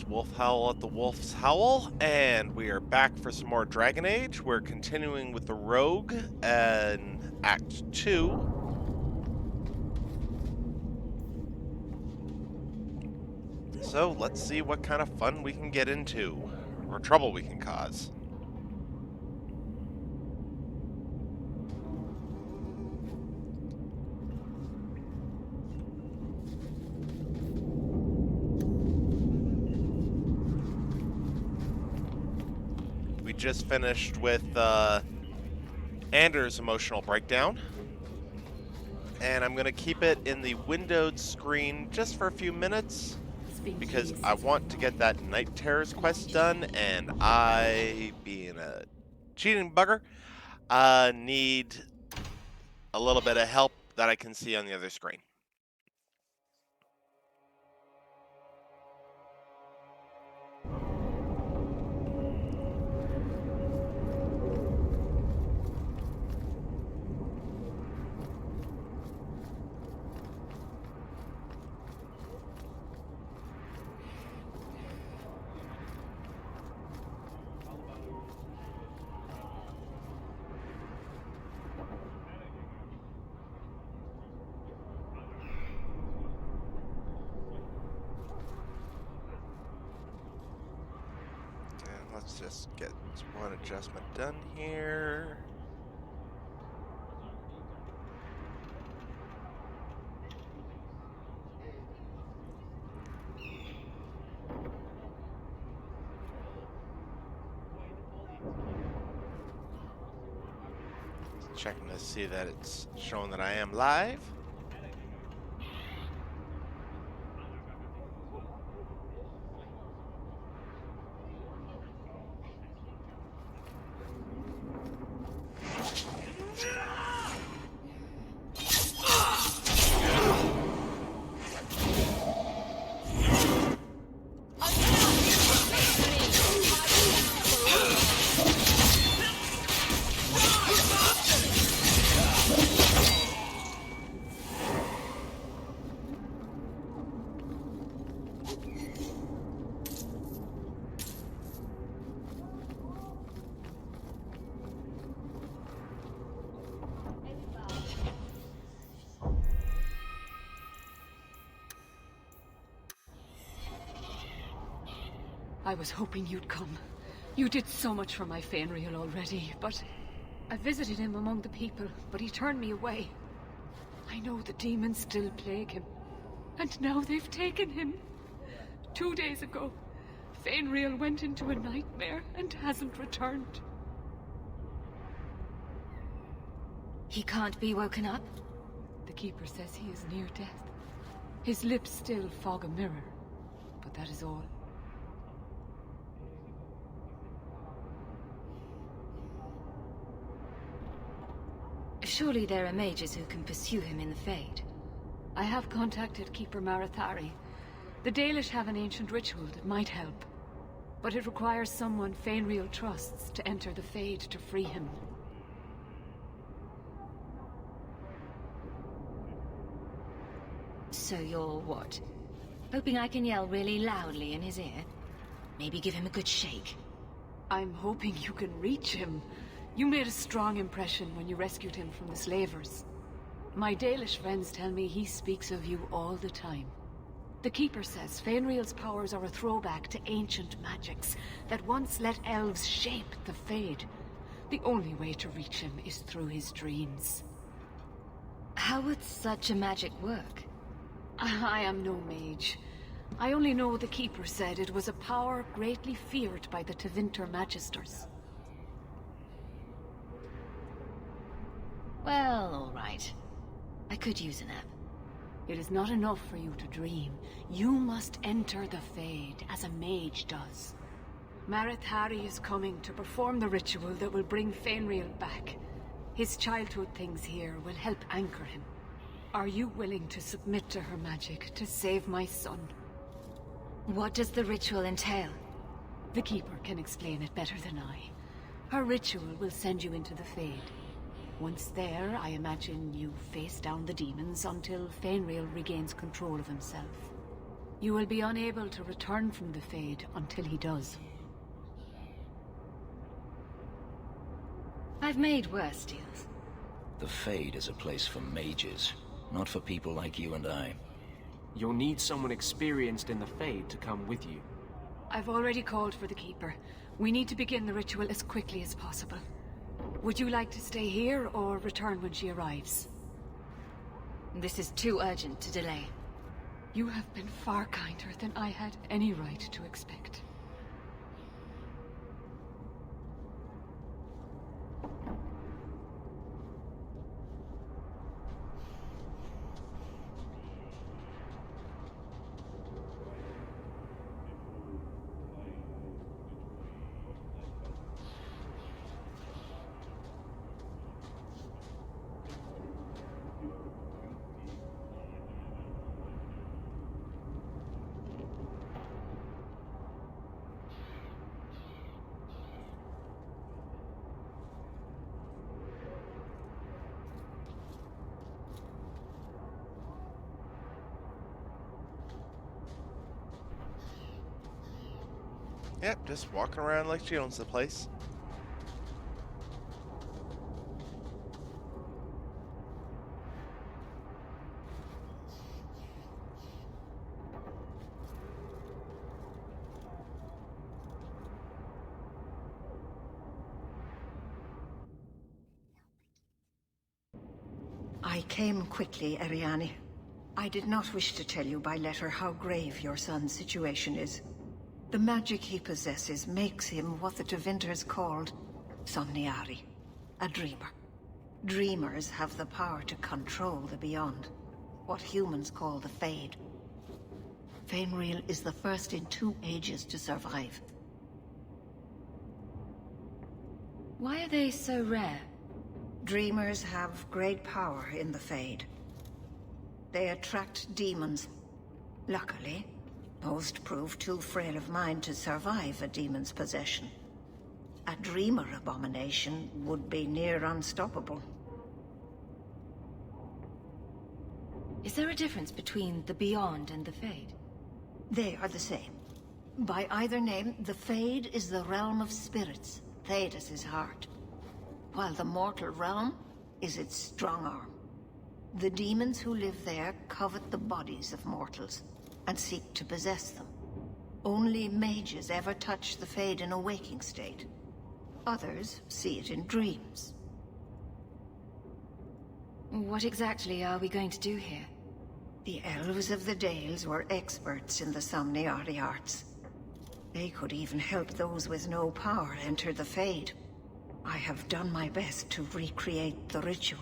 Wolf Howl at the Wolf's Howl, and we are back for some more Dragon Age. We're continuing with the Rogue and Act 2. So let's see what kind of fun we can get into, or trouble we can cause. We just finished with Anders' emotional breakdown, and I'm going to keep it in the windowed screen just for a few minutes because I want to get that Night Terrors quest done, and I, being a cheating bugger, need a little bit of help that I can see on the other screen. And let's just get one adjustment done here. Checking to see that it's showing that I am live. I was hoping you'd come. You did so much for my Fainriel already, but I visited him among the people, but he turned me away. I know the demons still plague him, and now they've taken him. 2 days ago, Fainriel went into a nightmare and hasn't returned. He can't be woken up? The Keeper says he is near death. His lips still fog a mirror, but that is all. Surely there are mages who can pursue him in the Fade. I have contacted Keeper Marathari. The Dalish have an ancient ritual that might help, but it requires someone Fainriel trusts to enter the Fade to free him. So you're what? Hoping I can yell really loudly in his ear? Maybe give him a good shake? I'm hoping you can reach him. You made a strong impression when you rescued him from the slavers. My Dalish friends tell me he speaks of you all the time. The Keeper says Fainriel's powers are a throwback to ancient magics that once let elves shape the Fade. The only way to reach him is through his dreams. How would such a magic work? I am no mage. I only know the Keeper said it was a power greatly feared by the Tevinter Magisters. Well, all right. I could use a nap. It is not enough for you to dream. You must enter the Fade, as a mage does. Marathari is coming to perform the ritual that will bring Fainriel back. His childhood things here will help anchor him. Are you willing to submit to her magic to save my son? What does the ritual entail? The Keeper can explain it better than I. Her ritual will send you into the Fade. Once there, I imagine you face down the demons until Fainriel regains control of himself. You will be unable to return from the Fade until he does. I've made worse deals. The Fade is a place for mages, not for people like you and I. You'll need someone experienced in the Fade to come with you. I've already called for the Keeper. We need to begin the ritual as quickly as possible. Would you like to stay here or return when she arrives? This is too urgent to delay. You have been far kinder than I had any right to expect. Yep, just walking around like she owns the place. I came quickly, Ariane. I did not wish to tell you by letter how grave your son's situation is. The magic he possesses makes him what the Tevinters called Somniari, a dreamer. Dreamers have the power to control the beyond, what humans call the Fade. Fainril is the first in 2 ages to survive. Why are they so rare? Dreamers have great power in the Fade. They attract demons. Luckily, most prove too frail of mind to survive a demon's possession. A dreamer abomination would be near unstoppable. Is there a difference between the Beyond and the Fade? They are the same. By either name, the Fade is the realm of spirits, Thedas' heart, while the mortal realm is its strong arm. The demons who live there covet the bodies of mortals and seek to possess them. Only mages ever touch the Fade in a waking state. Others see it in dreams. What exactly are we going to do here? The elves of the Dales were experts in the Somniari arts. They could even help those with no power enter the Fade. I have done my best to recreate the ritual.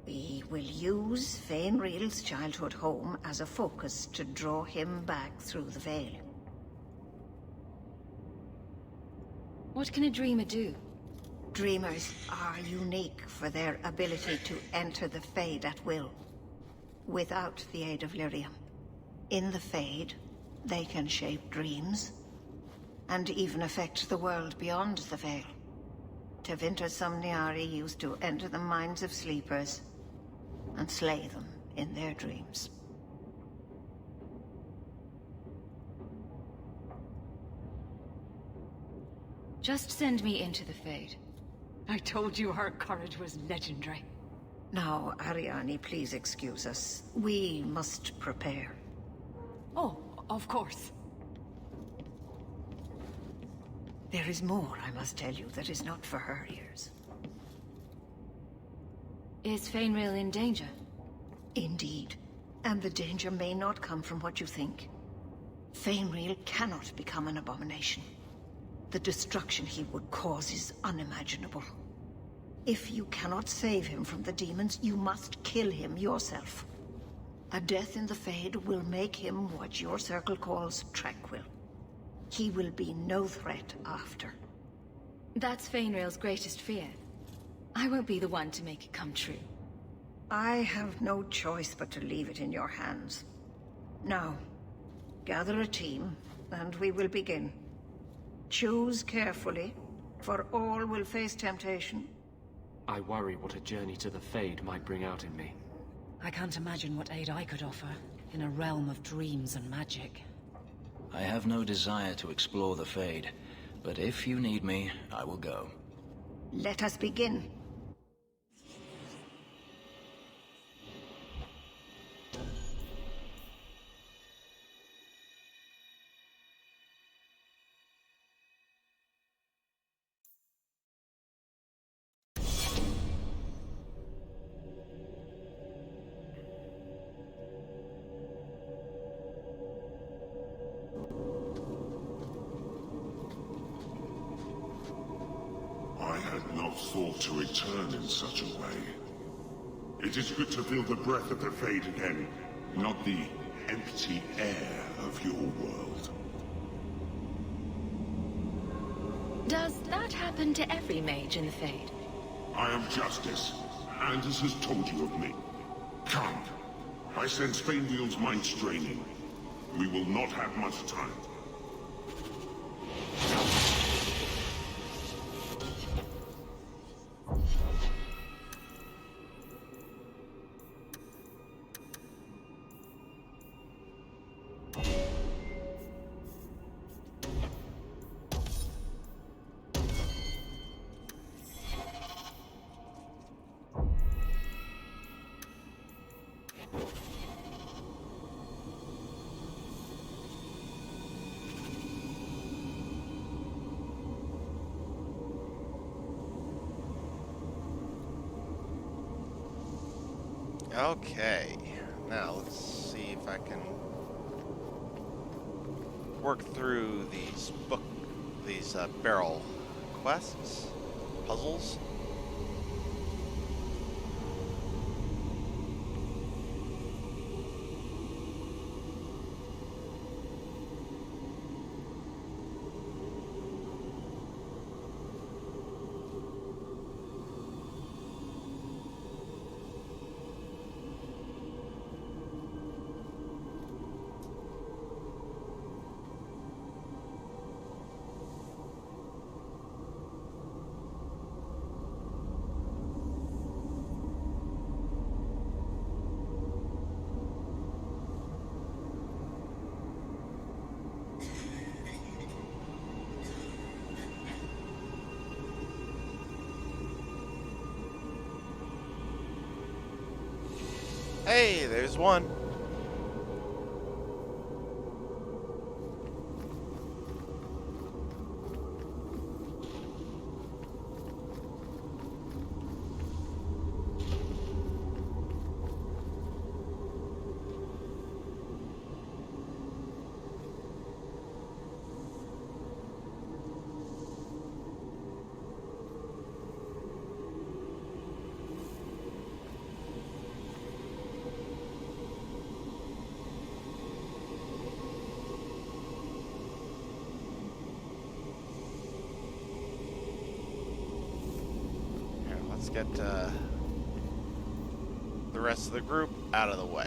We will use Fainril's childhood home as a focus to draw him back through the veil. What can a dreamer do? Dreamers are unique for their ability to enter the Fade at will, without the aid of Lyrium. In the Fade, they can shape dreams, and even affect the world beyond the veil. Tevinter Somniari used to enter the minds of sleepers and slay them in their dreams. Just send me into the Fade. I told you her courage was legendary. Now, Ariane, please excuse us. We must prepare. Oh, of course. There is more, I must tell you, that is not for her ears. Is Fainril in danger? Indeed. And the danger may not come from what you think. Fainril cannot become an abomination. The destruction he would cause is unimaginable. If you cannot save him from the demons, you must kill him yourself. A death in the Fade will make him what your circle calls tranquil. He will be no threat after. That's Fainril's greatest fear. I won't be the one to make it come true. I have no choice but to leave it in your hands. Now, gather a team, and we will begin. Choose carefully, for all will face temptation. I worry what a journey to the Fade might bring out in me. I can't imagine what aid I could offer. in a realm of dreams and magic. I have no desire to explore the Fade, but if you need me, I will go. Let us begin. I had not thought to return in such a way. It is good to feel the breath of the Fade again, not the empty air of your world. Does that happen to every mage in the Fade? I am Justice. Anders has told you of me. Come. I sense Fainwheel's mind straining. We will not have much time. Okay, now let's see if I can work through these barrel quests, puzzles. Hey, there's one. Let's get the rest of the group out of the way.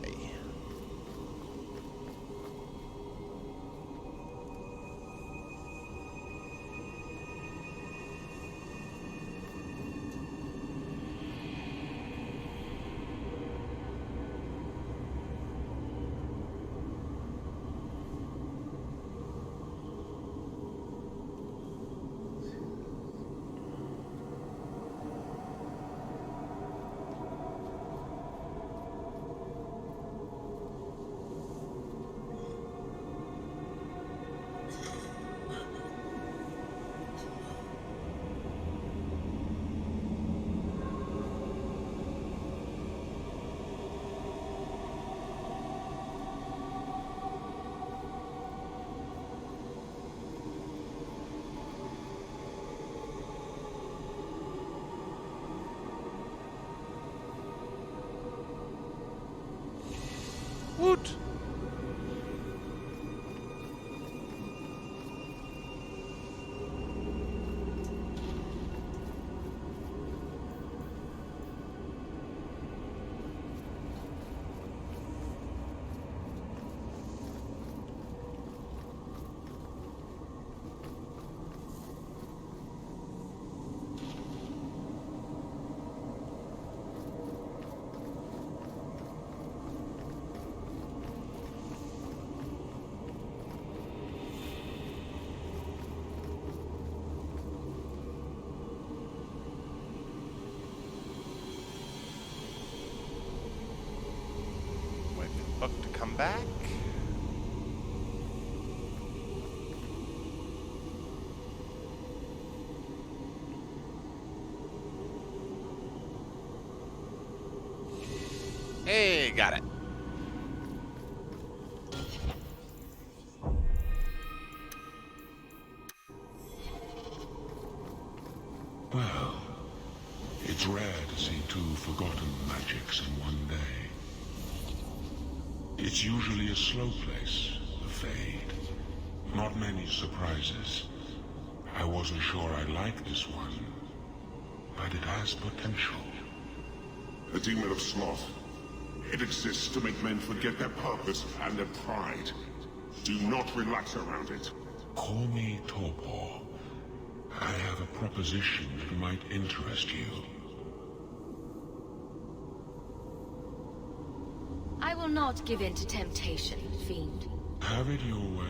Woot! Welcome back. Hey, got it. Well, it's rare to see two forgotten magics in one day. It's usually a slow place, the Fade. Not many surprises. I wasn't sure I liked this one, but it has potential. A demon of sloth. It exists to make men forget their purpose and their pride. Do not relax around it. Call me Torpor. I have a proposition that might interest you. I will not give in to temptation, fiend. Have it your way.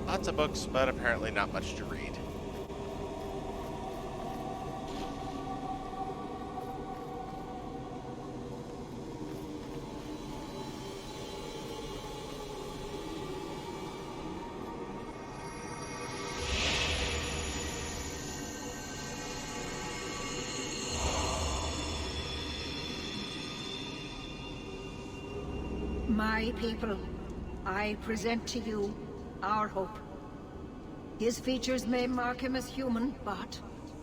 Lots of books, but apparently not much to read. My people, I present to you our hope. His features may mark him as human, but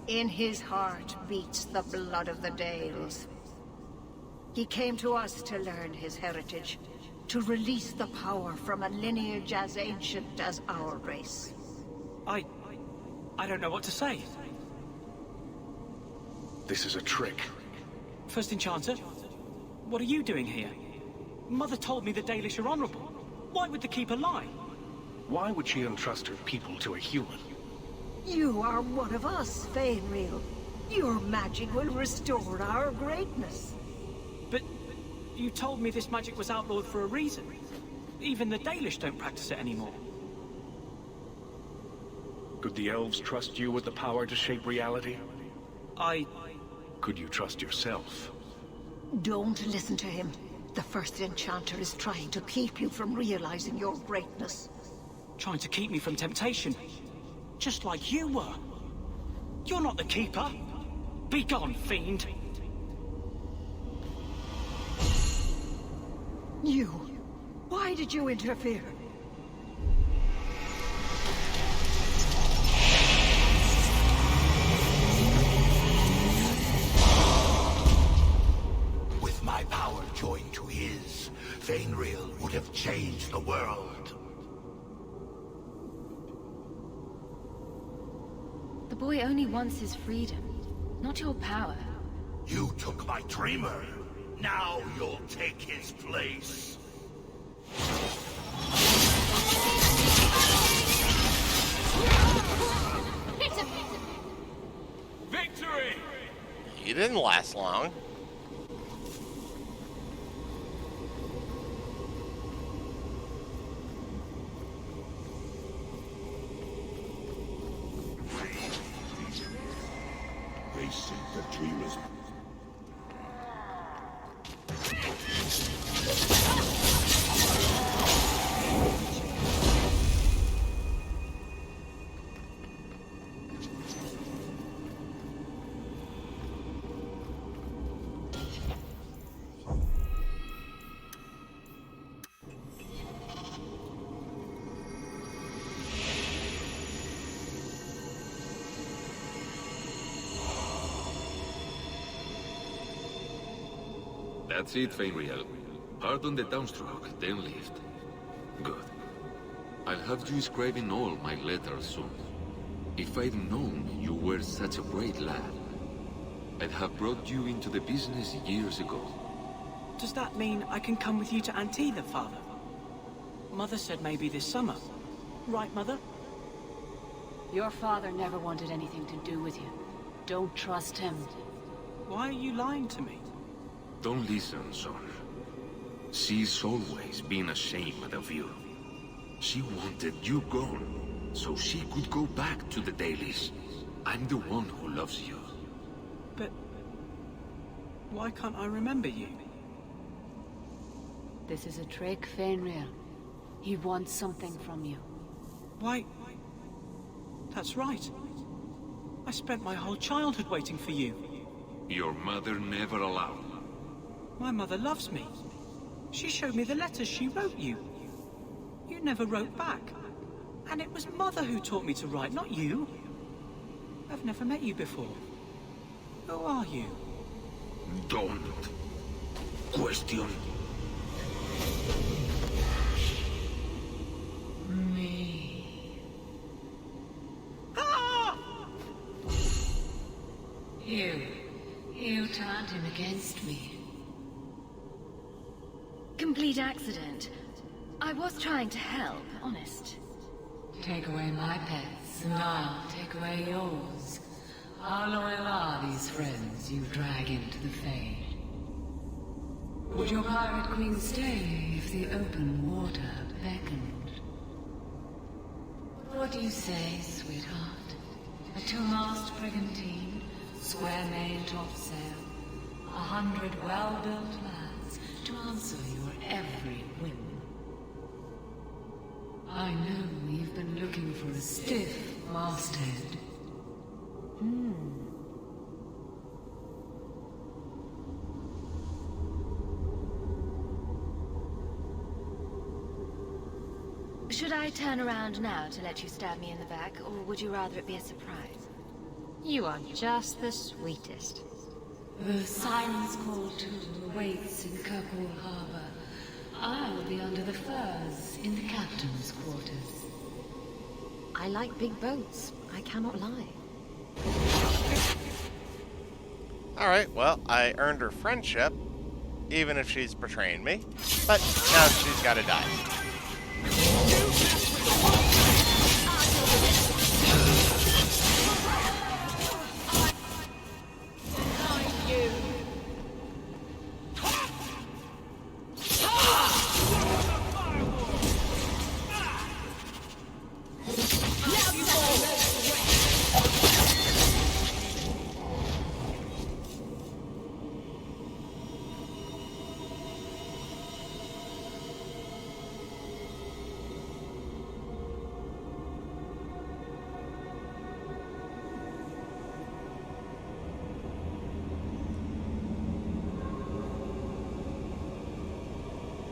in his heart beats the blood of the Dales. He came to us to learn his heritage, to release the power from a lineage as ancient as our race. I don't know what to say. This is a trick. First Enchanter, what are you doing here? Mother told me the Dalish are honorable. Why would the Keeper lie? Why would she entrust her people to a human? You are one of us, Fainreal. Your magic will restore our greatness. But you told me this magic was outlawed for a reason. Even the Dalish don't practice it anymore. Could the elves trust you with the power to shape reality? Could you trust yourself? Don't listen to him. The First Enchanter is trying to keep you from realizing your greatness. Trying to keep me from temptation. Just like you were. You're not the Keeper. Be gone, fiend. You. Why did you interfere? With my power joined to his, Fainreal would have changed the world. The boy only wants his freedom, not your power. You took my dreamer. Now you'll take his place. Victory! He didn't last long. They say the dreamers. That's it, Fenriel. Hard on the downstroke, then lift. Good. I'll have you scribing all my letters soon. If I'd known you were such a brave lad, I'd have brought you into the business years ago. Does that mean I can come with you to Antilla, Father? Mother said maybe this summer. Right, Mother? Your father never wanted anything to do with you. Don't trust him. Why are you lying to me? Don't listen, son. She's always been ashamed of you. She wanted you gone, so she could go back to the dailies. I'm the one who loves you. But why can't I remember you? This is a trick, Fenrir. He wants something from you. Why? That's right. I spent my whole childhood waiting for you. Your mother never allowed. My mother loves me. She showed me the letters she wrote you. You never wrote back. And it was Mother who taught me to write, not you. I've never met you before. Who are you? Don't question me. You turned him against me. Complete accident. I was trying to help, honest. Take away my pets, and I'll take away yours. How loyal are these friends you drag into the Fade? Would your pirate queen stay if the open water beckoned? What do you say, sweetheart? A two-mast brigantine, square main topsail, 100 well-built lads to answer your every whim. I know you've been looking for a stiff masthead. Should I turn around now to let you stab me in the back, or would you rather it be a surprise? You are just the sweetest. The Silence Call 2 awaits in Kirkwall Harbor. I'll be under the firs in the captain's quarters. I like big boats. I cannot lie. Alright, well, I earned her friendship, even if she's betraying me. But now she's gotta die.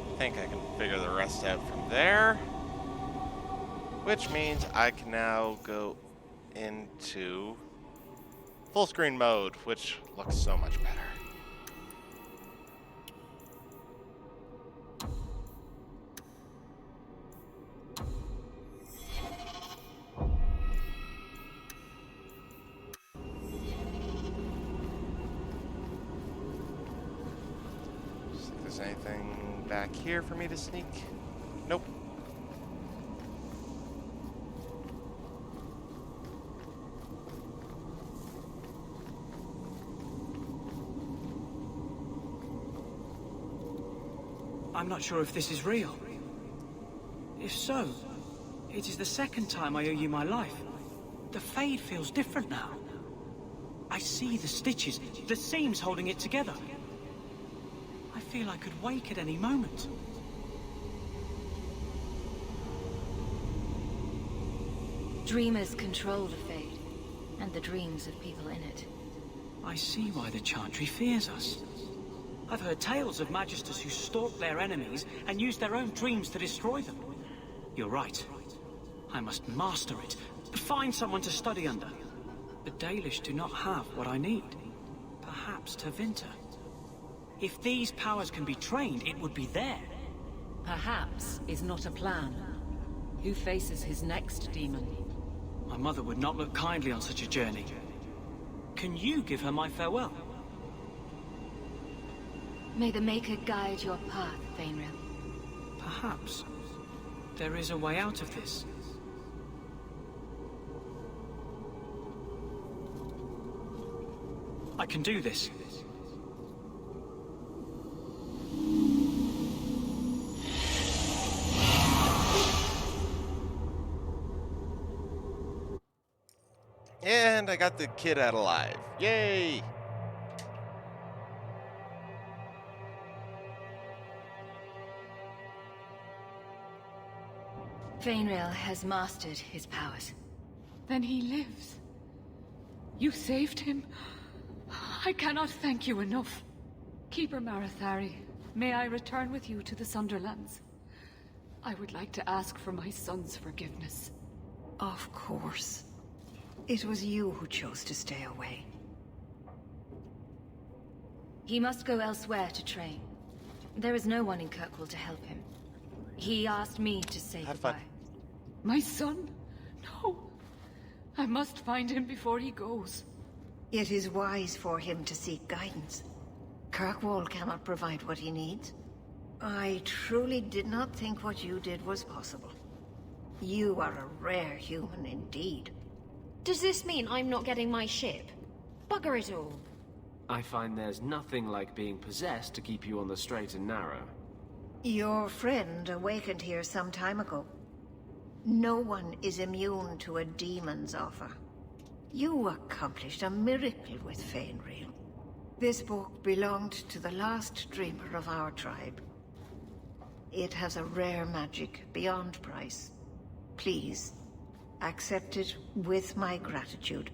I think I can figure the rest out from there. Which means I can now go into full screen mode, which looks so much better. See if there's anything back here for me to sneak. Nope. I'm not sure if this is real. If so, it is the second time I owe you my life. The Fade feels different now. I see the stitches, the seams holding it together. I feel I could wake at any moment. Dreamers control the Fade, and the dreams of people in it. I see why the Chantry fears us. I've heard tales of Magisters who stalk their enemies and use their own dreams to destroy them. You're right. I must master it. Find someone to study under. The Dalish do not have what I need. Perhaps Tevinter. If these powers can be trained, it would be there. Perhaps is not a plan. Who faces his next demon? My mother would not look kindly on such a journey. Can you give her my farewell? May the Maker guide your path, Fainril. Perhaps there is a way out of this. I can do this. And I got the kid out alive. Yay! Fainril has mastered his powers. Then he lives. You saved him. I cannot thank you enough. Keeper Marathari, may I return with you to the Sunderlands? I would like to ask for my son's forgiveness. Of course. It was you who chose to stay away. He must go elsewhere to train. There is no one in Kirkwall to help him. He asked me to say goodbye. My son? No. I must find him before he goes. It is wise for him to seek guidance. Kirkwall cannot provide what he needs. I truly did not think what you did was possible. You are a rare human indeed. Does this mean I'm not getting my ship? Bugger it all. I find there's nothing like being possessed to keep you on the straight and narrow. Your friend awakened here some time ago. No one is immune to a demon's offer. You accomplished a miracle with Fainril. This book belonged to the last dreamer of our tribe. It has a rare magic beyond price. Please, accept it with my gratitude.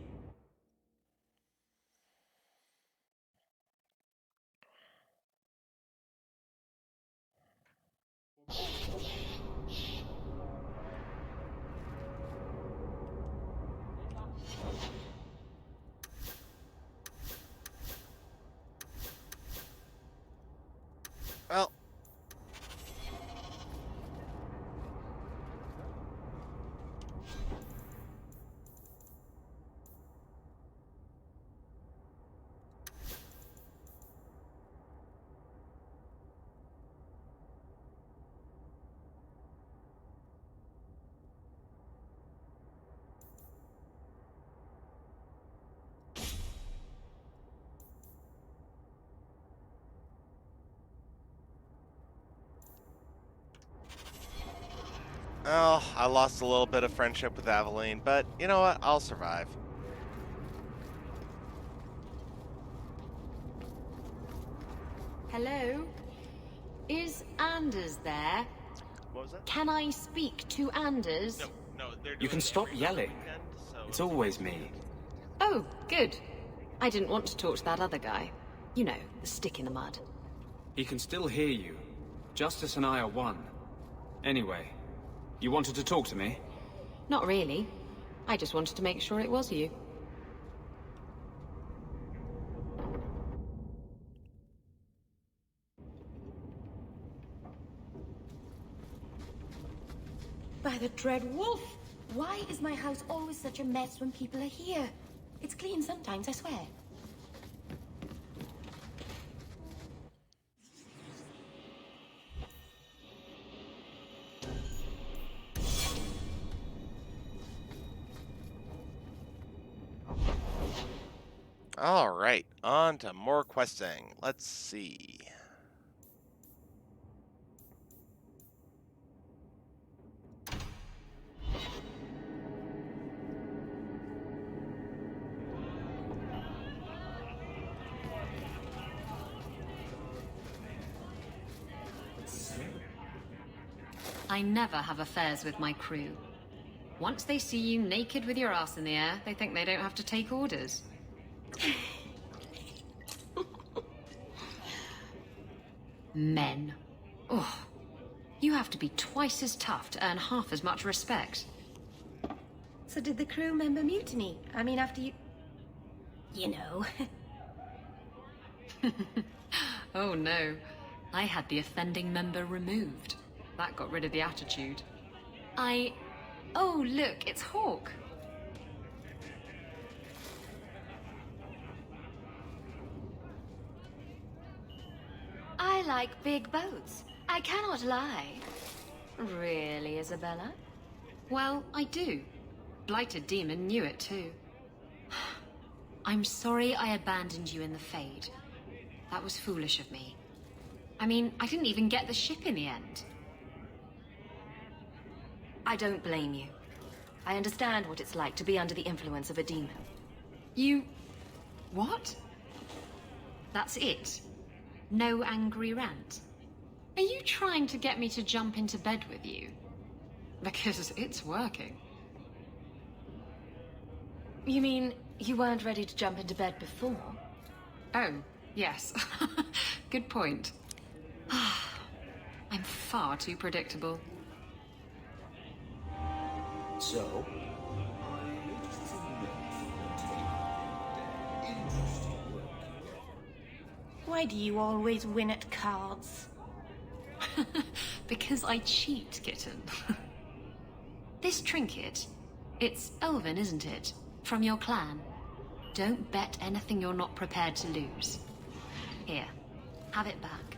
Well, oh, I lost a little bit of friendship with Aveline, but you know what? I'll survive. Hello? Is Anders there? What was that? Can I speak to Anders? No, they're You can stop yelling. It's always me. Oh, good. I didn't want to talk to that other guy. You know, the stick in the mud. He can still hear you. Justice and I are one. Anyway, you wanted to talk to me? Not really. I just wanted to make sure it was you. By the Dread Wolf! Why is my house always such a mess when people are here? It's clean sometimes, I swear. All right, on to more questing. Let's see. I never have affairs with my crew. Once they see you naked with your ass in the air, they think they don't have to take orders. Men. Oh, you have to be twice as tough to earn half as much respect. So did the crew member mutiny? I mean, after you... You know. Oh no. I had the offending member removed. That got rid of the attitude. Oh, look, it's Hawk. I like big boats. I cannot lie. Really, Isabella? Well, I do. Blighted Demon knew it too. I'm sorry I abandoned you in the Fade. That was foolish of me. I mean, I didn't even get the ship in the end. I don't blame you. I understand what it's like to be under the influence of a demon. You... what? That's it? No angry rant? Are you trying to get me to jump into bed with you? Because it's working. You mean you weren't ready to jump into bed before? Oh, yes. Good point. I'm far too predictable. So? Why do you always win at cards? Because I cheat, kitten. This trinket, it's elven, isn't it? From your clan. Don't bet anything you're not prepared to lose. Here, have it back.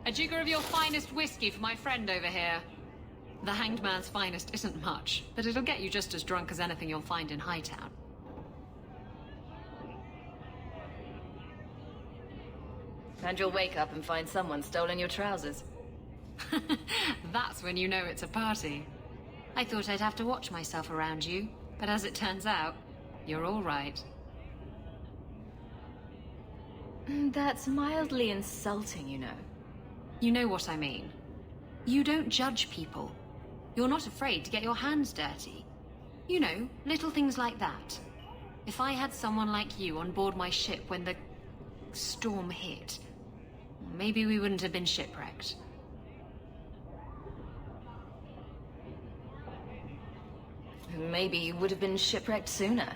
A jigger of your finest whiskey for my friend over here. The Hanged Man's finest isn't much, but it'll get you just as drunk as anything you'll find in Hightown. And you'll wake up and find someone stolen your trousers. That's when you know it's a party. I thought I'd have to watch myself around you, but as it turns out, you're all right. That's mildly insulting, you know. You know what I mean. You don't judge people. You're not afraid to get your hands dirty. You know, little things like that. If I had someone like you on board my ship when the storm hit, maybe we wouldn't have been shipwrecked. Maybe you would have been shipwrecked sooner.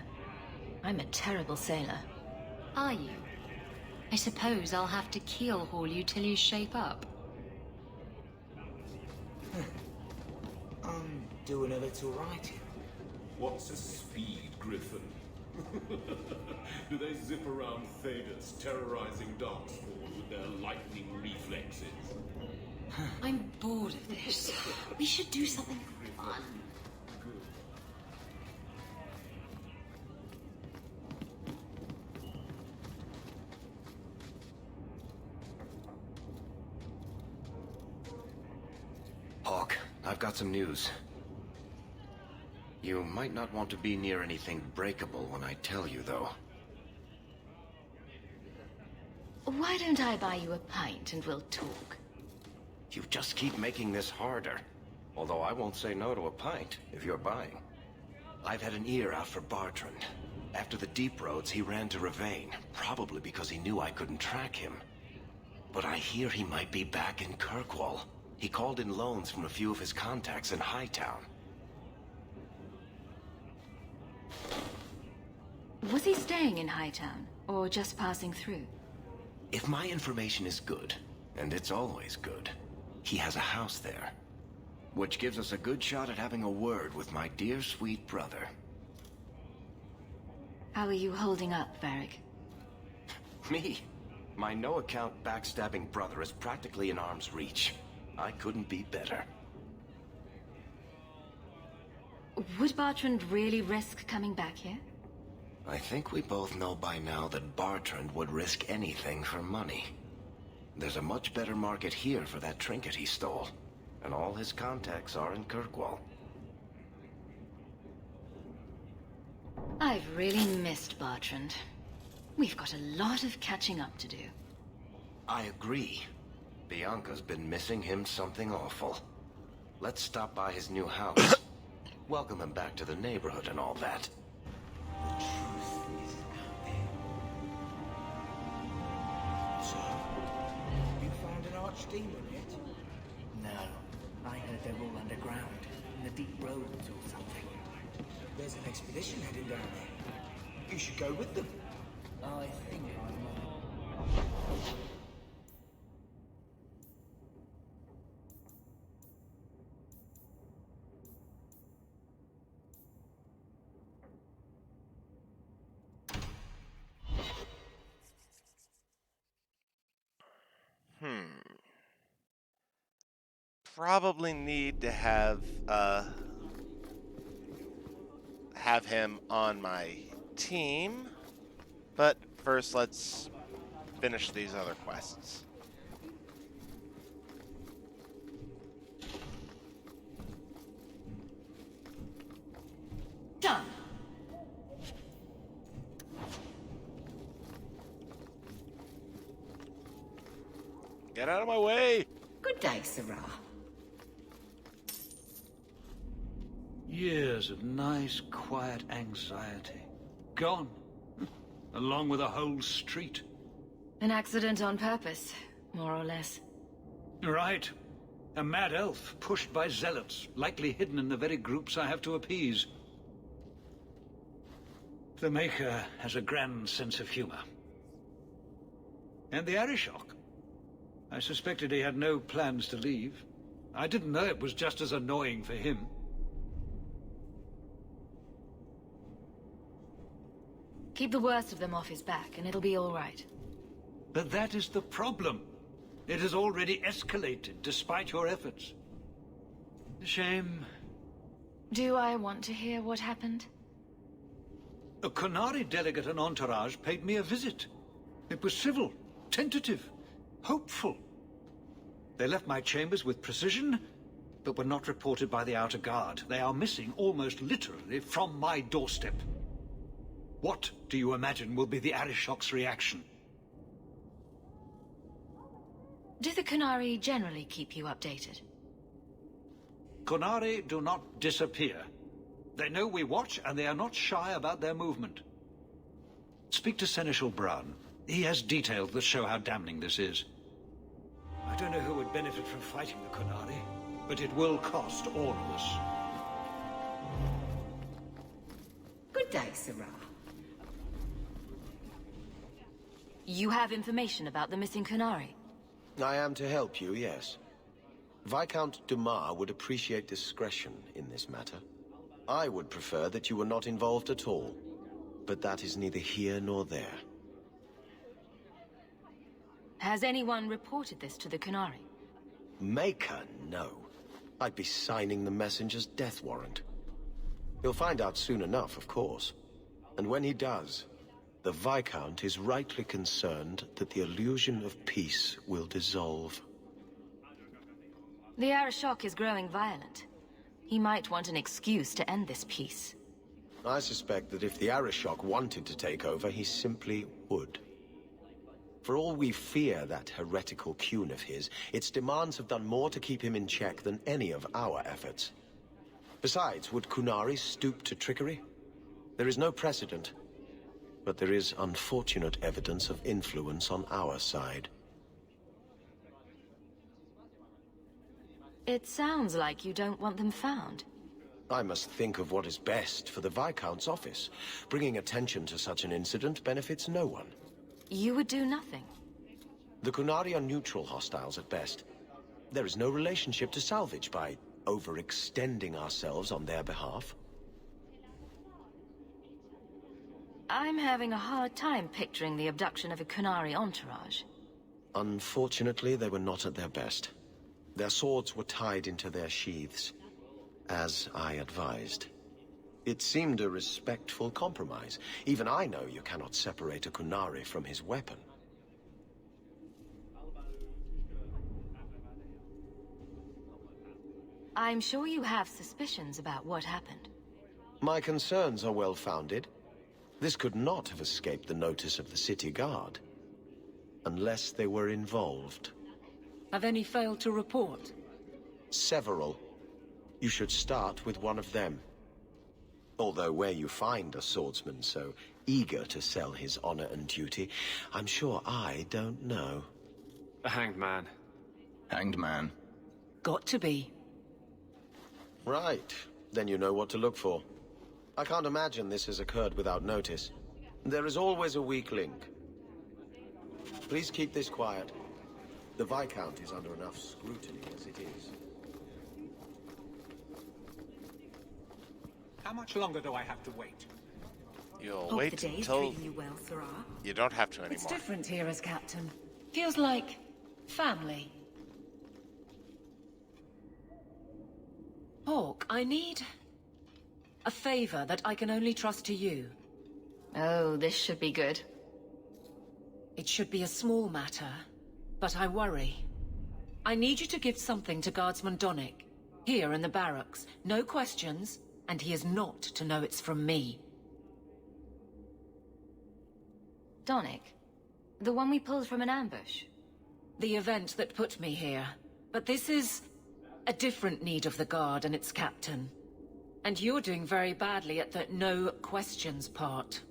I'm a terrible sailor. Are you? I suppose I'll have to keel haul you till you shape up. I'm doing a little writing. What's a speed griffin? Do they zip around Thedas, terrorizing Darkspawn with their lightning reflexes? I'm bored of this. We should do something fun. Hawk, I've got some news. You might not want to be near anything breakable when I tell you, though. Why don't I buy you a pint and we'll talk? You just keep making this harder. Although I won't say no to a pint, if you're buying. I've had an ear out for Bartrand. After the Deep Roads, he ran to Ravain, probably because he knew I couldn't track him. But I hear he might be back in Kirkwall. He called in loans from a few of his contacts in Hightown. Was he staying in Hightown, or just passing through? If my information is good, and it's always good, he has a house there. Which gives us a good shot at having a word with my dear sweet brother. How are you holding up, Varric? Me? My no-account backstabbing brother is practically in arm's reach. I couldn't be better. Would Bartrand really risk coming back here? I think we both know by now that Bartrand would risk anything for money. There's a much better market here for that trinket he stole, and all his contacts are in Kirkwall. I've really missed Bartrand. We've got a lot of catching up to do. I agree. Bianca's been missing him something awful. Let's stop by his new house. Welcome him back to the neighborhood and all that. The truth is out there. So, you found an archdemon yet? No. I heard they're all underground, in the deep roads or something. There's an expedition heading down there. You should go with them. I think I might. Probably need to have him on my team, but first let's finish these other quests. Done. Get out of my way! Good day, Sarah. Years of nice, quiet anxiety. Gone. Along with a whole street. An accident on purpose, more or less. Right. A mad elf pushed by zealots, likely hidden in the very groups I have to appease. The Maker has a grand sense of humor. And the Arishok. I suspected he had no plans to leave. I didn't know it was just as annoying for him. Keep the worst of them off his back, and it'll be all right. But that is the problem. It has already escalated, despite your efforts. A shame. Do I want to hear what happened? A Qunari delegate and entourage paid me a visit. It was civil, tentative, hopeful. They left my chambers with precision, but were not reported by the Outer Guard. They are missing almost literally from my doorstep. What do you imagine will be the Arishok's reaction? Do the Qunari generally keep you updated? Qunari do not disappear. They know we watch, and they are not shy about their movement. Speak to Seneschal Bran. He has details that show how damning this is. I don't know who would benefit from fighting the Qunari, but it will cost all of us. Good day, Sarah. You have information about the missing Qunari? I am to help you, yes. Viscount Dumas would appreciate discretion in this matter. I would prefer that you were not involved at all, but that is neither here nor there. Has anyone reported this to the Qunari? Maker, no. I'd be signing the messenger's death warrant. He'll find out soon enough, of course. And when he does, the Viscount is rightly concerned that the illusion of peace will dissolve. The Arishok is growing violent. He might want an excuse to end this peace. I suspect that if the Arishok wanted to take over, he simply would. For all we fear that heretical Qun of his, its demands have done more to keep him in check than any of our efforts. Besides, would Qunari stoop to trickery? There is no precedent. But there is unfortunate evidence of influence on our side. It sounds like you don't want them found. I must think of what is best for the Viscount's office. Bringing attention to such an incident benefits no one. You would do nothing. The Qunari are neutral hostiles at best. There is no relationship to salvage by overextending ourselves on their behalf. I'm having a hard time picturing the abduction of a Qunari entourage. Unfortunately, they were not at their best. Their swords were tied into their sheaths, as I advised. It seemed a respectful compromise. Even I know you cannot separate a Qunari from his weapon. I'm sure you have suspicions about what happened. My concerns are well-founded. This could not have escaped the notice of the city guard. Unless they were involved. Have any failed to report? Several. You should start with one of them. Although where you find a swordsman so eager to sell his honor and duty, I'm sure I don't know. A hanged man. Hanged man. Got to be. Right. Then you know what to look for. I can't imagine this has occurred without notice. There is always a weak link. Please keep this quiet. The Viscount is under enough scrutiny as it is. How much longer do I have to wait? You'll Hope wait the day's until treating you well, Sirrah. you don't have to anymore. It's different here as captain. Feels like family. Hawk, I need a favor that I can only trust to you. Oh, this should be good. It should be a small matter, but I worry. I need you to give something to Guardsman Donnic, here in the barracks. No questions, and he is not to know it's from me. Donnic? The one we pulled from an ambush? The event that put me here. But this is a different need of the Guard and its captain. And you're doing very badly at the no questions part.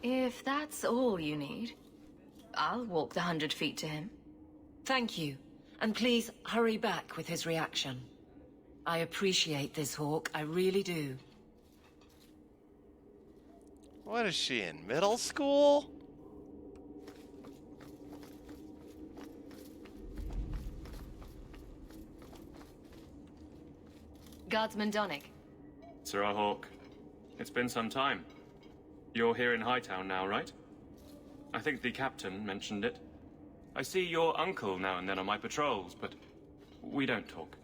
If that's all you need, I'll walk the 100 feet to him. Thank you. And please, hurry back with his reaction. I appreciate this, Hawk. I really do. What is she, in middle school? Guardsman Donnic. Sirrah Hawk, it's been some time. You're here in Hightown now, right? I think the captain mentioned it. I see your uncle now and then on my patrols, but we don't talk.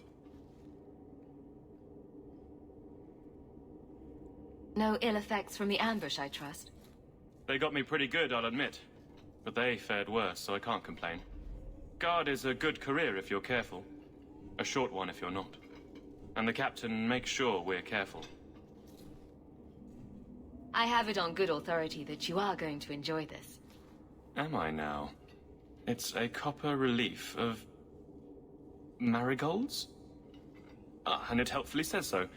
No ill effects from the ambush, I trust. They got me pretty good, I'll admit. But they fared worse, so I can't complain. Guard is a good career if you're careful. A short one if you're not. And the captain makes sure we're careful. I have it on good authority that you are going to enjoy this. Am I now? It's a copper relief of marigolds? Ah, and it helpfully says so.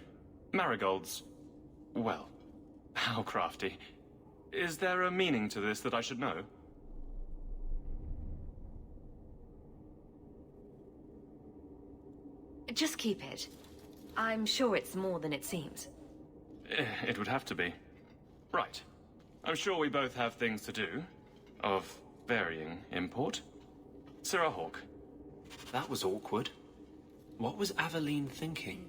Marigolds. Well, how crafty. Is there a meaning to this that I should know? Just keep it. I'm sure it's more than it seems. It would have to be. Right. I'm sure we both have things to do. Of varying import. Sirrah Hawk. That was awkward. What was Aveline thinking?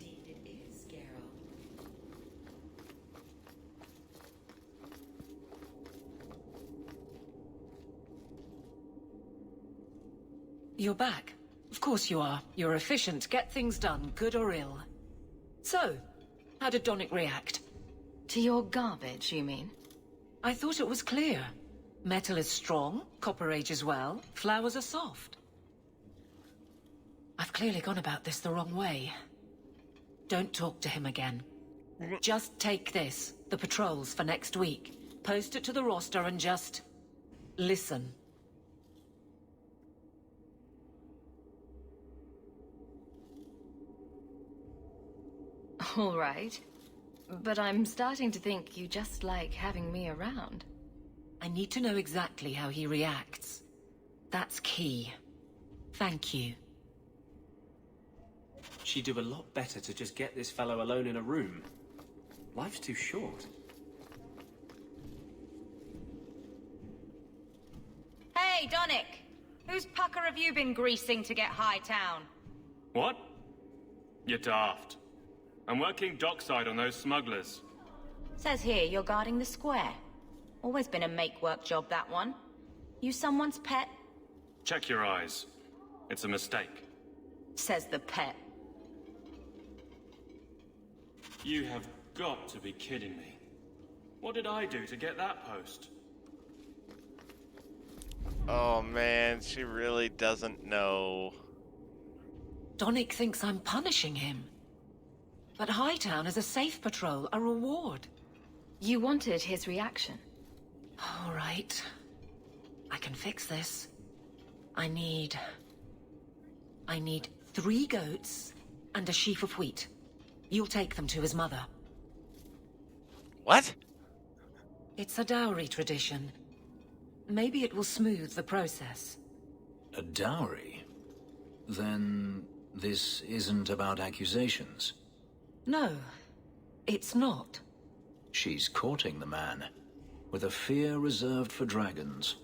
You're back. Of course you are. You're efficient. Get things done, good or ill. So, how did Donnic react? To your garbage, you mean? I thought it was clear. Metal is strong, copper ages well, flowers are soft. I've clearly gone about this the wrong way. Don't talk to him again. Just take this, the patrols for next week. Post it to the roster and just listen. All right. But I'm starting to think you just like having me around. I need to know exactly how he reacts. That's key. Thank you. She'd do a lot better to just get this fellow alone in a room. Life's too short. Hey, Donnic! Whose pucker have you been greasing to get Hightown? What? You're daft. I'm working dockside on those smugglers. Says here you're guarding the square. Always been a make-work job, that one. You someone's pet? Check your eyes. It's a mistake. Says the pet. You have got to be kidding me. What did I do to get that post? Oh man, she really doesn't know. Donnic thinks I'm punishing him. But Hightown is a safe patrol, a reward. You wanted his reaction. All right. I can fix this. I need 3 goats and a sheaf of wheat. You'll take them to his mother. What? It's a dowry tradition. Maybe it will smooth the process. A dowry? Then this isn't about accusations? No, it's not. She's courting the man, with a fear reserved for dragons.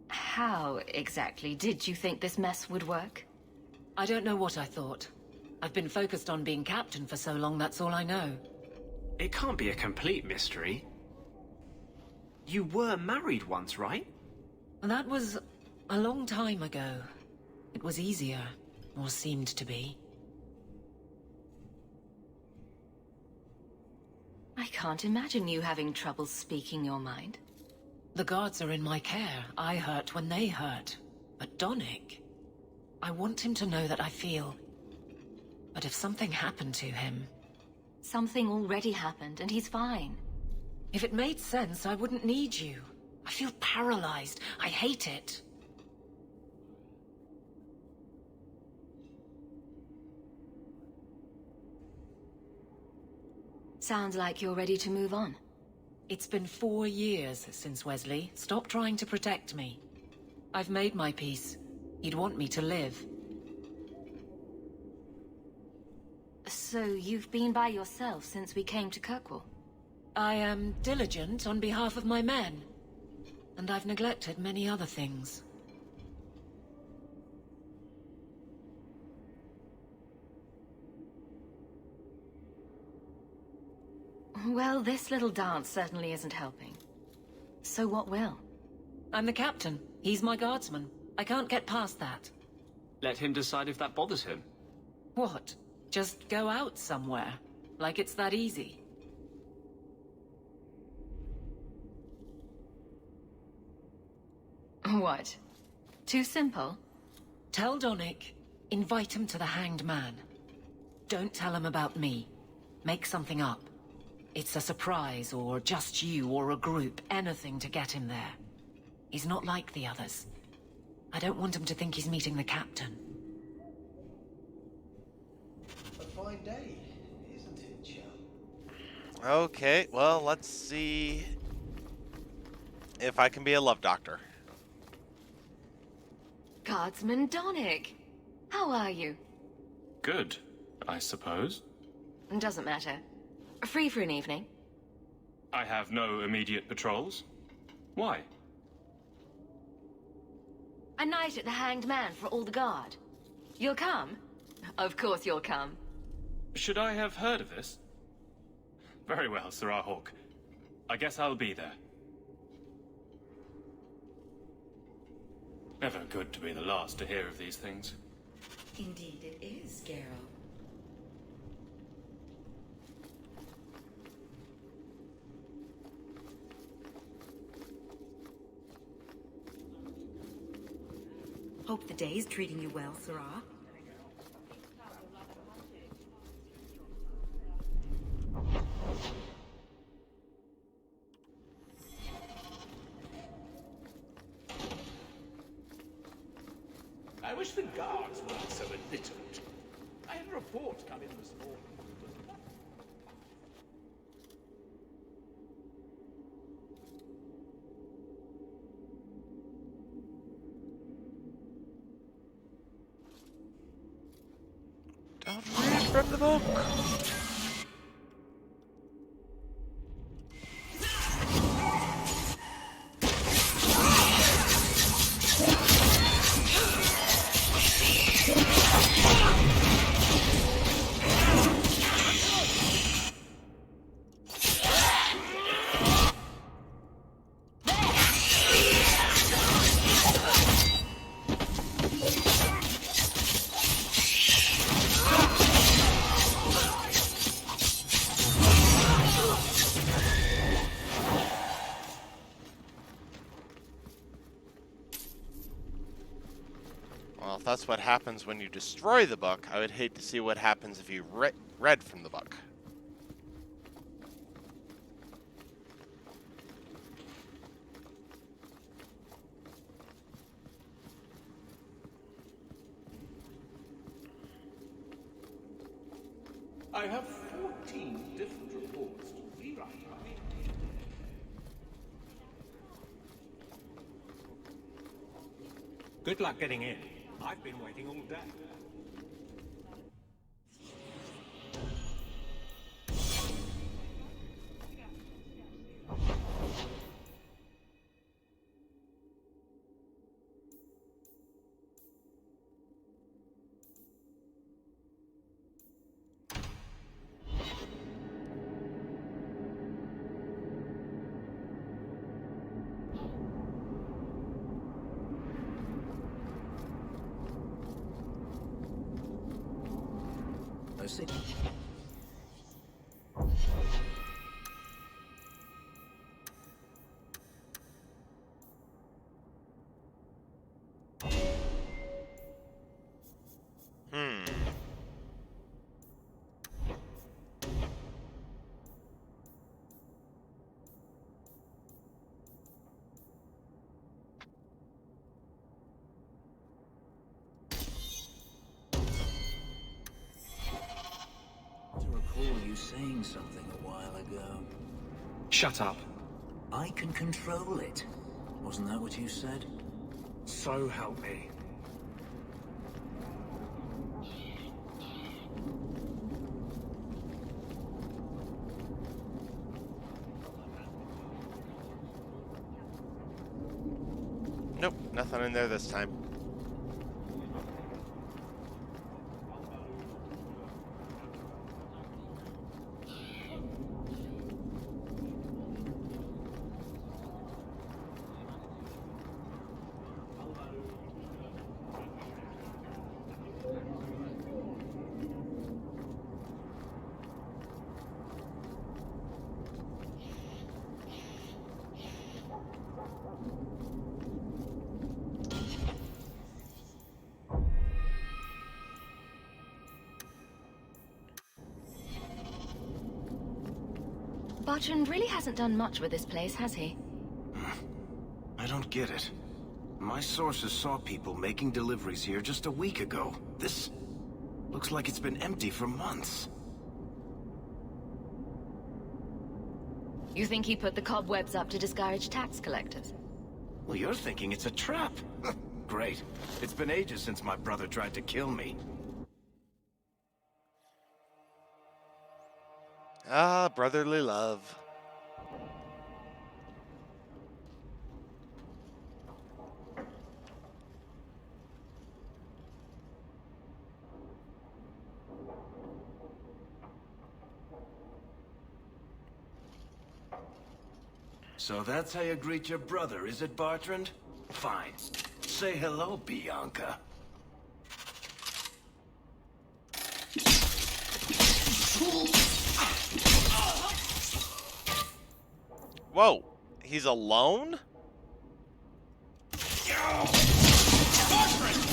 How exactly did you think this mess would work? I don't know what I thought. I've been focused on being captain for so long, that's all I know. It can't be a complete mystery. You were married once, right? That was a long time ago. It was easier, or seemed to be. I can't imagine you having trouble speaking your mind. The guards are in my care. I hurt when they hurt. But Donnic... I want him to know that I feel... But if something happened to him... Something already happened, and he's fine. If it made sense, I wouldn't need you. I feel paralyzed. I hate it. Sounds like you're ready to move on. It's been 4 years since Wesley. Stop trying to protect me. I've made my peace. He'd want me to live. So you've been by yourself since we came to Kirkwall? I am diligent on behalf of my men. And I've neglected many other things. Well, this little dance certainly isn't helping. So what will? I'm the captain. He's my guardsman. I can't get past that. Let him decide if that bothers him. What? Just go out somewhere? Like it's that easy? What? Too simple? Tell Donnic. Invite him to the Hanged Man. Don't tell him about me. Make something up. It's a surprise, or just you, or a group. Anything to get him there. He's not like the others. I don't want him to think he's meeting the captain. A fine day, isn't it, chum? Okay, well, let's see if I can be a love doctor. Guardsman Donnic, how are you? Good, I suppose. Doesn't matter. Free for an evening? I have no immediate patrols. Why? A night at the Hanged Man for all the guard. You'll come? Of course you'll come. Should I have heard of this? Very well, Sirrah Hawk. I guess I'll be there. Never good to be the last to hear of these things. Indeed it is, Geralt. Hope the day's treating you well, Sirrah. I wish the guards weren't so illiterate. I had a report come in this morning. Don't read from the book. Well, if that's what happens when you destroy the book, I would hate to see what happens if you read from the book. I have 14 different reports to rewrite. Good luck getting in. I've been waiting all day. I see. Saying something a while ago. Shut up. I can control it. Wasn't that what you said? So help me. Nope, nothing in there this time. Bertrand really hasn't done much with this place, has he? I don't get it. My sources saw people making deliveries here just a week ago. This looks like it's been empty for months. You think he put the cobwebs up to discourage tax collectors? Well, you're thinking it's a trap. Great. It's been ages since my brother tried to kill me. Ah, brotherly love. So that's how you greet your brother, is it, Bertrand? Fine. Say hello, Bianca. Whoa, he's alone? Bertrand!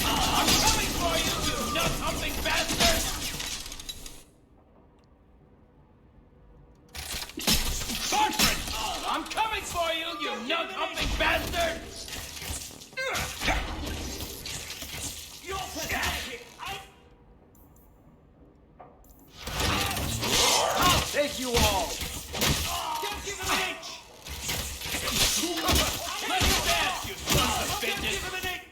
I'm coming for you, you nut-humping bastard! Bertrand! I'm coming for you, you nut-humping bastard! You're pathetic! I'll take you all! Don't give him an inch! Let him dance, you sons of bitches! Don't give him an inch!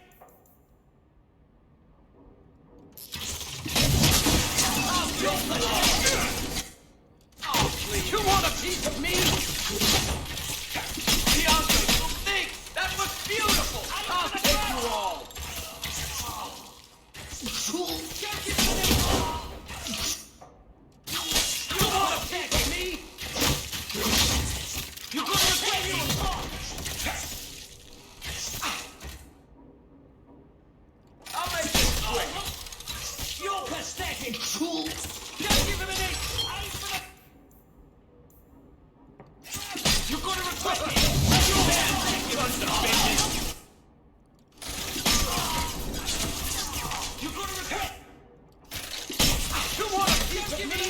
You want a piece of me? Bianca, you think that was beautiful! I'll take you all! You want a piece of me? You're gonna regret it! I'll make this quick! You're pathetic! Just give him an inch! You're gonna regret it! You're bad, you sons of bitches! You're gonna regret it! You want a piece of me?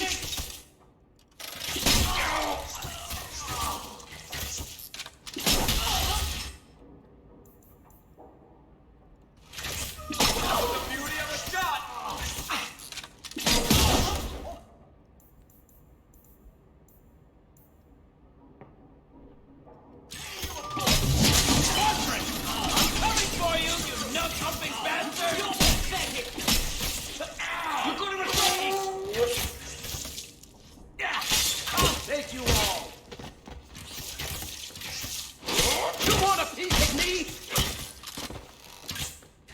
me?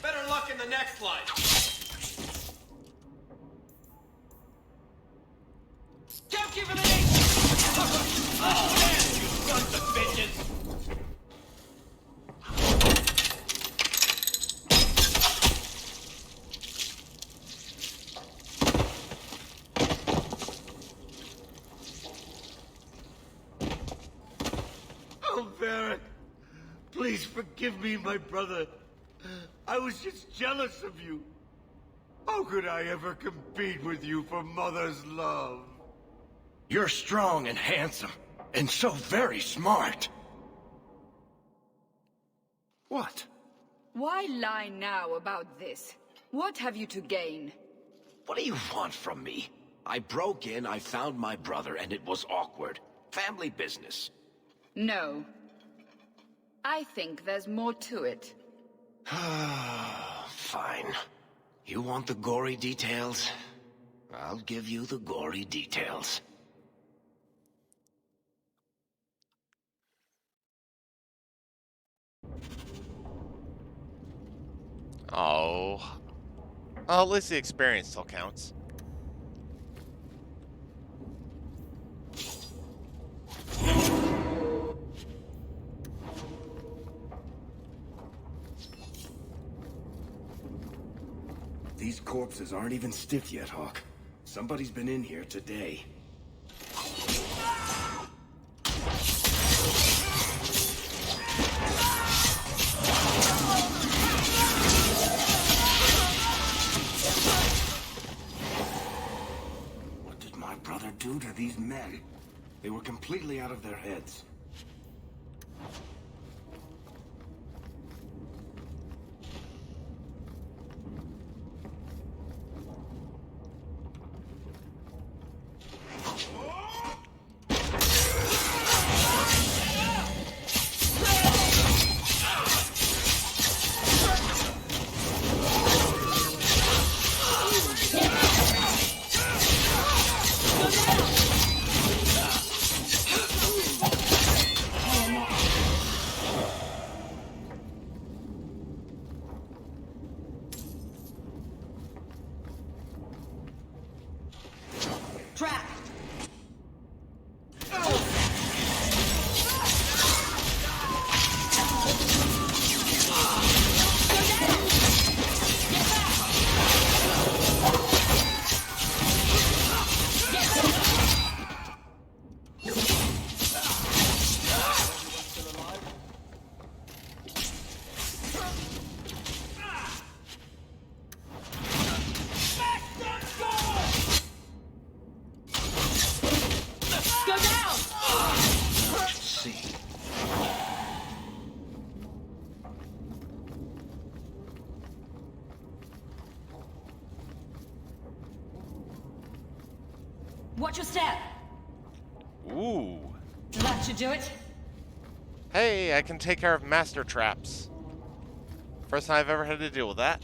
Better luck in the next life. Don't give him an inch! Oh, man, you sons of bitches! Oh, Varric, please forgive me, my brother. I was just jealous of you. How could I ever compete with you for Mother's love? You're strong and handsome, and so very smart. What? Why lie now about this? What have you to gain? What do you want from me? I broke in, I found my brother, and it was awkward. Family business. No. I think there's more to it. Fine. You want the gory details? I'll give you the gory details. Oh. Well, at least the experience still counts. These corpses aren't even stiff yet, Hawk. Somebody's been in here today. What did my brother do to these men? They were completely out of their heads. Watch your step. Ooh. That should do it. Hey, I can take care of master traps. First time I've ever had to deal with that.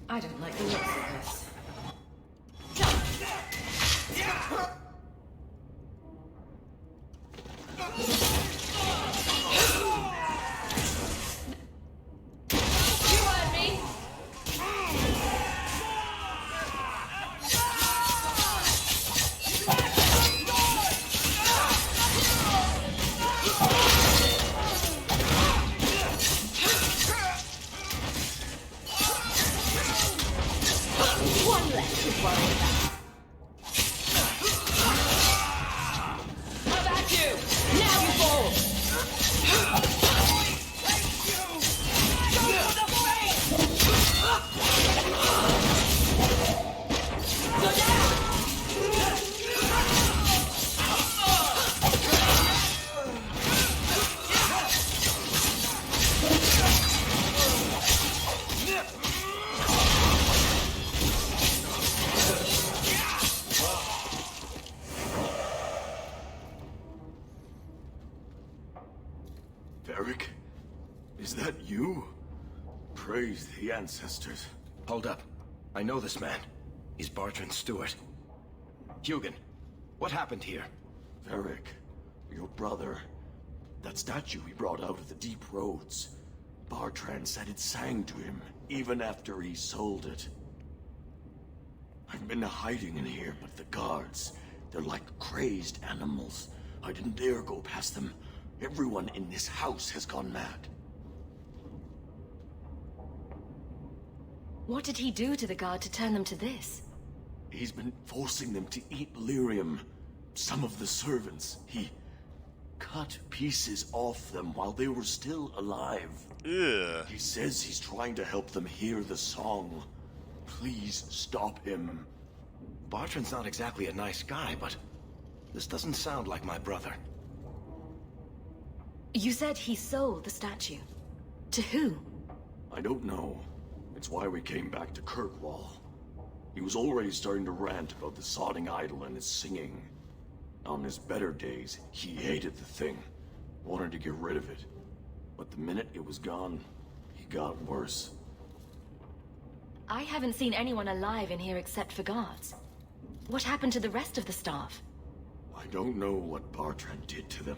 I don't like the looks of this. One less to worry about. How about you? Now you fall! Go for the brain! Go down! Varric? Is that you? Praise the ancestors. Hold up. I know this man. He's Bartrand Stewart. Hugin, what happened here? Varric, your brother. That statue he brought out of the deep roads. Bartrand said it sang to him, even after he sold it. I've been hiding in here, but the guards, they're like crazed animals. I didn't dare go past them. Everyone in this house has gone mad. What did he do to the guard to turn them to this? He's been forcing them to eat lyrium. Some of the servants, he cut pieces off them while they were still alive. Ugh. He says he's trying to help them hear the song. Please stop him. Bartrand's not exactly a nice guy, but this doesn't sound like my brother. You said he sold the statue. To who? I don't know. It's why we came back to Kirkwall. He was already starting to rant about the sodding idol and his singing. On his better days, he hated the thing. Wanted to get rid of it. But the minute it was gone, he got worse. I haven't seen anyone alive in here except for guards. What happened to the rest of the staff? I don't know what Bartrand did to them.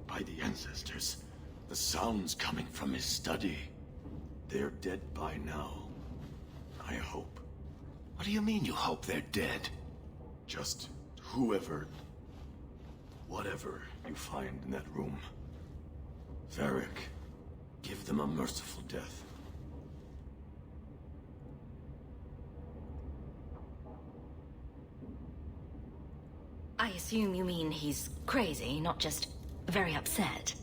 By the ancestors, the sounds coming from his study. They're dead by now. I hope. What do you mean you hope they're dead? Just whoever, whatever you find in that room. Varric, give them a merciful death. I assume you mean he's crazy, not just very upset.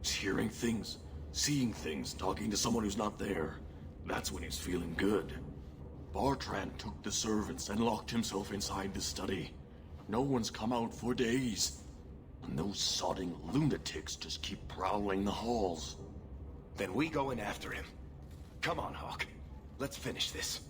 He's hearing things, seeing things, talking to someone who's not there. That's when he's feeling good. Bartrand took the servants and locked himself inside the study. No one's come out for days. And those sodding lunatics just keep prowling the halls. Then we go in after him. Come on, Hawke. Let's finish this.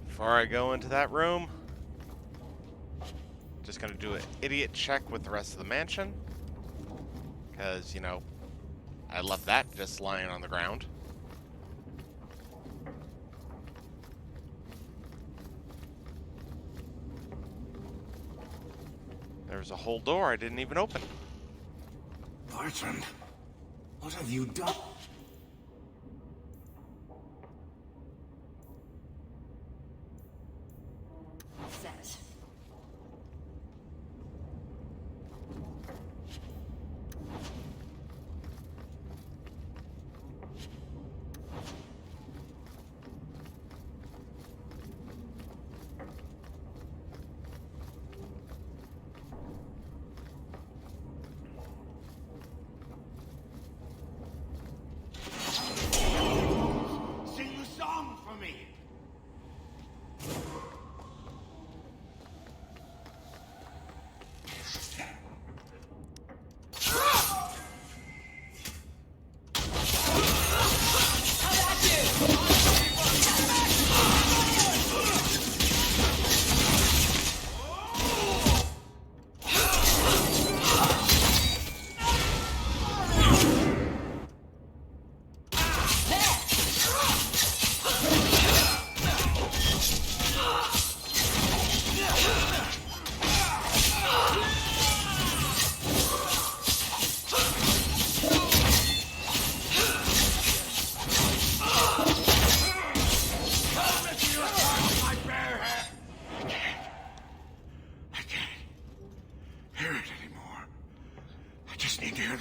Before I go into that room, just gonna do an idiot check with the rest of the mansion. Because, you know, I left that just lying on the ground. There's a whole door I didn't even open. Bartrand, what have you done? Set.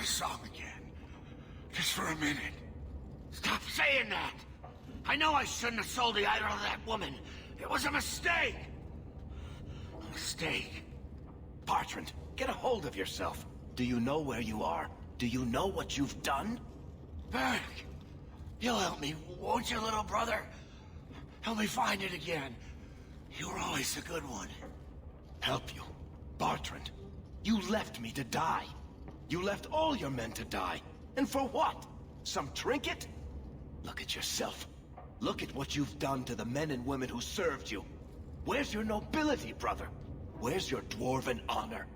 the song again. Just for a minute. Stop saying that! I know I shouldn't have sold the idol to that woman. It was a mistake! A mistake. Bartrand, get a hold of yourself. Do you know where you are? Do you know what you've done? Varric, you'll help me, won't you, little brother? Help me find it again. You were always a good one. Help you? Bartrand, you left me to die. You left all your men to die. And for what? Some trinket? Look at yourself. Look at what you've done to the men and women who served you. Where's your nobility, brother? Where's your dwarven honor?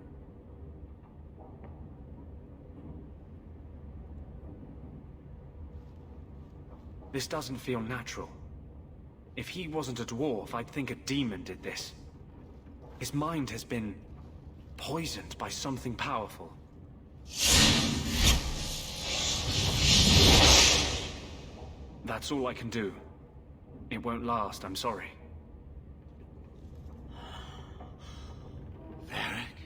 This doesn't feel natural. If he wasn't a dwarf, I'd think a demon did this. His mind has been poisoned by something powerful. That's all I can do. It won't last, I'm sorry. Varric?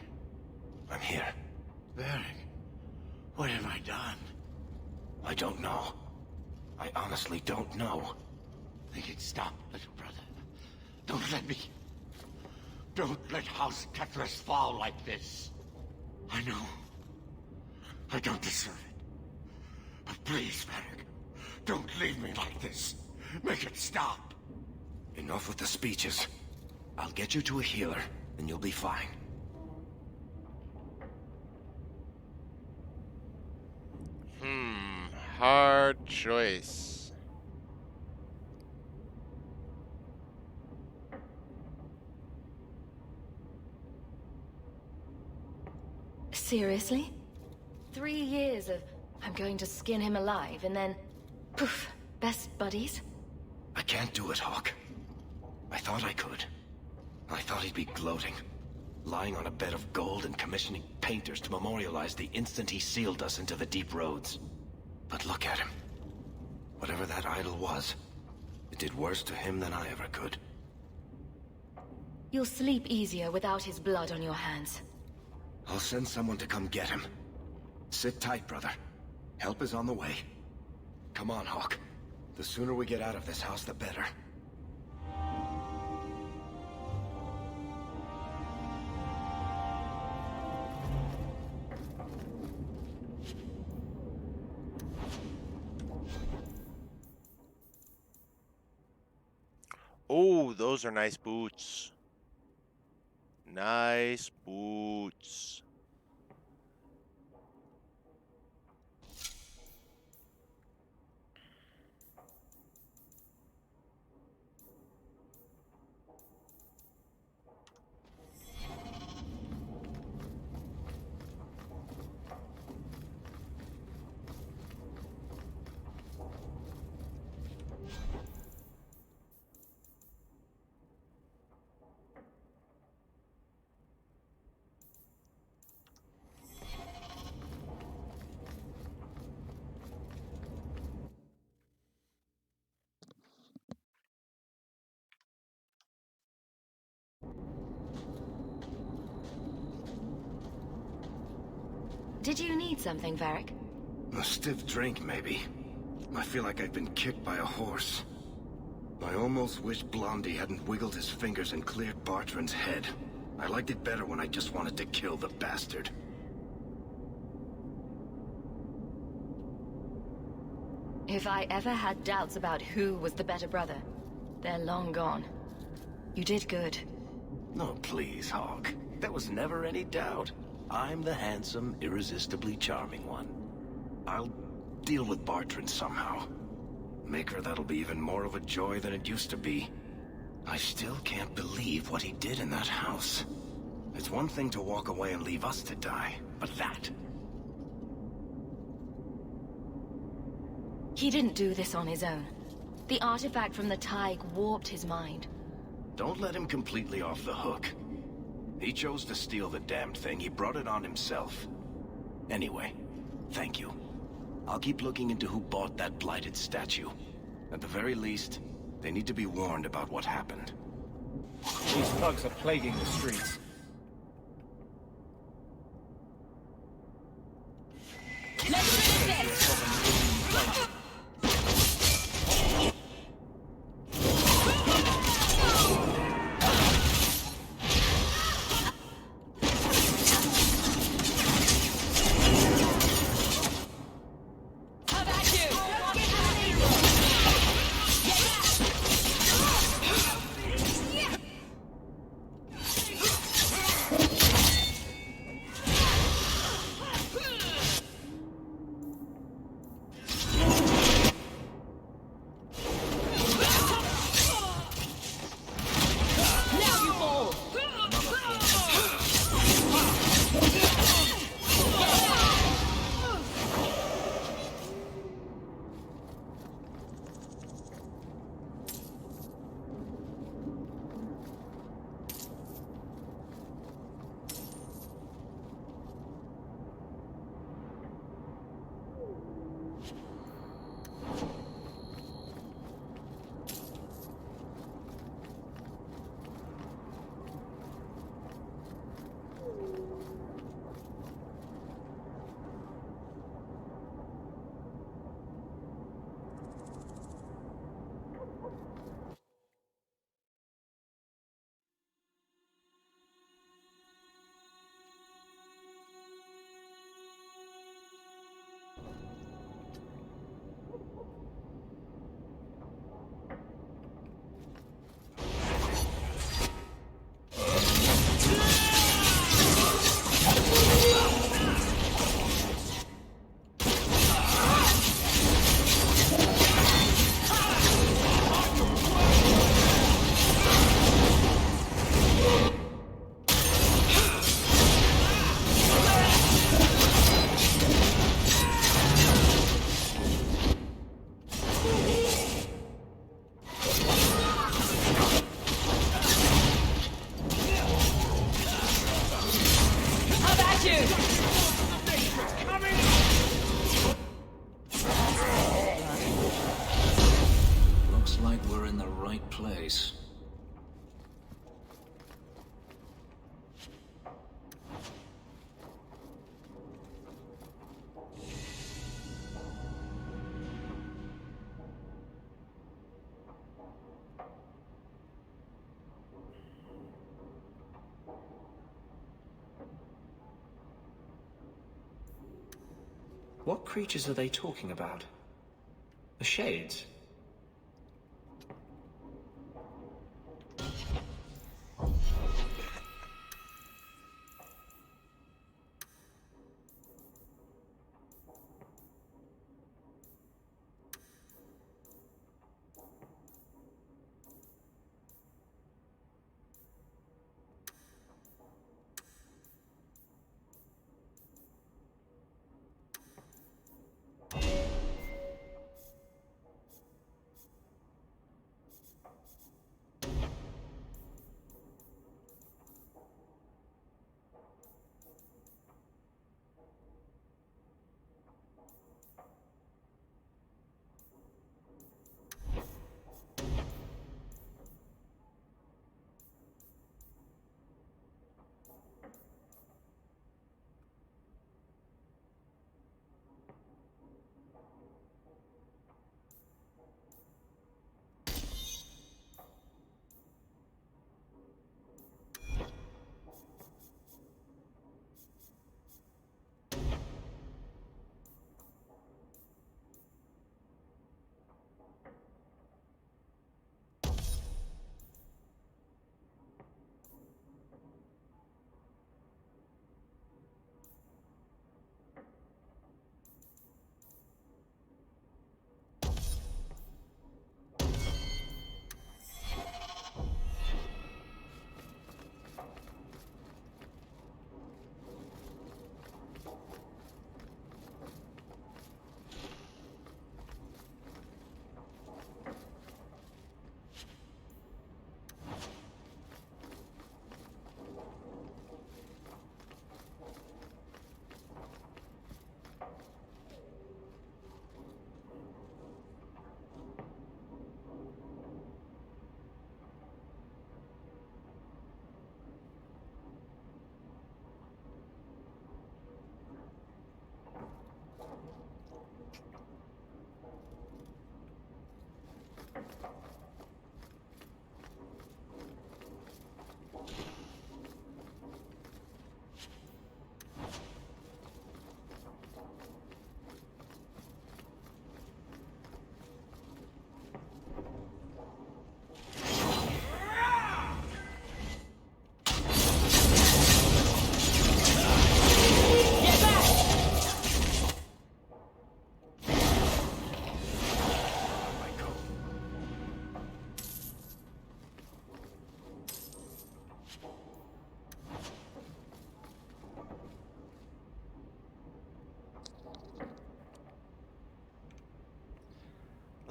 I'm here. Varric, what have I done? I don't know. I honestly don't know. Make it stop, little brother. Don't let House Kethris fall like this. I know. I don't deserve it. But please, Varric, don't leave me like this. Make it stop. Enough with the speeches. I'll get you to a healer, and you'll be fine. Hard choice. Seriously? 3 years of, I'm going to skin him alive, and then, poof, best buddies? I can't do it, Hawke. I thought I could. I thought he'd be gloating, lying on a bed of gold and commissioning painters to memorialize the instant he sealed us into the deep roads. But look at him. Whatever that idol was, it did worse to him than I ever could. You'll sleep easier without his blood on your hands. I'll send someone to come get him. Sit tight, brother. Help is on the way. Come on, Hawke. The sooner we get out of this house, the better. Oh, those are nice boots. Nice boots. Did you need something, Varric? A stiff drink, maybe. I feel like I've been kicked by a horse. I almost wish Blondie hadn't wiggled his fingers and cleared Bartrand's head. I liked it better when I just wanted to kill the bastard. If I ever had doubts about who was the better brother, they're long gone. You did good. No, please, Hawke. There was never any doubt. I'm the handsome, irresistibly charming one. I'll deal with Bartrand somehow. Make her that'll be even more of a joy than it used to be. I still can't believe what he did in that house. It's one thing to walk away and leave us to die, but that... He didn't do this on his own. The artifact from the Taig warped his mind. Don't let him completely off the hook. He chose to steal the damned thing. He brought it on himself. Anyway, thank you. I'll keep looking into who bought that blighted statue. At the very least, they need to be warned about what happened. These thugs are plaguing the streets. What creatures are they talking about? The Shades?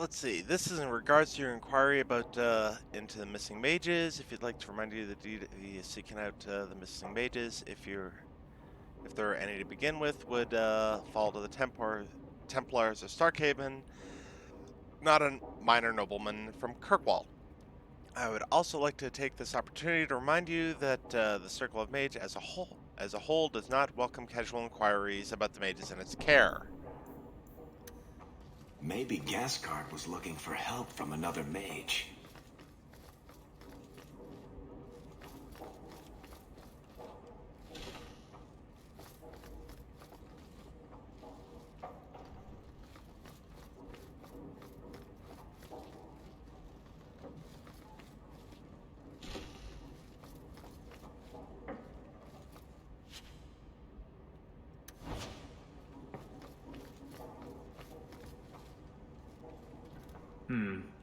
Let's see. This is in regards to your inquiry about into the missing mages. If you'd like to remind you that he is seeking out the missing mages. If there are any to begin with, would fall to the Templars of Starkhaven, not a minor nobleman from Kirkwall. I would also like to take this opportunity to remind you that the Circle of Mage as a whole does not welcome casual inquiries about the mages in its care. Maybe Gascard was looking for help from another mage.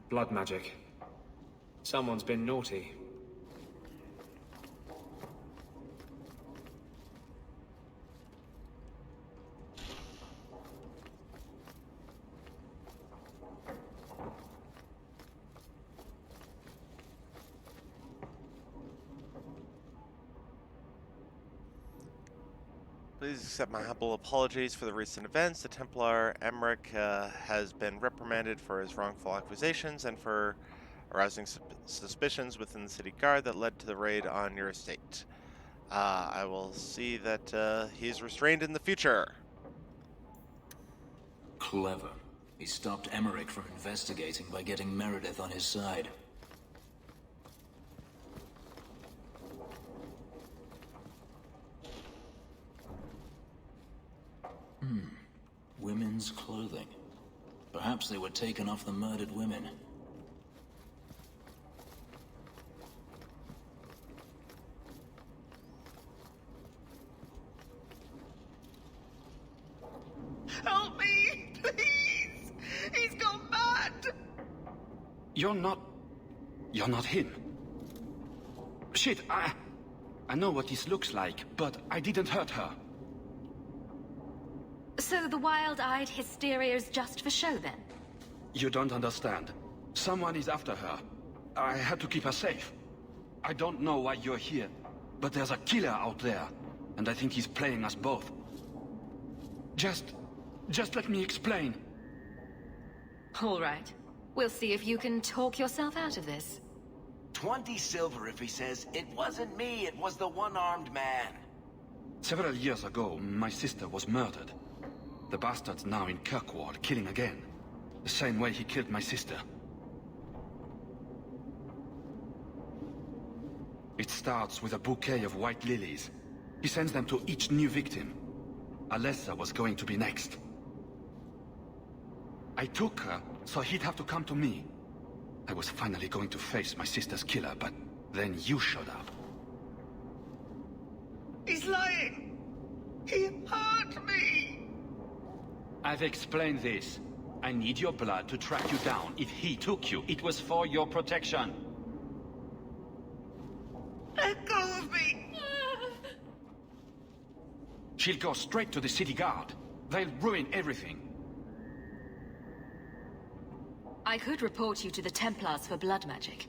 Blood magic. Someone's been naughty. Please accept my humble apologies for the recent events. The Templar Emmerich has been reprimanded for his wrongful accusations and for arousing suspicions within the city guard that led to the raid on your estate. I will see that he's restrained in the future. Clever. He stopped Emmerich from investigating by getting Meredith on his side. women's clothing. Perhaps they were taken off the murdered women. Help me, please! He's gone mad! You're not him. Shit, I know what this looks like, but I didn't hurt her. So the wild-eyed hysteria is just for show, then? You don't understand. Someone is after her. I had to keep her safe. I don't know why you're here, but there's a killer out there, and I think he's playing us both. Just let me explain. All right. We'll see if you can talk yourself out of this. 20 silver if he says, "It wasn't me, it was the one-armed man." Several years ago, my sister was murdered. The bastard's now in Kirkwall, killing again. The same way he killed my sister. It starts with a bouquet of white lilies. He sends them to each new victim. Alessa was going to be next. I took her, so he'd have to come to me. I was finally going to face my sister's killer, but then you showed up. He's lying! He hurt me! I've explained this. I need your blood to track you down. If he took you, it was for your protection. Let go of me! She'll go straight to the city guard. They'll ruin everything. I could report you to the Templars for blood magic.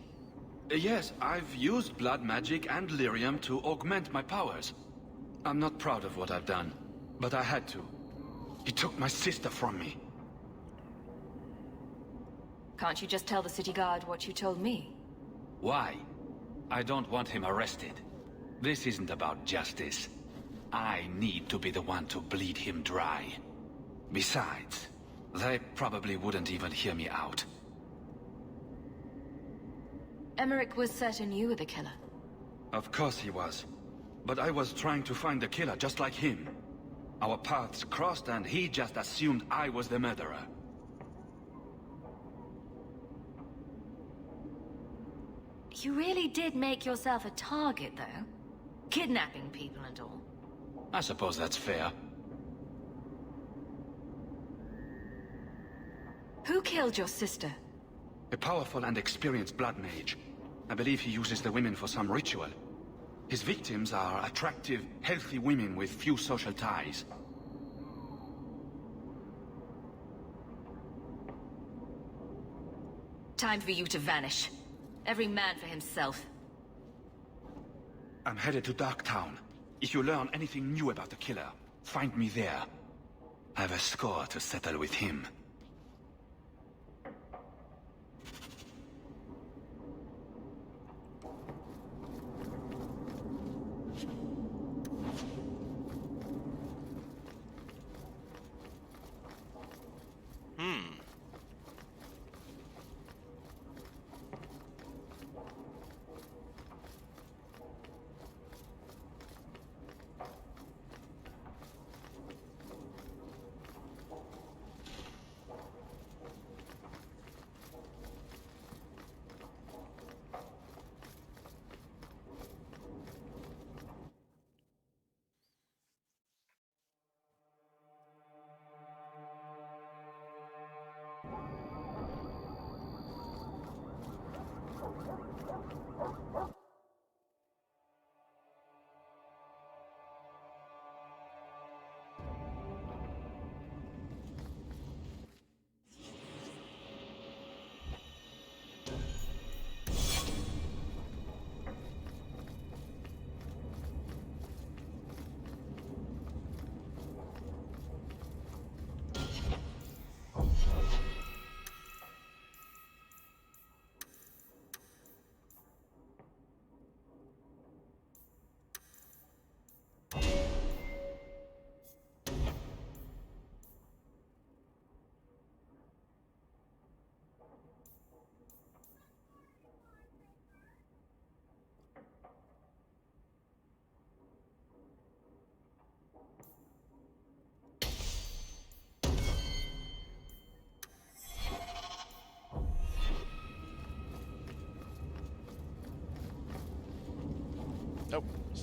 Yes, I've used blood magic and lyrium to augment my powers. I'm not proud of what I've done, but I had to. He took my sister from me. Can't you just tell the city guard what you told me? Why? I don't want him arrested. This isn't about justice. I need to be the one to bleed him dry. Besides, they probably wouldn't even hear me out. Emmerich was certain you were the killer. Of course he was. But I was trying to find the killer just like him. Our paths crossed and he just assumed I was the murderer. You really did make yourself a target, though. Kidnapping people and all. I suppose that's fair. Who killed your sister? A powerful and experienced blood mage. I believe he uses the women for some ritual. His victims are attractive, healthy women with few social ties. Time for you to vanish. Every man for himself. I'm headed to Darktown. If you learn anything new about the killer, find me there. I have a score to settle with him.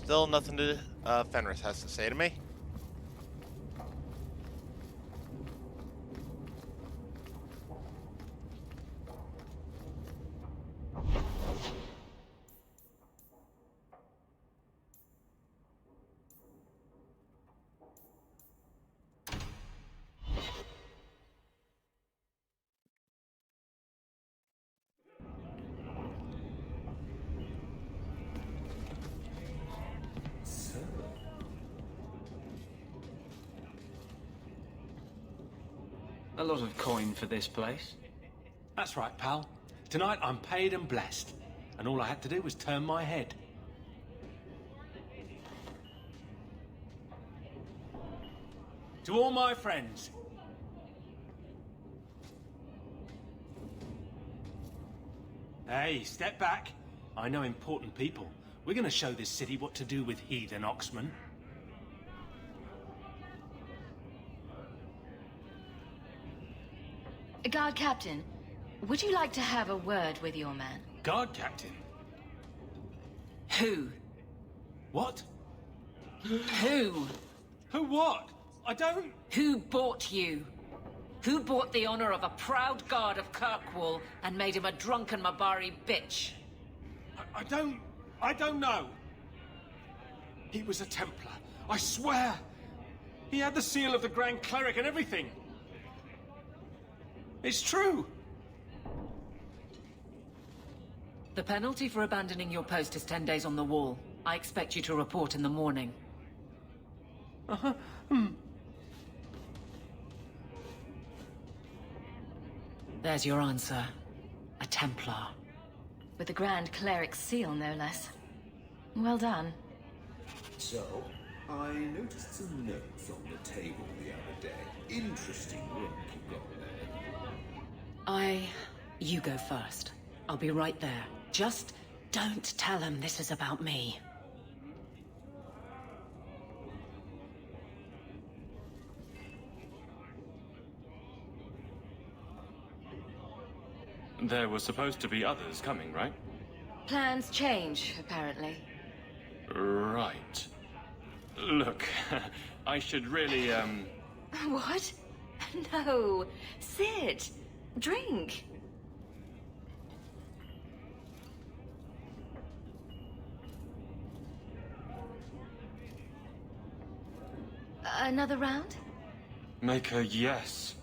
Still nothing to Fenris has to say to me. A lot of coin for this place. That's right, pal. Tonight I'm paid and blessed. And all I had to do was turn my head. To all my friends. Hey, step back. I know important people. We're gonna show this city what to do with heathen Oxman. Guard Captain, would you like to have a word with your man? Guard Captain? Who? What? Who? Who what? I don't... Who bought you? Who bought the honor of a proud guard of Kirkwall and made him a drunken Mabari bitch? I don't know. He was a Templar, I swear. He had the seal of the Grand Cleric and everything. It's true. The penalty for abandoning your post is 10 days on the wall. I expect you to report in the morning. Uh-huh. There's your answer. A Templar. With the Grand Cleric's seal, no less. Well done. So, I noticed some notes on the table the other day. Interesting work you got there. You go first. I'll be right there. Just don't tell him this is about me. There were supposed to be others coming, right? Plans change, apparently. Right. Look, I should really, What? No. Sit. Drink. Another round? Make a yes.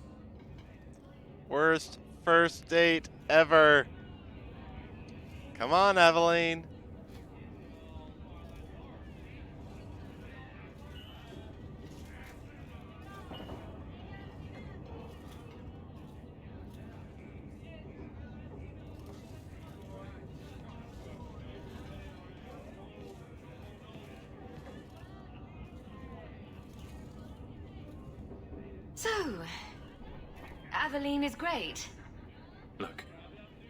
Worst first date ever. Come on, Evelyn. So, Aveline is great. Look,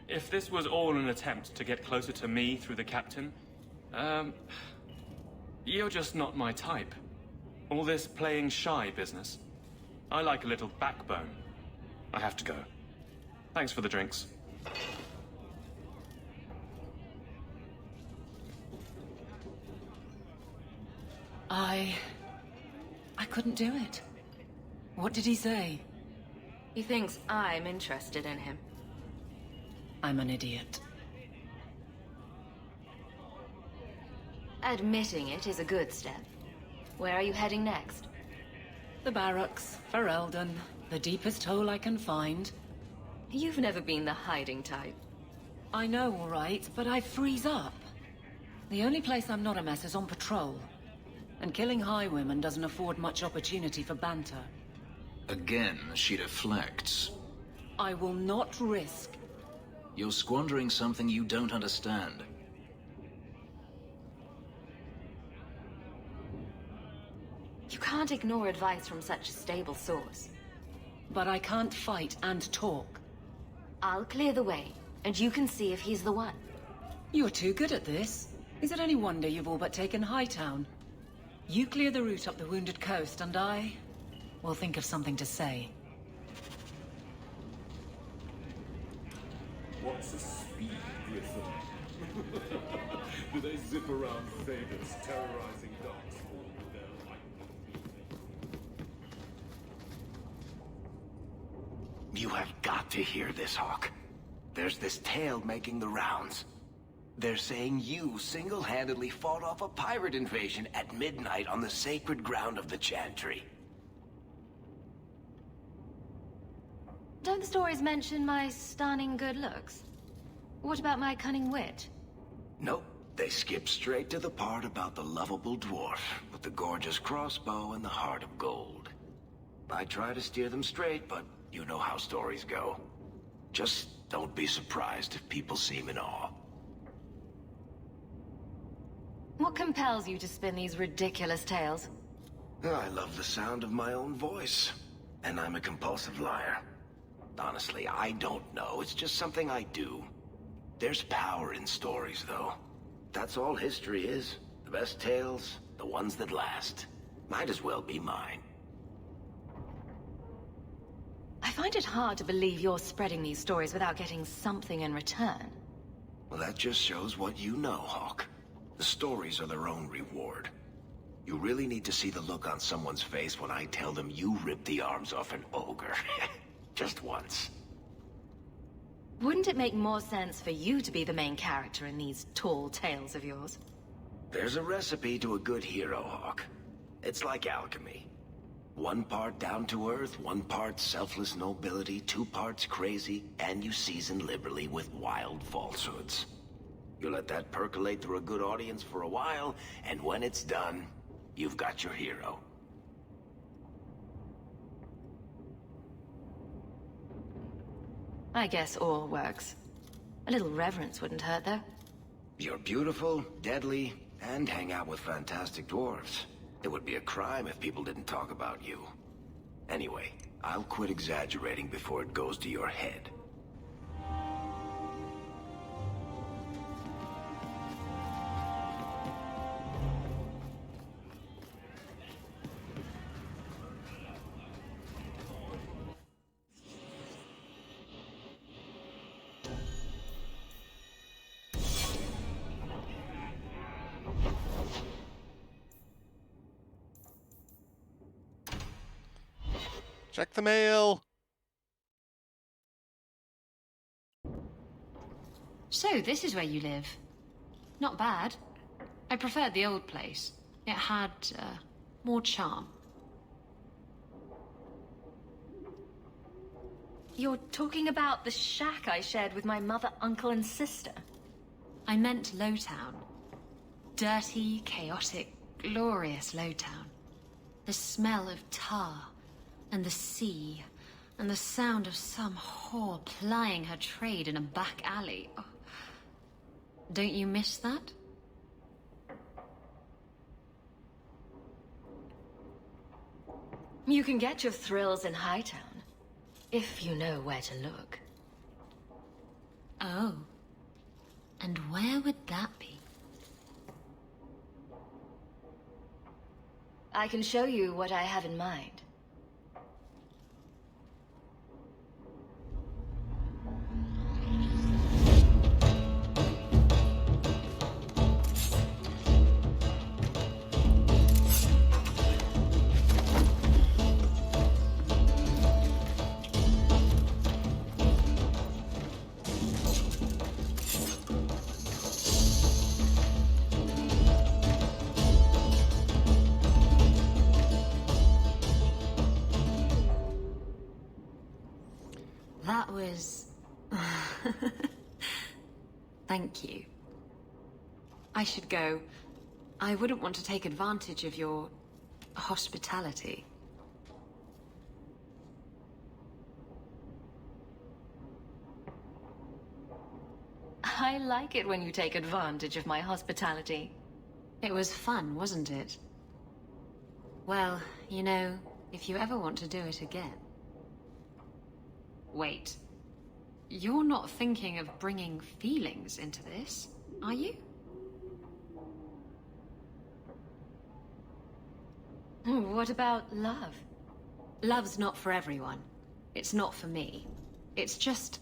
if this was all an attempt to get closer to me through the captain, you're just not my type. All this playing shy business. I like a little backbone. I have to go. Thanks for the drinks. I couldn't do it. What did he say? He thinks I'm interested in him. I'm an idiot. Admitting it is a good step. Where are you heading next? The barracks, for Eldon. The deepest hole I can find. You've never been the hiding type. I know, all right, but I freeze up. The only place I'm not a mess is on patrol. And killing highwaymen doesn't afford much opportunity for banter. Again, she deflects. I will not risk. You're squandering something you don't understand. You can't ignore advice from such a stable source. But I can't fight and talk. I'll clear the way, and you can see if he's the one. You're too good at this. Is it any wonder you've all but taken Hightown? You clear the route up the Wounded Coast, and I will think of something to say. What's a speed, Griffin? Do they zip around Thedas, terrorizing Darkspawn with their lightning beating? You have got to hear this, Hawk. There's this tale making the rounds. They're saying you single-handedly fought off a pirate invasion at midnight on the sacred ground of the Chantry. Don't the stories mention my stunning good looks? What about my cunning wit? Nope. They skip straight to the part about the lovable dwarf with the gorgeous crossbow and the heart of gold. I try to steer them straight, but you know how stories go. Just don't be surprised if people seem in awe. What compels you to spin these ridiculous tales? I love the sound of my own voice, and I'm a compulsive liar. Honestly, I don't know. It's just something I do. There's power in stories, though. That's all history is. The best tales, the ones that last. Might as well be mine. I find it hard to believe you're spreading these stories without getting something in return. Well, that just shows what you know, Hawk. The stories are their own reward. You really need to see the look on someone's face when I tell them you ripped the arms off an ogre. Just once. Wouldn't it make more sense for you to be the main character in these tall tales of yours? There's a recipe to a good hero, Hawk. It's like alchemy. 1 part down to earth, 1 part selfless nobility, 2 parts crazy, and you season liberally with wild falsehoods. You let that percolate through a good audience for a while, and when it's done, you've got your hero. I guess all works. A little reverence wouldn't hurt, though. You're beautiful, deadly, and hang out with fantastic dwarves. It would be a crime if people didn't talk about you. Anyway, I'll quit exaggerating before it goes to your head. Check the mail! So, this is where you live. Not bad. I preferred the old place. It had, more charm. You're talking about the shack I shared with my mother, uncle, and sister? I meant Lowtown. Dirty, chaotic, glorious Lowtown. The smell of tar, and the sea, and the sound of some whore plying her trade in a back alley. Oh. Don't you miss that? You can get your thrills in Hightown, if you know where to look. Oh. And where would that be? I can show you what I have in mind. That was... Thank you. I should go. I wouldn't want to take advantage of your... hospitality. I like it when you take advantage of my hospitality. It was fun, wasn't it? Well, you know, if you ever want to do it again... Wait. You're not thinking of bringing feelings into this, are you? What about love? Love's not for everyone. It's not for me. It's just...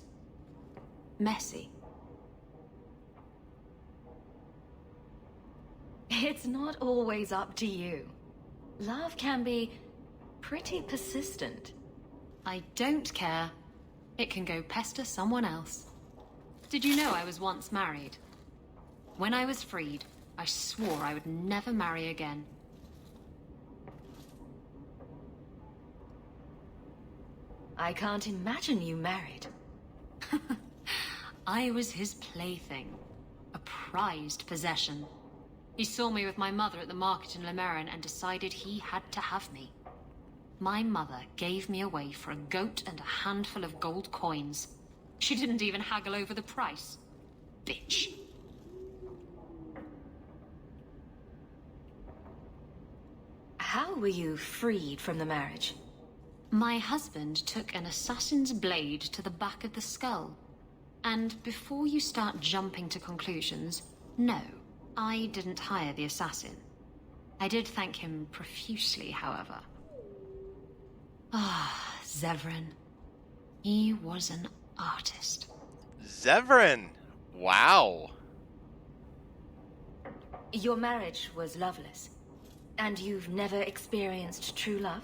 messy. It's not always up to you. Love can be pretty persistent. I don't care. It can go pester someone else. Did you know I was once married? When I was freed, I swore I would never marry again. I can't imagine you married. I was his plaything. A prized possession. He saw me with my mother at the market in Lemerin and decided he had to have me. My mother gave me away for a goat and a handful of gold coins. She didn't even haggle over the price. Bitch. How were you freed from the marriage? My husband took an assassin's blade to the back of the skull. And before you start jumping to conclusions, no, I didn't hire the assassin. I did thank him profusely, however. Ah, Zevran. He was an artist. Zevran! Wow. Your marriage was loveless, and you've never experienced true love?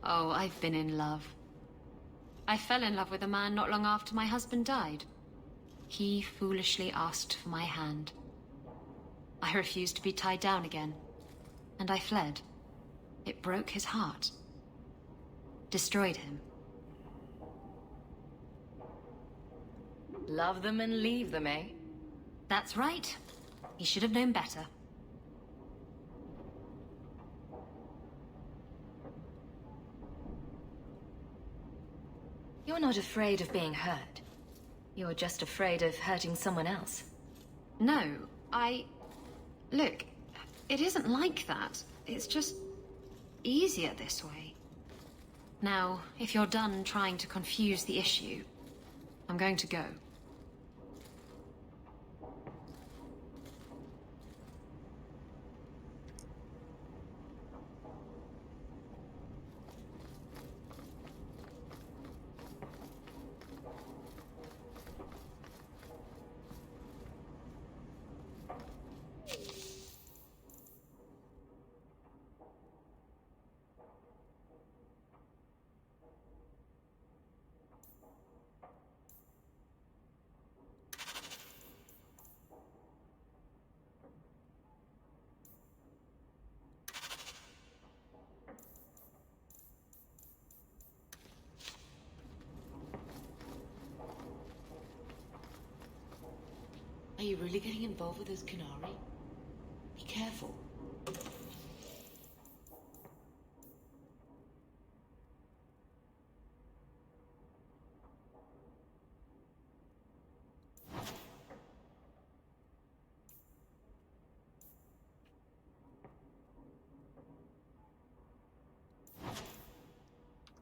Oh, I've been in love. I fell in love with a man not long after my husband died. He foolishly asked for my hand. I refused to be tied down again, and I fled. It broke his heart. Destroyed him. Love them and leave them, eh? That's right. He should have known better. You're not afraid of being hurt. You're just afraid of hurting someone else. No, Look, it isn't like that. It's just easier this way. Now, if you're done trying to confuse the issue, I'm going to go. Are you really getting involved with those Qunari? Be careful.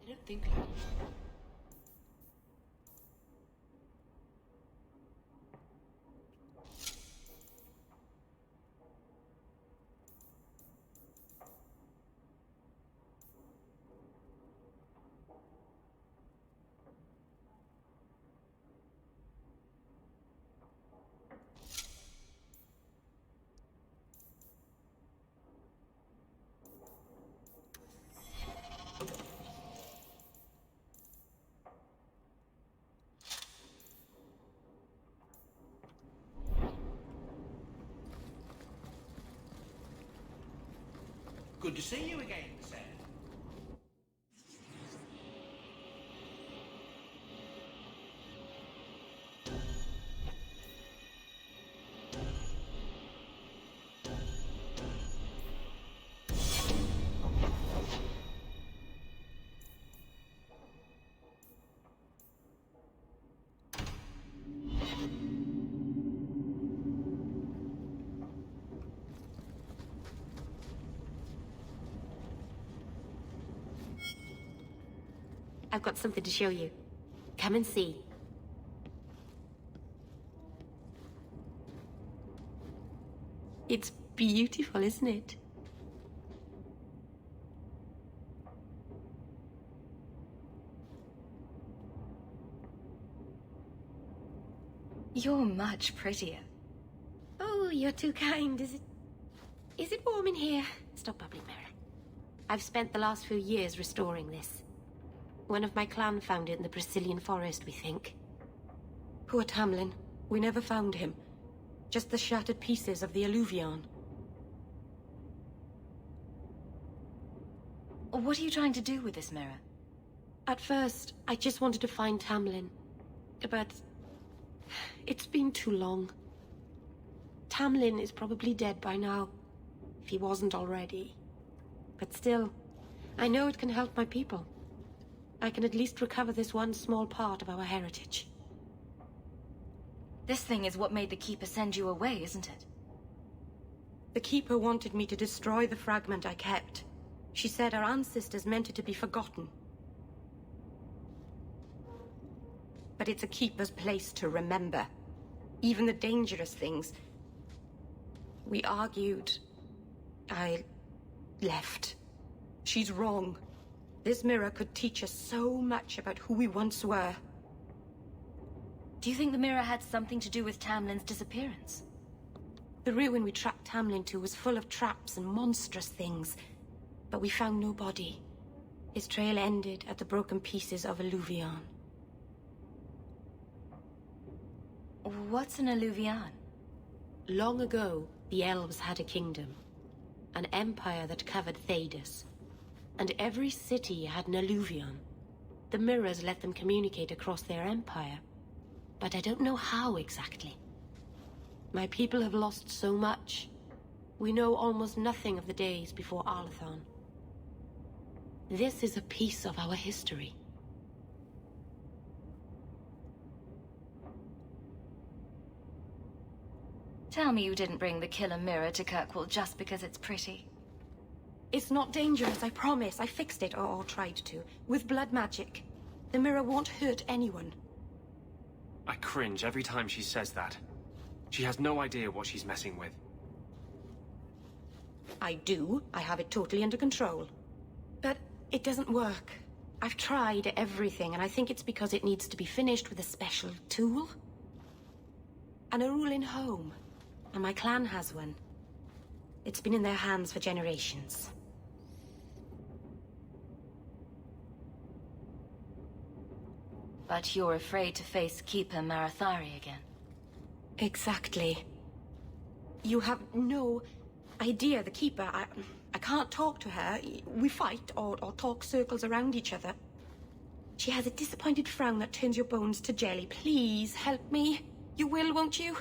I don't think like you. Good to see you again, sir. I've got something to show you. Come and see. It's beautiful, isn't it? You're much prettier. Oh, you're too kind. Is it warm in here? Stop bubbling, Mirror. I've spent the last few years restoring this. One of my clan found it in the Brazilian forest, we think. Poor Tamlin. We never found him. Just the shattered pieces of the Alluvion. What are you trying to do with this mirror? At first, I just wanted to find Tamlin. But it's been too long. Tamlin is probably dead by now, if he wasn't already. But still, I know it can help my people. I can at least recover this one small part of our heritage. This thing is what made the Keeper send you away, isn't it? The Keeper wanted me to destroy the fragment I kept. She said our ancestors meant it to be forgotten. But it's a Keeper's place to remember. Even the dangerous things. We argued. I left. She's wrong. This mirror could teach us so much about who we once were. Do you think the mirror had something to do with Tamlin's disappearance? The ruin we tracked Tamlin to was full of traps and monstrous things. But we found no body. His trail ended at the broken pieces of Alluvion. What's an Alluvion? Long ago, the elves had a kingdom. An empire that covered Thedas. And every city had an Alluvion. The mirrors let them communicate across their empire. But I don't know how exactly. My people have lost so much. We know almost nothing of the days before Arlathan. This is a piece of our history. Tell me you didn't bring the killer mirror to Kirkwall just because it's pretty. It's not dangerous, I promise. I fixed it, or tried to, with blood magic. The mirror won't hurt anyone. I cringe every time she says that. She has no idea what she's messing with. I do. I have it totally under control. But it doesn't work. I've tried everything, and I think it's because it needs to be finished with a special tool. An Arulin home. And my clan has one. It's been in their hands for generations. But you're afraid to face Keeper Marathari again. Exactly. You have no idea, the Keeper. I can't talk to her. We fight or talk circles around each other. She has a disappointed frown that turns your bones to jelly. Please, help me. You will, won't you?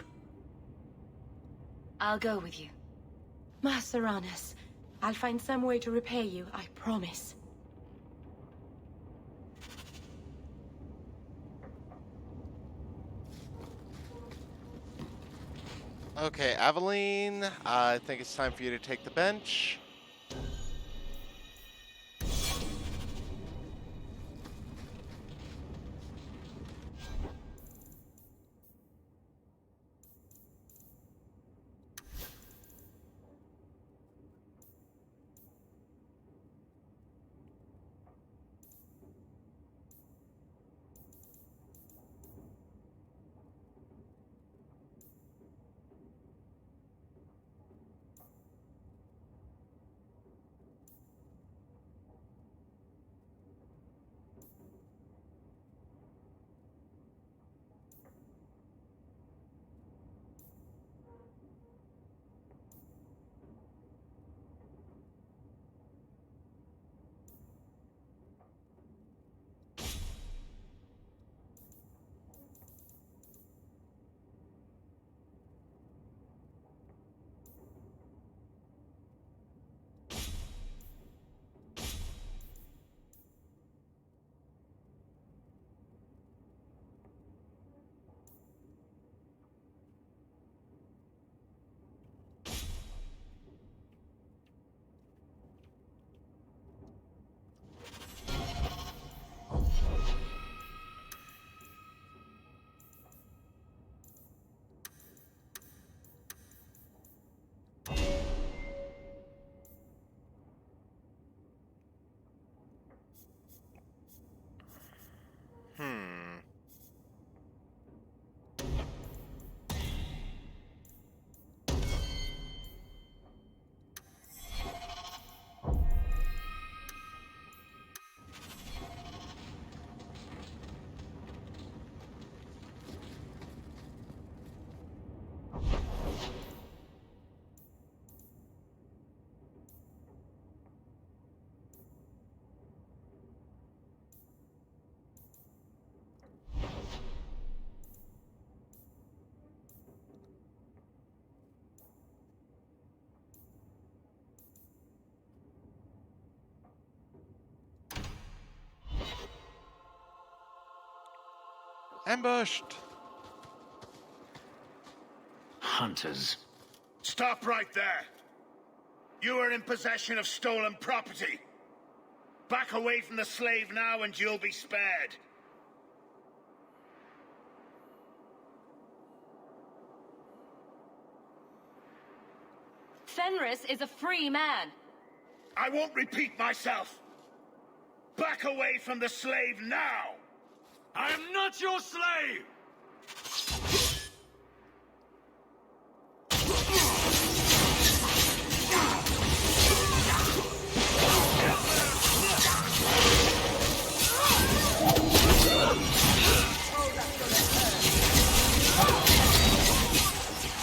I'll go with you. Masaranus, I'll find some way to repay you, I promise. Okay, Aveline, I think it's time for you to take the bench. Ambushed! Hunters. Stop right there! You are in possession of stolen property. Back away from the slave now and you'll be spared. Fenris is a free man. I won't repeat myself. Back away from the slave now! I am not your slave!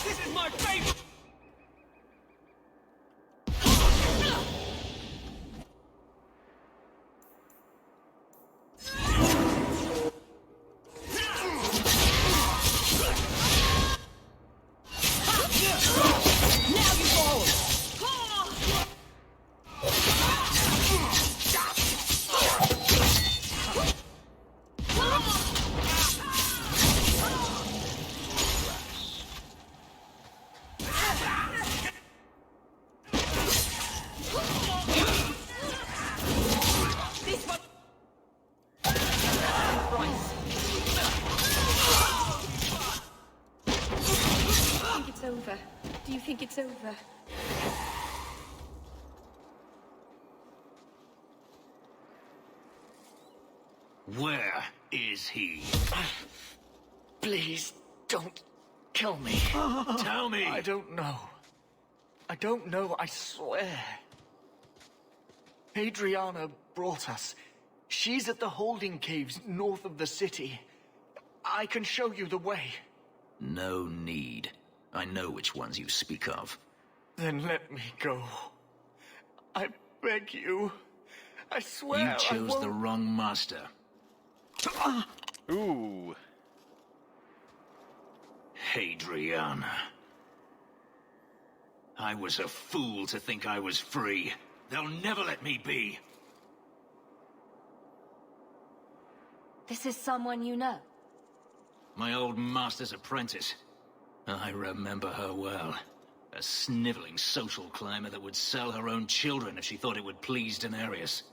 This is my favorite! Do you think it's over? Where is he? Please, don't kill me. Tell me! I don't know. I don't know, I swear. Adriana brought us. She's at the holding caves north of the city. I can show you the way. No need. I know which ones you speak of. Then let me go. I beg you. I swear You chose the wrong master. Ooh. Hadriana. I was a fool to think I was free. They'll never let me be. This is someone you know. My old master's apprentice. I remember her well. A sniveling social climber that would sell her own children if she thought it would please Daenerys.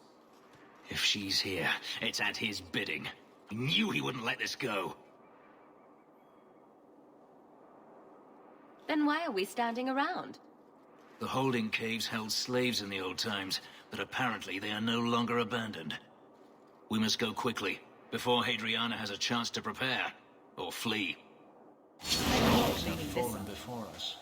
If she's here, it's at his bidding. He knew he wouldn't let this go. Then why are we standing around? The holding caves held slaves in the old times, but apparently they are no longer abandoned. We must go quickly, before Hadriana has a chance to prepare, or flee. Walls have fallen before us.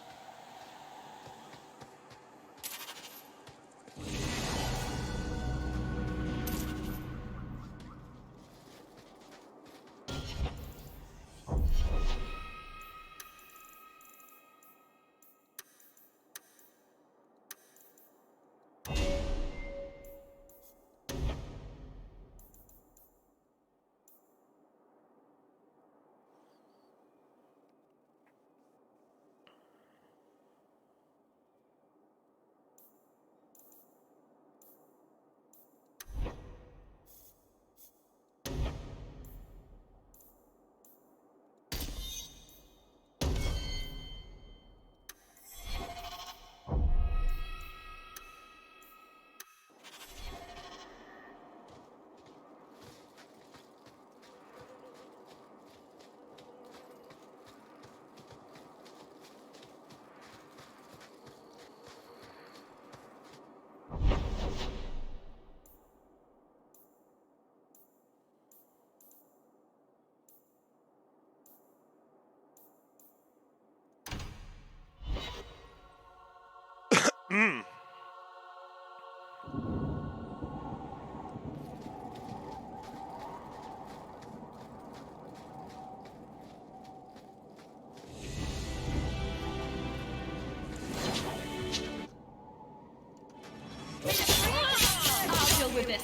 I'll deal with this.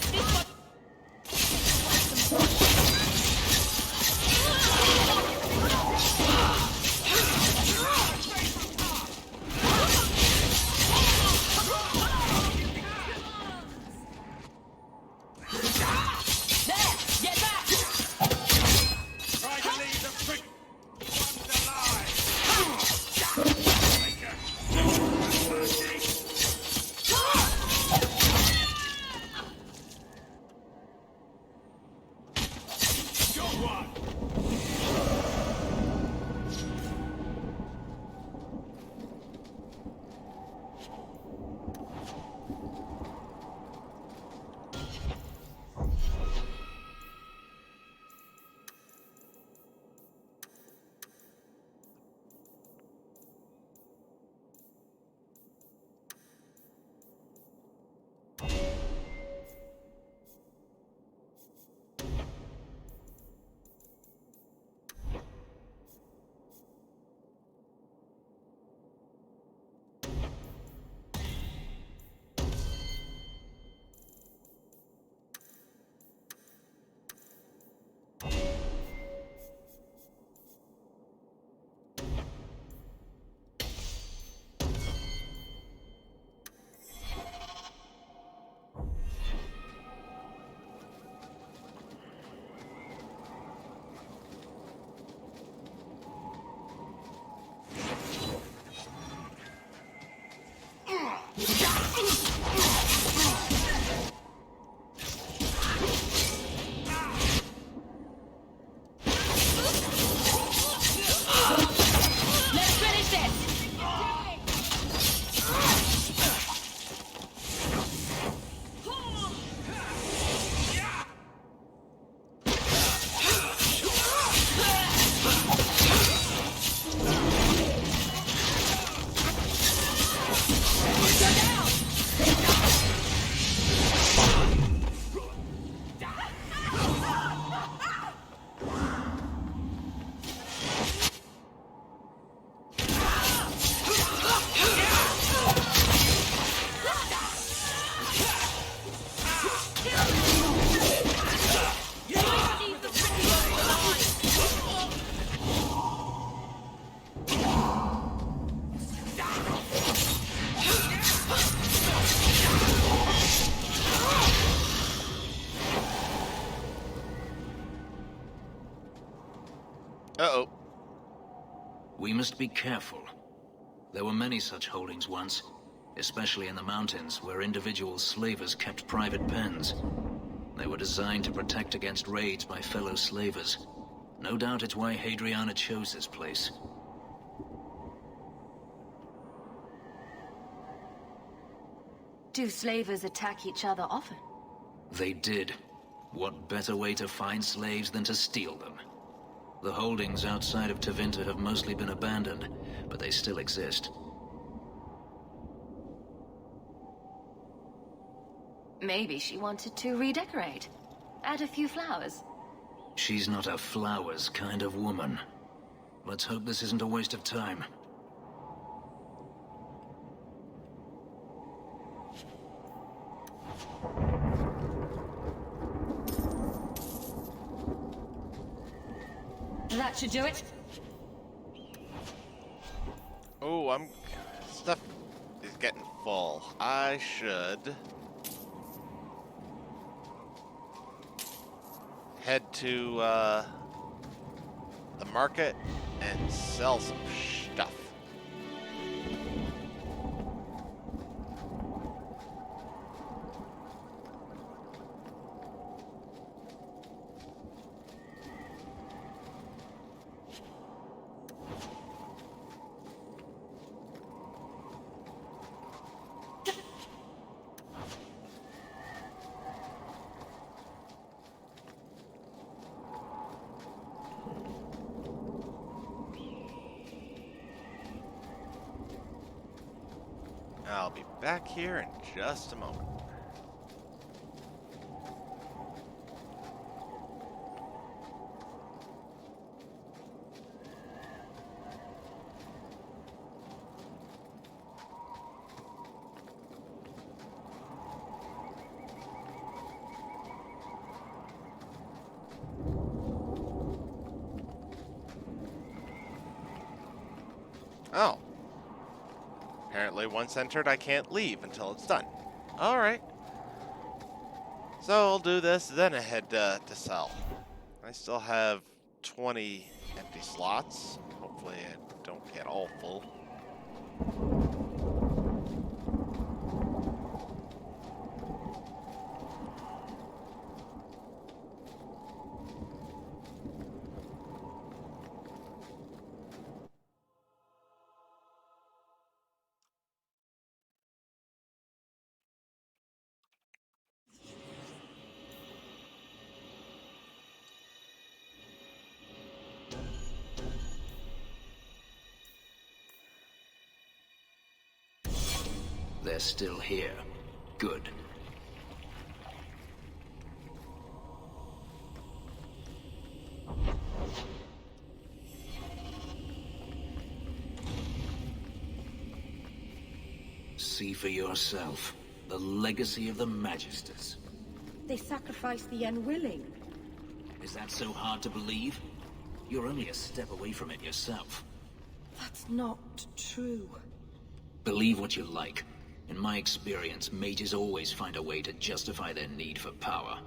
Try to We must be careful. There were many such holdings once, especially in the mountains, where individual slavers kept private pens. They were designed to protect against raids by fellow slavers. No doubt it's why Hadriana chose this place. Do slavers attack each other often? They did. What better way to find slaves than to steal them? The holdings outside of Tevinter have mostly been abandoned, but they still exist. Maybe she wanted to redecorate. Add a few flowers. She's not a flowers kind of woman. Let's hope this isn't a waste of time. That should do it. Oh, stuff is getting full. I should head to the market and sell some stuff. I'll be back here in just a moment. Oh. Apparently, once entered, I can't leave until it's done. Alright. So I'll do this, then I head to sell. I still have 20 empty slots. Hopefully I don't get all full. They're still here. Good. See for yourself. The legacy of the Magisters. They sacrificed the unwilling. Is that so hard to believe? You're only a step away from it yourself. That's not true. Believe what you like. In my experience, mages always find a way to justify their need for power.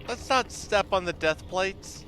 Let's not step on the death plates.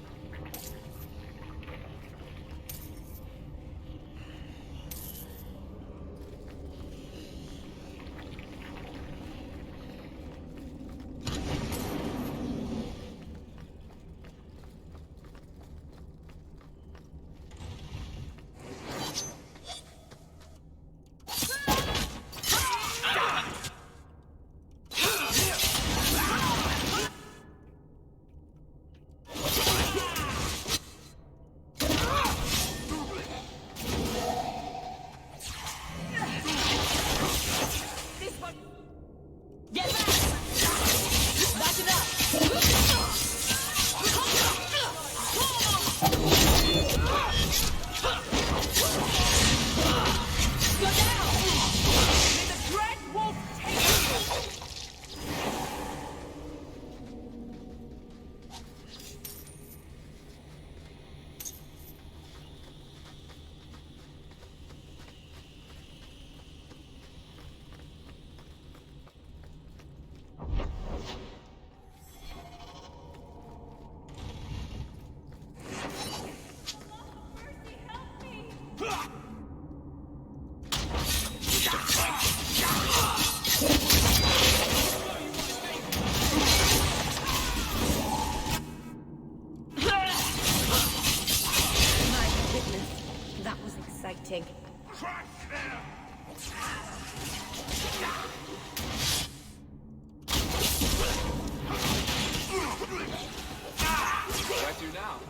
down.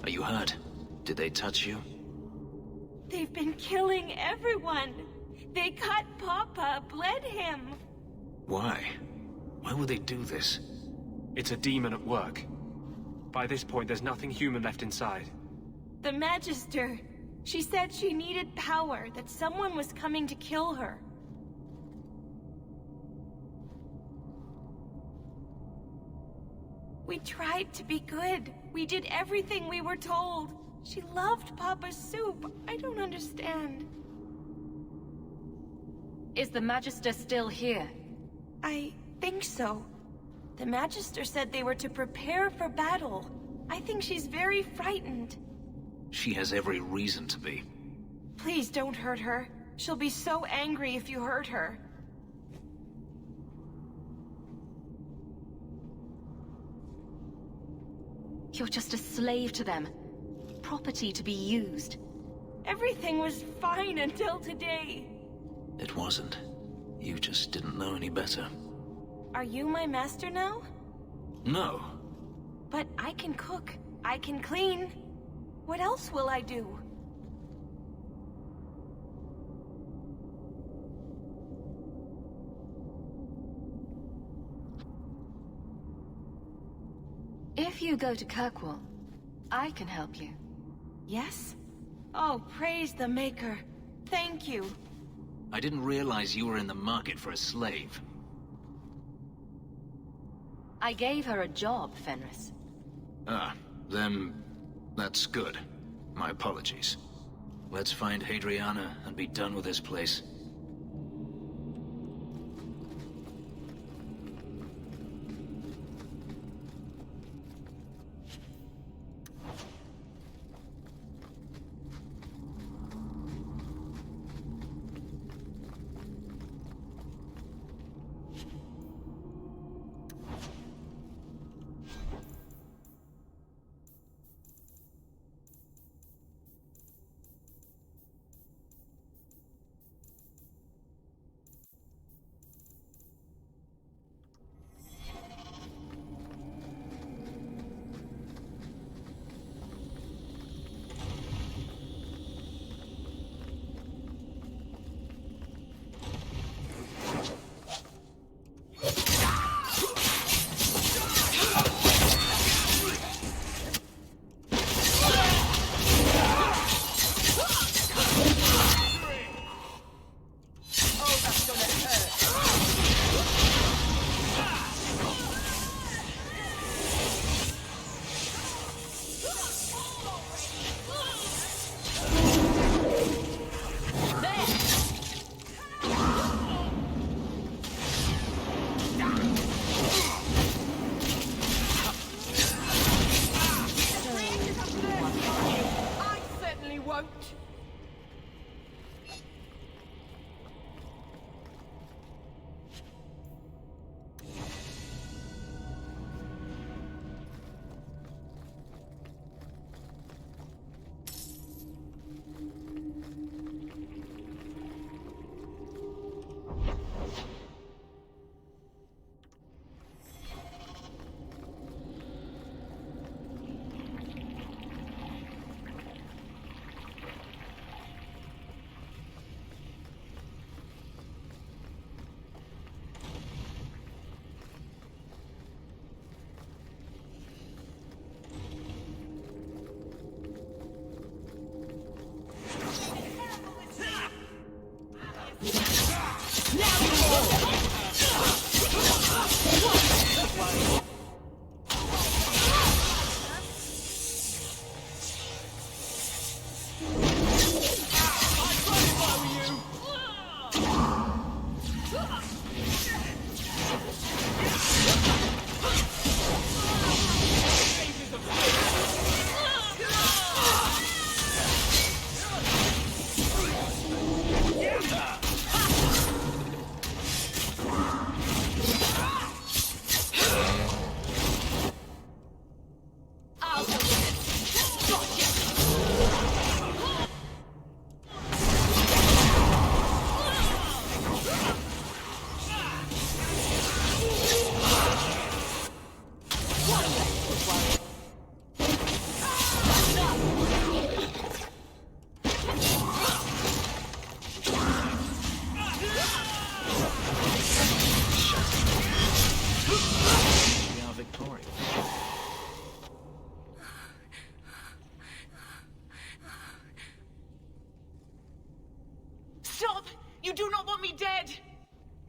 Are you hurt? Did they touch you? They've been killing everyone. They cut Papa, bled him. Why? Why would they do this? It's a demon at work. By this point, there's nothing human left inside. The Magister. She said she needed power, that someone was coming to kill her. We tried to be good. We did everything we were told. She loved Papa's soup. I don't understand. Is the Magister still here? I think so. The Magister said they were to prepare for battle. I think she's very frightened. She has every reason to be. Please don't hurt her. She'll be so angry if you hurt her. You're just a slave to them. Property to be used. Everything was fine until today. It wasn't. You just didn't know any better. Are you my master now? No. But I can cook. I can clean. What else will I do? If you go to Kirkwall, I can help you. Yes? Oh, praise the Maker. Thank you. I didn't realize you were in the market for a slave. I gave her a job, Fenris. Ah, then that's good. My apologies. Let's find Hadriana and be done with this place.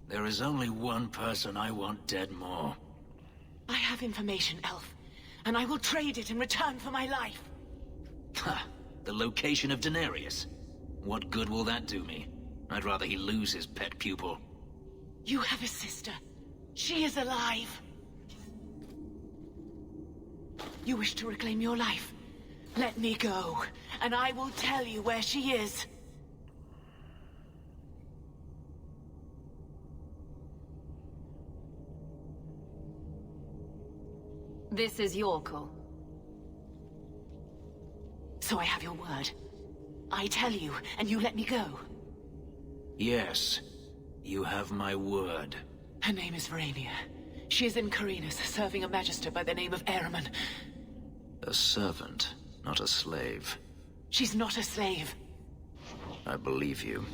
There is only one person I want dead more. I have information, Elf, and I will trade it in return for my life. Ha! The location of Daenerys. What good will that do me? I'd rather he lose his pet pupil. You have a sister. She is alive. You wish to reclaim your life? Let me go, and I will tell you where she is. This is your call. So I have your word. I tell you, and you let me go. Yes, you have my word. Her name is Verania. She is in Carinus, serving a magister by the name of Ahriman. A servant, not a slave. She's not a slave. I believe you.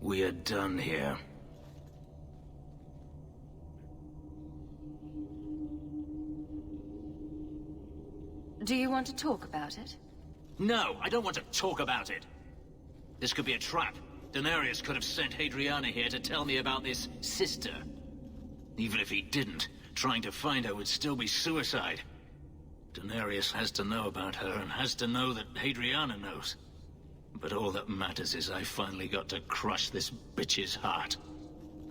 We are done here. Do you want to talk about it? No, I don't want to talk about it. This could be a trap. Daenerys could have sent Hadriana here to tell me about this sister. Even if he didn't, trying to find her would still be suicide. Daenerys has to know about her and has to know that Hadriana knows. But all that matters is I finally got to crush this bitch's heart.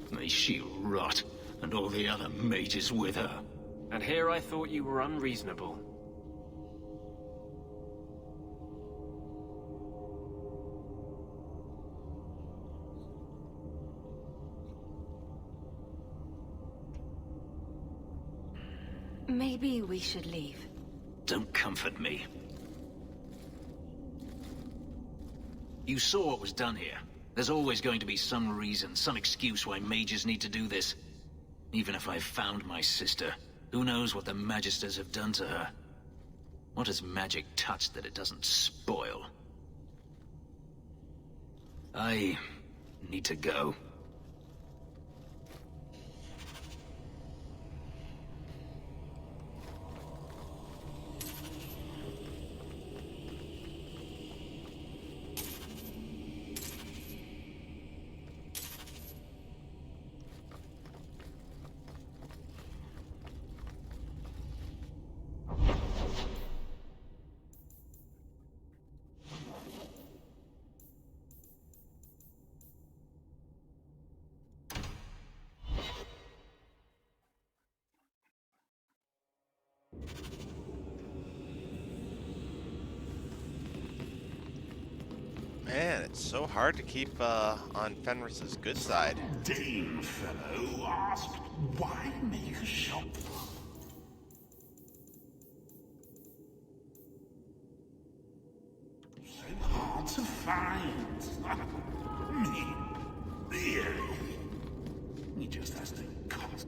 May she rot, and all the other mages with her. And here I thought you were unreasonable. Maybe we should leave. Don't comfort me. You saw what was done here. There's always going to be some reason, some excuse why mages need to do this. Even if I found my sister, who knows what the Magisters have done to her? What has magic touched that it doesn't spoil? I need to go. Man, it's so hard to keep on Fenris's good side. Dame fellow asked, why make a shop? So hard to find. Me? Really? He just has to cost.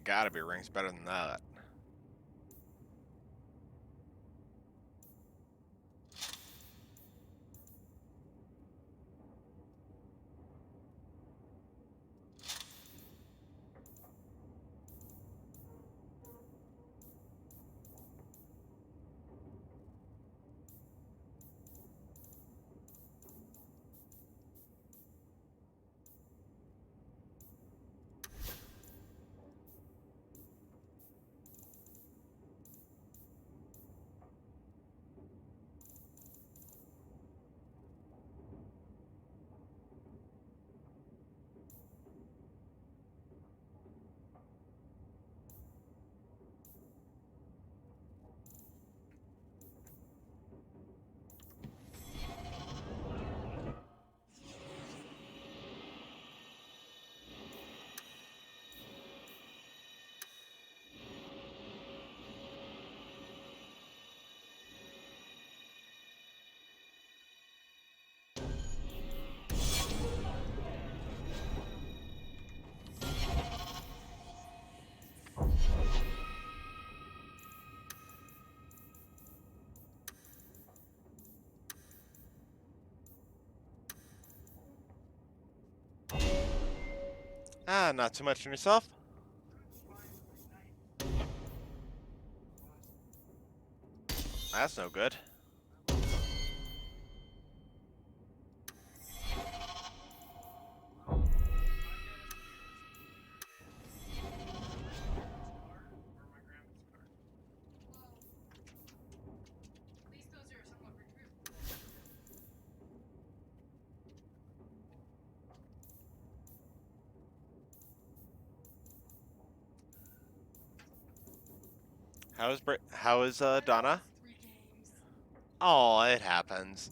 gotta be rings better than that. Ah, not too much on yourself. That's no good. How is Donna? Oh, it happens.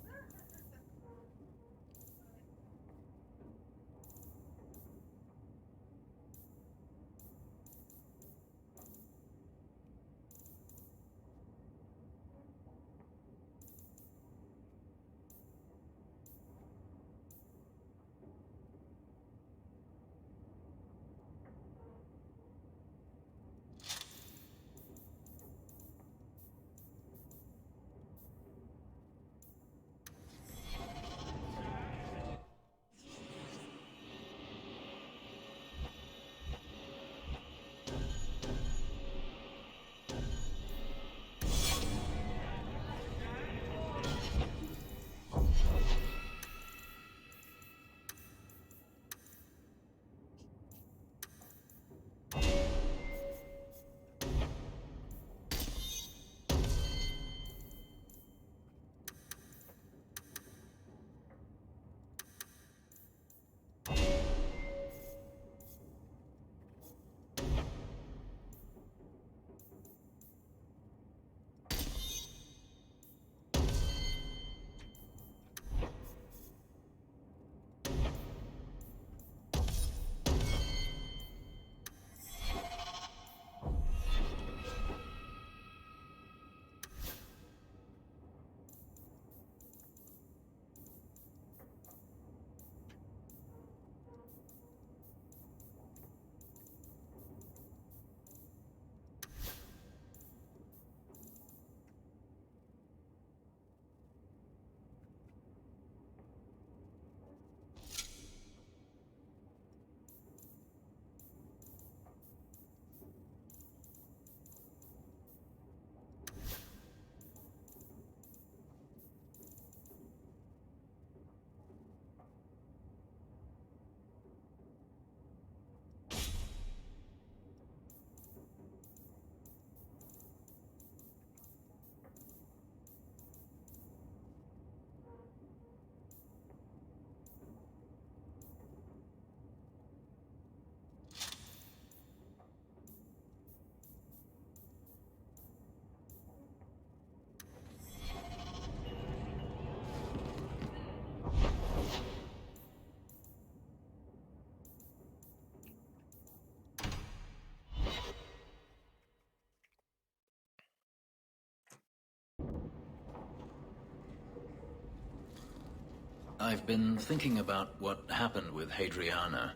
I've been thinking about what happened with Hadriana.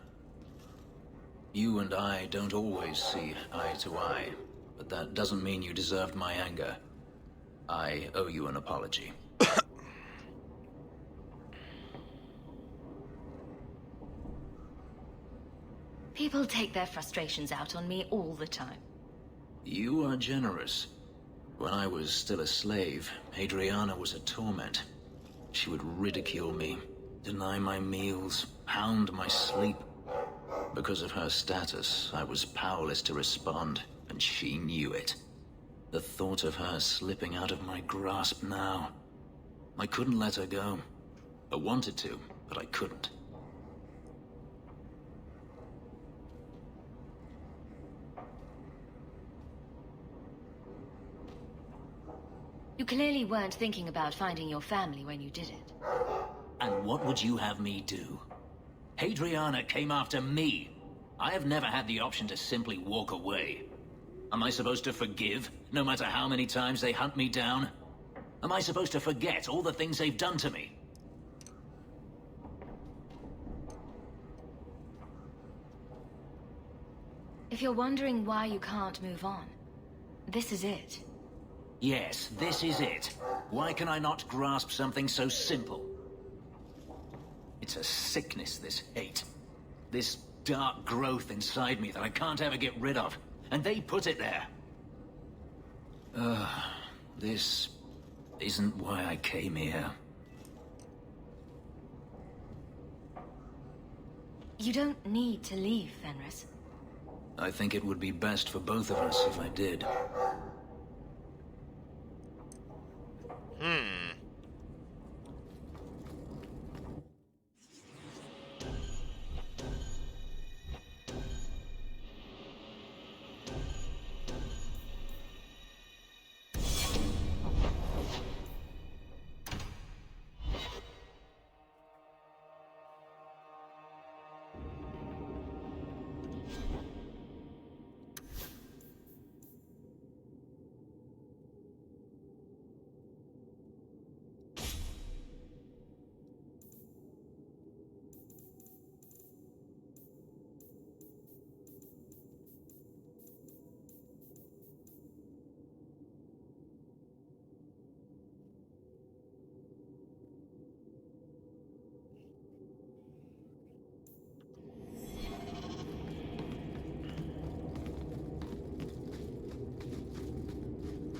You and I don't always see eye to eye, but that doesn't mean you deserved my anger. I owe you an apology. People take their frustrations out on me all the time. You are generous. When I was still a slave, Adriana was a torment. She would ridicule me, deny my meals, hound my sleep. Because of her status, I was powerless to respond, and she knew it. The thought of her slipping out of my grasp now. I couldn't let her go. I wanted to, but I couldn't. You clearly weren't thinking about finding your family when you did it. And what would you have me do? Adriana came after me. I have never had the option to simply walk away. Am I supposed to forgive, no matter how many times they hunt me down? Am I supposed to forget all the things they've done to me? If you're wondering why you can't move on, this is it. Yes, this is it. Why can I not grasp something so simple? It's a sickness, this hate. This dark growth inside me that I can't ever get rid of. And they put it there. This isn't why I came here. You don't need to leave, Fenris. I think it would be best for both of us if I did.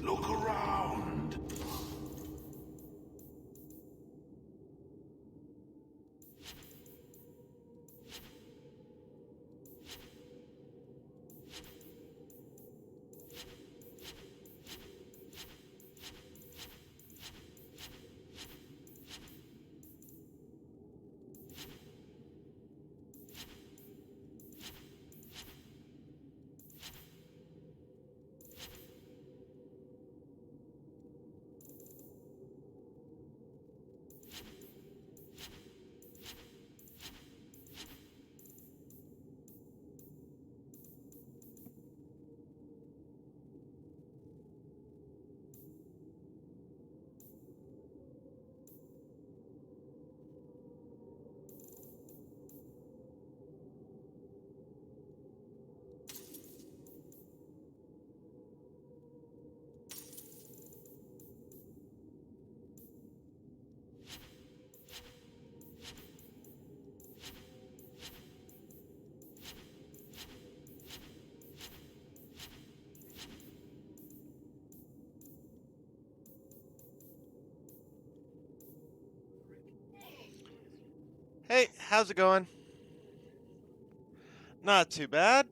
Look around. Hey, how's it going? Not too bad.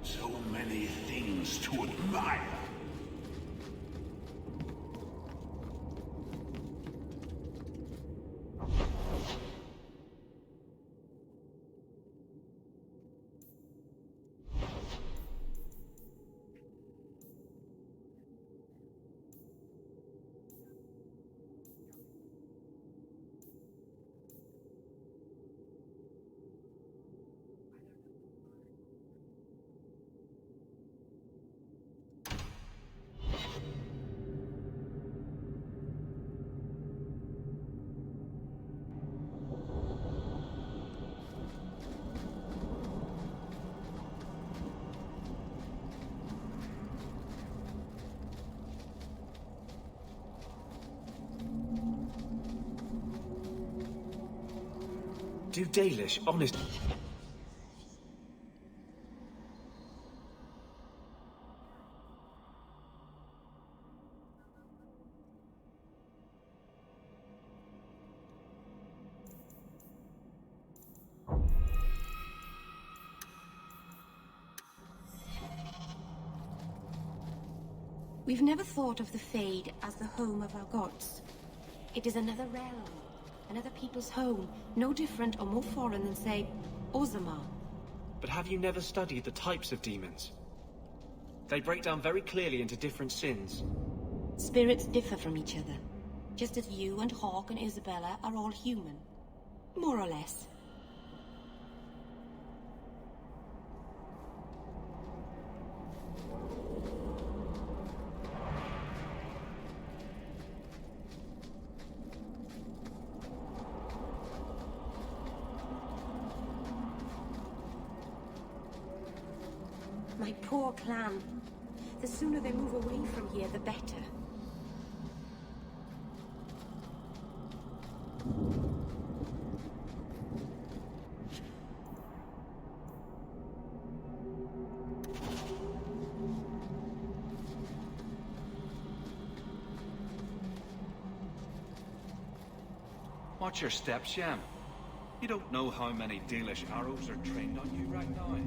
So many things to admire. Do Dalish, honest... We've never thought of the Fade as the home of our gods. It is another realm, another people's home, no different or more foreign than, say, Orzammar. But have you never studied the types of demons? They break down very clearly into different sins. Spirits differ from each other, just as you and Hawke and Isabella are all human. More or less. My poor clan. The sooner they move away from here, the better. Watch your step, Shem. You don't know how many Dalish arrows are trained on you right now.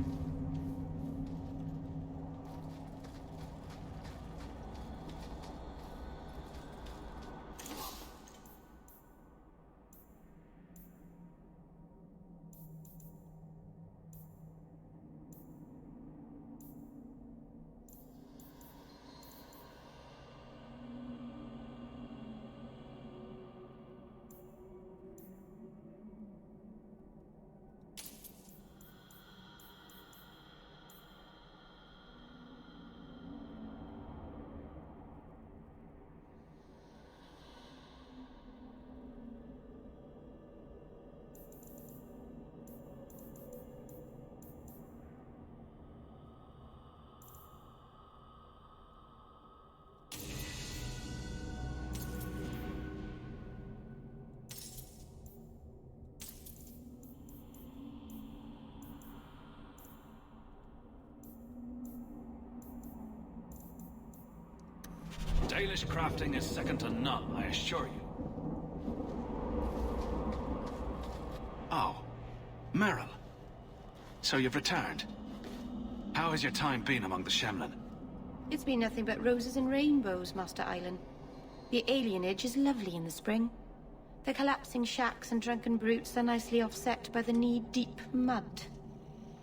Dalish crafting is second to none, I assure you. Oh, Merrill. So you've returned. How has your time been among the Shemlin? It's been nothing but roses and rainbows, Master Island. The alienage is lovely in the spring. The collapsing shacks and drunken brutes are nicely offset by the knee-deep mud.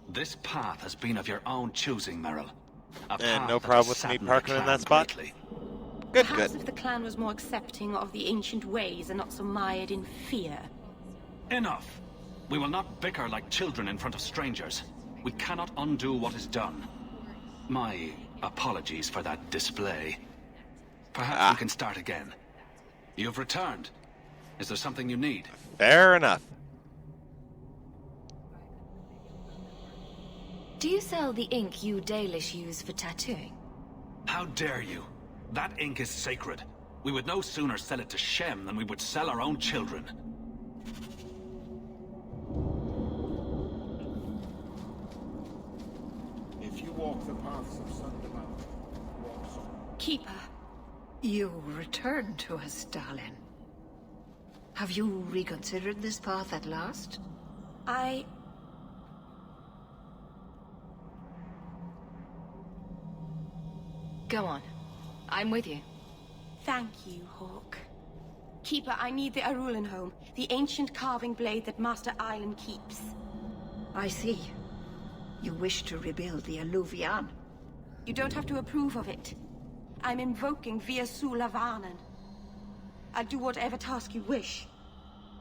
This path has been of your own choosing, Merrill. And no problem with me parking in that spot? Greatly. Good, Perhaps good. if the clan was more accepting of the ancient ways and not so mired in fear. Enough. We will not bicker like children in front of strangers. We cannot undo what is done. My apologies for that display. Perhaps we can start again. You've returned. Is there something you need? Fair enough. Do you sell the ink you Dalish use for tattooing? How dare you? That ink is sacred. We would no sooner sell it to Shem than we would sell our own children. If you walk the paths of Sundermount, Keeper. You returned to us, darling. Have you reconsidered this path at last? Go on. I'm with you. Thank you, Hawke. Keeper, I need the Arulin home. The ancient carving blade that Master Island keeps. I see. You wish to rebuild the Alluvian. You don't have to approve of it. I'm invoking Viasul Lavanan. I'll do whatever task you wish.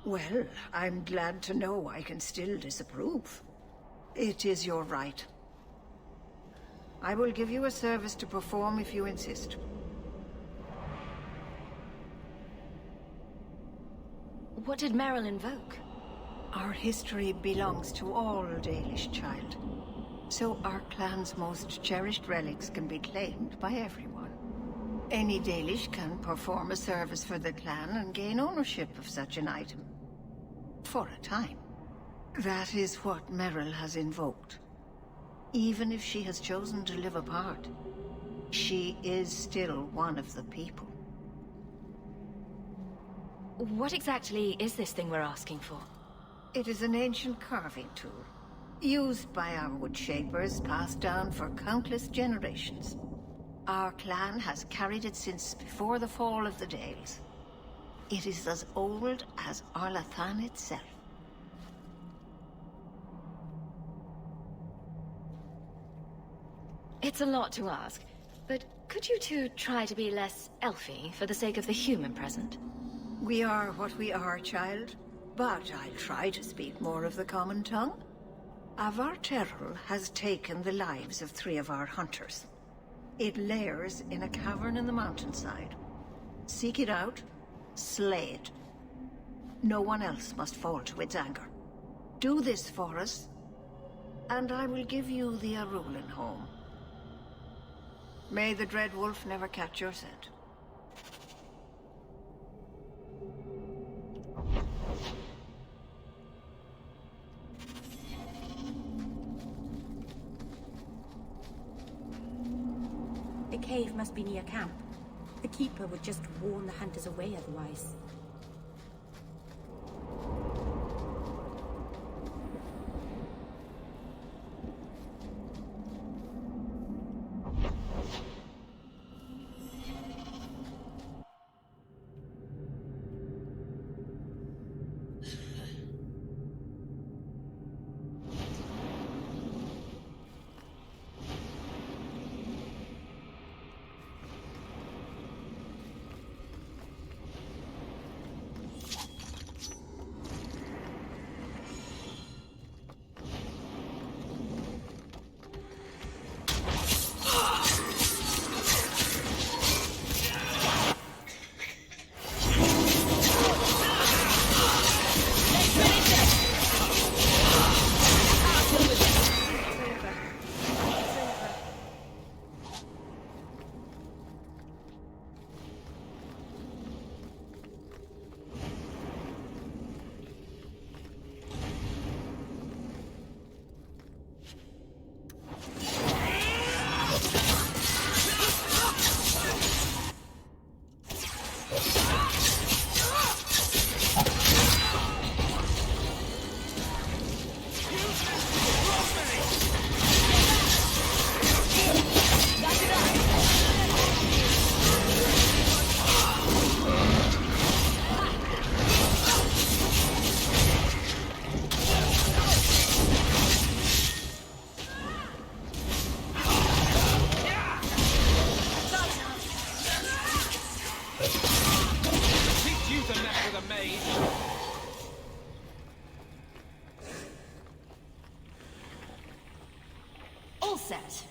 Well, I'm glad to know I can still disapprove. It is your right. I will give you a service to perform if you insist. What did Merrill invoke? Our history belongs to all Dalish, child. So our clan's most cherished relics can be claimed by everyone. Any Dalish can perform a service for the clan and gain ownership of such an item. For a time. That is what Merrill has invoked. Even if she has chosen to live apart, she is still one of the people. What exactly is this thing we're asking for? It is an ancient carving tool, used by our wood shapers, passed down for countless generations. Our clan has carried it since before the fall of the Dales. It is as old as Arlathan itself. It's a lot to ask, but could you two try to be less elfy for the sake of the human present? We are what we are, child, but I'll try to speak more of the common tongue. Avar Terrell has taken the lives of 3 of our hunters. It lairs in a cavern in the mountainside. Seek it out, slay it. No one else must fall to its anger. Do this for us, and I will give you the Arulin home. May the Dread Wolf never catch your scent. The cave must be near camp. The Keeper would just warn the hunters away otherwise. All set.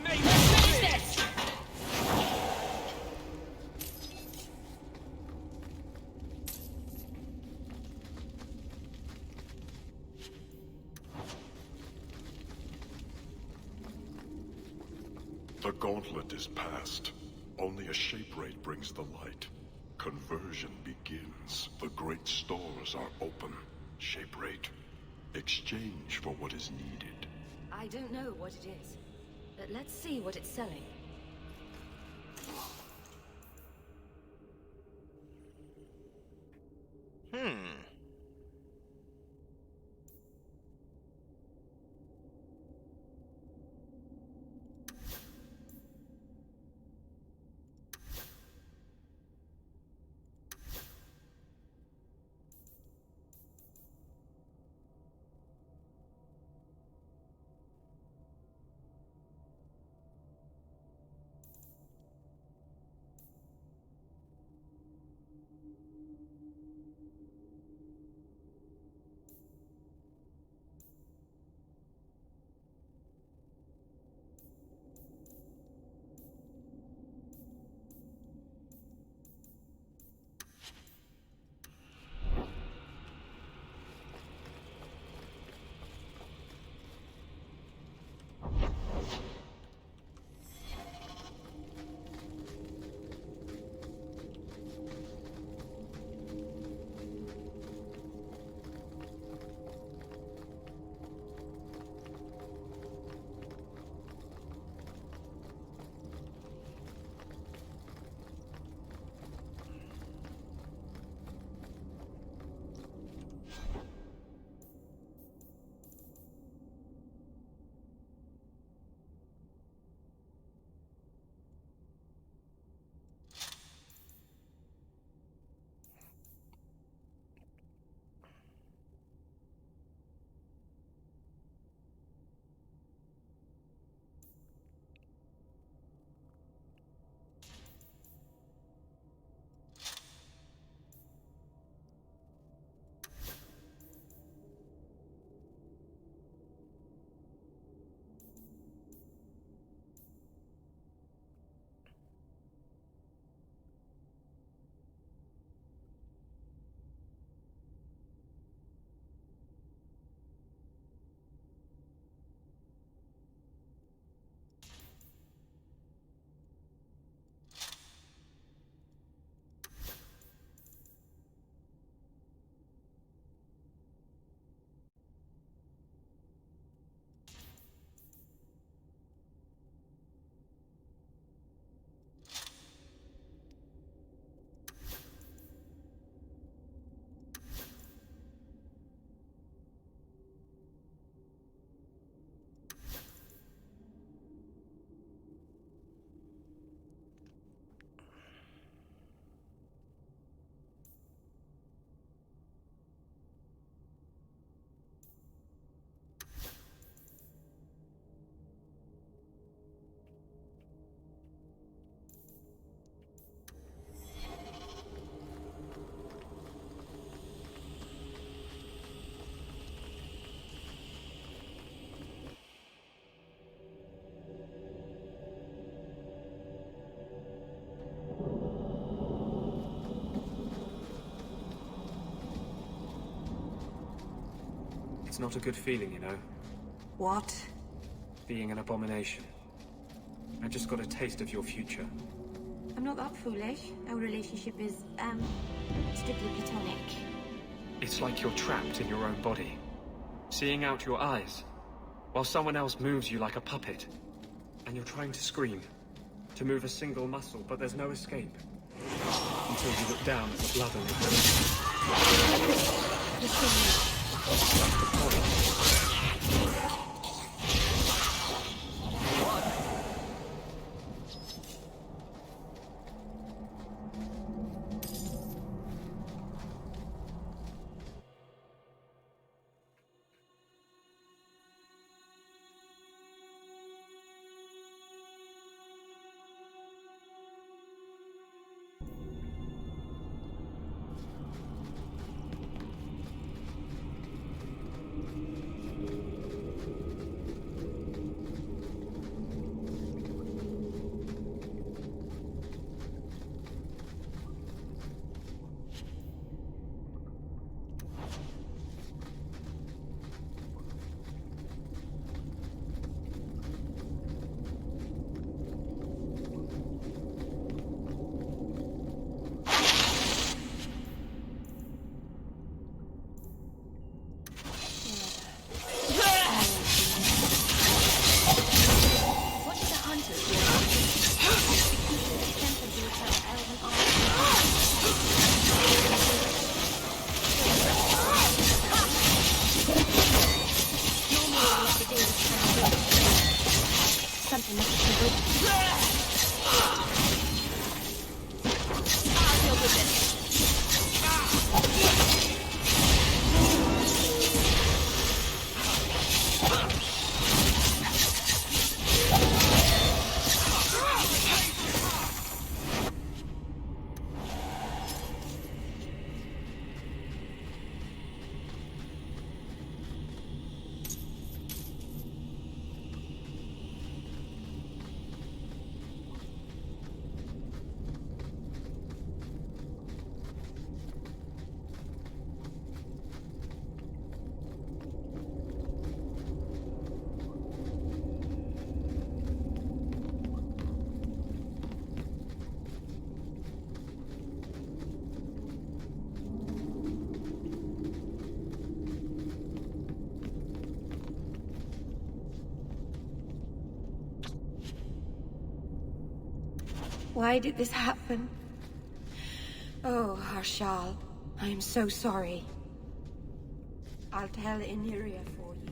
my name is this! The gauntlet is past. Only a shape raid brings the light. Conversion begins. The great stores are open. Shape raid. Exchange for what is needed. I don't know what it is, but let's see what it's selling. It's not a good feeling, you know, What? being an abomination. I just got a taste of your future. I'm not that foolish. Our relationship is, strictly platonic. It's like you're trapped in your own body, seeing out your eyes, while someone else moves you like a puppet. And you're trying to scream, to move a single muscle, but there's no escape. Until you look down at the blood on your hands. deal with this. Why did this happen? Oh, Harshal, I am so sorry. I'll tell Iniria for you.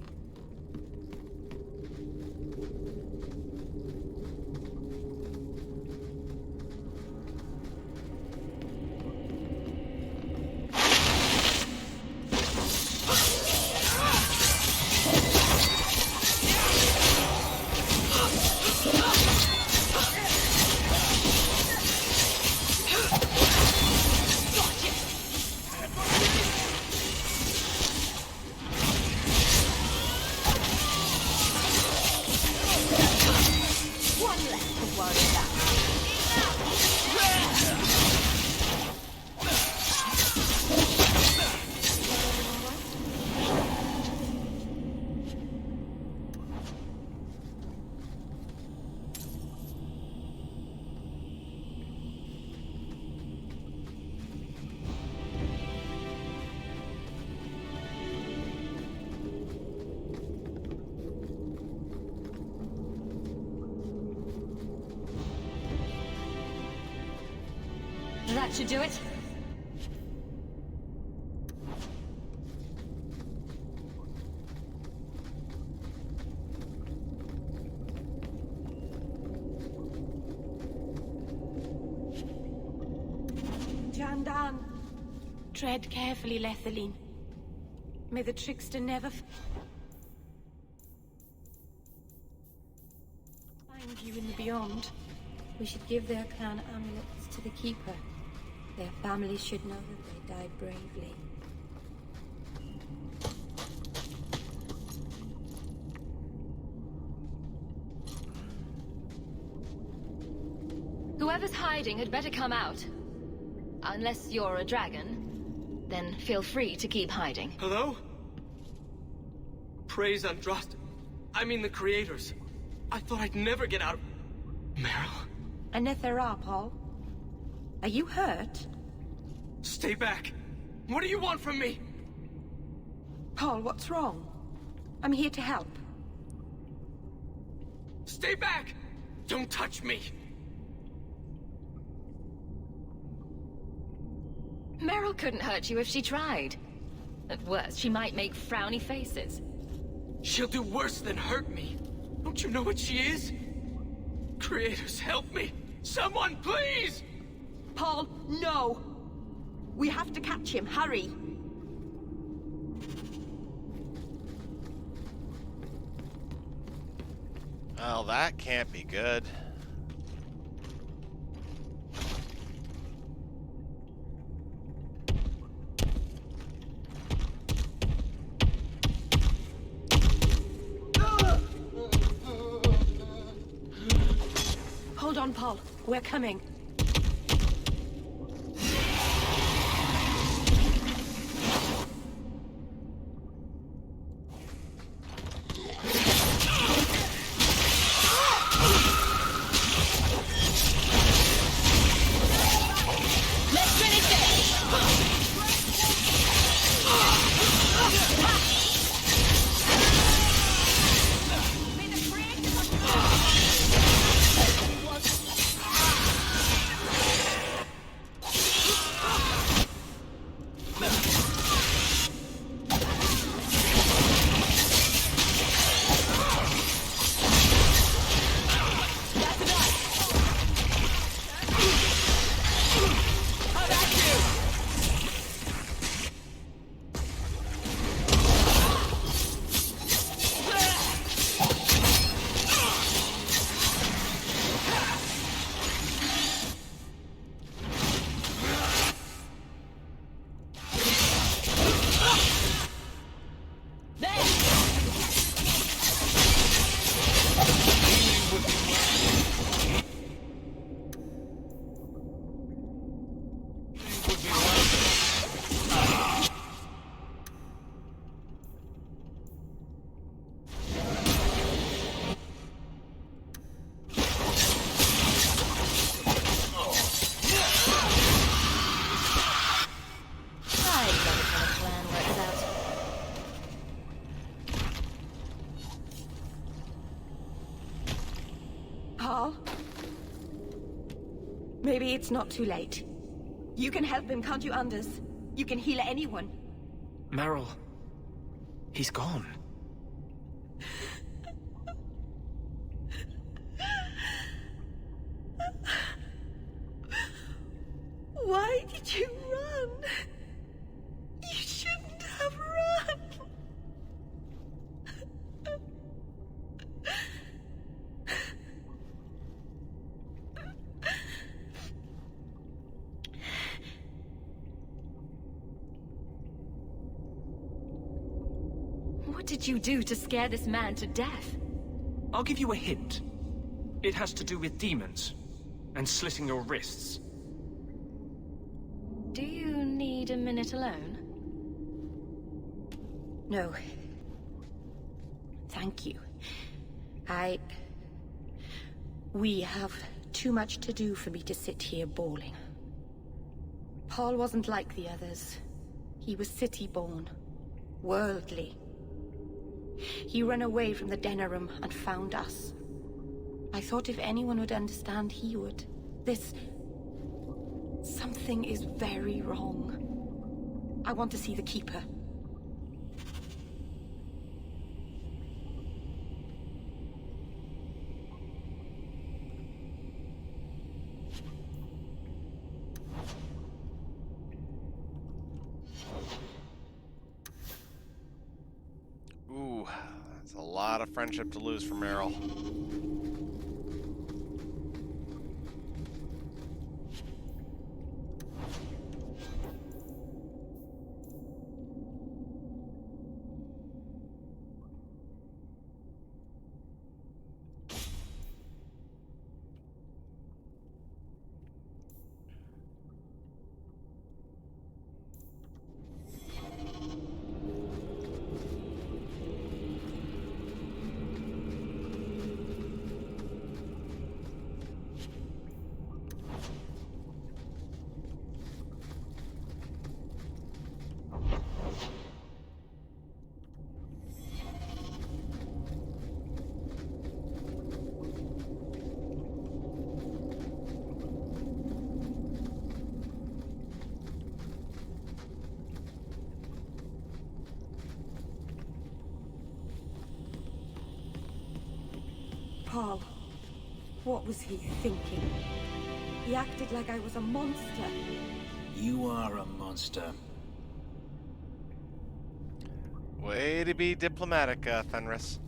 That should do it. Jandan, tread carefully, Lethaline. May the trickster never find you in the beyond. We should give their clan amulets to the Keeper. Their families should know that they died bravely. Whoever's hiding had better come out. Unless you're a dragon, then feel free to keep hiding. Hello? Praise Andraste. I mean the creators. I thought I'd never get out. Meryl? Anethera, Paul. Are you hurt? Stay back. What do you want from me? Paul, what's wrong? I'm here to help. Stay back! Don't touch me! Meryl couldn't hurt you if she tried. At worst, she might make frowny faces. She'll do worse than hurt me. Don't you know what she is? Creators, help me! Someone, please! Paul, no! We have to catch him. Hurry! Well, that can't be good. Hold on, Paul. We're coming. Paul? Maybe it's not too late. You can help him, can't you, Anders? You can heal anyone. Meryl. He's gone. Why did you run? You shouldn't have run. What did you do to scare this man to death? I'll give you a hint. It has to do with demons and slitting your wrists. Do you need a minute alone? No. Thank you. We have too much to do for me to sit here bawling. Paul wasn't like the others. He was city-born, worldly. He ran away from the Denerim and found us. I thought if anyone would understand, he would. Something is very wrong. I want to see the Keeper. Ooh, that's a lot of friendship to lose for Meryl. Paul, what was he thinking? He acted like I was a monster. You are a monster. Way to be diplomatic, Fenris.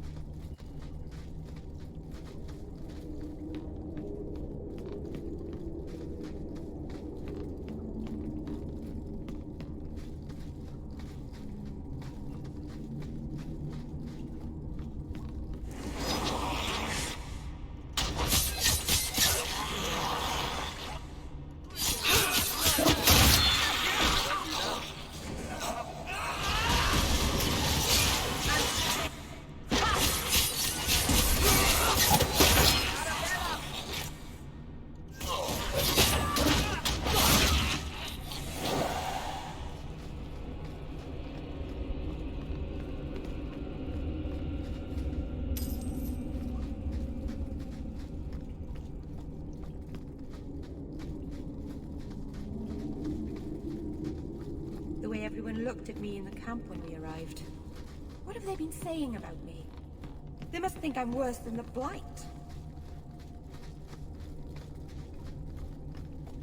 Everyone looked at me in the camp when we arrived. What have they been saying about me? They must think I'm worse than the Blight.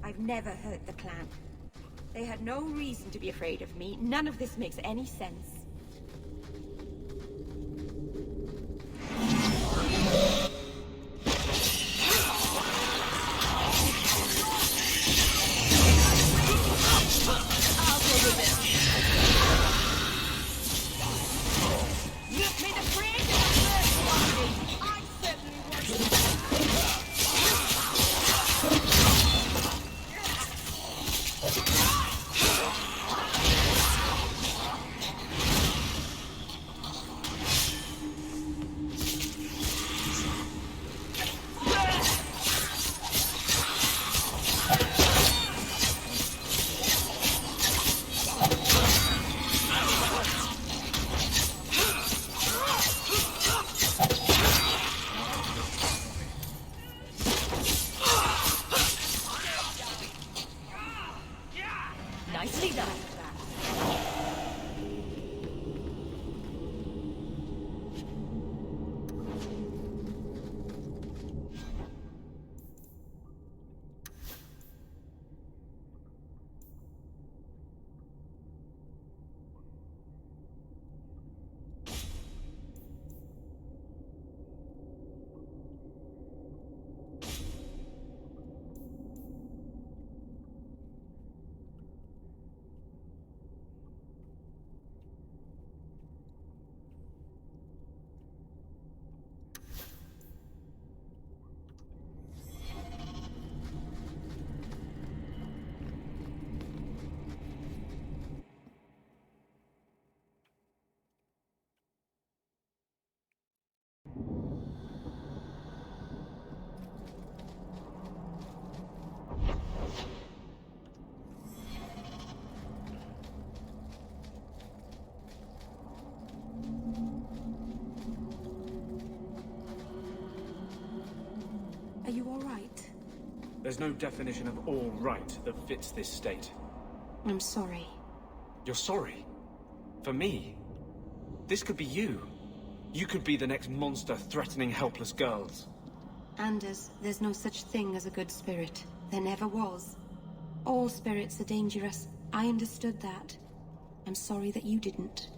I've never hurt the clan. They had no reason to be afraid of me. None of this makes any sense. There's no definition of all right that fits this state. I'm sorry. You're sorry? For me? This could be you. You could be the next monster threatening helpless girls. Anders, there's no such thing as a good spirit. There never was. All spirits are dangerous. I understood that. I'm sorry that you didn't.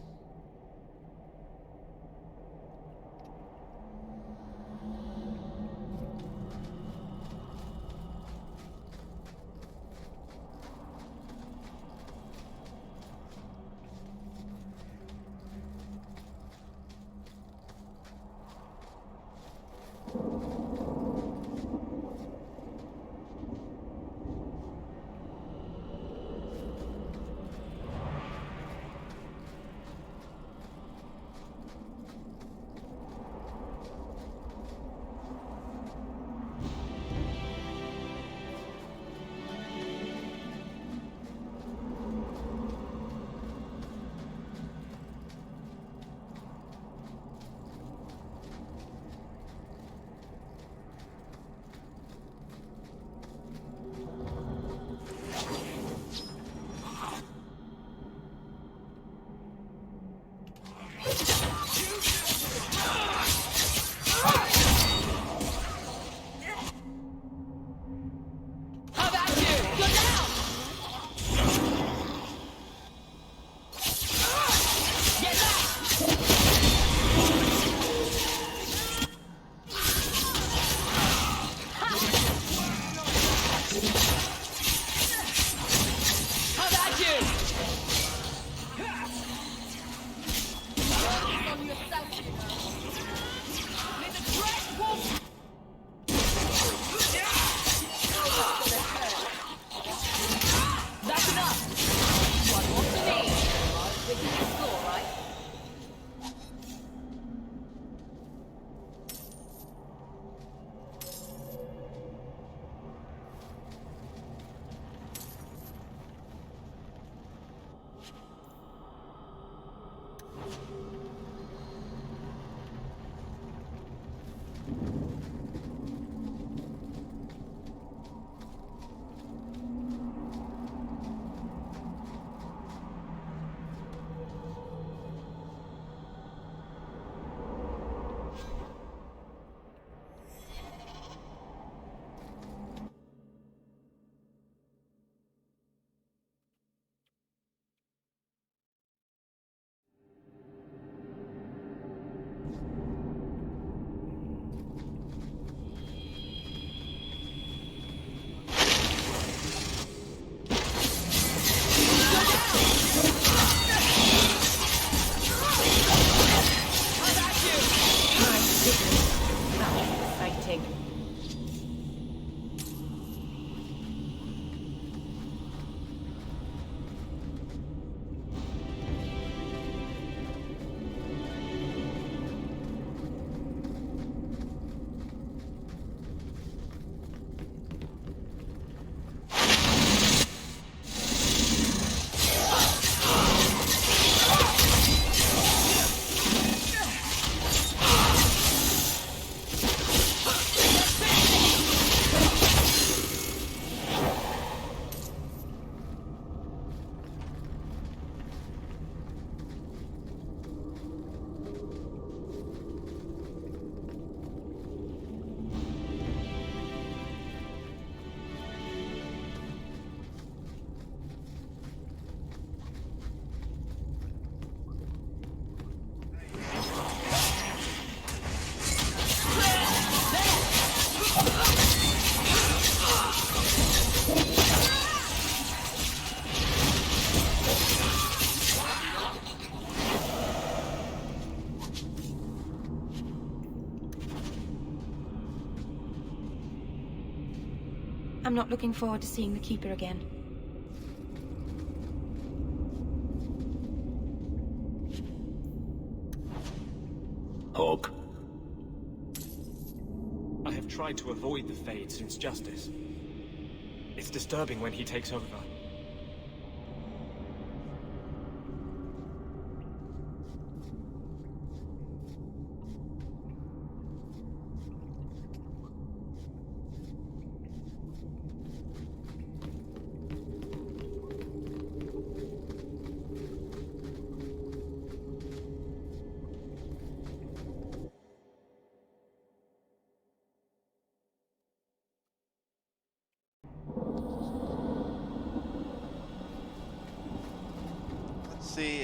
I'm not looking forward to seeing the Keeper again. Hawke? I have tried to avoid the Fade since Justice. It's disturbing when he takes over.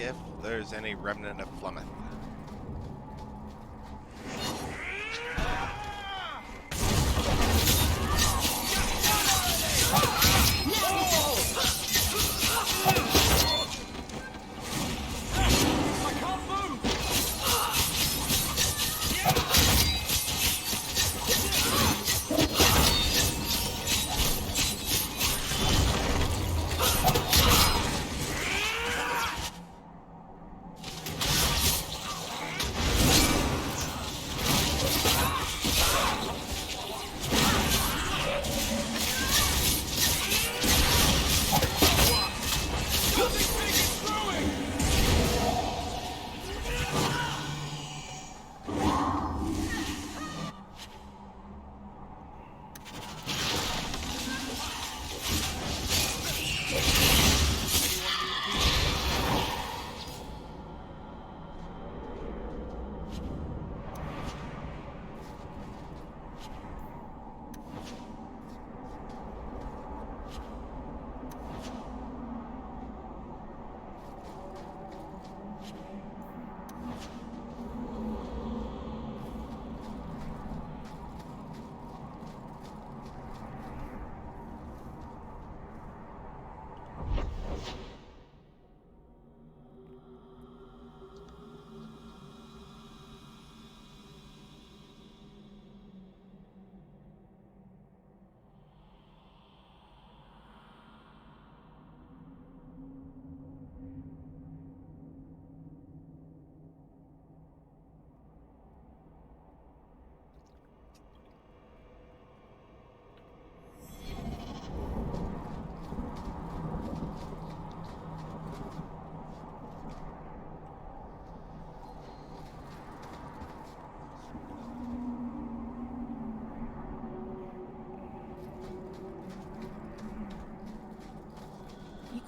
if there's any remnant of Flemeth.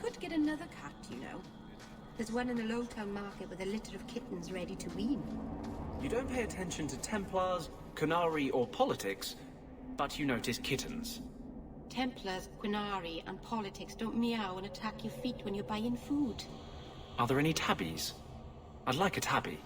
Could get another cat, you know. There's one in the Lowtown market with a litter of kittens ready to wean. You don't pay attention to Templars, Qunari, or politics, but you notice kittens. Templars, Qunari, and politics don't meow and attack your feet when you're buying food. Are there any tabbies? I'd like a tabby.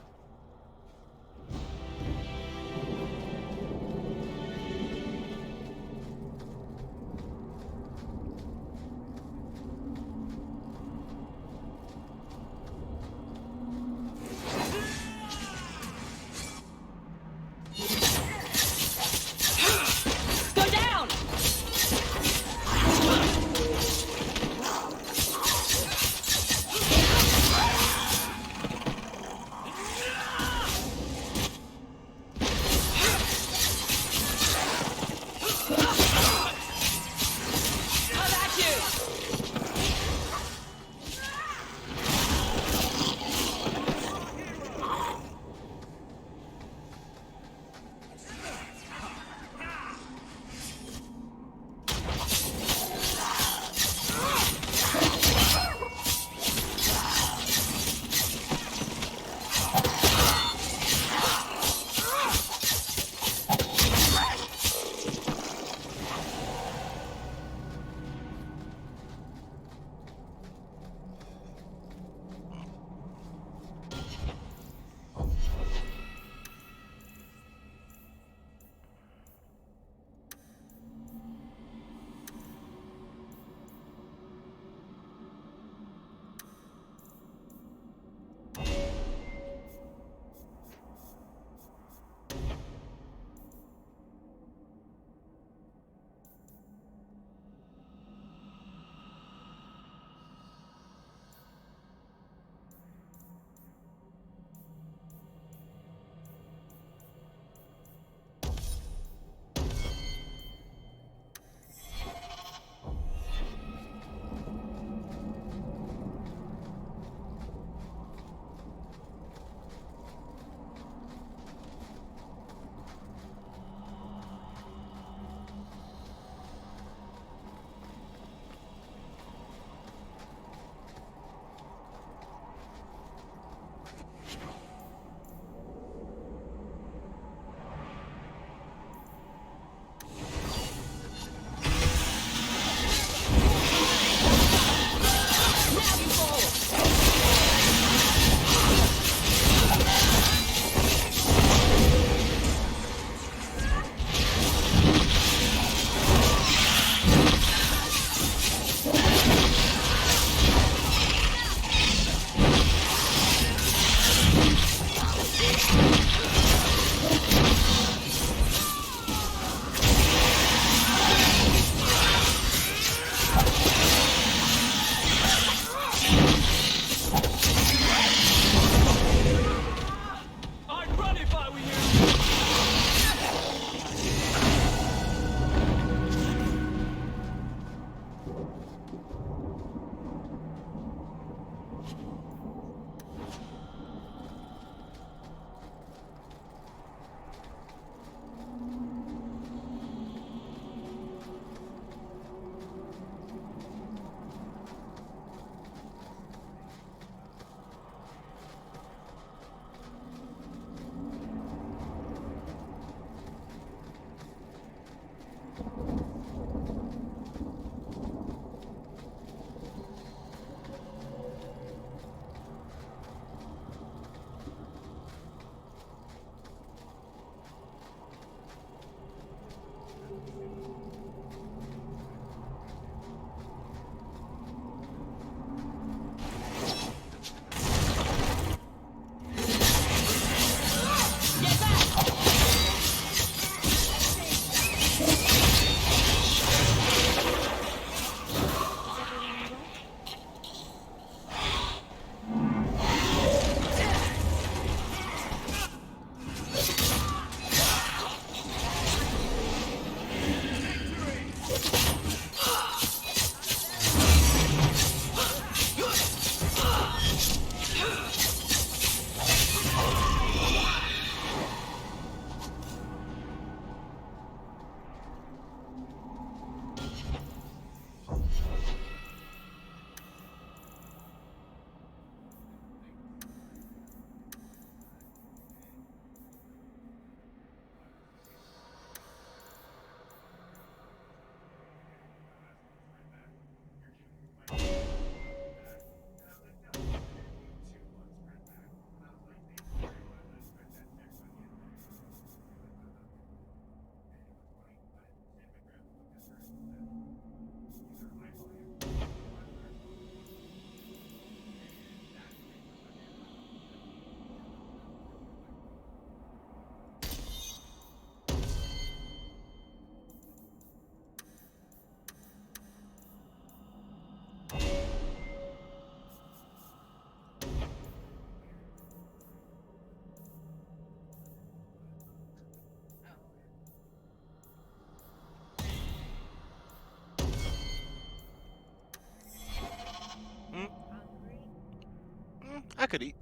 I could eat.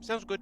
Sounds good.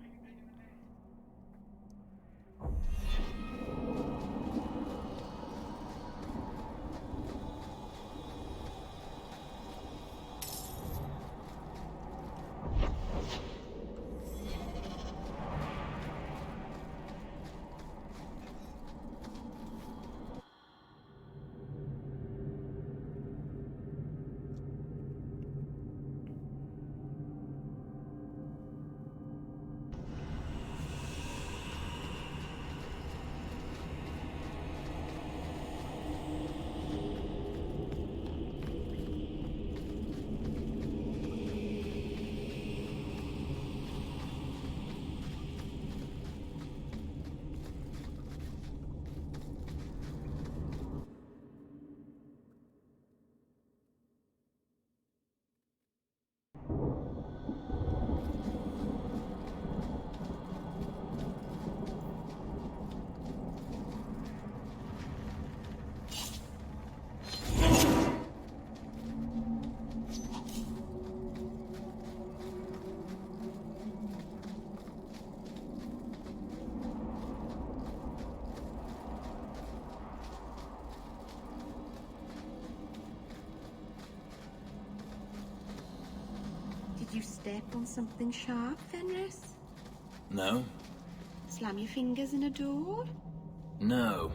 Did you step on something sharp, Fenris? No? Slam your fingers in a door? No.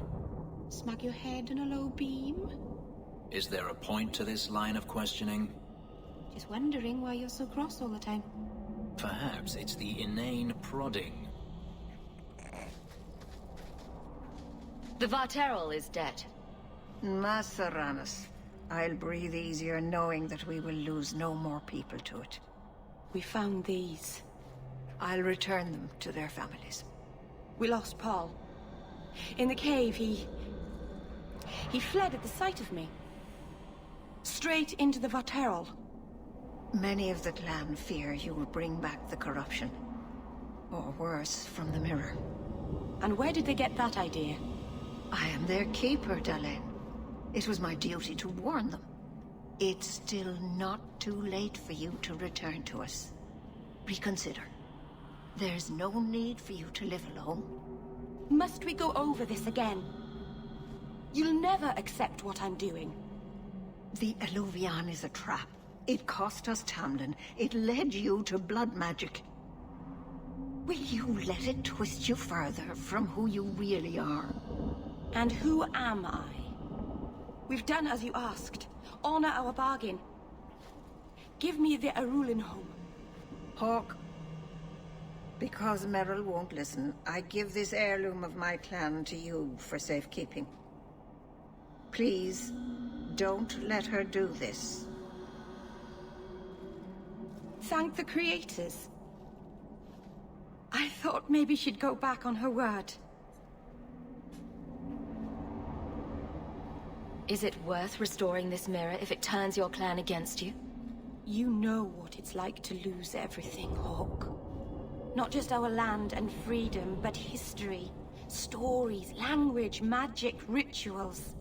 Smack your head on a low beam? Is there a point to this line of questioning? Just wondering why you're so cross all the time. Perhaps it's the inane prodding. The Varterol is dead. Masaranus. I'll breathe easier knowing that we will lose no more people to it. We found these. I'll return them to their families. We lost Paul. In the cave, he fled at the sight of me. Straight into the Varterol. Many of the clan fear you will bring back the corruption. Or worse, from the mirror. And where did they get that idea? I am their keeper, Dalen. It was my duty to warn them. It's still not too late for you to return to us. Reconsider. There's no need for you to live alone. Must we go over this again? You'll never accept what I'm doing. The Eluvian is a trap. It cost us Tamlin. It led you to blood magic. Will you let it twist you further from who you really are? And who am I? We've done as you asked. Honor our bargain. Give me the Arulin home. Hawk. Because Merrill won't listen, I give this heirloom of my clan to you for safekeeping. Please, don't let her do this. Thank the creators. I thought maybe she'd go back on her word. Is it worth restoring this mirror if it turns your clan against you? You know what it's like to lose everything, Hawk. Not just our land and freedom, but history, stories, language, magic, rituals.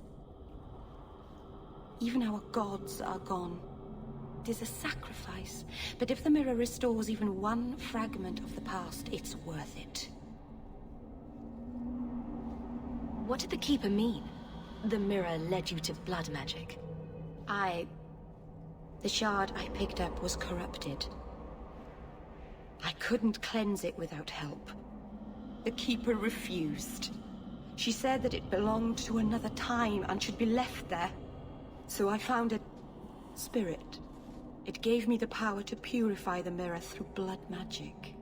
Even our gods are gone. It is a sacrifice, but if the mirror restores even one fragment of the past, it's worth it. What did the Keeper mean? The mirror led you to blood magic. The shard I picked up was corrupted. I couldn't cleanse it without help. The Keeper refused. She said that it belonged to another time and should be left there. So I found a spirit. It gave me the power to purify the mirror through blood magic.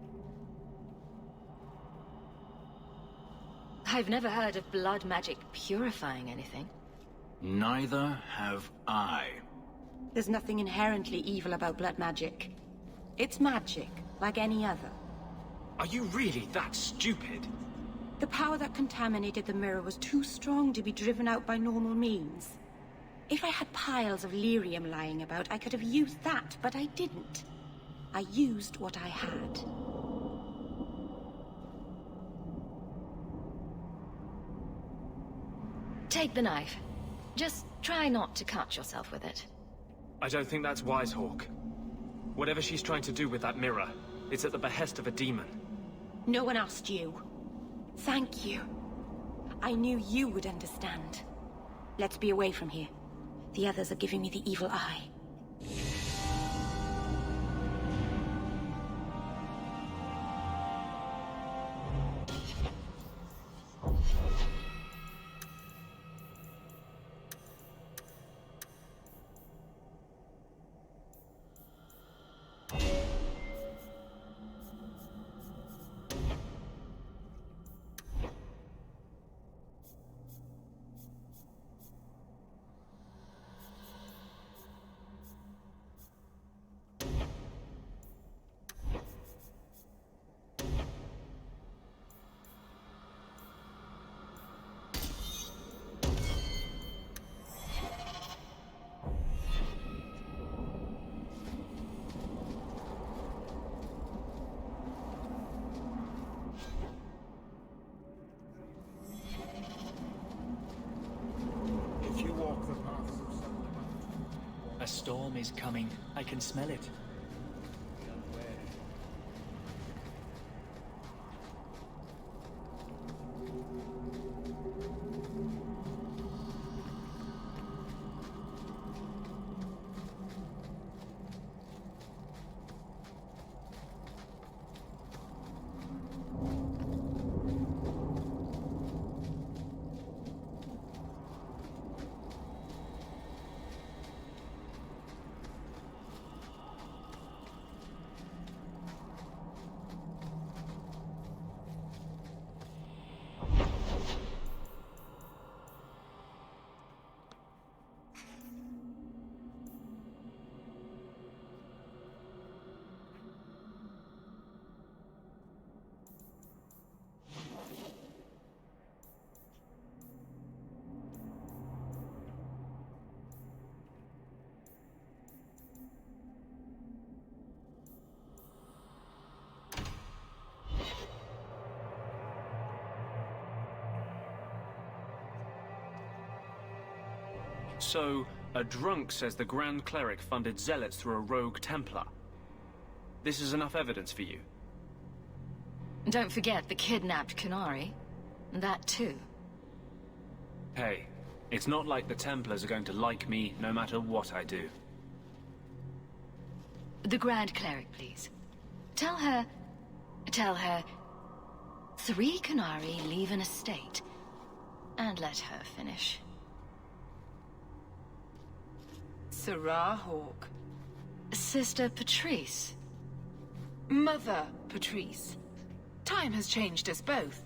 I've never heard of blood magic purifying anything. Neither have I. There's nothing inherently evil about blood magic. It's magic, like any other. Are you really that stupid? The power that contaminated the mirror was too strong to be driven out by normal means. If I had piles of lyrium lying about, I could have used that, but I didn't. I used what I had. Take the knife. Just try not to cut yourself with it. I don't think that's wise, Hawk. Whatever she's trying to do with that mirror, it's at the behest of a demon. No one asked you. Thank you. I knew you would understand. Let's be away from here. The others are giving me the evil eye. A storm is coming. I can smell it. So, a drunk says the Grand Cleric funded zealots through a rogue Templar. This is enough evidence for you? Don't forget the kidnapped Qunari. That too. Hey, it's not like the Templars are going to like me no matter what I do. The Grand Cleric, please. Tell her... 3 Qunari leave an estate. And let her finish. Serah Hawk. Sister Patrice. Mother Patrice. Time has changed us both.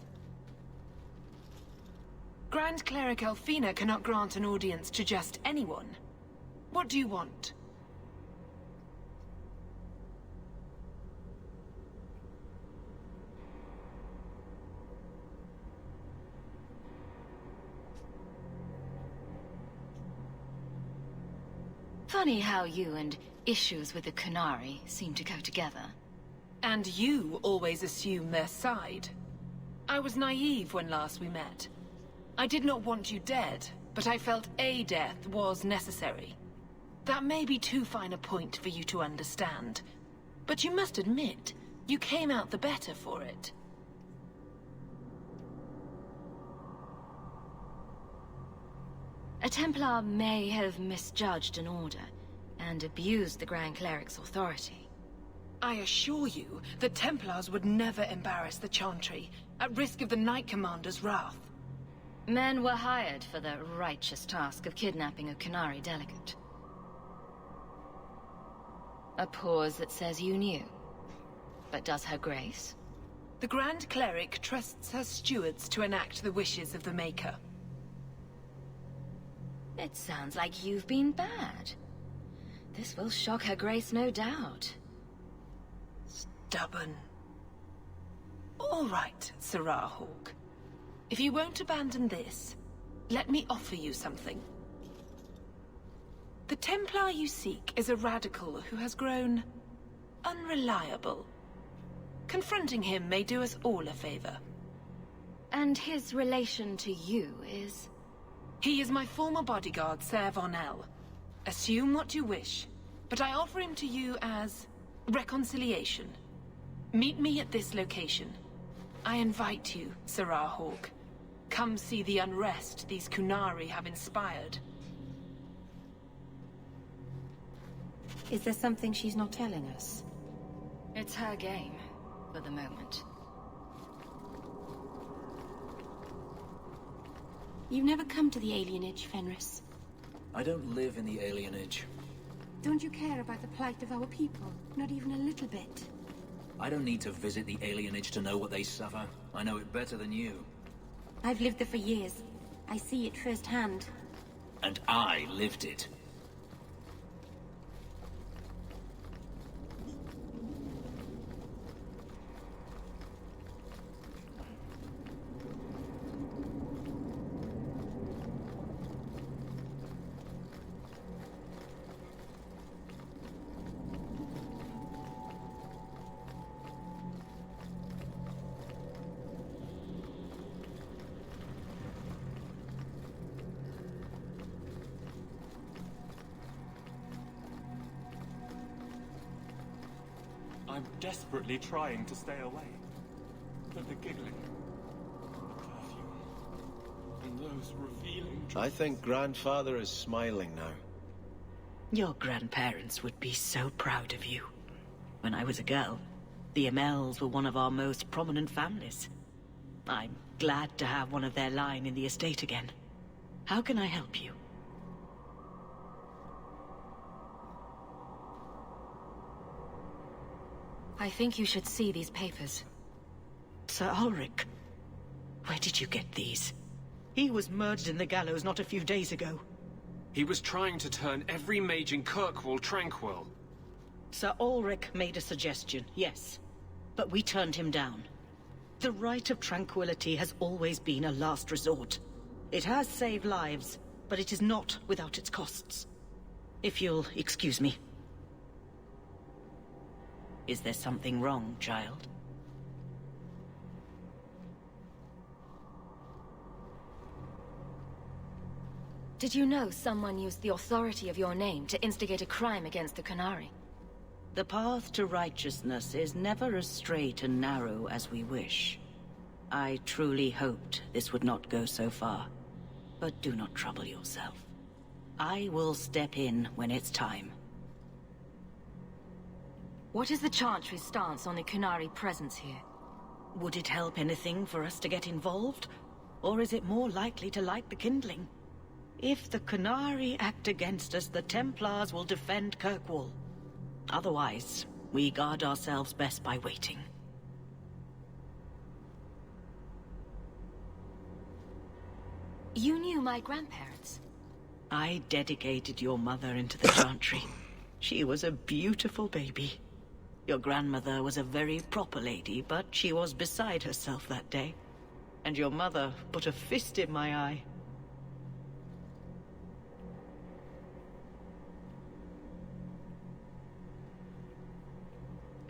Grand Cleric Elfina cannot grant an audience to just anyone. What do you want? Funny how you and issues with the Qunari seem to go together. And you always assume their side. I was naive when last we met. I did not want you dead, but I felt a death was necessary. That may be too fine a point for you to understand. But you must admit, you came out the better for it. A Templar may have misjudged an order, and abused the Grand Cleric's authority. I assure you, the Templars would never embarrass the Chantry, at risk of the Knight Commander's wrath. Men were hired for the righteous task of kidnapping a Qunari delegate. A pause that says you knew. But does her grace? The Grand Cleric trusts her stewards to enact the wishes of the Maker. It sounds like you've been bad. This will shock Her Grace, no doubt. Stubborn. All right, Serah Hawke. If you won't abandon this, let me offer you something. The Templar you seek is a radical who has grown unreliable. Confronting him may do us all a favor. And his relation to you is? He is my former bodyguard, Ser Von El. Assume what you wish, but I offer him to you as reconciliation. Meet me at this location. I invite you, Serah Hawke. Come see the unrest these Qunari have inspired. Is there something she's not telling us? It's her game, for the moment. You've never come to the alienage, Fenris. I don't live in the alienage. Don't you care about the plight of our people? Not even a little bit. I don't need to visit the alienage to know what they suffer. I know it better than you. I've lived there for years. I see it firsthand. And I lived it. I'm desperately trying to stay away. But the giggling, the perfume, and those revealing... I think Grandfather is smiling now. Your grandparents would be so proud of you. When I was a girl, the Amels were one of our most prominent families. I'm glad to have one of their line in the estate again. How can I help you? I think you should see these papers. Sir Ulrich, where did you get these? He was murdered in the gallows not a few days ago. He was trying to turn every mage in Kirkwall tranquil. Sir Ulrich made a suggestion, yes. But we turned him down. The right of tranquility has always been a last resort. It has saved lives, but it is not without its costs. If you'll excuse me. Is there something wrong, child? Did you know someone used the authority of your name to instigate a crime against the Qunari? The path to righteousness is never as straight and narrow as we wish. I truly hoped this would not go so far. But do not trouble yourself. I will step in when it's time. What is the Chantry's stance on the Qunari presence here? Would it help anything for us to get involved? Or is it more likely to light the kindling? If the Qunari act against us, the Templars will defend Kirkwall. Otherwise, we guard ourselves best by waiting. You knew my grandparents? I dedicated your mother into the Chantry. She was a beautiful baby. Your grandmother was a very proper lady, but she was beside herself that day. And your mother put a fist in my eye.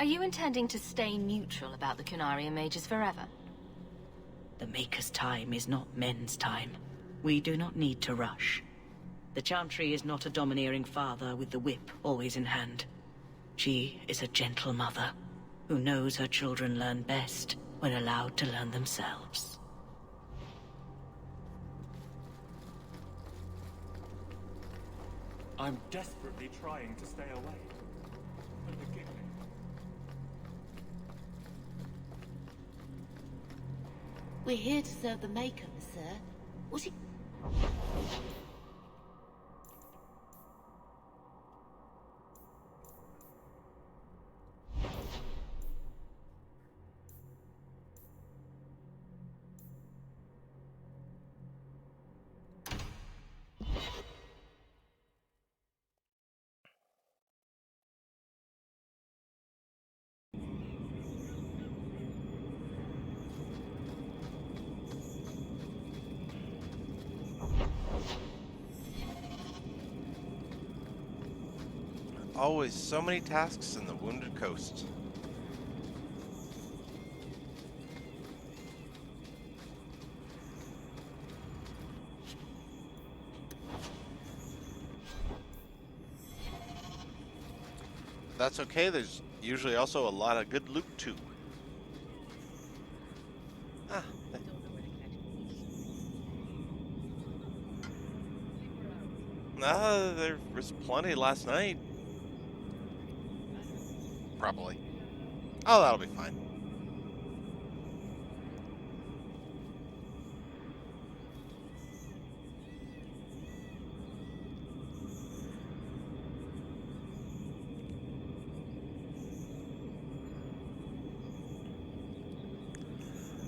Are you intending to stay neutral about the Qunari and mages forever? The Maker's time is not men's time. We do not need to rush. The Chantry is not a domineering father with the whip always in hand. She is a gentle mother who knows her children learn best when allowed to learn themselves. I'm desperately trying to stay away. But the giggling... We're here to serve the Maker, sir. What he... Always so many tasks in the Wounded Coast. That's okay, there's usually also a lot of good loot too. There was plenty last night. Probably. Oh, that'll be fine.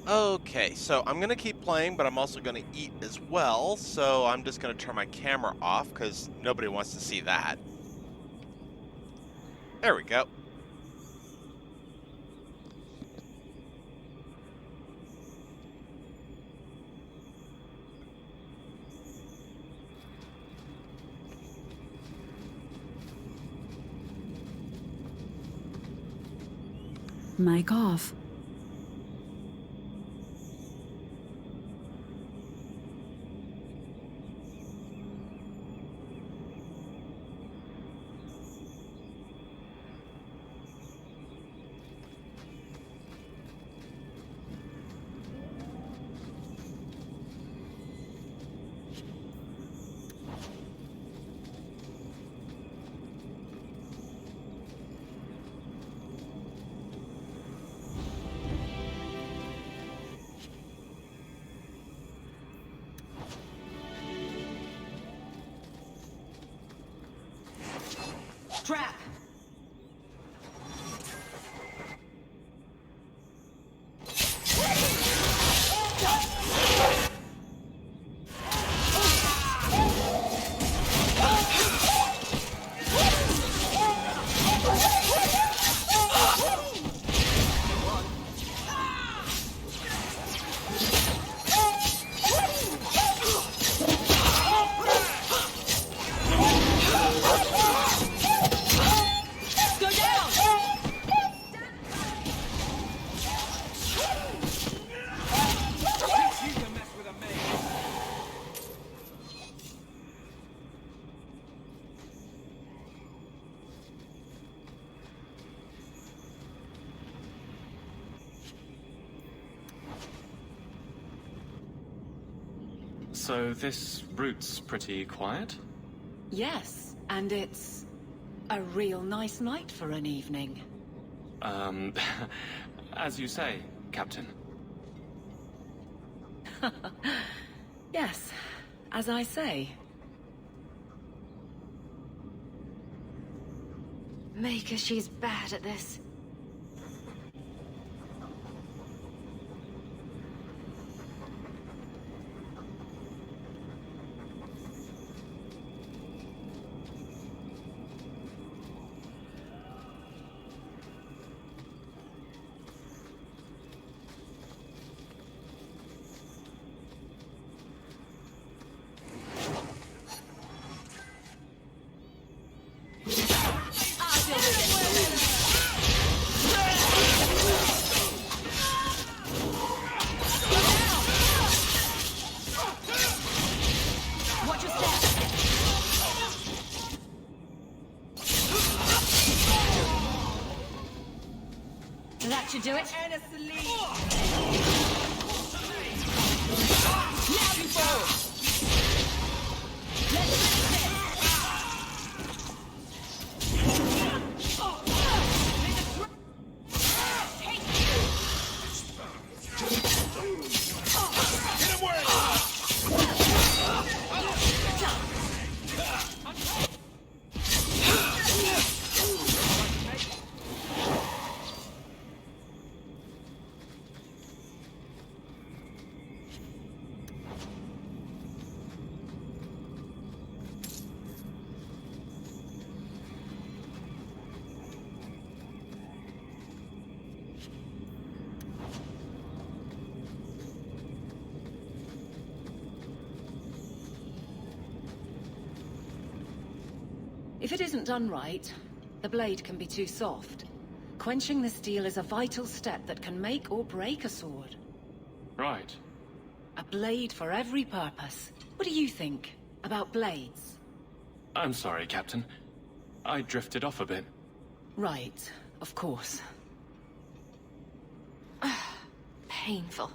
Okay, so I'm going to keep playing, but I'm also going to eat as well, so I'm just going to turn my camera off, because nobody wants to see that. There we go. Mic off. Trap! So this route's pretty quiet? Yes, and it's a real nice night for an evening. As you say, Captain. Yes, as I say. Maker, she's bad at this. That should do it. If it isn't done right, The blade can be too soft. Quenching the steel is a vital step that can make or break a sword. Right. A blade for every purpose. What do you think about blades? I'm sorry, Captain. I drifted off a bit. Right, of course. Painful.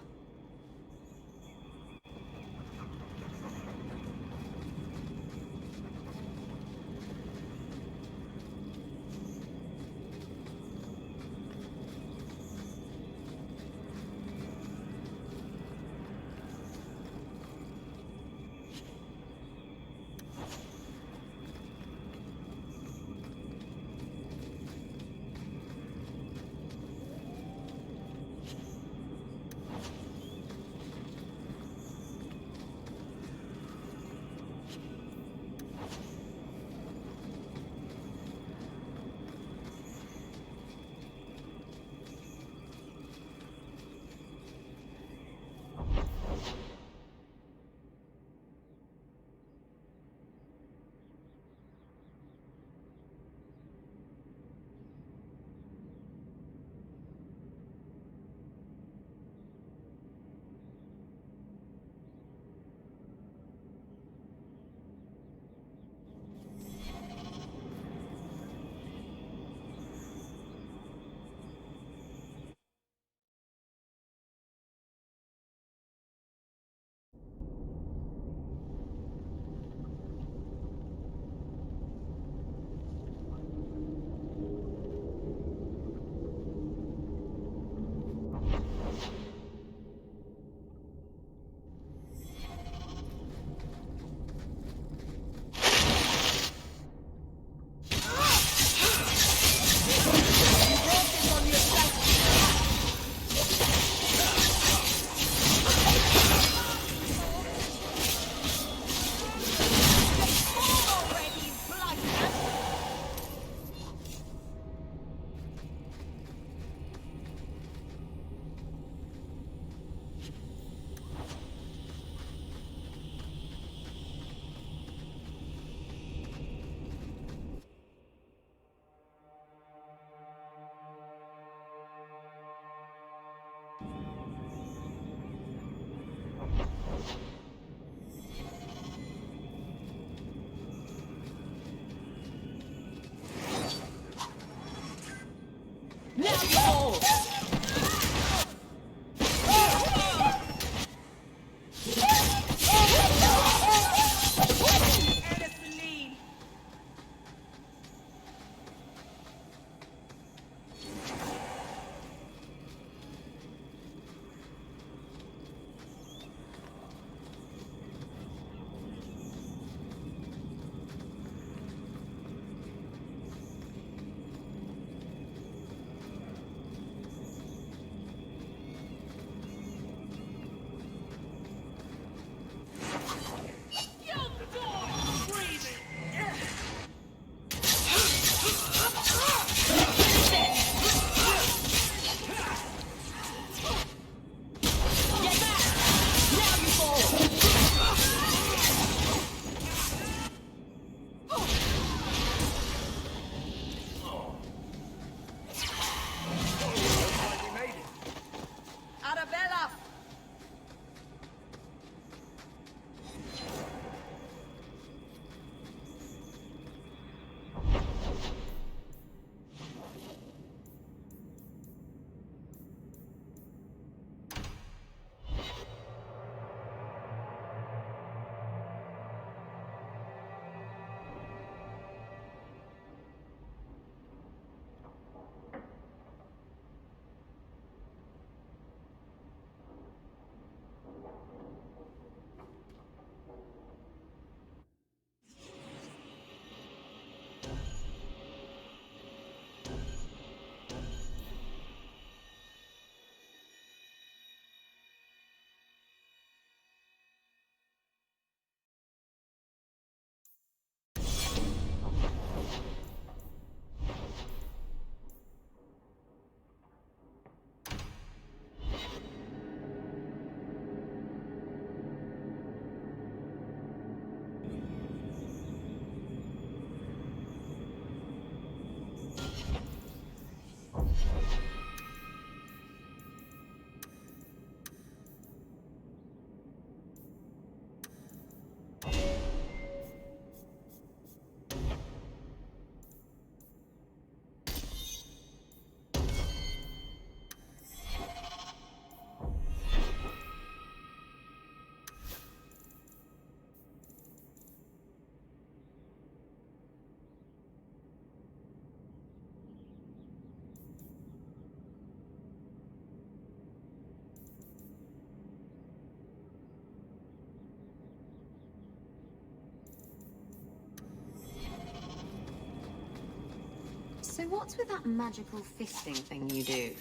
So what's with that magical fisting thing you do?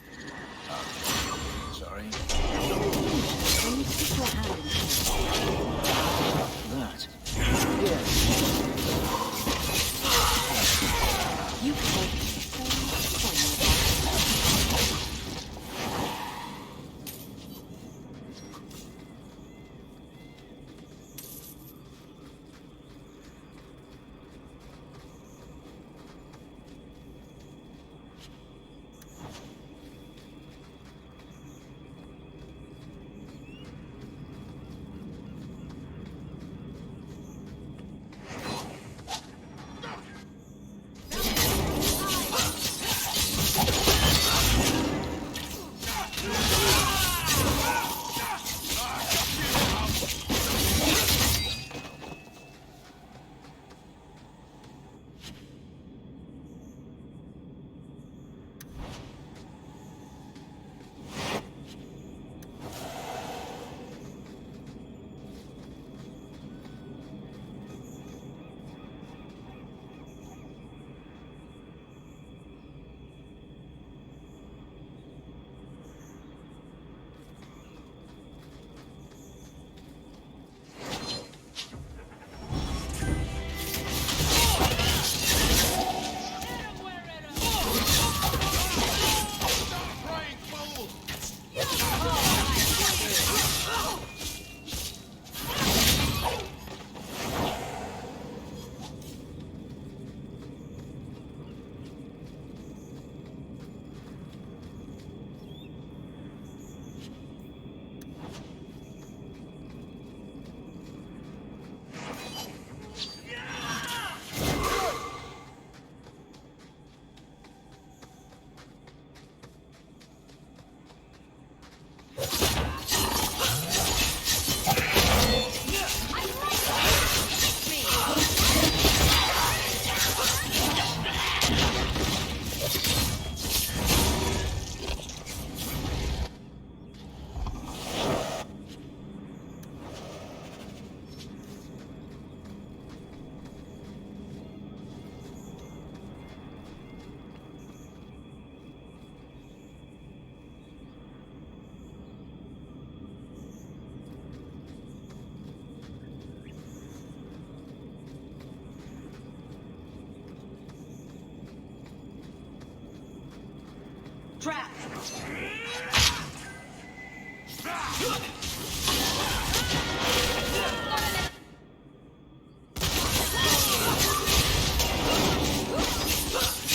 Sorry. When you stick your hand in That. you can trap.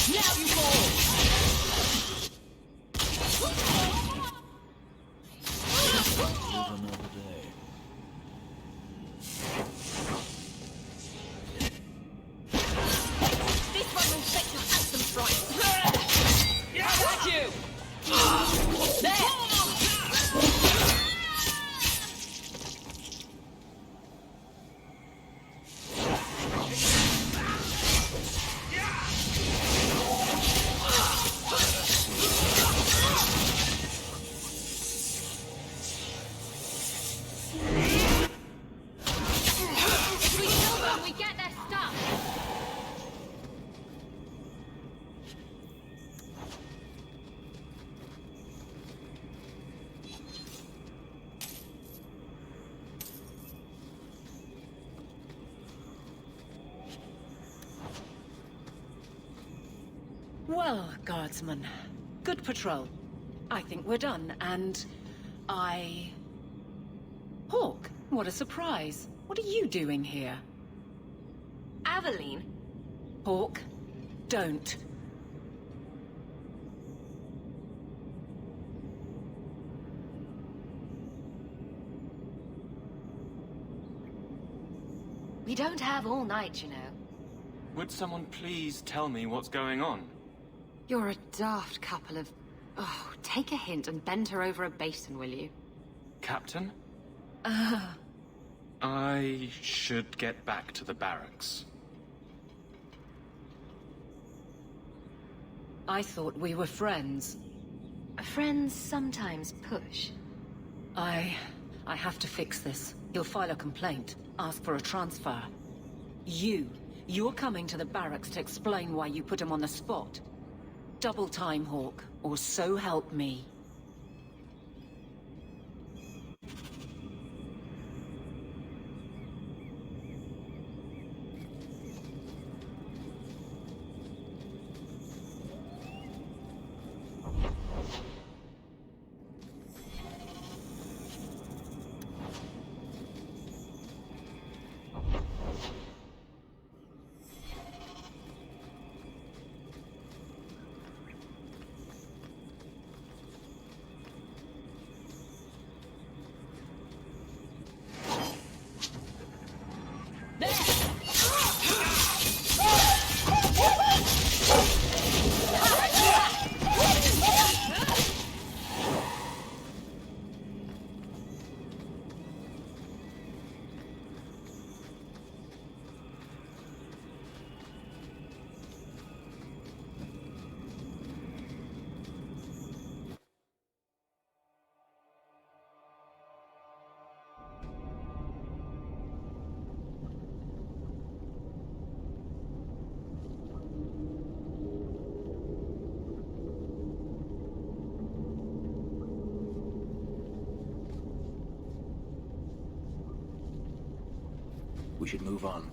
Now you fall! Live another day. This one will fetch a handsome fright. I got you! If we kill them, we get their stuff. Well, guardsman, good patrol. I think we're done, and Hawke, what a surprise. What are you doing here? Aveline? Hawke, don't. We don't have all night, you know. Would someone please tell me what's going on? You're a daft couple of... Oh, take a hint and bend her over a basin, will you? Captain? I should get back to the barracks. I thought we were friends. Friends sometimes push. I have to fix this. He'll file a complaint, ask for a transfer. You're coming to the barracks to explain why you put him on the spot. double time, Hawk, or so help me. We should move on.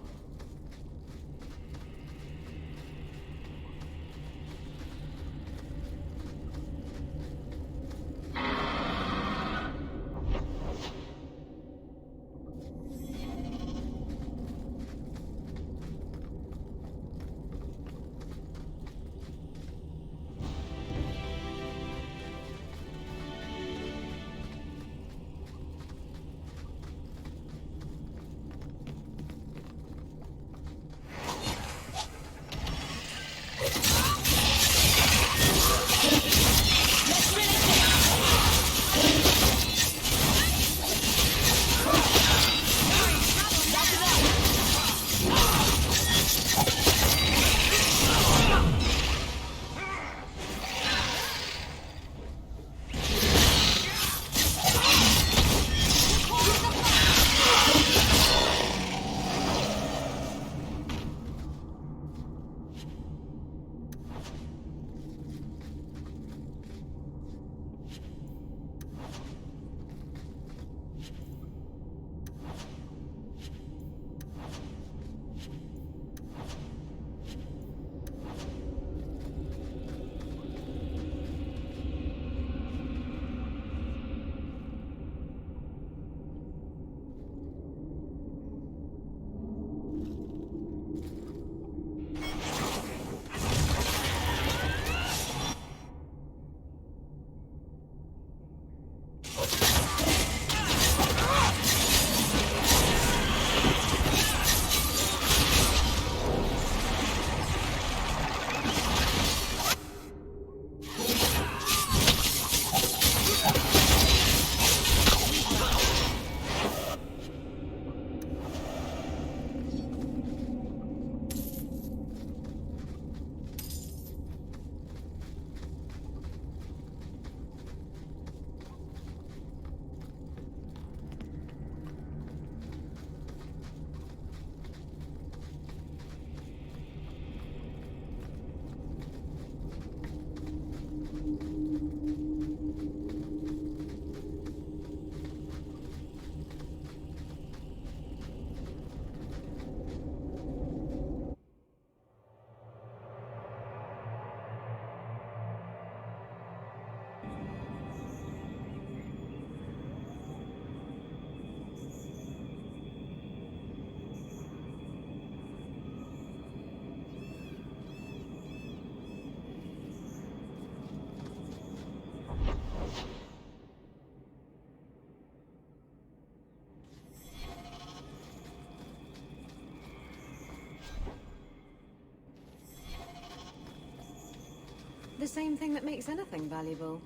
The same thing that makes anything valuable.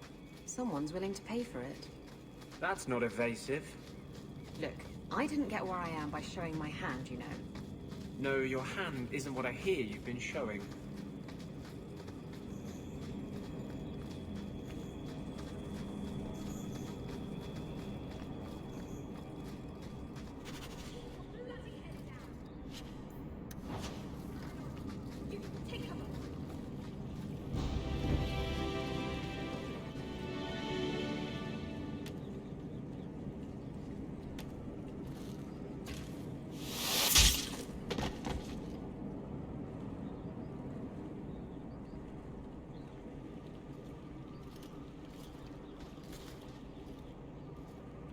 Someone's willing to pay for it. That's not evasive. Look, I didn't get where I am by showing my hand, you know. No, your hand isn't what I hear you've been showing.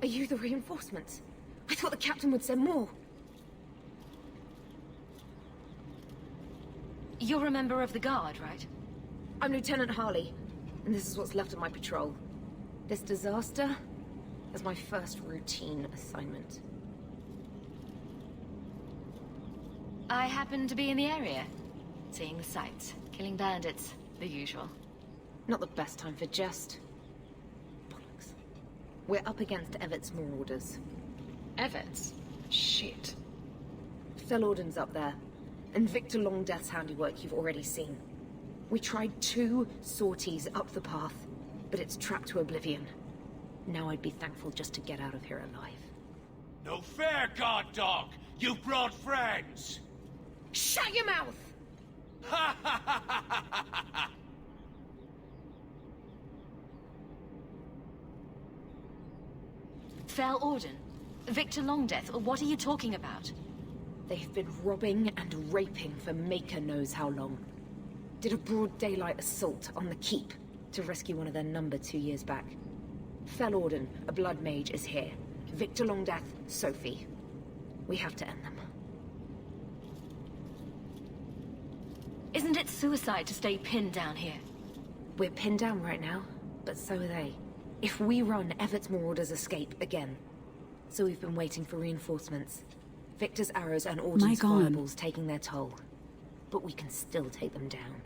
Are you the reinforcements? I thought the captain would send more. You're a member of the Guard, right? I'm Lieutenant Harley, and this is what's left of my patrol. This disaster is my first routine assignment. I happen to be in the area. Seeing the sights, killing bandits, the usual. Not the best time for jest. Bollocks. We're up against Evert's Marauders. Everts? Shit. Felorden's up there, and Victor Longdeath's handiwork you've already seen. We tried 2 sorties up the path, but it's trapped to oblivion. Now I'd be thankful just to get out of here alive. No fair, guard dog! You brought friends! Shut your mouth! Fel Orden? Victor Longdeath? What are you talking about? They've been robbing and raping for Maker knows how long. Did a broad daylight assault on the keep to rescue one of their number 2 years back. Fel Orden, a blood mage, is here. Victor Longdeath, Sophie. We have to end them. Isn't it suicide to stay pinned down here? We're pinned down right now, but so are they. If we run, Evert's Marauders escape again. So we've been waiting for reinforcements. Victor's arrows and Orden's fireballs taking their toll. But we can still take them down.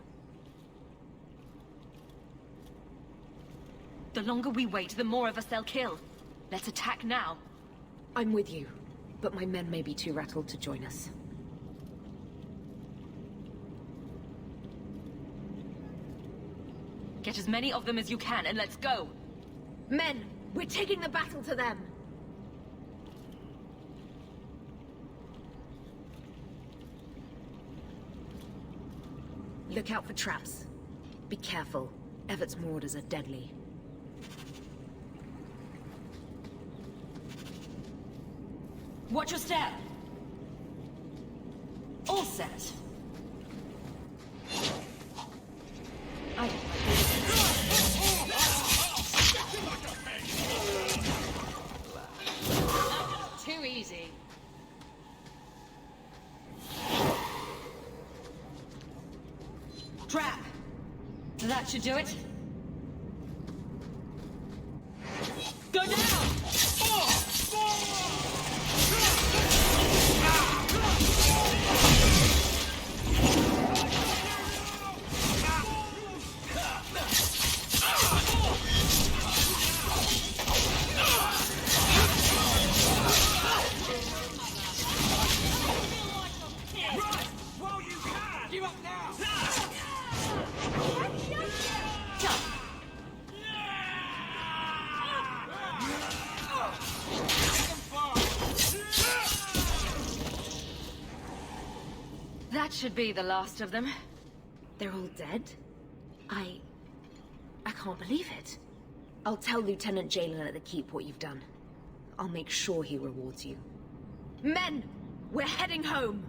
The longer we wait, the more of us they'll kill. Let's attack now. I'm with you, but my men may be too rattled to join us. Get as many of them as you can, and let's go! Men, we're taking the battle to them! Look out for traps. Be careful. Evert's Marauders are deadly. Watch your step! All set. I don't like this. Too easy. Trap! That should do it. Go down! That should be the last of them. They're all dead? I can't believe it. I'll tell Lieutenant Jalen at the Keep what you've done. I'll make sure he rewards you. Men! We're heading home!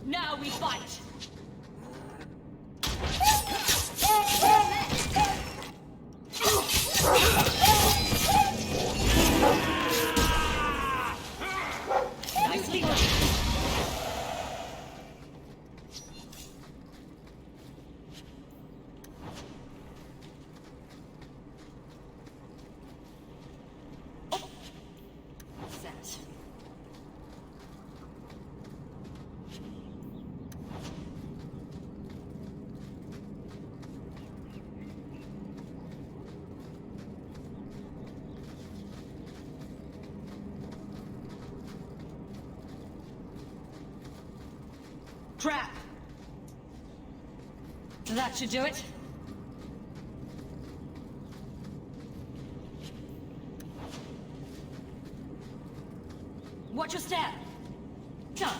Now we fight! Nicely done. Set. Trap! That should do it. Watch your step. Done.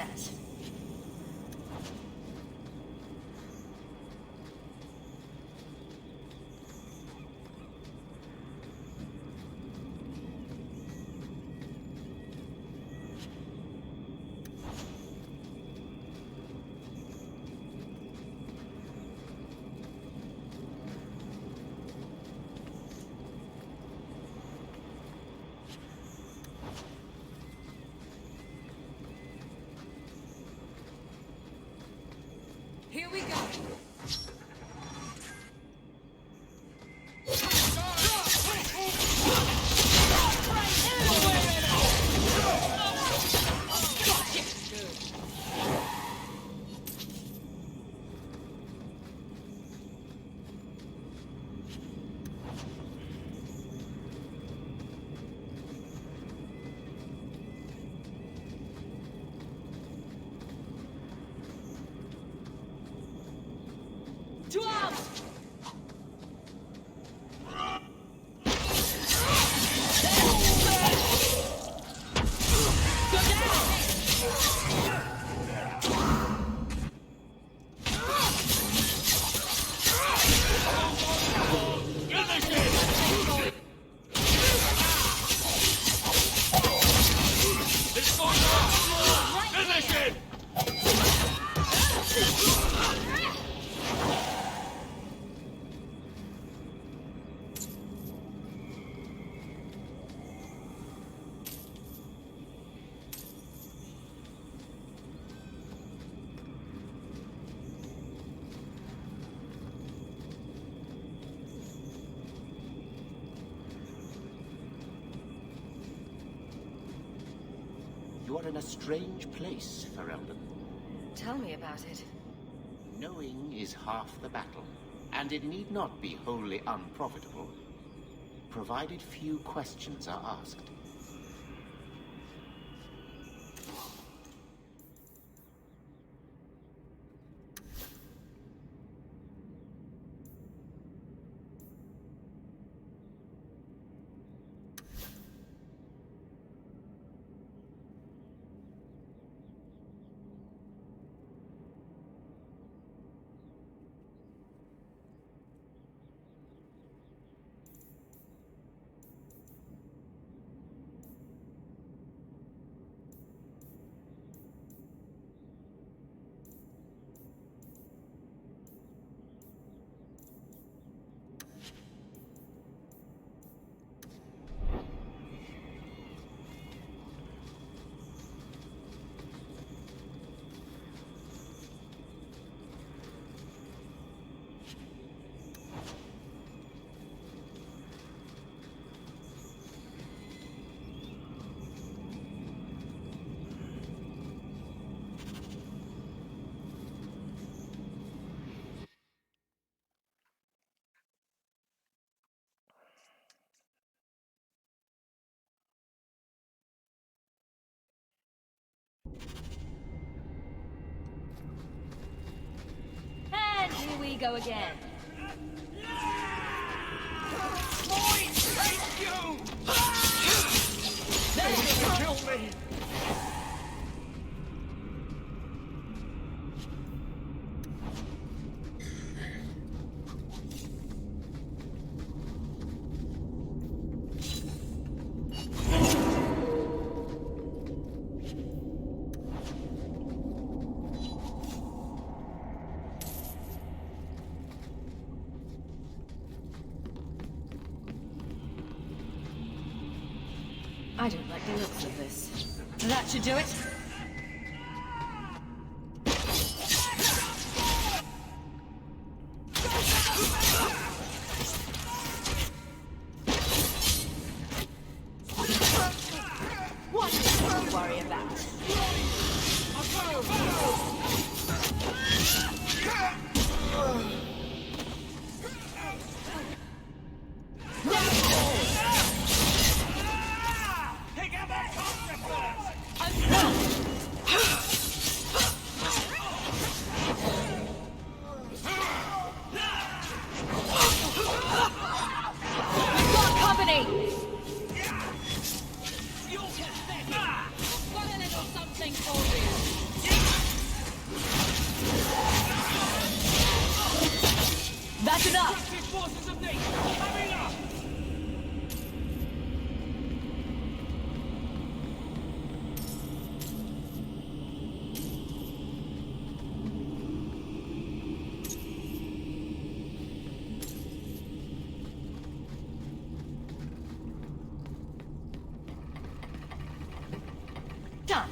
set. Here we go. You are in a strange place, Ferelden. Tell me about it. Knowing is half the battle, and it need not be wholly unprofitable, provided few questions are asked. And here we go again. Thank you! They kill me! I don't like the looks of this. That should do it. What to worry about? Got a little something for you. That's enough! Forces of nature, coming up! Done.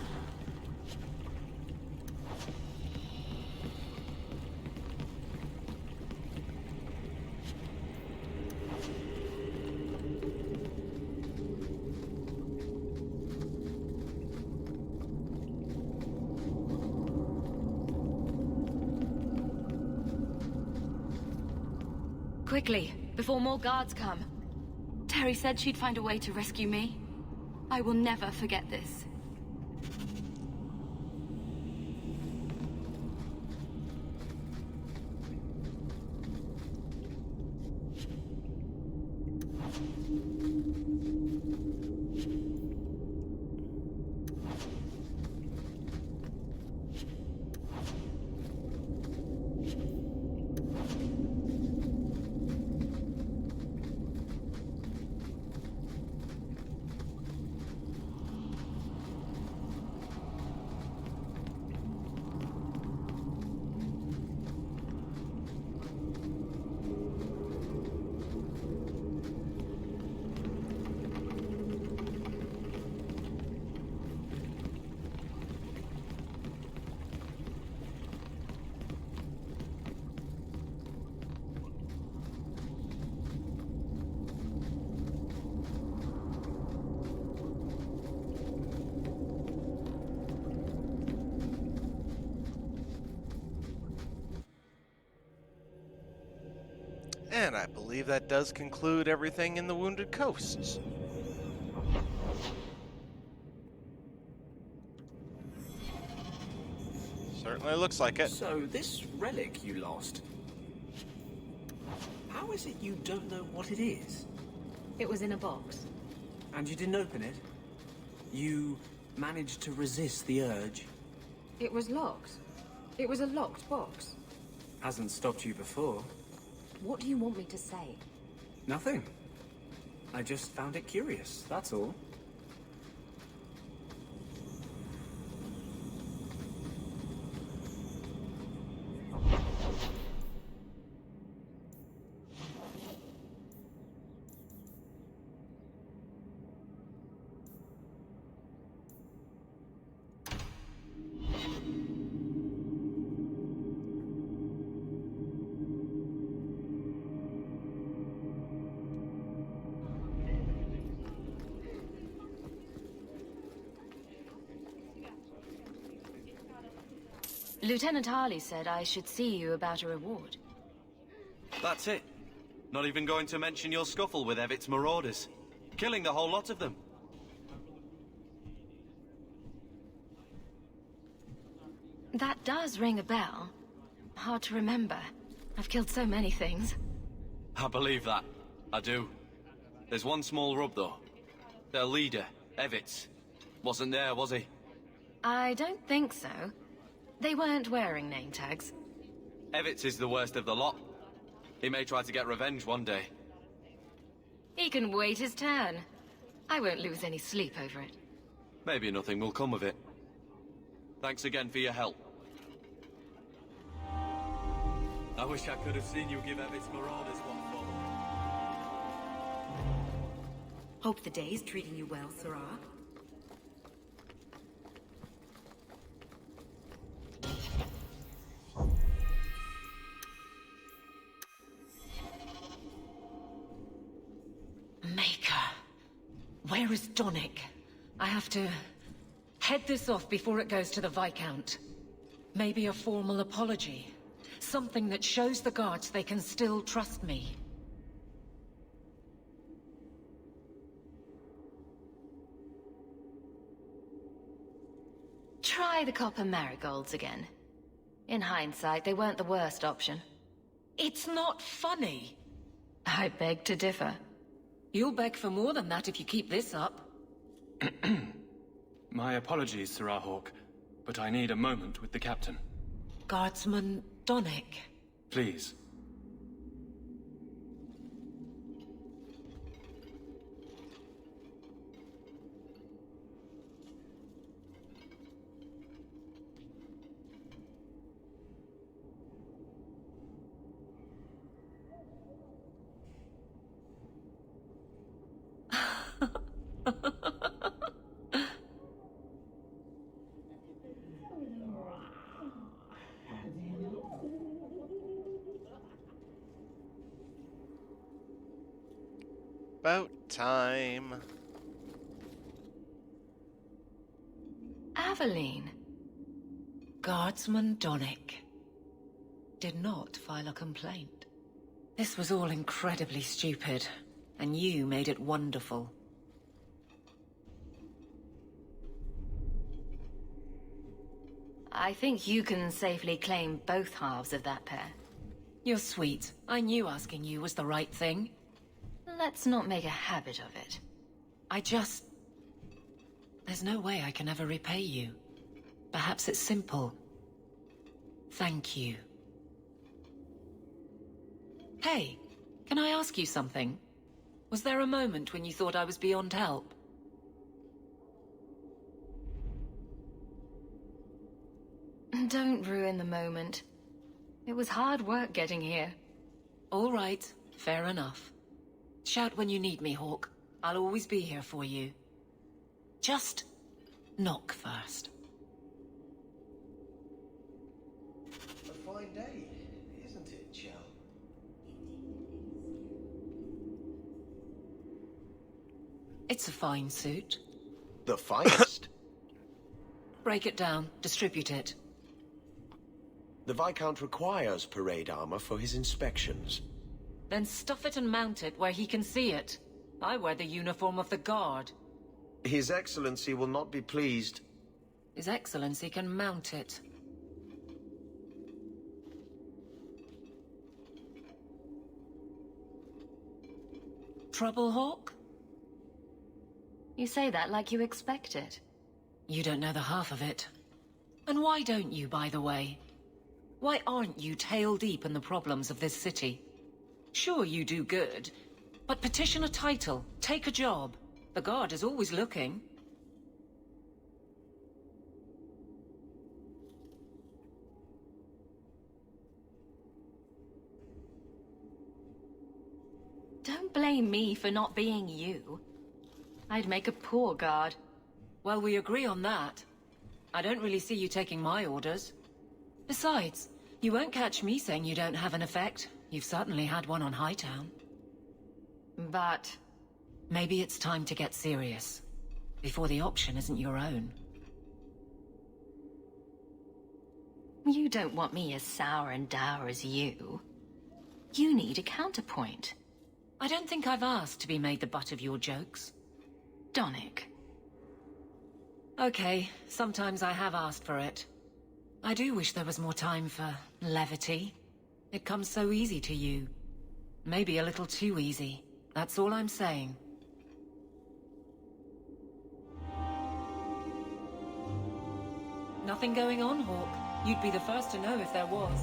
Quickly, before more guards come. Terry said she'd find a way to rescue me. I will never forget this. And I believe that does conclude everything in the Wounded Coasts. Certainly looks like it. So, this relic you lost... How is it you don't know what it is? It was in a box. And you didn't open it? You managed to resist the urge? It was locked. It was a locked box. Hasn't stopped you before. What do you want me to say? Nothing. I just found it curious, that's all. Lieutenant Harley said I should see you about a reward. That's it. Not even going to mention your scuffle with Evit's marauders. Killing the whole lot of them. That does ring a bell. Hard to remember. I've killed so many things. I believe that. I do. There's one small rub, though. Their leader, Evitz, wasn't there, was he? I don't think so. They weren't wearing name tags. Evitz is the worst of the lot. He may try to get revenge one day. He can wait his turn. I won't lose any sleep over it. Maybe nothing will come of it. Thanks again for your help. I wish I could have seen you give Evitz marauders one for. Hope the day's treating you well, Sirrah. Maker. Where is Donick? I have to head this off before it goes to the Viscount. Maybe a formal apology. Something that shows the guards they can still trust me. Try the copper marigolds again. In hindsight, they weren't the worst option. It's not funny. I beg to differ. You'll beg for more than that if you keep this up. My apologies, Sirrah Hawk, but I need a moment with the captain. Guardsman Donick. Please. About time. Aveline. Guardsman Donick did not file a complaint. This was all incredibly stupid, and you made it wonderful. I think you can safely claim both halves of that pair. You're sweet. I knew asking you was the right thing. Let's not make a habit of it. There's no way I can ever repay you. Perhaps it's simple. Thank you. Hey, can I ask you something? Was there a moment when you thought I was beyond help? Don't ruin the moment. It was hard work getting here. All right, fair enough. Shout when you need me, Hawk. I'll always be here for you. Just knock first. A fine day, isn't it, Chell? It's a fine suit. The finest? Break it down, distribute it. The Viscount requires parade armor for his inspections. Then stuff it and mount it where he can see it. I wear the uniform of the Guard. His Excellency will not be pleased. His Excellency can mount it. Trouble, Hawk? You say that like you expect it. You don't know the half of it. And why don't you, by the way? Why aren't you tail deep in the problems of this city? Sure, you do good, but petition a title, take a job. The Guard is always looking. Don't blame me for not being you. I'd make a poor guard. Well, we agree on that. I don't really see you taking my orders. Besides, you won't catch me saying you don't have an effect. You've certainly had one on Hightown. But... maybe it's time to get serious. Before the option isn't your own. You don't want me as sour and dour as you. You need a counterpoint. I don't think I've asked to be made the butt of your jokes. Donick. Okay, sometimes I have asked for it. I do wish there was more time for levity. It comes so easy to you. Maybe a little too easy. That's all I'm saying. Nothing going on, Hawk. You'd be the first to know if there was.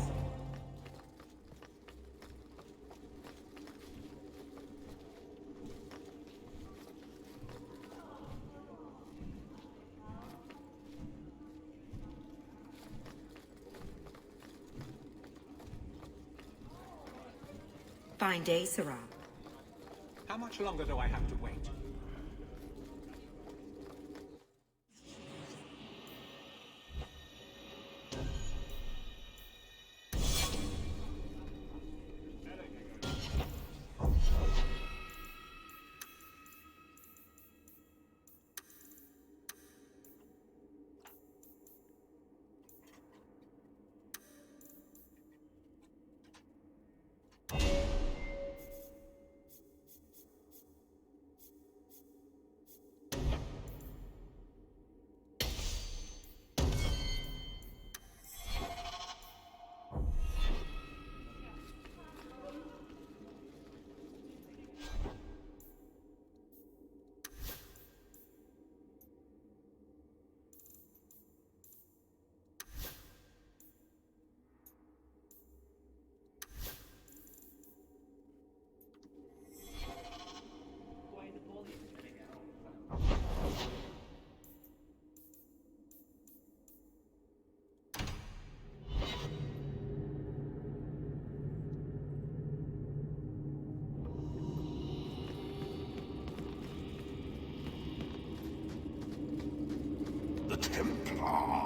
Fine day, Sarah. How much longer do I have to wait? The Templar.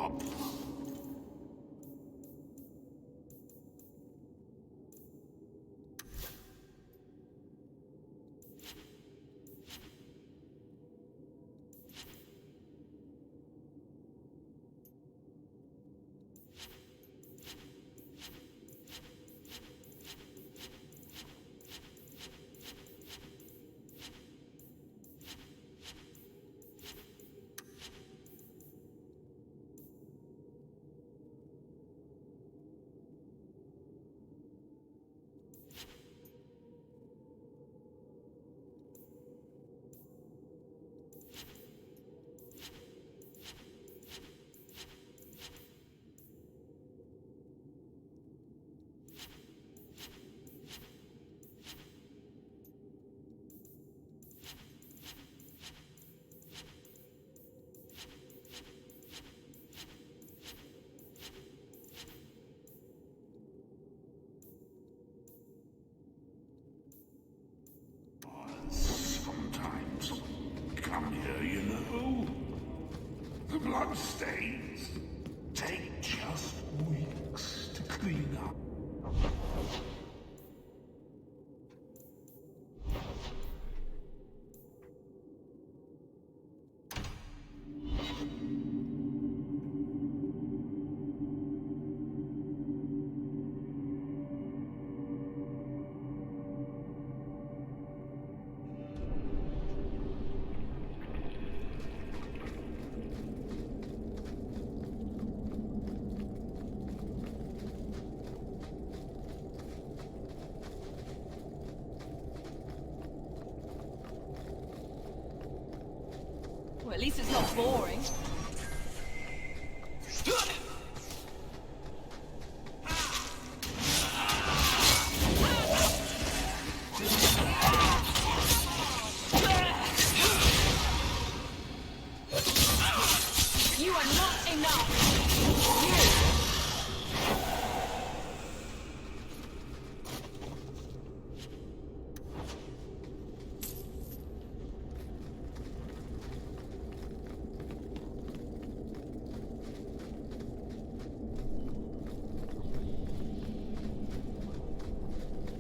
come here, you know. The bloodstains take just weeks to clean up. Well, at least it's not boring. You are not enough!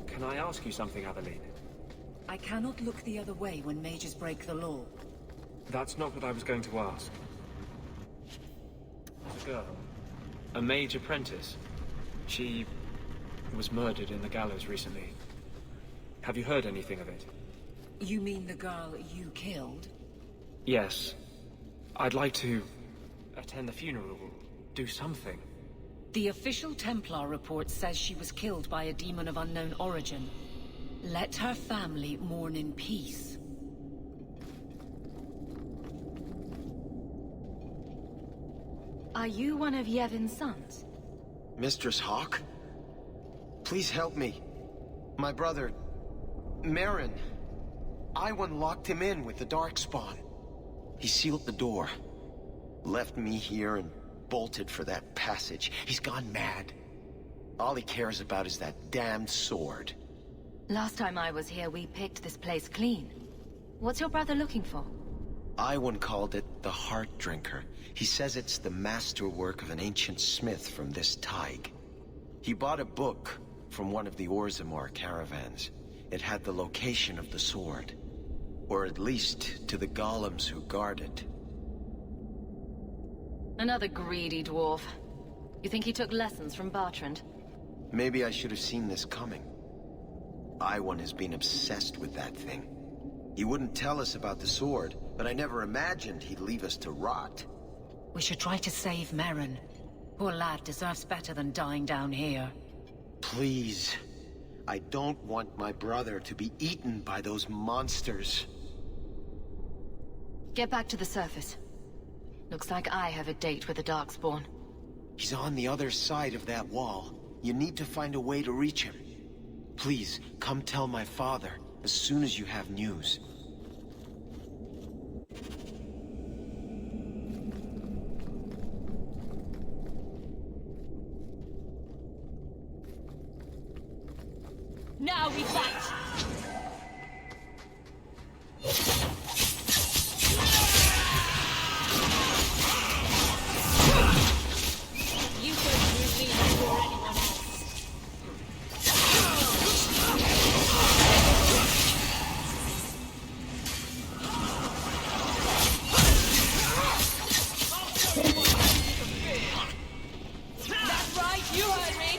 Can I ask you something, Aveline? I cannot look the other way when mages break the law. That's not what I was going to ask. There's a girl. A mage apprentice. She was murdered in the gallows recently. Have you heard anything of it? You mean the girl you killed? Yes. I'd like to attend the funeral, do something. The official Templar report says she was killed by a demon of unknown origin. Let her family mourn in peace. Are you one of Yevon's sons? Mistress Hawke? Please help me. My brother, Merrin. Iwan locked him in with the Darkspawn. He sealed the door, left me here and bolted for that passage. He's gone mad. All he cares about is that damned sword. Last time I was here, we picked this place clean. What's your brother looking for? Iwan called it the Heart Drinker. He says it's the masterwork of an ancient smith from this Tig. He bought a book from one of the Orzammar caravans. It had the location of the sword. Or at least to the golems who guard it. Another greedy dwarf. You think he took lessons from Bertrand? Maybe I should have seen this coming. Iwan has been obsessed with that thing. He wouldn't tell us about the sword, but I never imagined he'd leave us to rot. We should try to save Merrin. Poor lad deserves better than dying down here. Please. I don't want my brother to be eaten by those monsters. Get back to the surface. Looks like I have a date with the Darkspawn. He's on the other side of that wall. You need to find a way to reach him. Please, come tell my father as soon as you have news. Now we fight! You couldn't use me before anyone else. That's right, you heard me!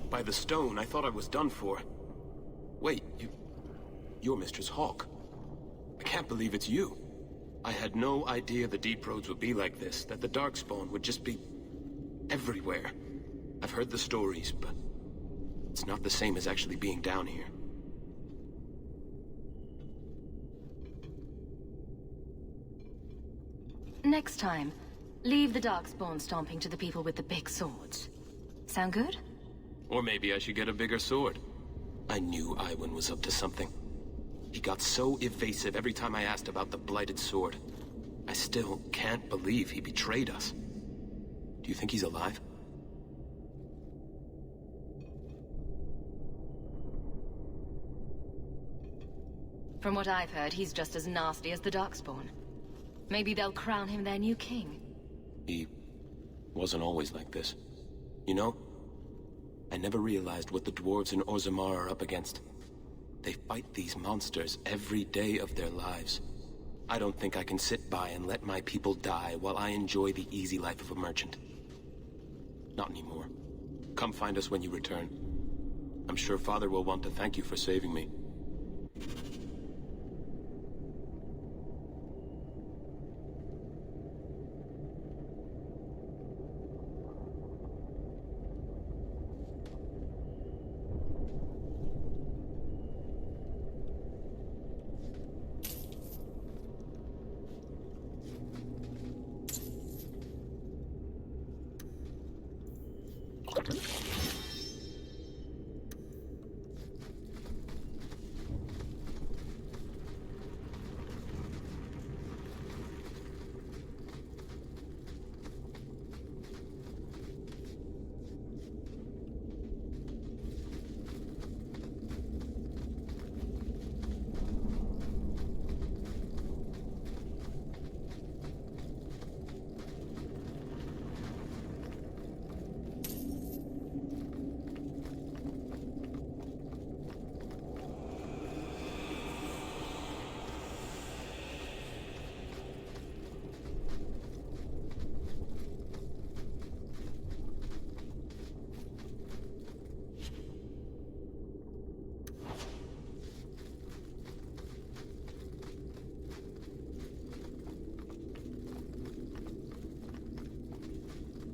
By the stone, I thought I was done for. Wait, you're Mistress Hawke. I can't believe it's you. I had no idea the Deep Roads would be like this, that the Darkspawn would just be everywhere. I've heard the stories, but it's not the same as actually being down here. Next time, leave the Darkspawn stomping to the people with the big swords. Sound good? Or maybe I should get a bigger sword. I knew Iwan was up to something. He got so evasive every time I asked about the Blighted Sword. I still can't believe he betrayed us. Do you think he's alive? From what I've heard, he's just as nasty as the Darkspawn. Maybe they'll crown him their new king. He wasn't always like this. You know, I never realized what the dwarves in Orzammar are up against. They fight these monsters every day of their lives. I don't think I can sit by and let my people die while I enjoy the easy life of a merchant. Not anymore. Come find us when you return. I'm sure Father will want to thank you for saving me.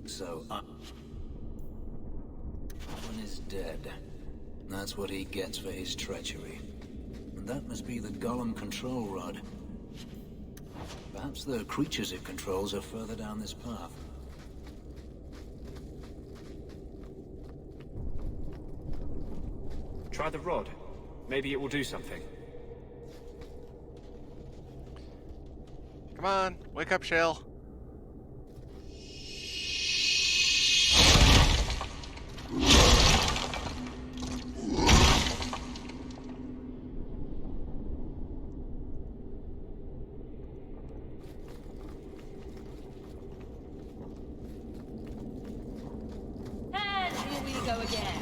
So, Owen is dead. That's what he gets for his treachery. And that must be the Golem control rod. Perhaps the creatures it controls are further down this path. Try the rod. Maybe it will do something. Come on, wake up, Shale. And here we go again.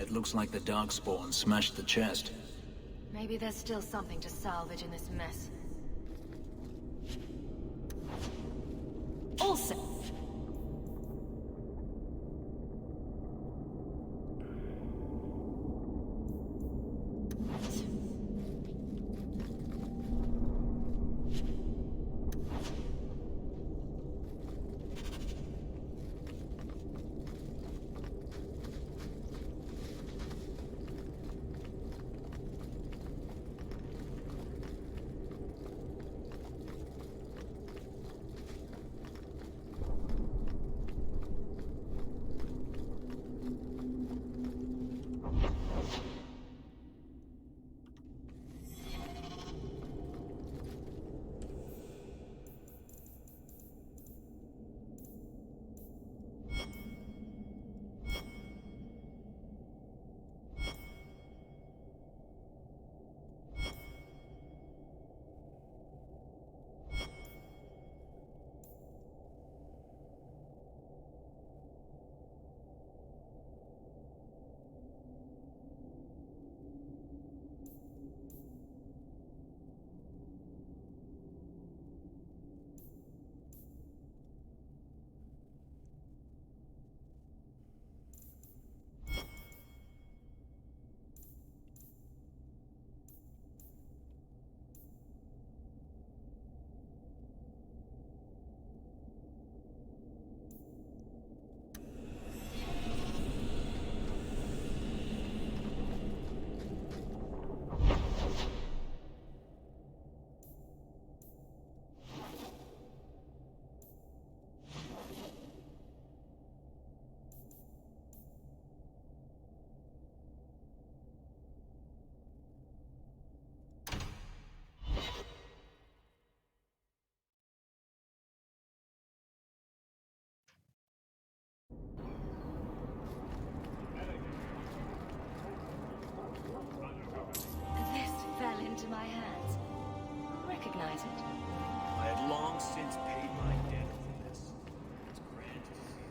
it looks like the Darkspawn smashed the chest. Maybe there's still something to salvage in this mess. Also, this fell into my hands. Recognize it? I had long since paid my debt for this. It's grand to see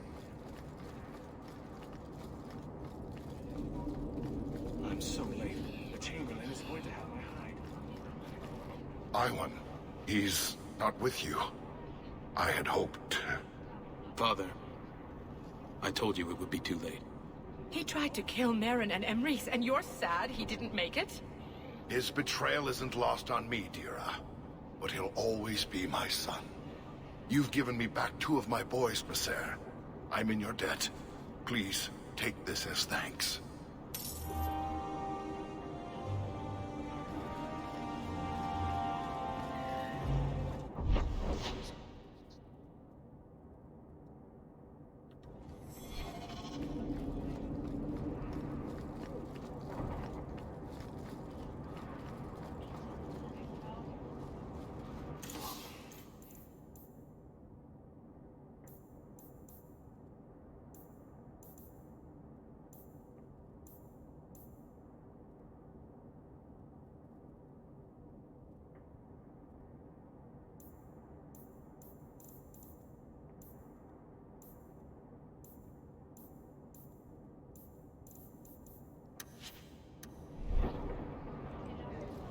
you. I'm so late. The Chamberlain is going to have my hide. Iwan, he's not with you. I had hoped. Father, I told you it would be too late. He tried to kill Merrin and Emrys, and you're sad he didn't make it? His betrayal isn't lost on me, Dira. But he'll always be my son. You've given me back 2 of my boys, Maser. I'm in your debt. Please, take this as thanks.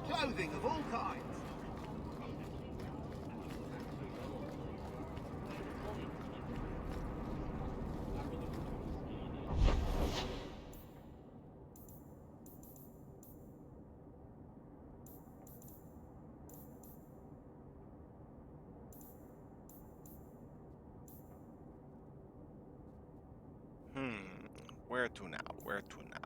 Clothing of all kinds. Where to now? Where to now?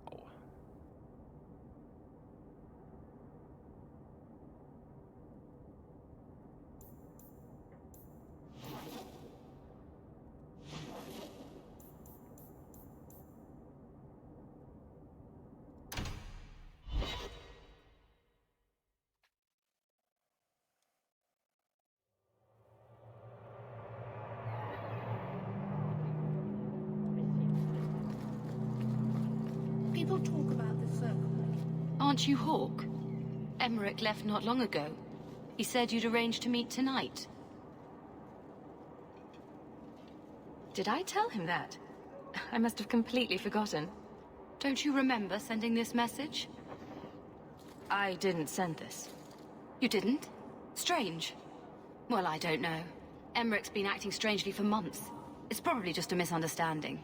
People talk about the circle. Aren't you Hawk? Emmerich left not long ago. He said you'd arranged to meet tonight. Did I tell him that? I must have completely forgotten. Don't you remember sending this message? I didn't send this. You didn't? Strange. Well, I don't know. Emmerich's been acting strangely for months. It's probably just a misunderstanding.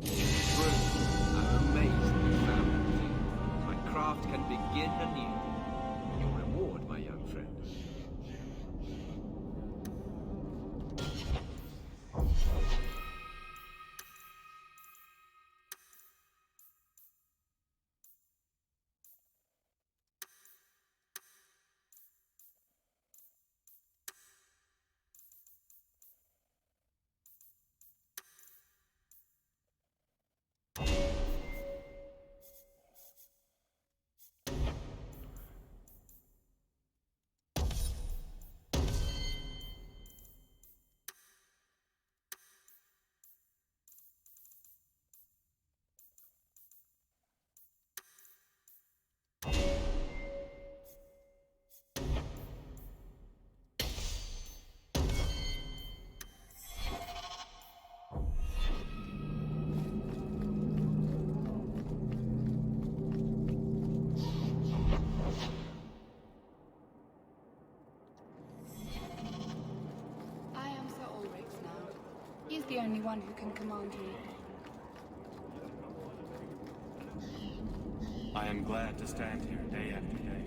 I'm amazed that you found that thing. My craft can begin anew. Your reward, my young friend. He's the only one who can command me. I am glad to stand here day after day.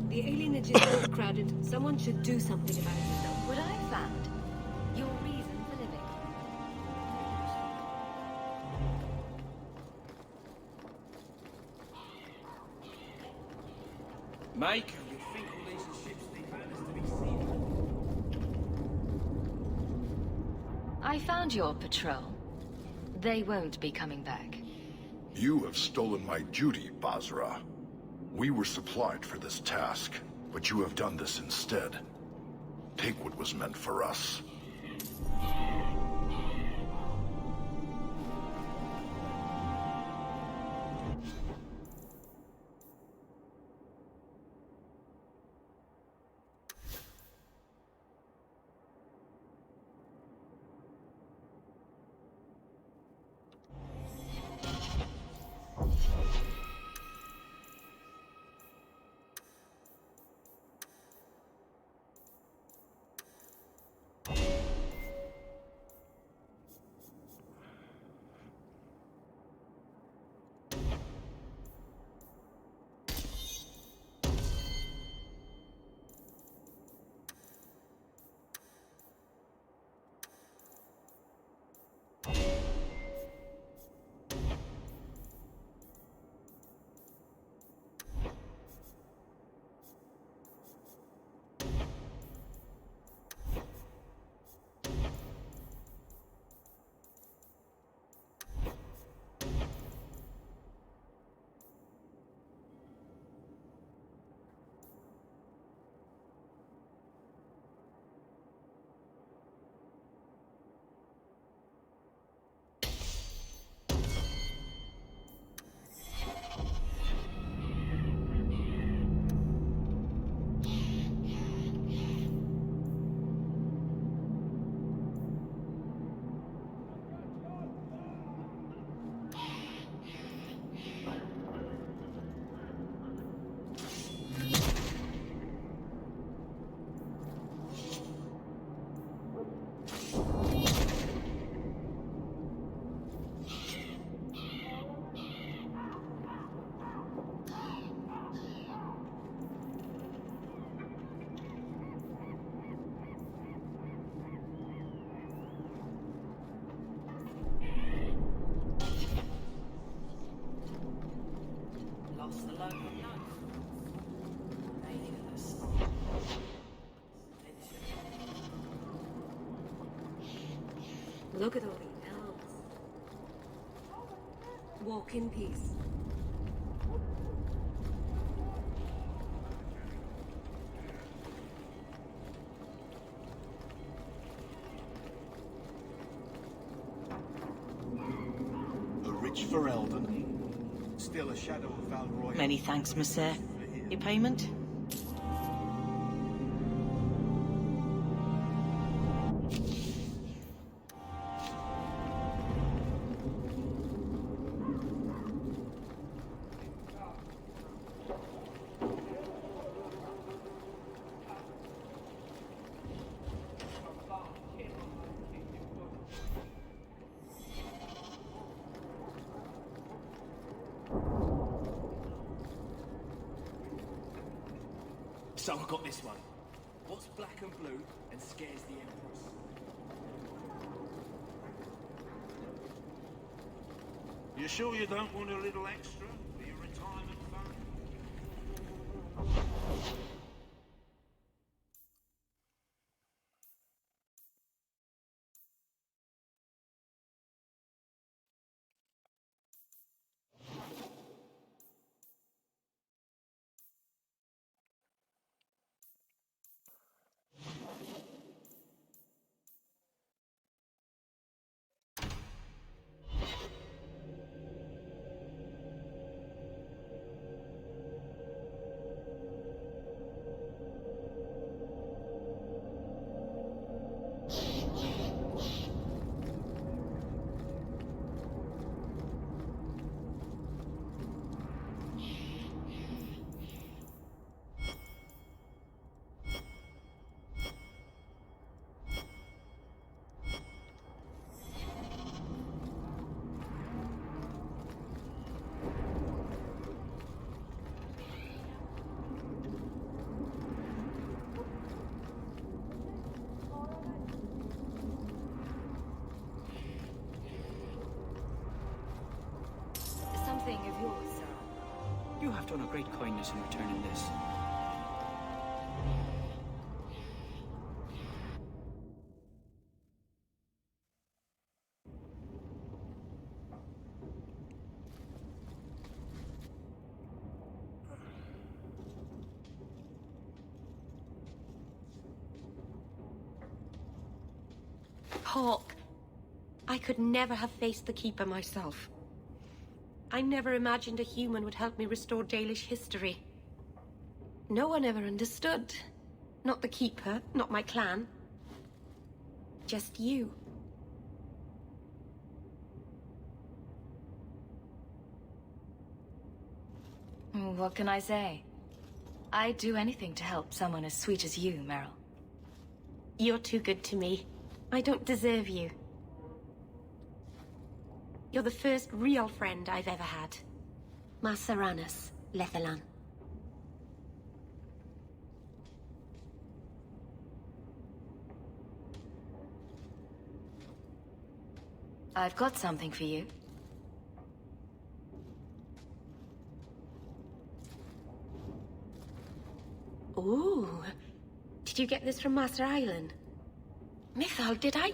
The alienage is so crowded. Someone should do something about it. What I found? Your reason for living. Mike, you think all these ships they found is to be seen? I found your patrol. They won't be coming back. You have stolen my duty, Basra. We were supplied for this task, but you have done this instead. Take what was meant for us. Look at all the elves. Walk in peace. A rich Ferelden. Still a shadow of Val Royeaux. Many thanks, monsieur. Your payment? So I got this one. What's black and blue and scares the Empress? You sure you don't want a little extra for your retirement fund? Something of yours, sir. You have done a great kindness in returning this. Hawk, I could never have faced the Keeper myself. I never imagined a human would help me restore Dalish history. No one ever understood. Not the Keeper, not my clan. Just you. What can I say? I'd do anything to help someone as sweet as you, Meryl. You're too good to me. I don't deserve you. You're the first real friend I've ever had. Masaranus, Lethalan. I've got something for you. Ooh. Did you get this from Master Island? Mythal, did I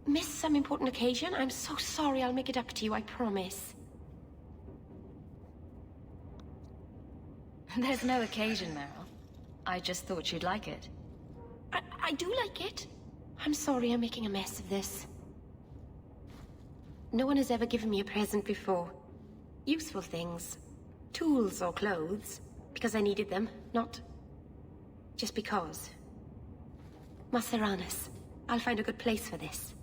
miss some important occasion? I'm so sorry. I'll make it up to you, I promise. There's no occasion, Meryl. I just thought you'd like it. I do like it. I'm sorry I'm making a mess of this. No one has ever given me a present before. Useful things. Tools or clothes. Because I needed them, not just because. Masaranus, I'll find a good place for this.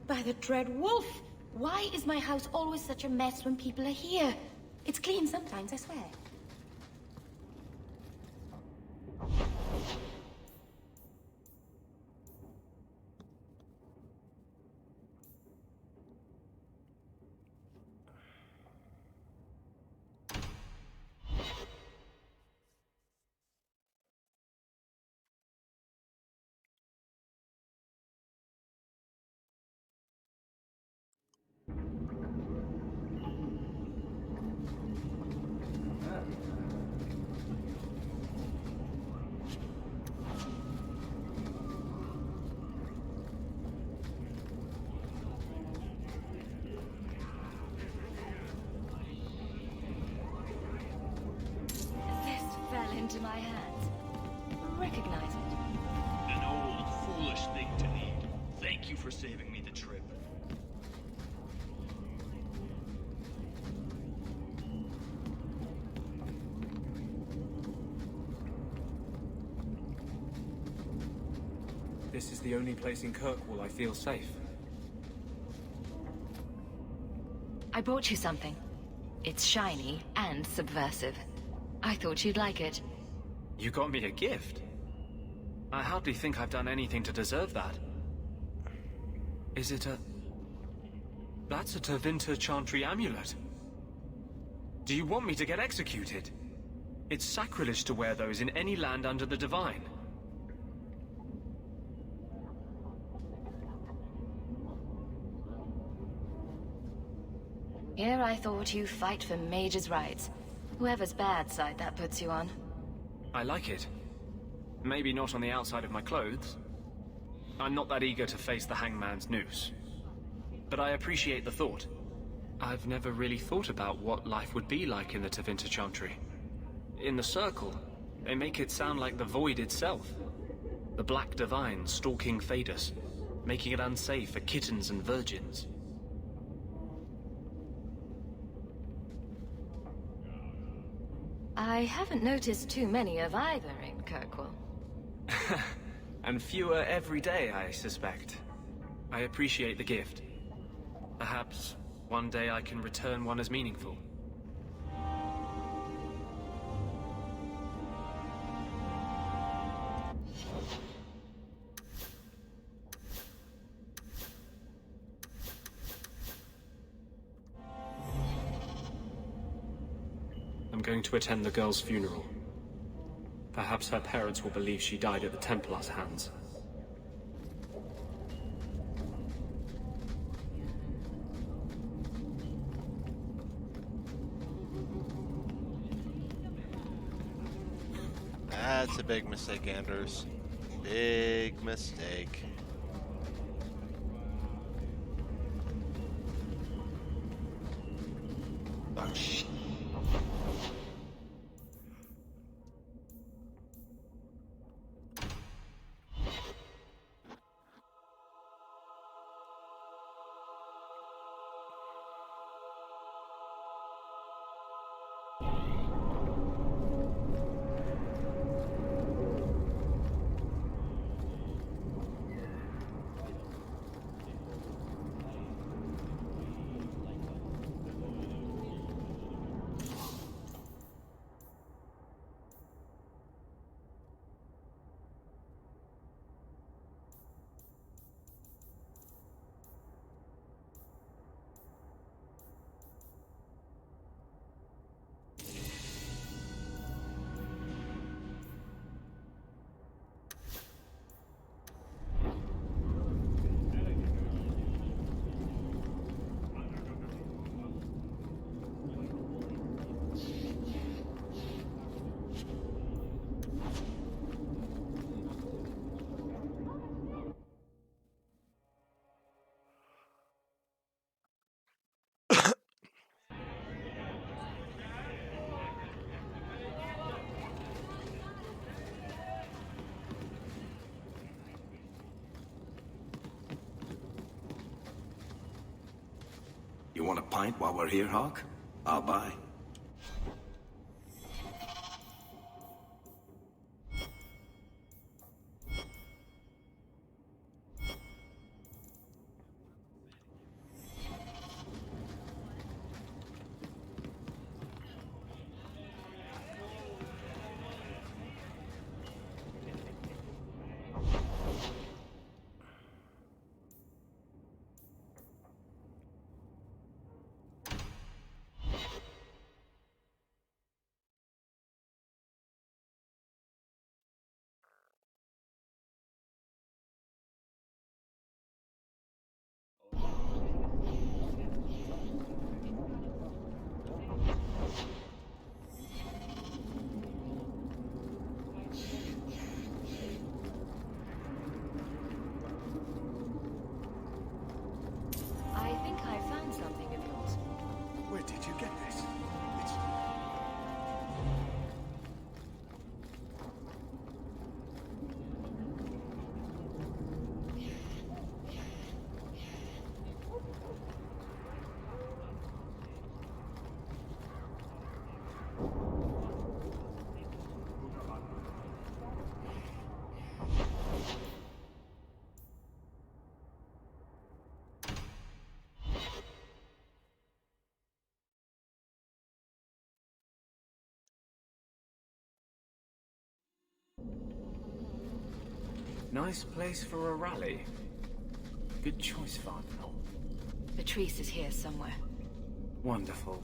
By the Dread Wolf! Why is my house always such a mess when people are here? It's clean sometimes, I swear. for saving me the trip. This is the only place in Kirkwall I feel safe. I brought you something. It's shiny and subversive. I thought you'd like it. You got me a gift? I hardly think I've done anything to deserve that. Is it a... That's a Tevinter Chantry amulet. Do you want me to get executed? It's sacrilege to wear those in any land under the Divine. Here I thought you fight for mage's rights. Whoever's bad side that puts you on. I like it. Maybe not on the outside of my clothes. I'm not that eager to face the hangman's noose. But I appreciate the thought. I've never really thought about what life would be like in the Tevinter Chantry. In the Circle, they make it sound like the Void itself. The Black Divine stalking Thedas, making it unsafe for kittens and virgins. I haven't noticed too many of either in Kirkwall. And fewer every day, I suspect. I appreciate the gift. Perhaps one day I can return one as meaningful. I'm going to attend the girl's funeral. Perhaps her parents will believe she died at the Templar's hands. That's a big mistake, Anders. Big mistake. Oh, shit. You want a pint while we're here, Hawk? I'll buy. Nice place for a rally. Good choice, Varnell. Patrice is here somewhere. Wonderful.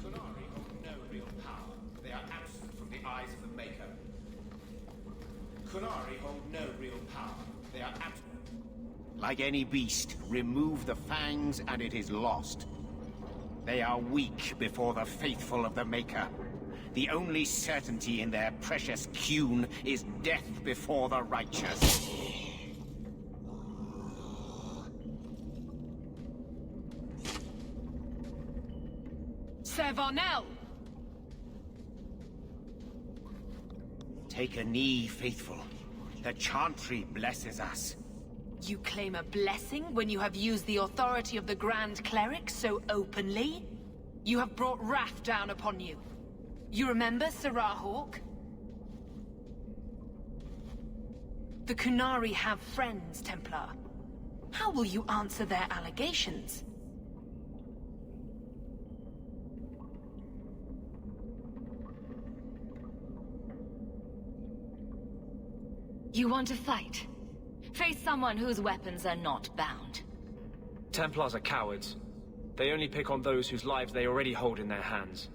Kunari hold no real power. They are absent from the eyes of the Maker. Kunari hold no real power. They are absent. Like any beast, remove the fangs and it is lost. They are weak before the faithful of the Maker. The only certainty in their precious Qun is death before the righteous. Sir Varnell! Take a knee, faithful. The Chantry blesses us. You claim a blessing when you have used the authority of the Grand Cleric so openly? You have brought wrath down upon you. You remember Serah Hawk? The Kunari have friends, Templar. How will you answer their allegations? You want to fight? Face someone whose weapons are not bound. Templars are cowards. They only pick on those whose lives they already hold in their hands.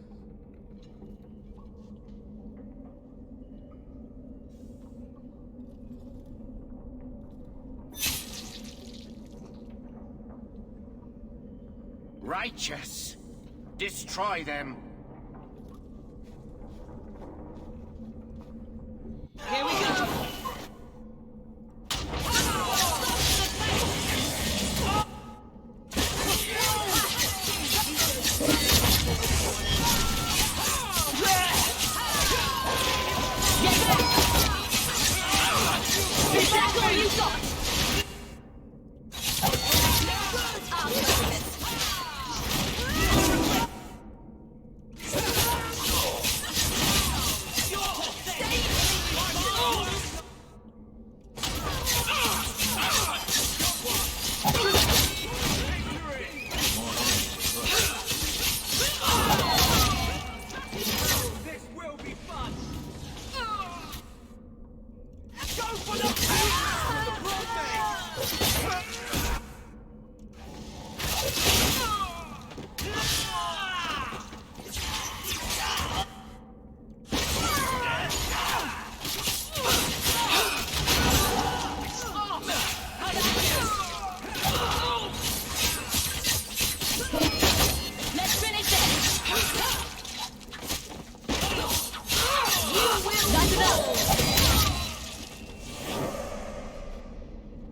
Righteous! Destroy them! Here we go!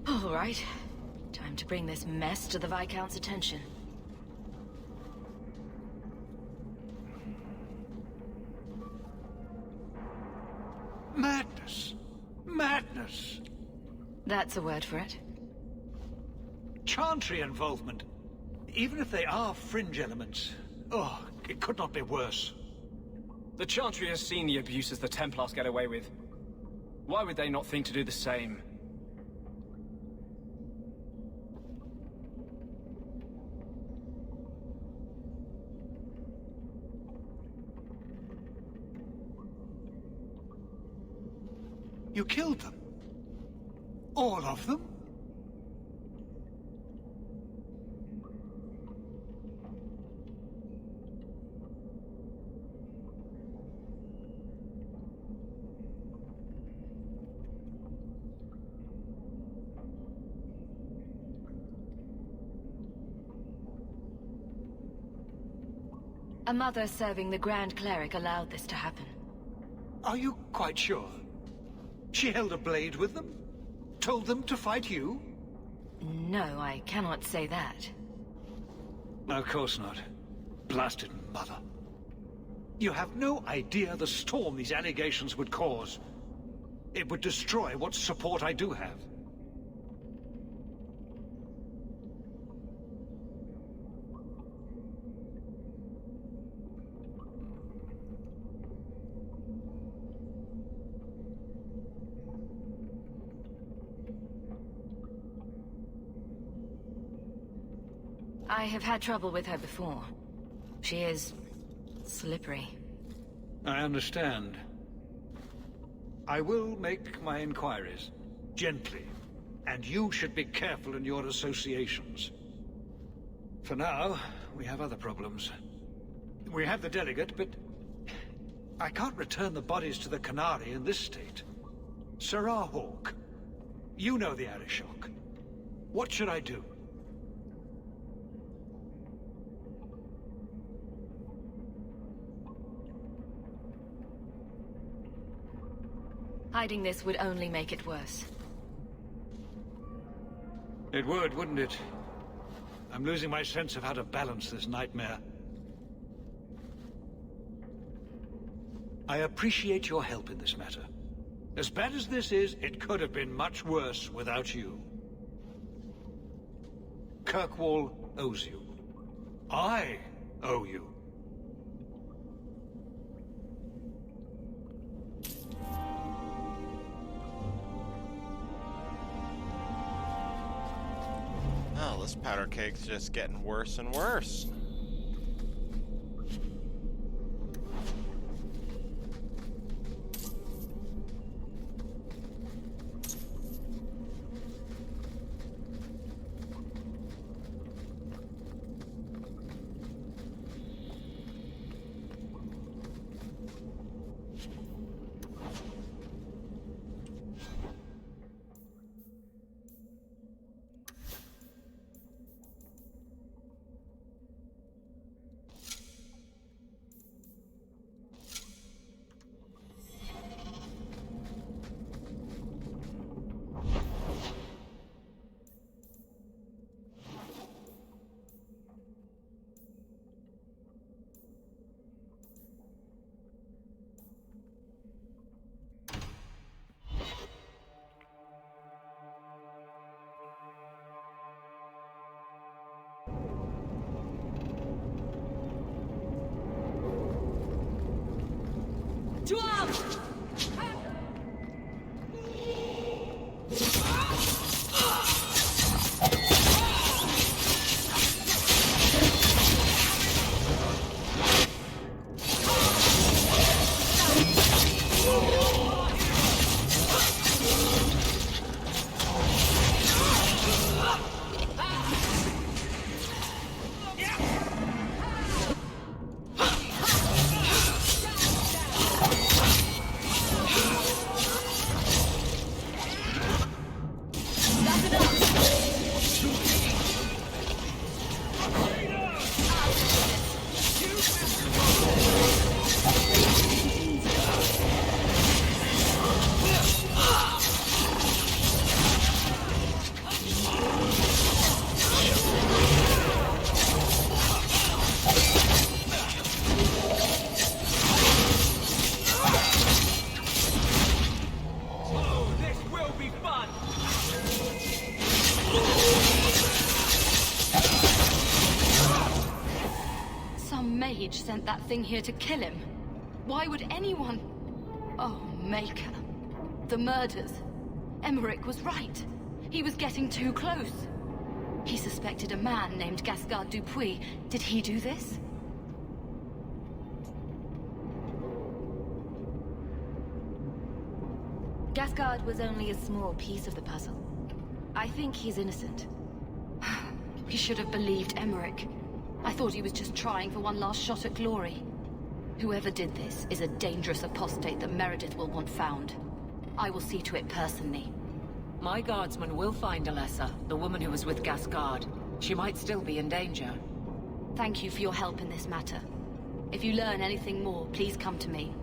All right. Time to bring this mess to the Viscount's attention. Madness! Madness! That's a word for it. Chantry involvement. Even if they are fringe elements. Oh, it could not be worse. The Chantry has seen the abuses the Templars get away with. Why would they not think to do the same? You killed them? All of them? A mother serving the Grand Cleric allowed this to happen. Are you quite sure? She held a blade with them? Told them to fight you? No, I cannot say that. Of course not. Blasted mother. You have no idea the storm these allegations would cause. It would destroy what support I do have. I have had trouble with her before. She is slippery. I understand. I will make my inquiries. Gently. And you should be careful in your associations. For now, we have other problems. We have the delegate, but I can't return the bodies to the Qunari in this state. Serah Hawke, you know the Arishok. What should I do? Hiding this would only make it worse. It would, wouldn't it? I'm losing my sense of how to balance this nightmare. I appreciate your help in this matter. As bad as this is, it could have been much worse without you. Kirkwall owes you. I owe you. Oh, this powder cake's just getting worse and worse. To arms! Sent that thing here to kill him. Why would anyone... Oh, Maker. The murders. Emmerich was right. He was getting too close. He suspected a man named Gasgard Dupuis. Did he do this? Gasgard was only a small piece of the puzzle. I think he's innocent. We should have believed Emmerich. I thought he was just trying for one last shot at glory. Whoever did this is a dangerous apostate that Meredith will want found. I will see to it personally. My guardsman will find Alessa, the woman who was with Gasgard. She might still be in danger. Thank you for your help in this matter. If you learn anything more, please come to me.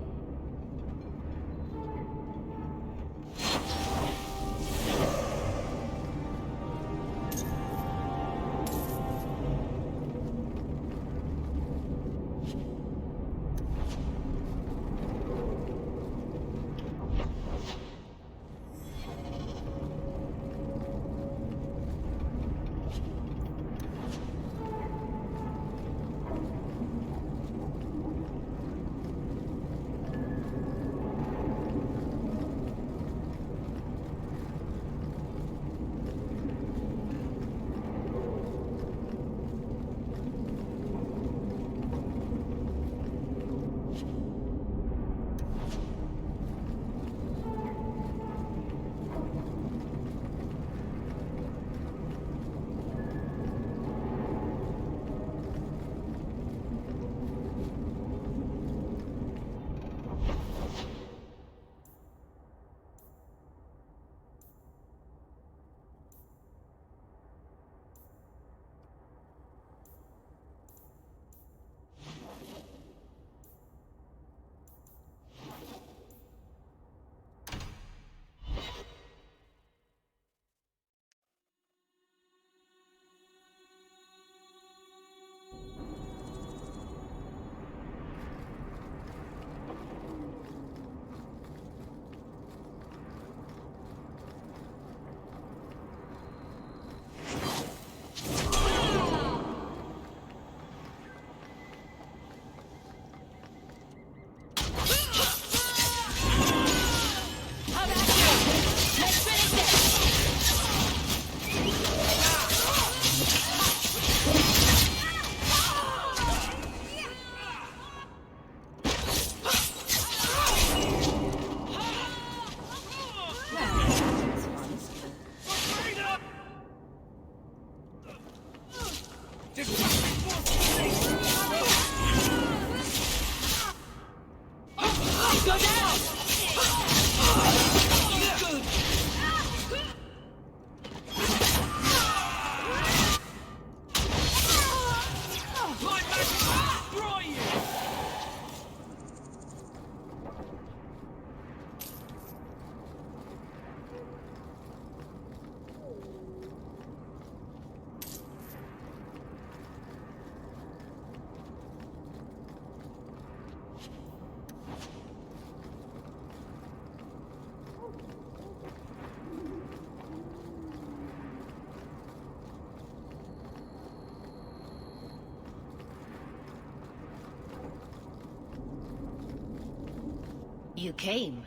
You came.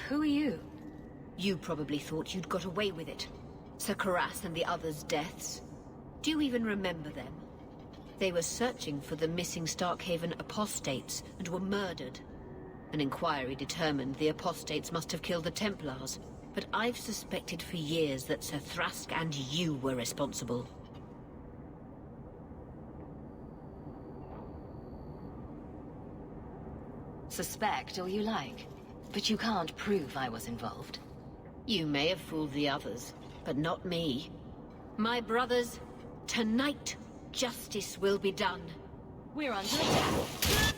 Who are you? You probably thought you'd got away with it. Sir Karas and the others' deaths. Do you even remember them? They were searching for the missing Starkhaven apostates and were murdered. An inquiry determined the apostates must have killed the Templars, but I've suspected for years that Sir Thrask and you were responsible. Suspect all you like, but you can't prove I was involved. You may have fooled the others, but not me. My brothers, tonight, justice will be done. We're under attack.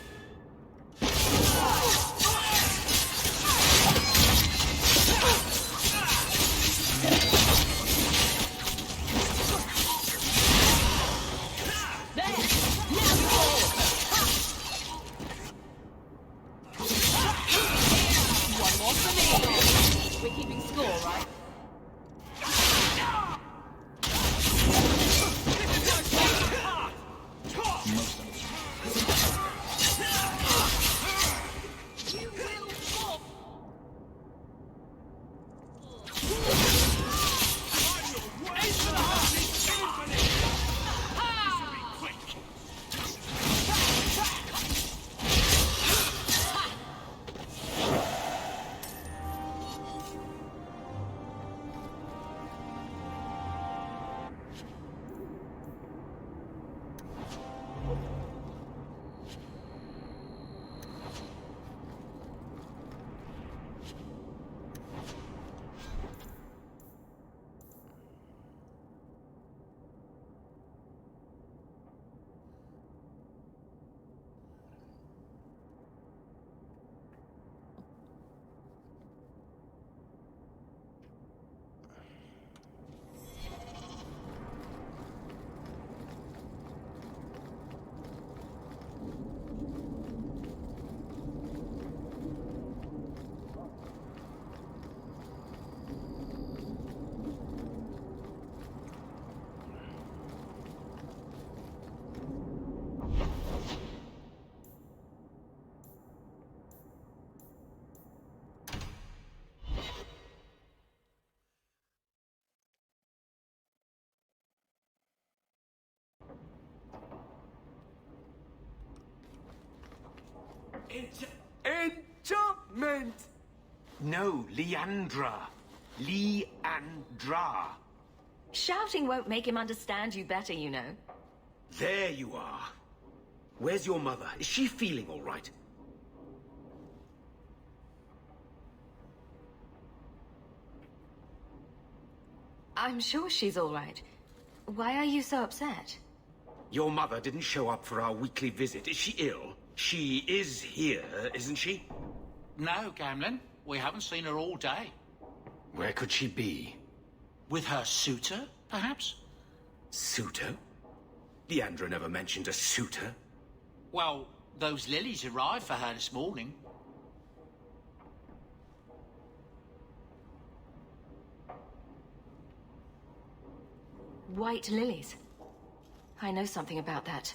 Enchantment! No, Leandra. Leandra. Shouting won't make him understand you better, you know. There you are. Where's your mother? Is she feeling all right? I'm sure she's all right. Why are you so upset? Your mother didn't show up for our weekly visit. Is she ill? She is here, isn't she? No, Gamlen. We haven't seen her all day. Where could she be? With her suitor, perhaps? Suitor? Leandra never mentioned a suitor. Well, those lilies arrived for her this morning. White lilies. I know something about that.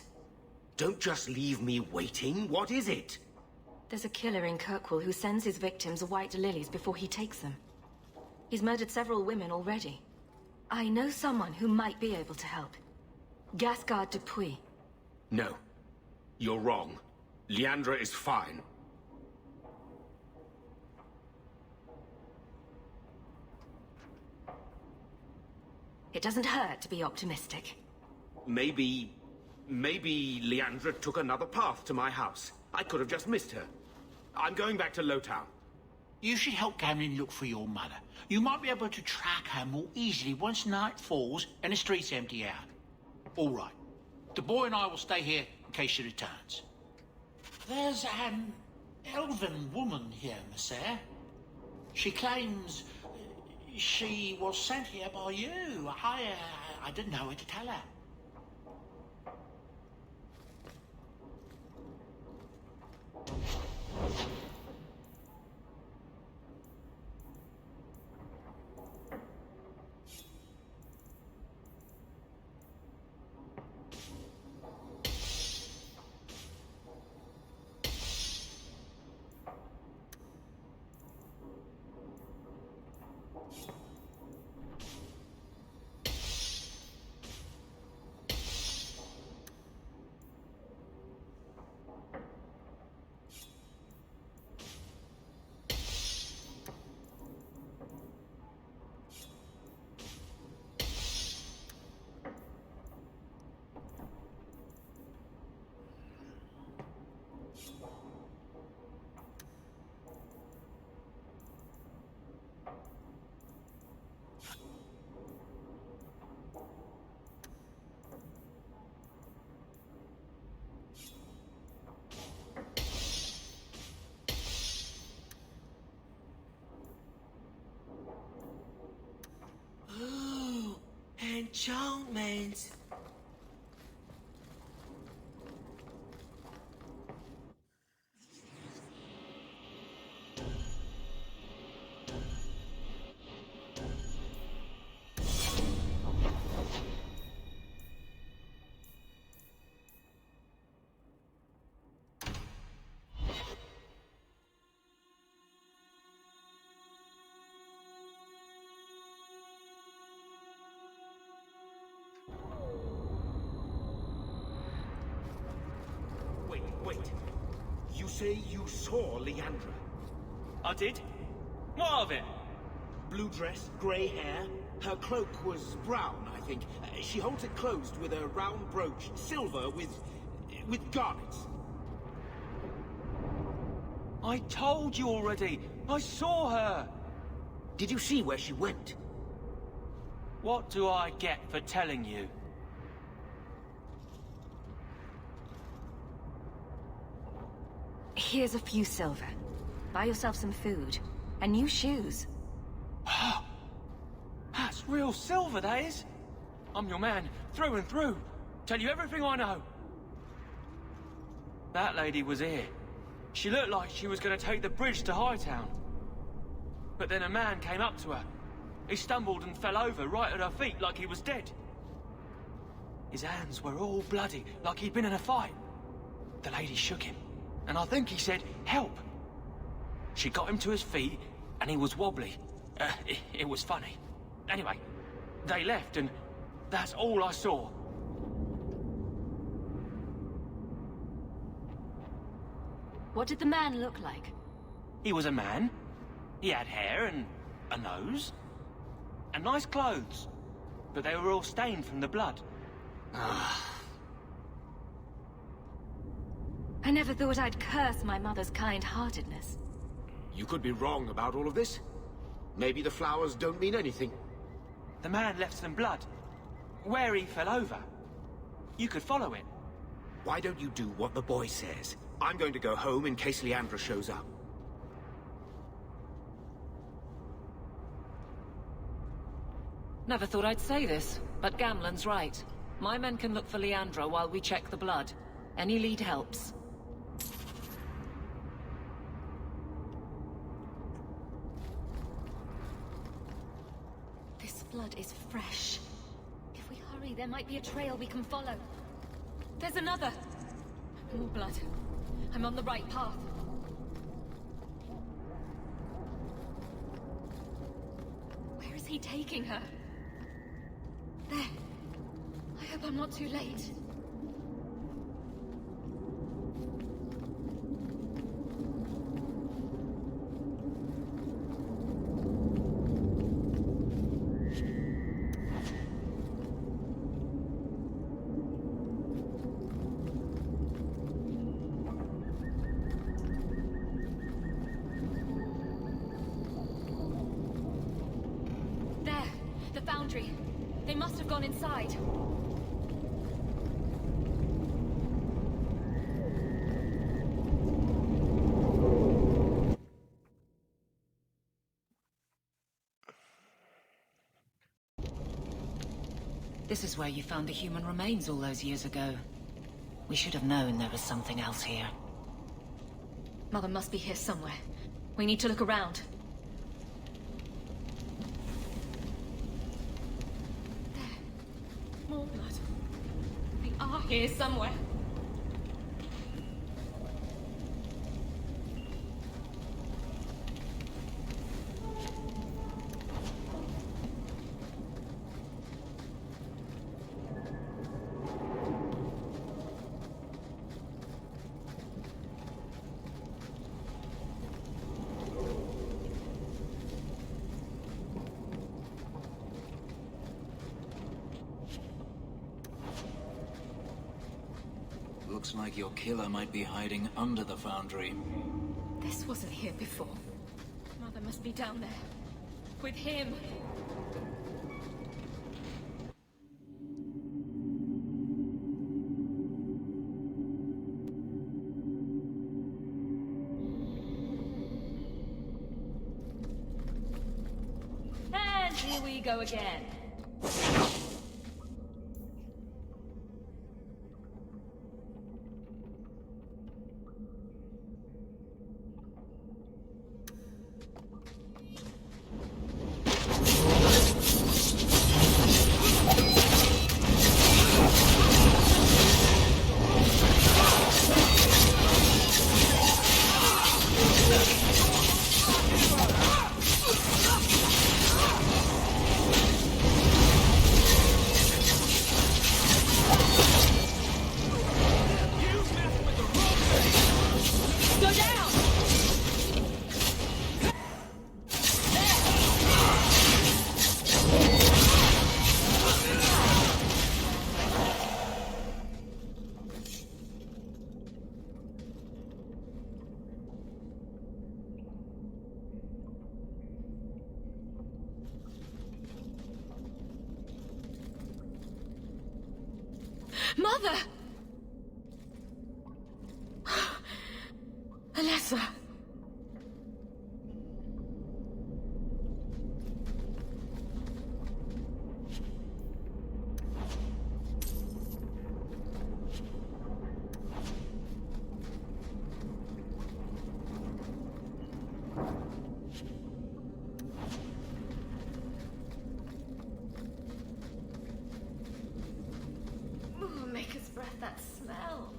Don't just leave me waiting. What is it? There's a killer in Kirkwall who sends his victims white lilies before he takes them. He's murdered several women already. I know someone who might be able to help. Gasgard Dupuis. No. You're wrong. Leandra is fine. It doesn't hurt to be optimistic. Maybe Leandra took another path to my house. I could have just missed her. I'm going back to Lowtown. You should help Gamlen look for your mother. You might be able to track her more easily once night falls and the streets empty out. All right. The boy and I will stay here in case she returns. There's an elven woman here, Monsieur. She claims she was sent here by you. I didn't know what to tell her. enchantment. Wait. You say you saw Leandra? I did? What of it? Blue dress, grey hair. Her cloak was brown, I think. She holds it closed with a round brooch, silver with garnets. I told you already. I saw her. Did you see where she went? What do I get for telling you? Here's a few silver. Buy yourself some food. And new shoes. That's real silver, that is. I'm your man, through and through. Tell you everything I know. That lady was here. She looked like she was going to take the bridge to Hightown. But then a man came up to her. He stumbled and fell over right at her feet like he was dead. His hands were all bloody, like he'd been in a fight. The lady shook him, and I think he said, "Help." She got him to his feet, and he was wobbly. It was funny. Anyway, they left, and that's all I saw. What did the man look like? He was a man. He had hair and a nose. And nice clothes. But they were all stained from the blood. I never thought I'd curse my mother's kind-heartedness. You could be wrong about all of this. Maybe the flowers don't mean anything. The man left some blood. Where he fell over. You could follow it. Why don't you do what the boy says? I'm going to go home in case Leandra shows up. Never thought I'd say this, but Gamlen's right. My men can look for Leandra while we check the blood. Any lead helps. This blood is fresh. If we hurry, there might be a trail we can follow. There's another! More blood. I'm on the right path. Where is he taking her? There. I hope I'm not too late. They must have gone inside. This is where you found the human remains all those years ago. We should have known there was something else here. Mother must be here somewhere. We need to look around. More blood. They are here somewhere. Looks like your killer might be hiding under the foundry. This wasn't here before. Mother must be down there. With him. And here we go again. Mother! Alessa! Ooh, Maker's breath, that smell.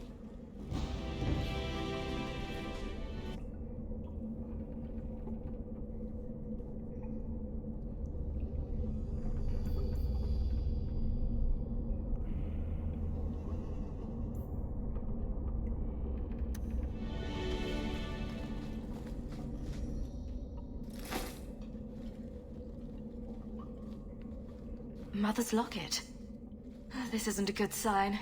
Mother's locket. This isn't a good sign.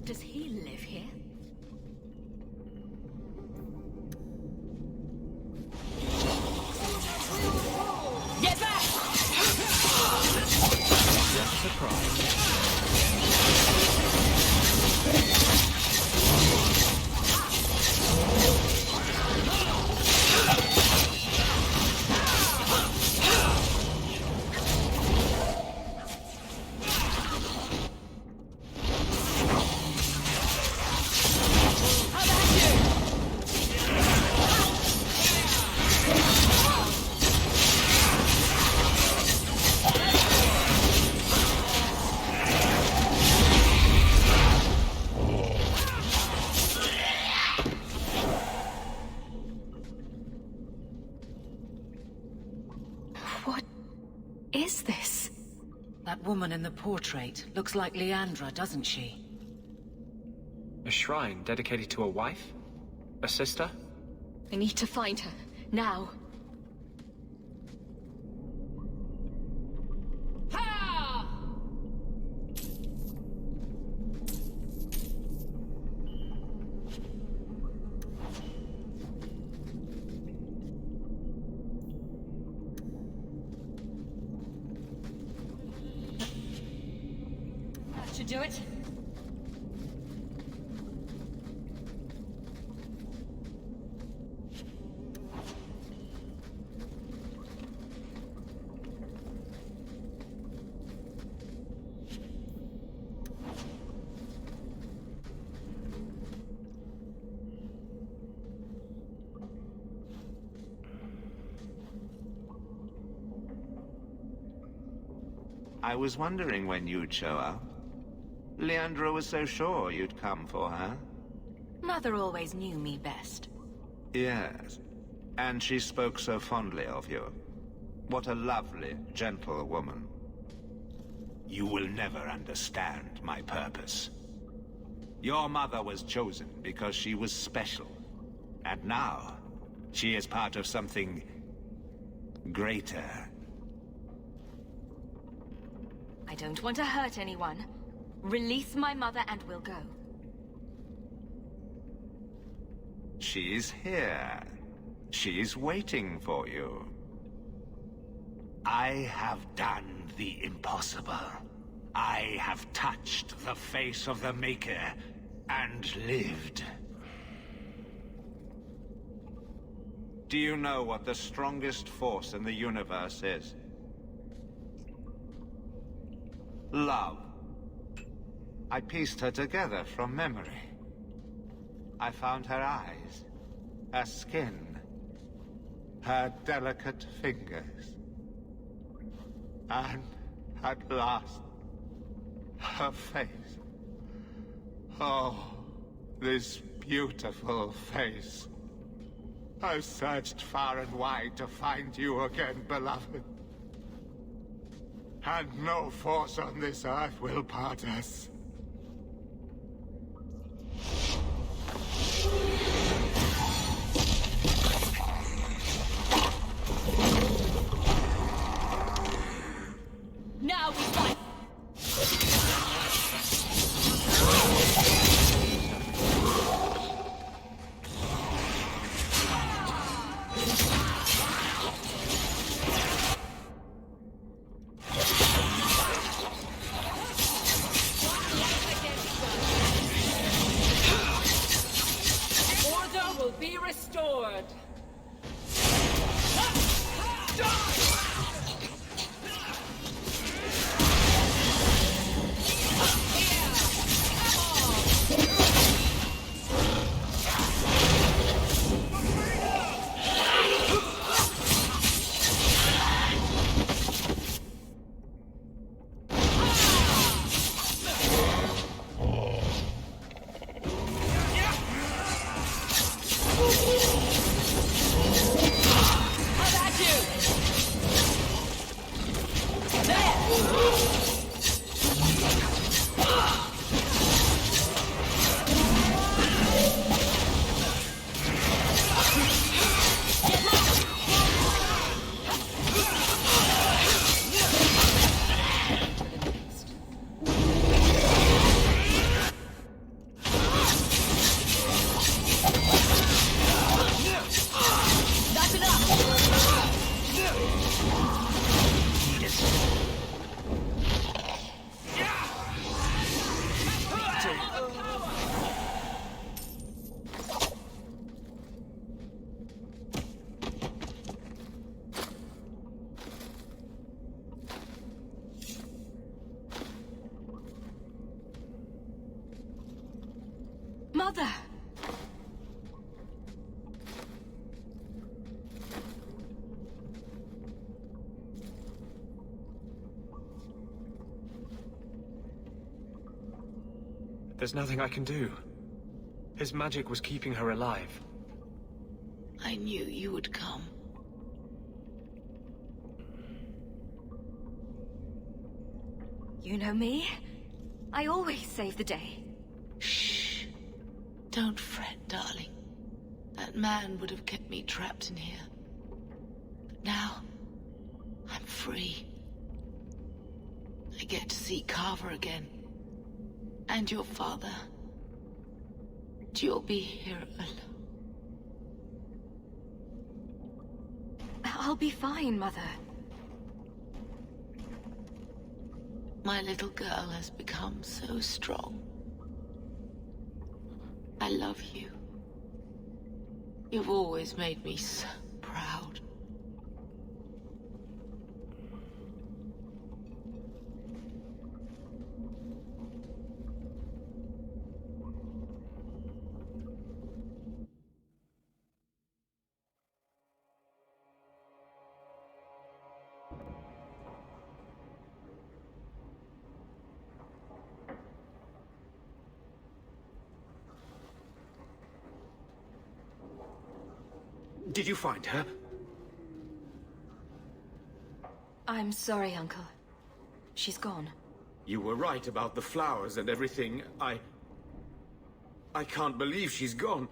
Does he live here? Get back! Just surprised. What is this? That woman in the portrait looks like Leandra, doesn't she? A shrine dedicated to a wife? A sister? I need to find her. Now. That should do it. I was wondering when you'd show up. Leandra was so sure you'd come for her. Mother always knew me best. Yes, and she spoke so fondly of you. What a lovely, gentle woman. You will never understand my purpose. Your mother was chosen because she was special. And now, she is part of something greater. I don't want to hurt anyone. Release my mother and we'll go. She's here. She's waiting for you. I have done the impossible. I have touched the face of the Maker and lived. Do you know what the strongest force in the universe is? Love. I pieced her together from memory. I found her eyes, her skin, her delicate fingers. And at last, her face. Oh, this beautiful face. I've searched far and wide to find you again, beloved. And no force on this earth will part us. Mother! There's nothing I can do. His magic was keeping her alive. I knew you would come. You know me. I always save the day. Shh. Don't fret, darling. That man would have kept me trapped in here. But now, I'm free. I get to see Carver again. And your father. And you'll be here alone. I'll be fine, Mother. My little girl has become so strong. I love you. You've always made me so proud. Did you find her? I'm sorry, Uncle. She's gone. You were right about the flowers and everything. I can't believe she's gone.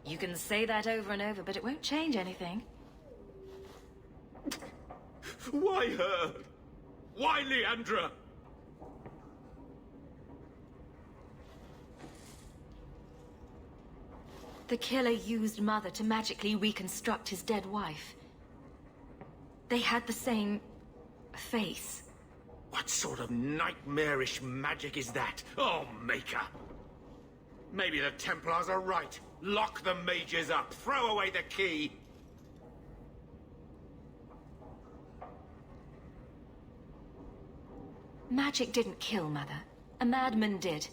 You can say that over and over, but it won't change anything. Why her? Why Leandra? The killer used Mother to magically reconstruct his dead wife. They had the same face. What sort of nightmarish magic is that? Oh, Maker! Maybe the Templars are right. Lock the mages up. Throw away the key. Magic didn't kill Mother. A madman did.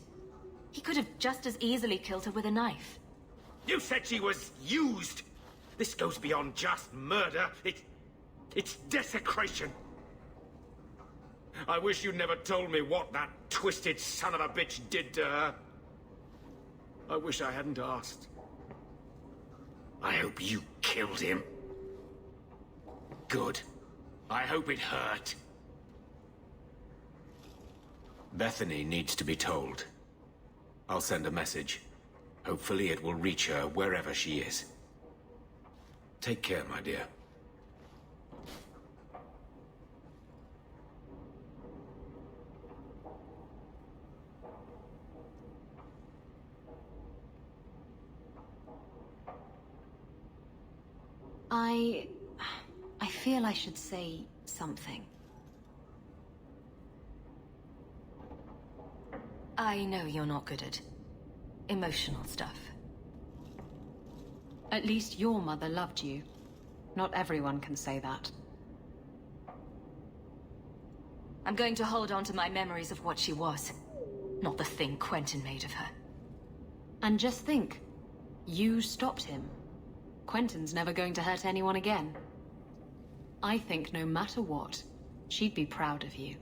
He could have just as easily killed her with a knife. You said she was used! This goes beyond just murder. It's desecration. I wish you'd never told me what that twisted son of a bitch did to her. I wish I hadn't asked. I hope you killed him. Good. I hope it hurt. Bethany needs to be told. I'll send a message. Hopefully it will reach her wherever she is. Take care, my dear. I feel I should say something. I know you're not good at emotional stuff. At least your mother loved you. Not everyone can say that. I'm going to hold on to my memories of what she was, not the thing Quentin made of her. And just think, you stopped him. Quentin's never going to hurt anyone again. I think no matter what, she'd be proud of you.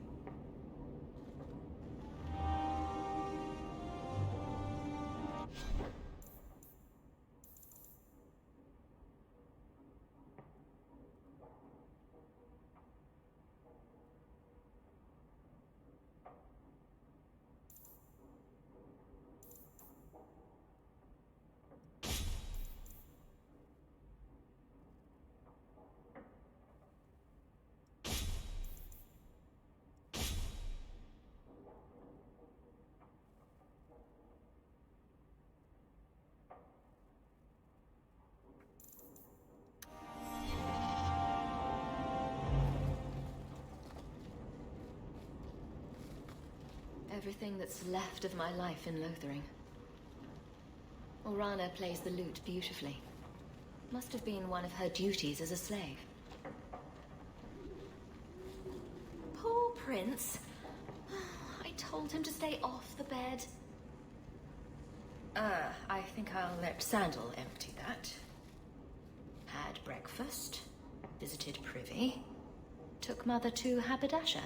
Everything that's left of my life in Lothering. Orana plays the lute beautifully. Must have been one of her duties as a slave. Poor Prince. I told him to stay off the bed. I think I'll let Sandal empty that. Had breakfast, visited Privy, took Mother to Haberdasher.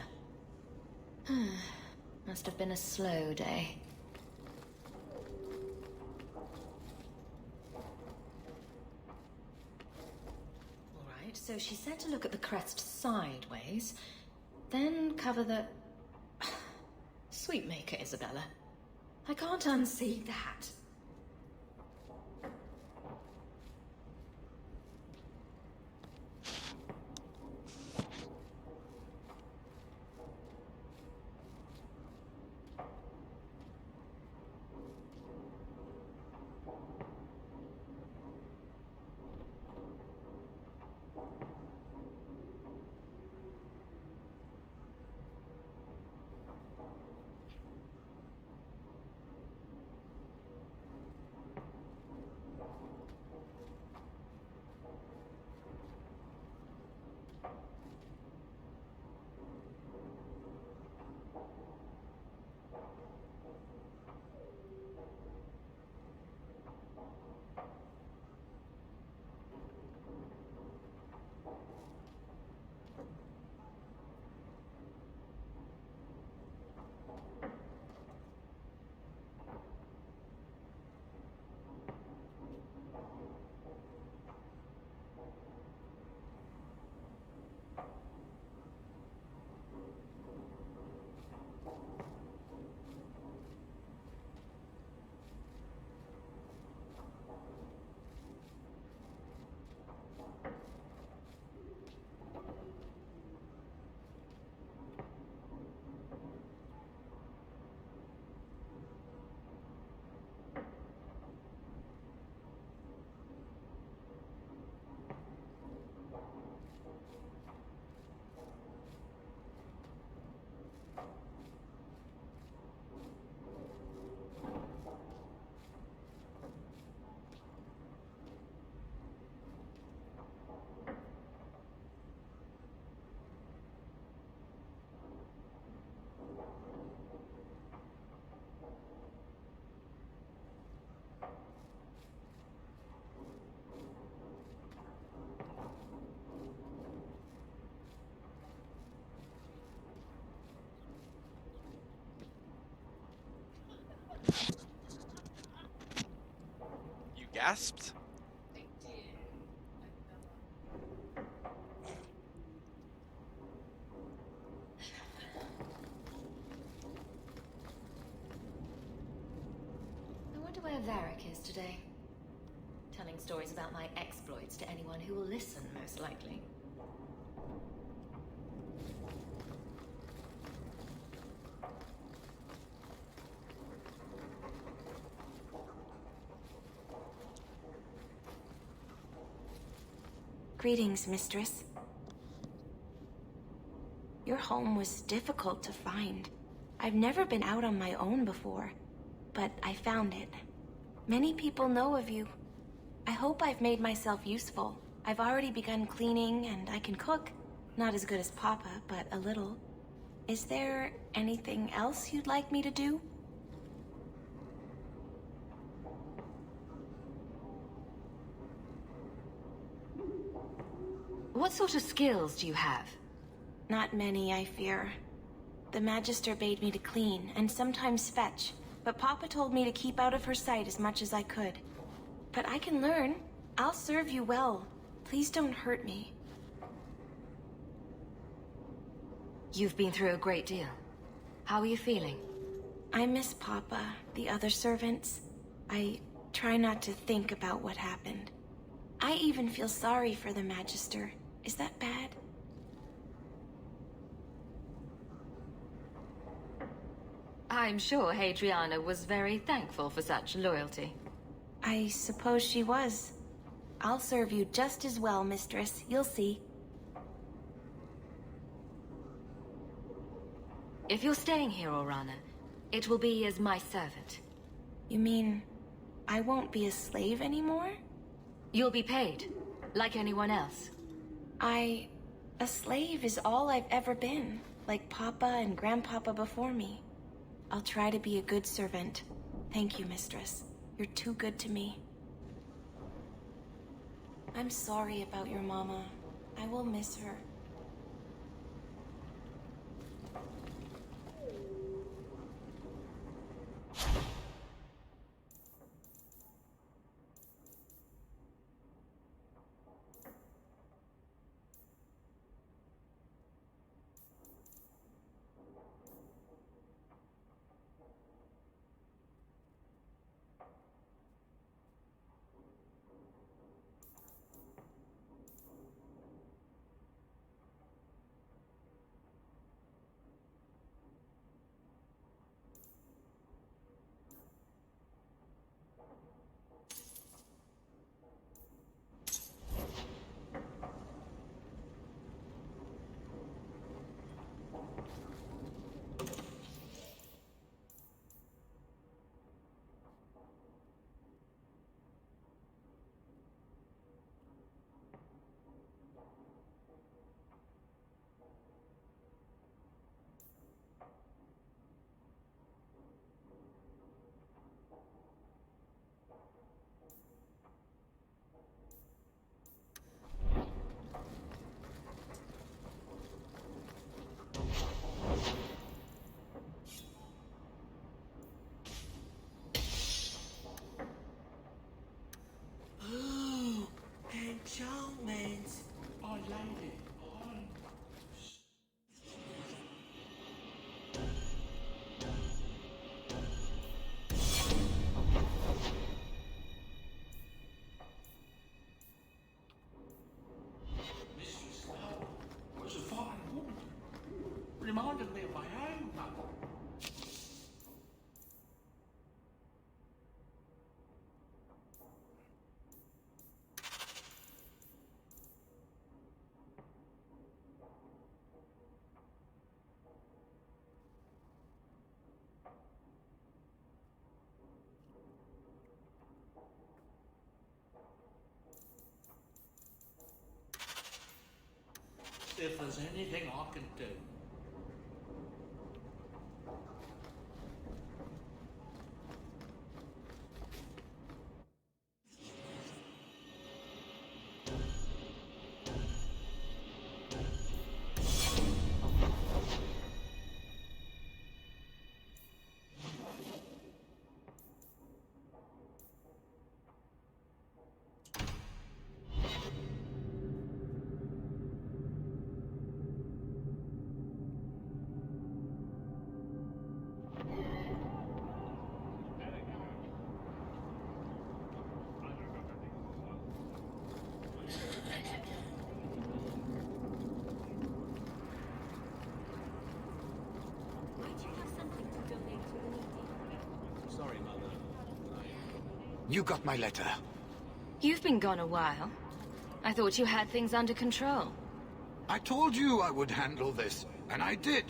Must have been a slow day. Alright, so she said to look at the crest sideways, then cover the... Sweetmaker, Isabella. I can't unsee that. You gasped? I wonder where Varric is today. Telling stories about my exploits to anyone who will listen, most likely. Greetings, mistress. Your home was difficult to find. I've never been out on my own before, but I found it. Many people know of you. I hope I've made myself useful. I've already begun cleaning, and I can cook. Not as good as Papa, but a little. Is there anything else you'd like me to do? What sort of skills do you have? Not many, I fear. The Magister bade me to clean, and sometimes fetch, but Papa told me to keep out of her sight as much as I could. But I can learn. I'll serve you well. Please don't hurt me. You've been through a great deal. How are you feeling? I miss Papa, the other servants. I try not to think about what happened. I even feel sorry for the Magister. Is that bad? I'm sure Hadriana was very thankful for such loyalty. I suppose she was. I'll serve you just as well, mistress. You'll see. If you're staying here, Orana, It will be as my servant. You mean I won't be a slave anymore? You'll be paid, like anyone else. A slave is all I've ever been, like Papa and Grandpapa before me. I'll try to be a good servant. Thank you, Mistress. You're too good to me. I'm sorry about your mama. I will miss her. Enchantments. I laid it on. Mistress Snow was a fine woman. Reminded me of my own mother. If there's anything I can do. Sorry, Mother. You got my letter. You've been gone a while. I thought you had things under control. I told you I would handle this, and I did.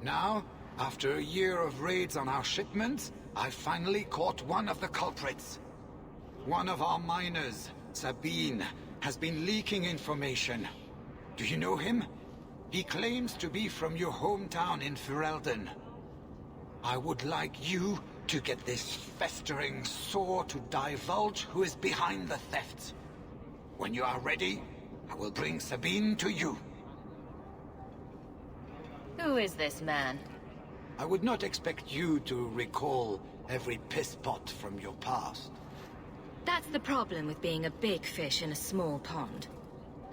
Now, after a year of raids on our shipments, I finally caught one of the culprits. One of our miners, Sabine, has been leaking information. Do you know him? He claims to be from your hometown in Ferelden. I would like you to get this festering sore to divulge who is behind the thefts. When you are ready, I will bring Sabine to you. Who is this man? I would not expect you to recall every pisspot from your past. That's the problem with being a big fish in a small pond.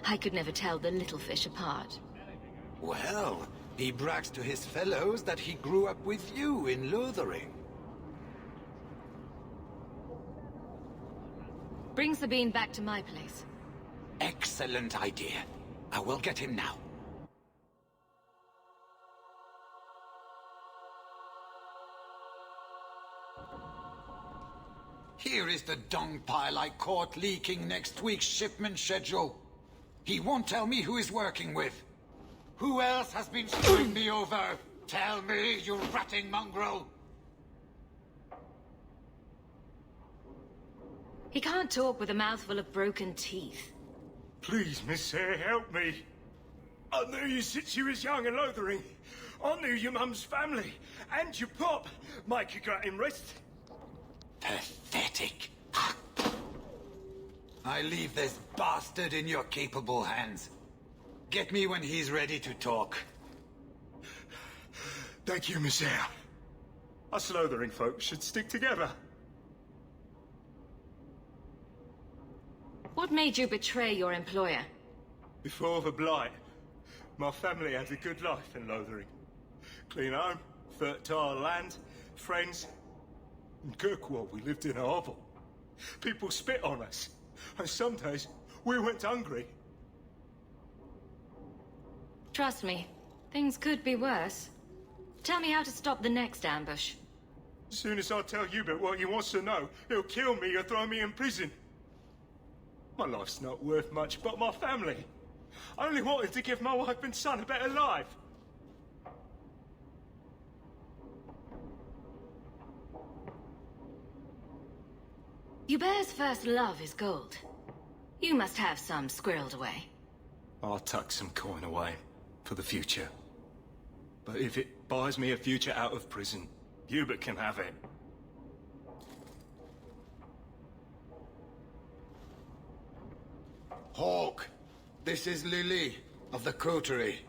I could never tell the little fish apart. Well, he brags to his fellows that he grew up with you in Lothering. Bring Sabine back to my place. Excellent idea. I will get him now. Here is the dung pile I caught leaking next week's shipment schedule. He won't tell me who he's working with. Who else has been screwing me over? Tell me, you ratting mongrel! He can't talk with a mouthful of broken teeth. Please, Miss Sayre, help me. I knew you since you was young and Lothering. I knew your mum's family, and your pop. Micah got him rest. Pathetic. I leave this bastard in your capable hands. Get me when he's ready to talk. Thank you, Miss Sayre. Us Lothering folks should stick together. What made you betray your employer? Before the Blight, my family had a good life in Lothering. Clean home, fertile land, friends. In Kirkwall, we lived in a hovel. People spit on us, and some days we went hungry. Trust me, things could be worse. Tell me how to stop the next ambush. As soon as I tell Hubert what he wants to know, he'll kill me or throw me in prison. My life's not worth much, but my family. I only wanted to give my wife and son a better life. Hubert's first love is gold. You must have some squirreled away. I'll tuck some coin away for the future. But if it buys me a future out of prison, Hubert can have it. Hawke, this is Lily of the Coterie.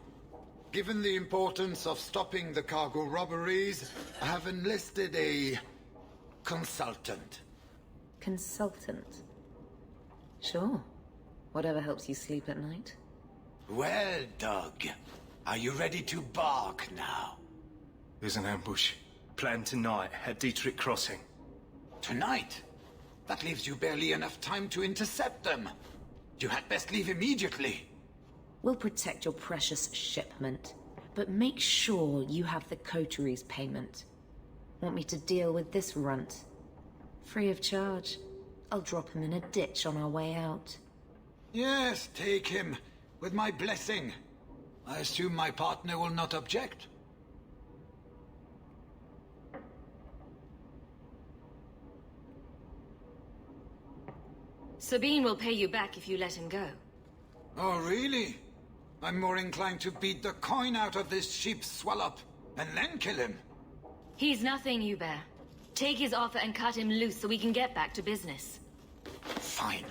Given the importance of stopping the cargo robberies, I have enlisted a consultant. Consultant? Sure. Whatever helps you sleep at night. Well, Doug, are you ready to bark now? There's an ambush planned tonight at Dietrich Crossing. Tonight? That leaves you barely enough time to intercept them. You had best leave immediately. We'll protect your precious shipment, but make sure you have the coterie's payment. Want me to deal with this runt? Free of charge. I'll drop him in a ditch on our way out. Yes, take him, with my blessing. I assume my partner will not object. Sabine will pay you back if you let him go. Oh, really? I'm more inclined to beat the coin out of this sheep swallow and then kill him. He's nothing, Hubert. Take his offer and cut him loose so we can get back to business. Fine.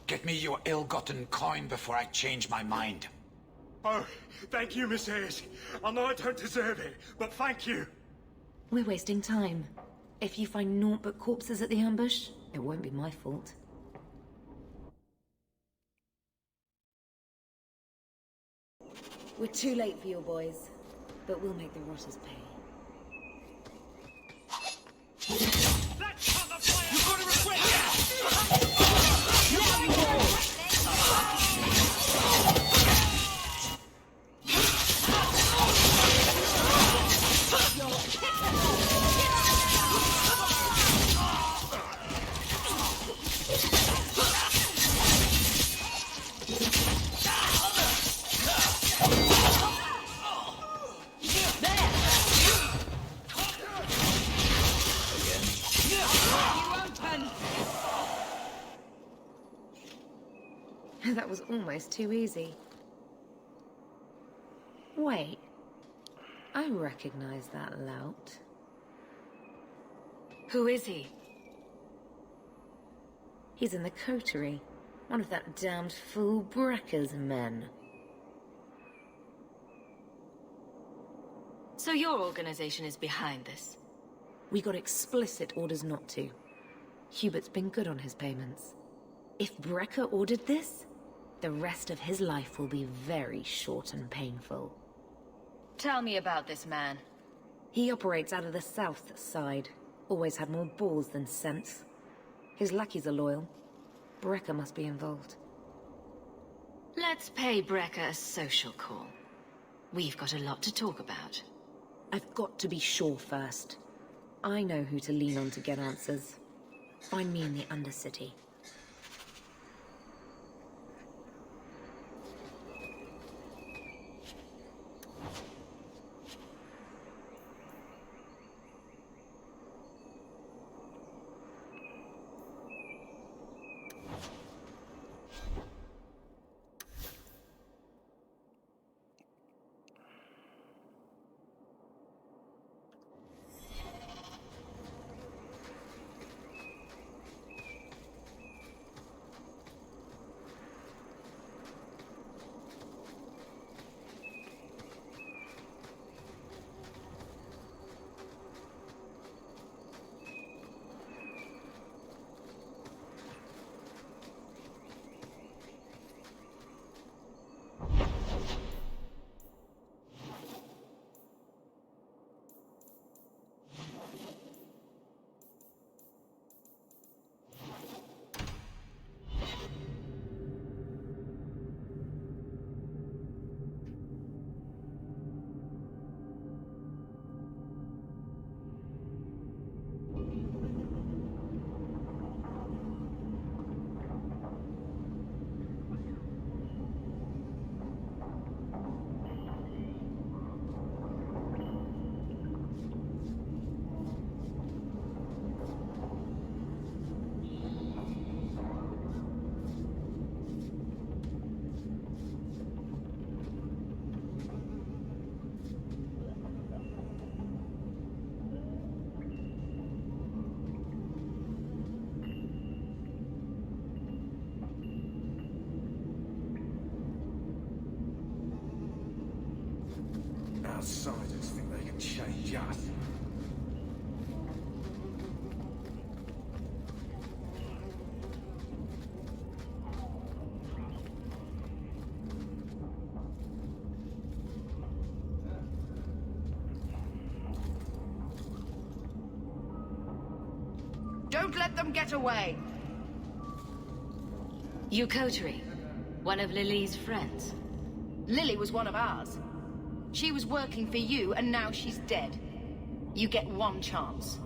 Get me your ill-gotten coin before I change my mind. Oh, thank you, Miss Ayres. I know I don't deserve it, but thank you. We're wasting time. If you find naught but corpses at the ambush, it won't be my fault. We're too late for your boys, but we'll make the rotters pay. That was almost too easy. Wait. I recognize that lout. Who is he? He's in the coterie. One of that damned fool Brekka's men. So your organization is behind this? We got explicit orders not to. Hubert's been good on his payments. If Brekka ordered this, the rest of his life will be very short and painful. Tell me about this man. He operates out of the south side. Always had more balls than sense. His lackeys are loyal. Brekka must be involved. Let's pay Brekka a social call. We've got a lot to talk about. I've got to be sure first. I know who to lean on to get answers. Find me in the Undercity. Outsiders think they can change us. Don't let them get away! You Coterie, one of Lily's friends. Lily was one of ours. She was working for you, and now she's dead. You get one chance.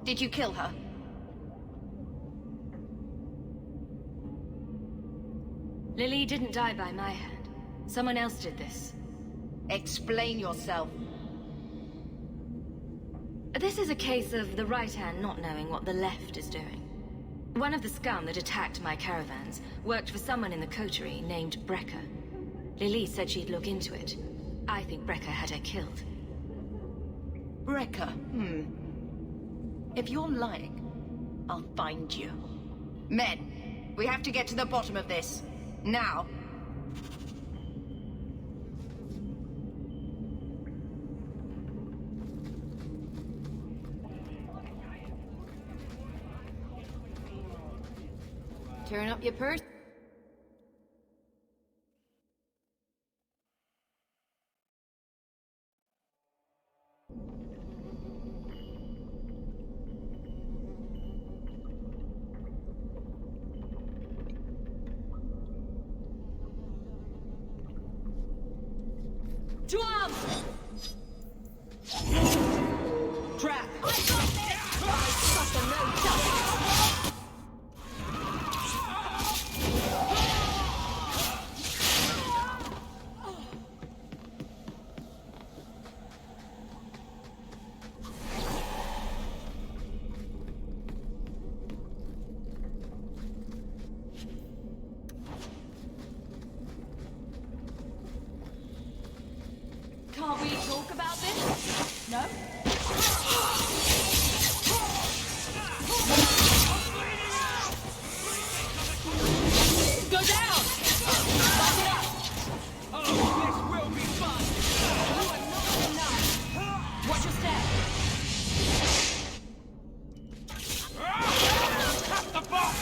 Did you kill her? Lily didn't die by my hand. Someone else did this. Explain yourself. This is a case of the right hand not knowing what the left is doing. One of the scum that attacked my caravans worked for someone in the coterie named Brecker. Lily said she'd look into it. I think Brecker had her killed. Brecker, If you're lying, I'll find you. Men, we have to get to the bottom of this. Now. Turn up your purse. To arms! Trap! I got this! I no justice! Can't we talk about this? No? Go down! Back it up! Oh, this will be fun! You are not enough! Watch your step! Cut the box!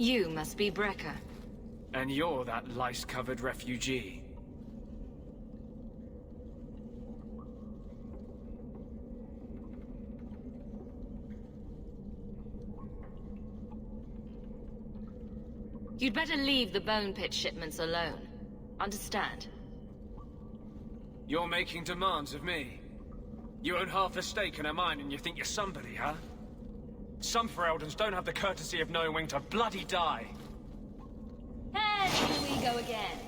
You must be Brecker. And you're that lice-covered refugee. You'd better leave the bone pit shipments alone. Understand? You're making demands of me. You own half a stake in a mine and you think you're somebody, huh? Some Fereldans don't have the courtesy of knowing when to bloody die. And here we go again.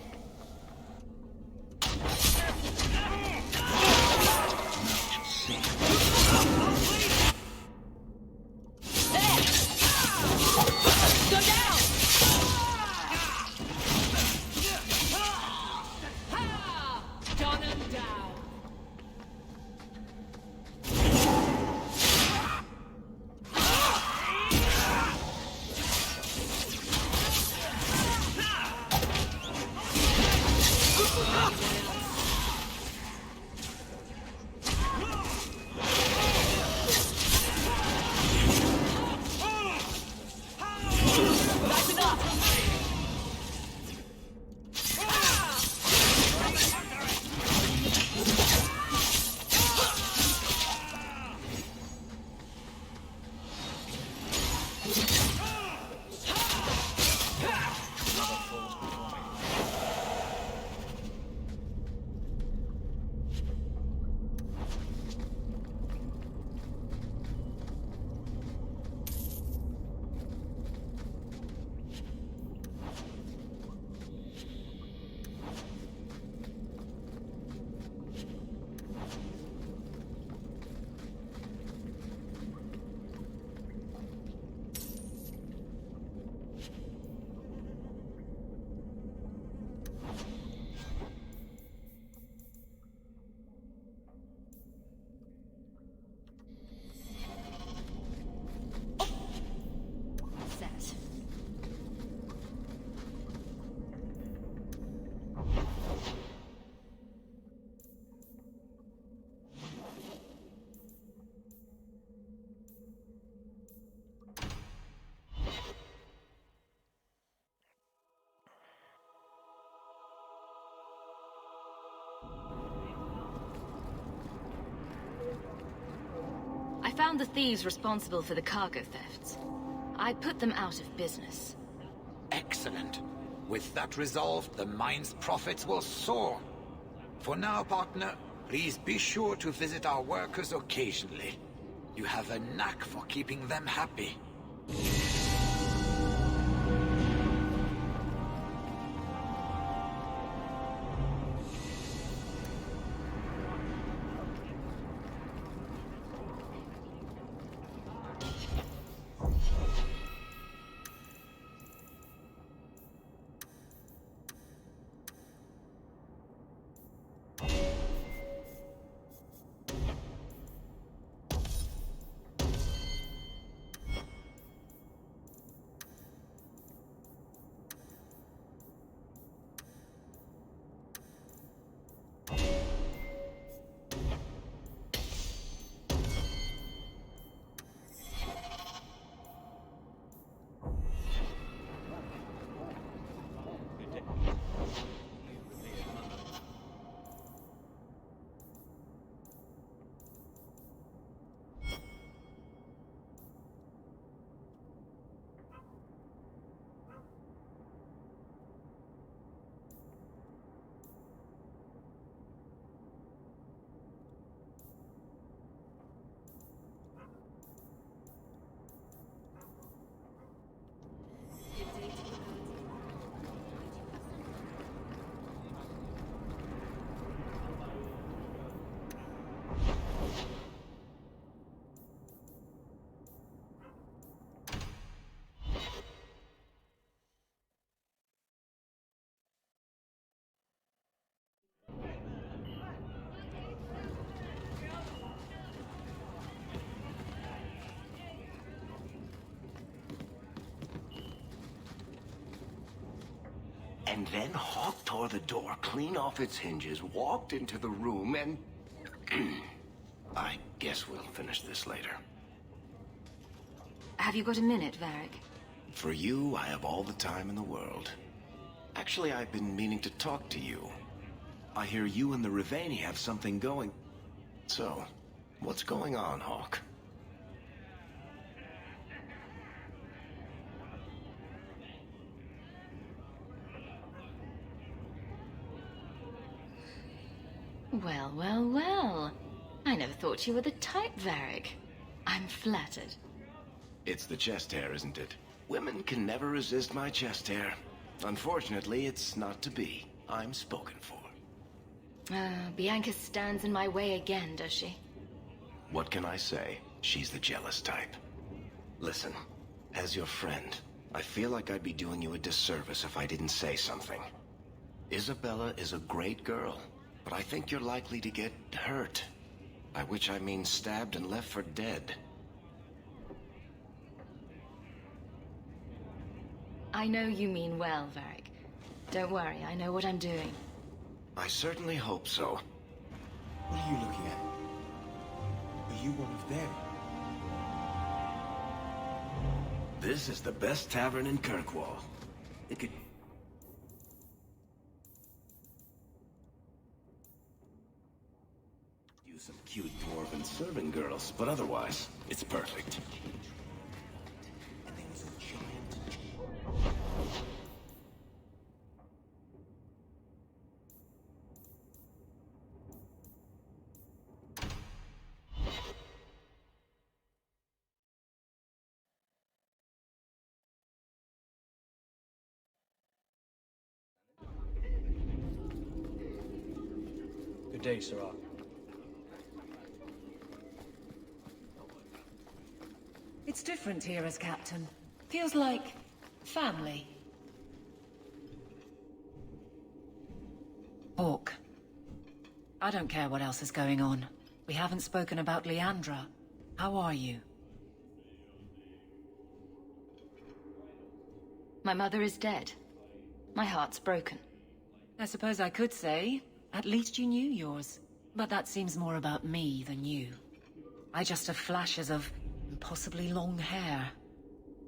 Go down! Done and down. found the thieves responsible for the cargo thefts. I put them out of business. Excellent. With that resolved, the mine's profits will soar. For now, partner, please be sure to visit our workers occasionally. You have a knack for keeping them happy. And then Hawk tore the door clean off its hinges, walked into the room, and... I guess we'll finish this later. Have you got a minute, Varric? For you, I have all the time in the world. Actually, I've been meaning to talk to you. I hear you and the Rivaini have something going. So, what's going on, Hawk? Well, well, well. I never thought you were the type, Varric. I'm flattered. It's the chest hair, isn't it? Women can never resist my chest hair. Unfortunately, it's not to be. I'm spoken for. Bianca stands in my way again, does she? What can I say? She's the jealous type. Listen, as your friend, I feel like I'd be doing you a disservice if I didn't say something. Isabella is a great girl, but I think you're likely to get hurt. By which I mean stabbed and left for dead. I know you mean well, Varric. Don't worry, I know what I'm doing. I certainly hope so. What are you looking at? Are you one of them? This is the best tavern in Kirkwall. It could... use some cute dwarven serving girls, but otherwise, it's perfect. And there was a giant... Good day, Sirrah. It's different here as captain. Feels like family. Hawk. I don't care what else is going on. We haven't spoken about Leandra. How are you? My mother is dead. My heart's broken. I suppose I could say, at least you knew yours. But that seems more about me than you. I just have flashes of possibly long hair.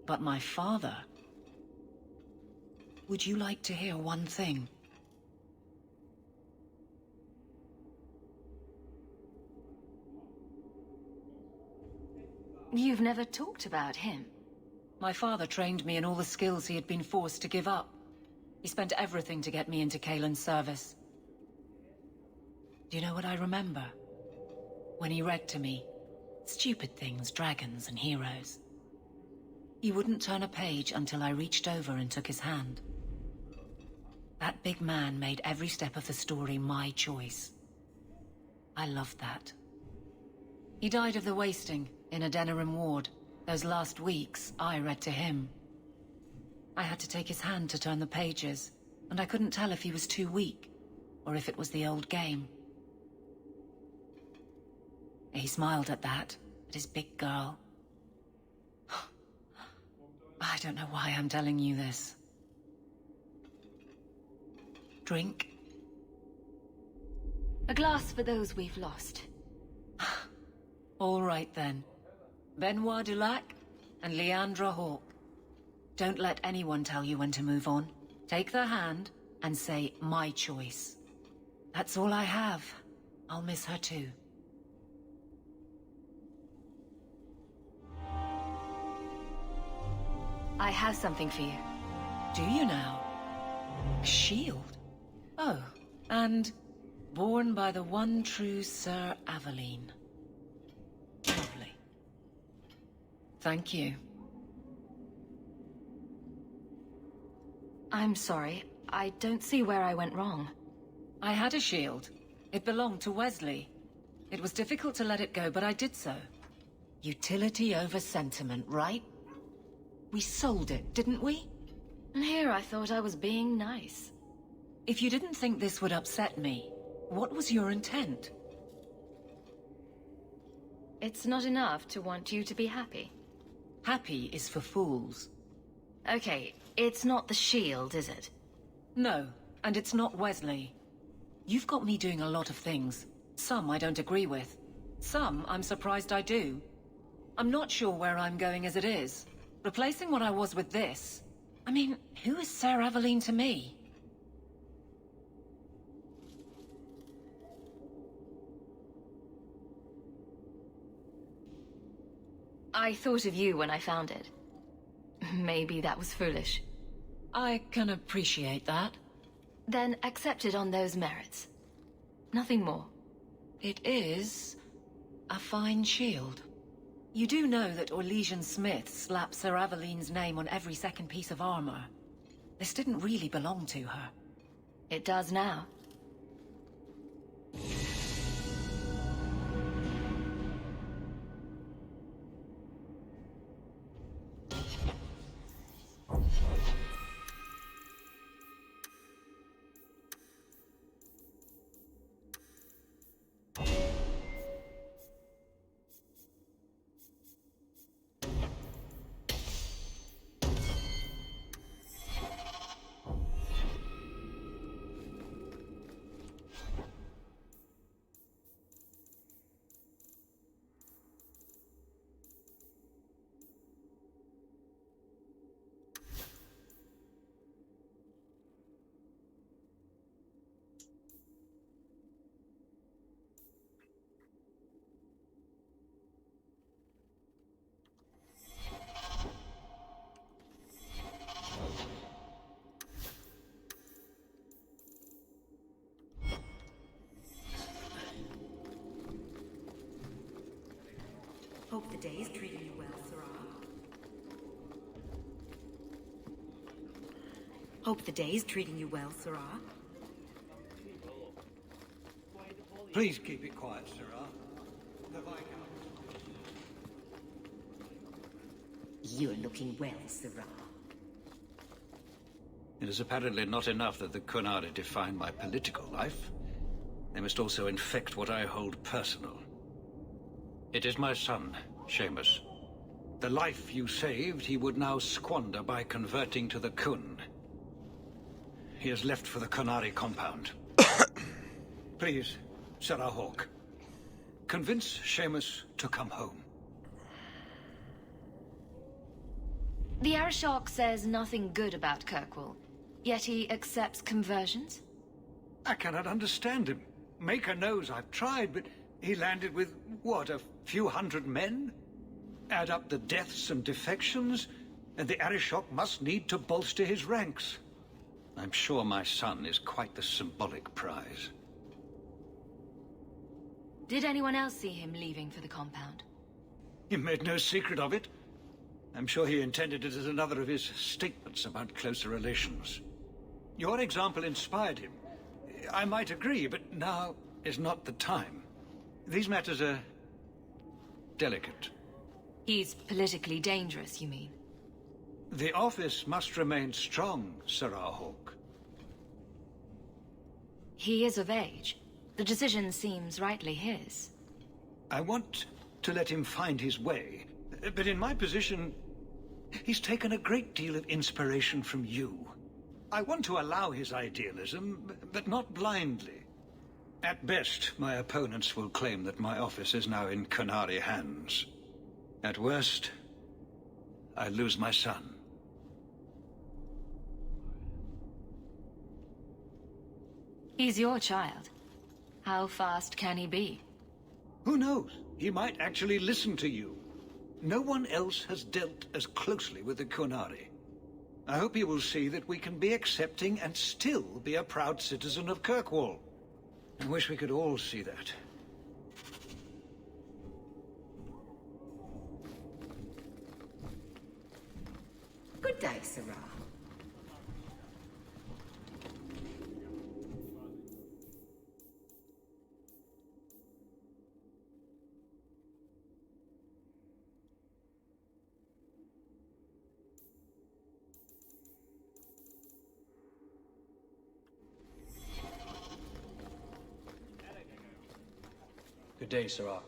But my father... Would you like to hear one thing? You've never talked about him. My father trained me in all the skills he had been forced to give up. He spent everything to get me into Kaelin's service. Do you know what I remember? When he read to me, stupid things, dragons and heroes. He wouldn't turn a page until I reached over and took his hand. That big man made every step of the story my choice. I loved that. He died of the wasting in Adenirim ward. Those last weeks, I read to him. I had to take his hand to turn the pages, and I couldn't tell if he was too weak, or if it was the old game. He smiled at that, at his big girl. I don't know why I'm telling you this. Drink? A glass for those we've lost. All right then. Benoit Dulac and Leandra Hawke. Don't let anyone tell you when to move on. Take their hand and say, my choice. That's all I have. I'll miss her too. I have something for you. Do you now? A shield? Oh, and born by the one true Sir Aveline. Lovely. Thank you. I'm sorry. I don't see where I went wrong. I had a shield. It belonged to Wesley. It was difficult to let it go, but I did so. Utility over sentiment, right? We sold it, didn't we? And here I thought I was being nice. If you didn't think this would upset me, what was your intent? It's not enough to want you to be happy. Happy is for fools. Okay, it's not the shield, is it? No, and it's not Wesley. You've got me doing a lot of things. Some I don't agree with. Some I'm surprised I do. I'm not sure where I'm going as it is. Replacing what I was with this... I mean, who is Sir Aveline to me? I thought of you when I found it. Maybe that was foolish. I can appreciate that. Then accept it on those merits. Nothing more. It is... a fine shield. You do know that Orlesian Smith slapped Sir Aveline's name on every second piece of armor. This didn't really belong to her. It does now. Hope the day is treating you well, Sirrah. Hope the day is treating you well, Sirrah. Please keep it quiet, Sirrah. The Viscount. You're looking well, Sirrah. It is apparently not enough that the Kunari define my political life. They must also infect what I hold personal. It is my son, Seamus. The life you saved, he would now squander by converting to the Kun. He has left for the Kunari compound. Please, Sirrah Hawke, convince Seamus to come home. The Arishok says nothing good about Kirkwall, yet he accepts conversions? I cannot understand him. Maker knows I've tried, but he landed with, what, a few hundred men? Add up the deaths and defections, and the Arishok must need to bolster his ranks. I'm sure my son is quite the symbolic prize. Did anyone else see him leaving for the compound? He made no secret of it. I'm sure he intended it as another of his statements about closer relations. Your example inspired him. I might agree, but now is not the time. These matters are delicate. He's politically dangerous, you mean? The office must remain strong, Sarah Hawke. He is of age. The decision seems rightly his. I want to let him find his way, but in my position, he's taken a great deal of inspiration from you. I want to allow his idealism, but not blindly. At best, my opponents will claim that my office is now in Qunari hands. At worst, I lose my son. He's your child. How fast can he be? Who knows? He might actually listen to you. No one else has dealt as closely with the Qunari. I hope you will see that we can be accepting and still be a proud citizen of Kirkwall. I wish we could all see that. Good day, Sarah. Good day, Sarah.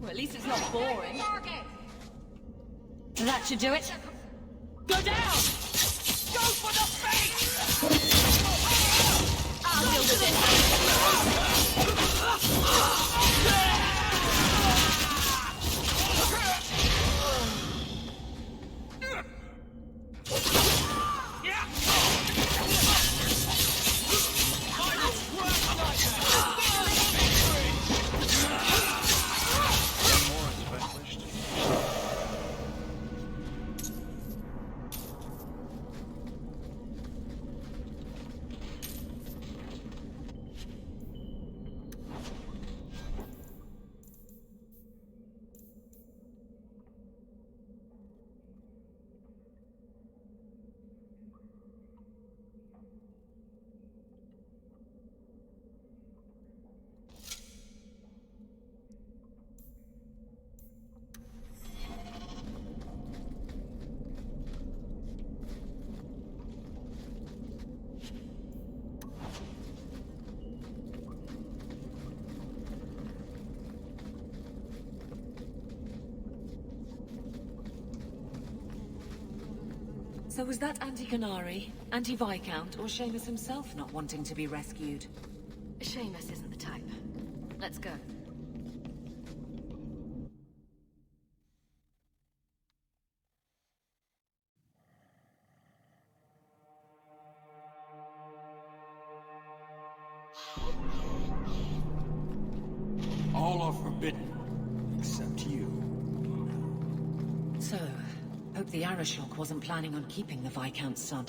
Well, at least it's not boring. That should do it. Go down! Go for the face! I'll deal with it. So was that anti-Qunari, anti-Viscount, or Seamus himself not wanting to be rescued? Seamus isn't the type. Let's go. All are forbidden, except you. So, hope the Arishok wasn't planning on keeping the Viscount's son.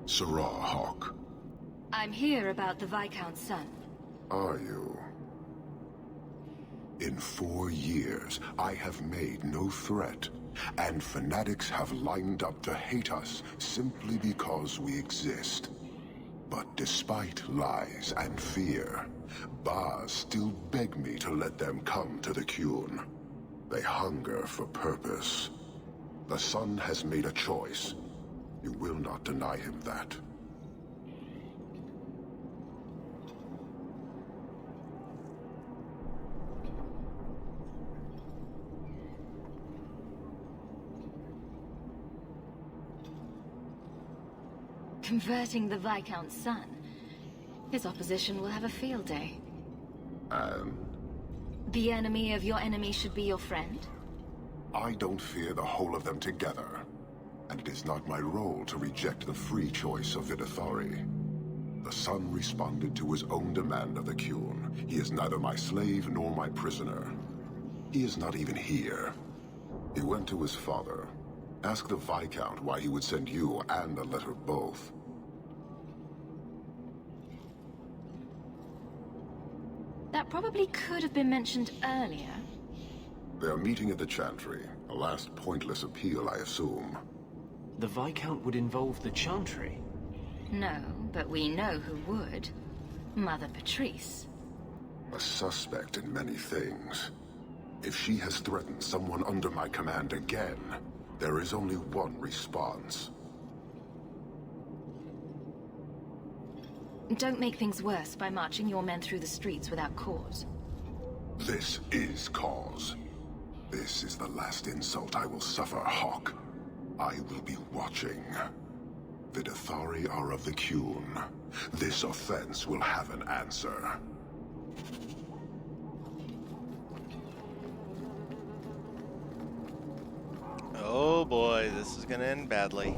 Sarah Hawke. I'm here about the Viscount's son. Are you? In 4 years, I have made no threat, and fanatics have lined up to hate us simply because we exist. But despite lies and fear, Baz still beg me to let them come to the Qun. They hunger for purpose. The son has made a choice. You will not deny him that. Converting the Viscount's son. His opposition will have a field day. And? The enemy of your enemy should be your friend? I don't fear the whole of them together. And it is not my role to reject the free choice of Videthari. The son responded to his own demand of the Qun. He is neither my slave nor my prisoner. He is not even here. He went to his father. Ask the Viscount why he would send you and a letter both. That probably could have been mentioned earlier. They are meeting at the Chantry. A last pointless appeal, I assume. The Viscount would involve the Chantry? No, but we know who would. Mother Patrice. A suspect in many things. If she has threatened someone under my command again, there is only one response. Don't make things worse by marching your men through the streets without cause. This is cause. This is the last insult I will suffer, Hawk. I will be watching. The Videthari are of the Qun. This offense will have an answer. Oh boy, this is gonna end badly.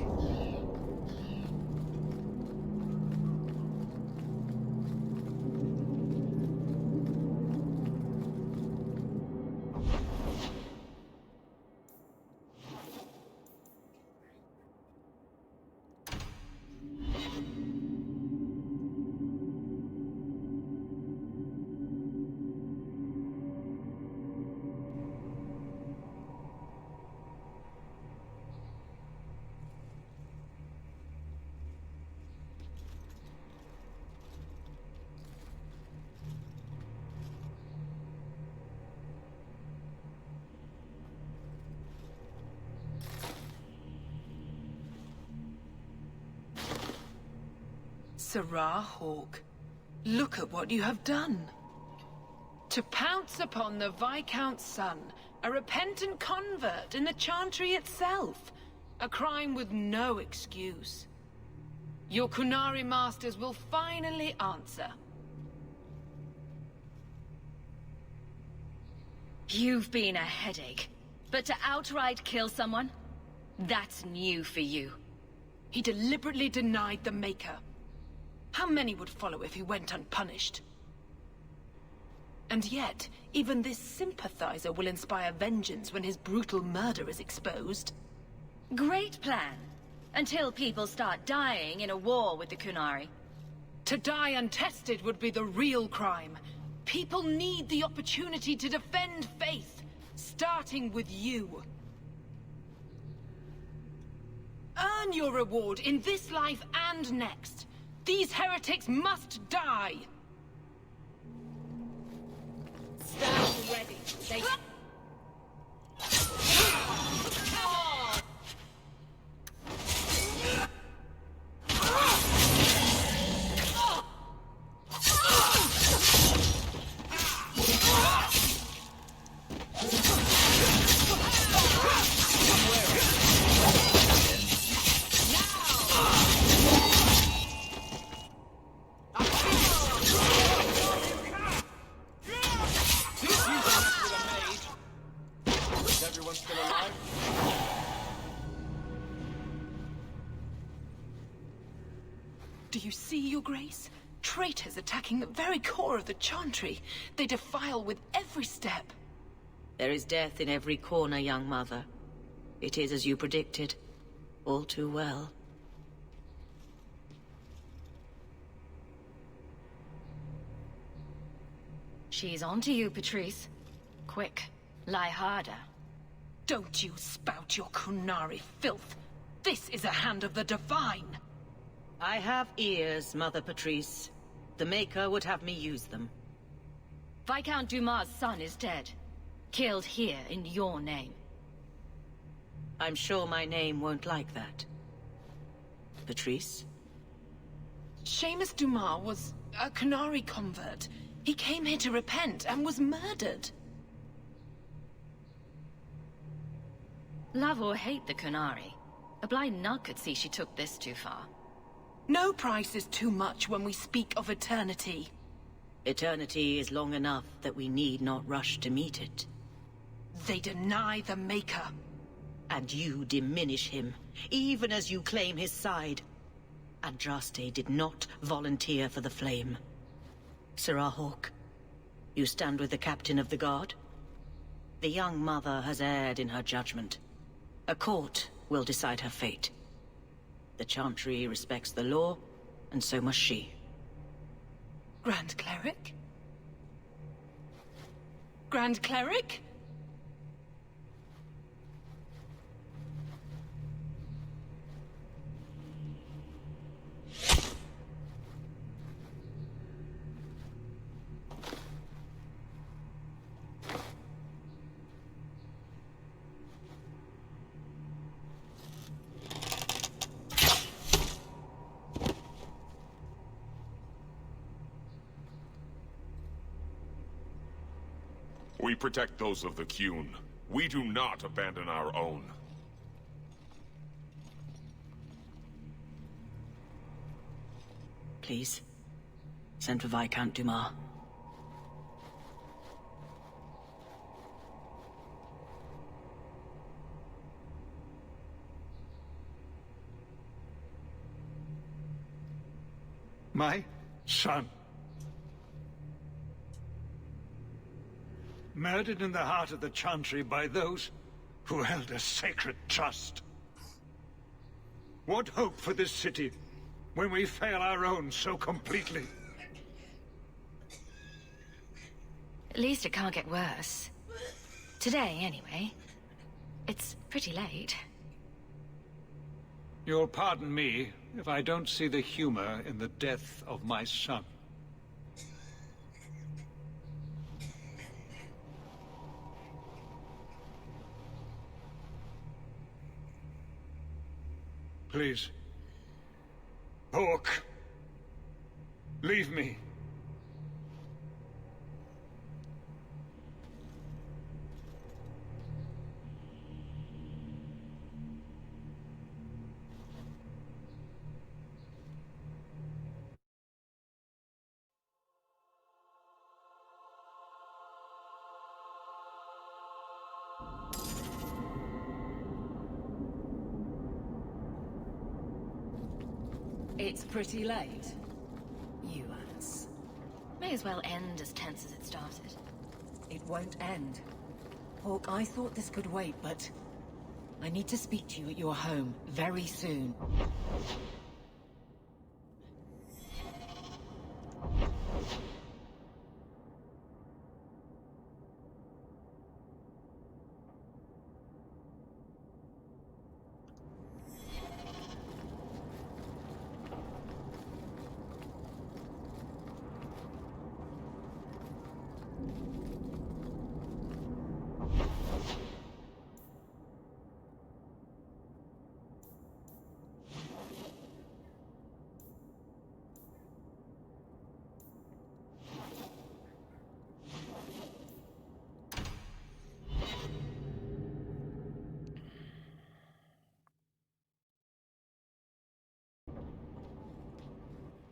Sirrah Hawke, look at what you have done. To pounce upon the Viscount's son, a repentant convert in the Chantry itself, a crime with no excuse. Your Qunari masters will finally answer. You've been a headache, but to outright kill someone? That's new for you. He deliberately denied the Maker. How many would follow if he went unpunished? And yet, even this sympathizer will inspire vengeance when his brutal murder is exposed. Great plan. Until people start dying in a war with the Qunari. To die untested would be the real crime. People need the opportunity to defend faith, starting with you. Earn your reward in this life and next. These heretics must die! Stand ready. They... Do you see, Your Grace? Traitors attacking the very core of the Chantry. They defile with every step. There is death in every corner, young mother. It is as you predicted. All too well. She's on to you, Patrice. Quick, lie harder. Don't you spout your Kunari filth. This is a hand of the Divine. I have ears, Mother Patrice. The Maker would have me use them. Viscount Dumas' son is dead. Killed here in your name. I'm sure my name won't like that. Patrice? Seamus Dumas was a Kunari convert. He came here to repent and was murdered. Love or hate the Kunari, a blind nut could see she took this too far. No price is too much when we speak of eternity. Eternity is long enough that we need not rush to meet it. They deny the Maker. And you diminish him, even as you claim his side. Andraste did not volunteer for the flame. Sirrah Hawke, you stand with the captain of the guard? The young mother has erred in her judgment. A court will decide her fate. The Chantry respects the law, and so must she. Grand Cleric? Grand Cleric? We protect those of the Qun. We do not abandon our own. Please, send for Viscount Dumas. My son. Murdered in the heart of the Chantry by those who held a sacred trust. What hope for this city when we fail our own so completely? At least it can't get worse. Today, anyway. It's pretty late. You'll pardon me if I don't see the humor in the death of my son. Please. Hawke. Leave me. It's pretty late. You ass. May as well end as tense as it started. It won't end. Hawke, I thought this could wait, but I need to speak to you at your home very soon.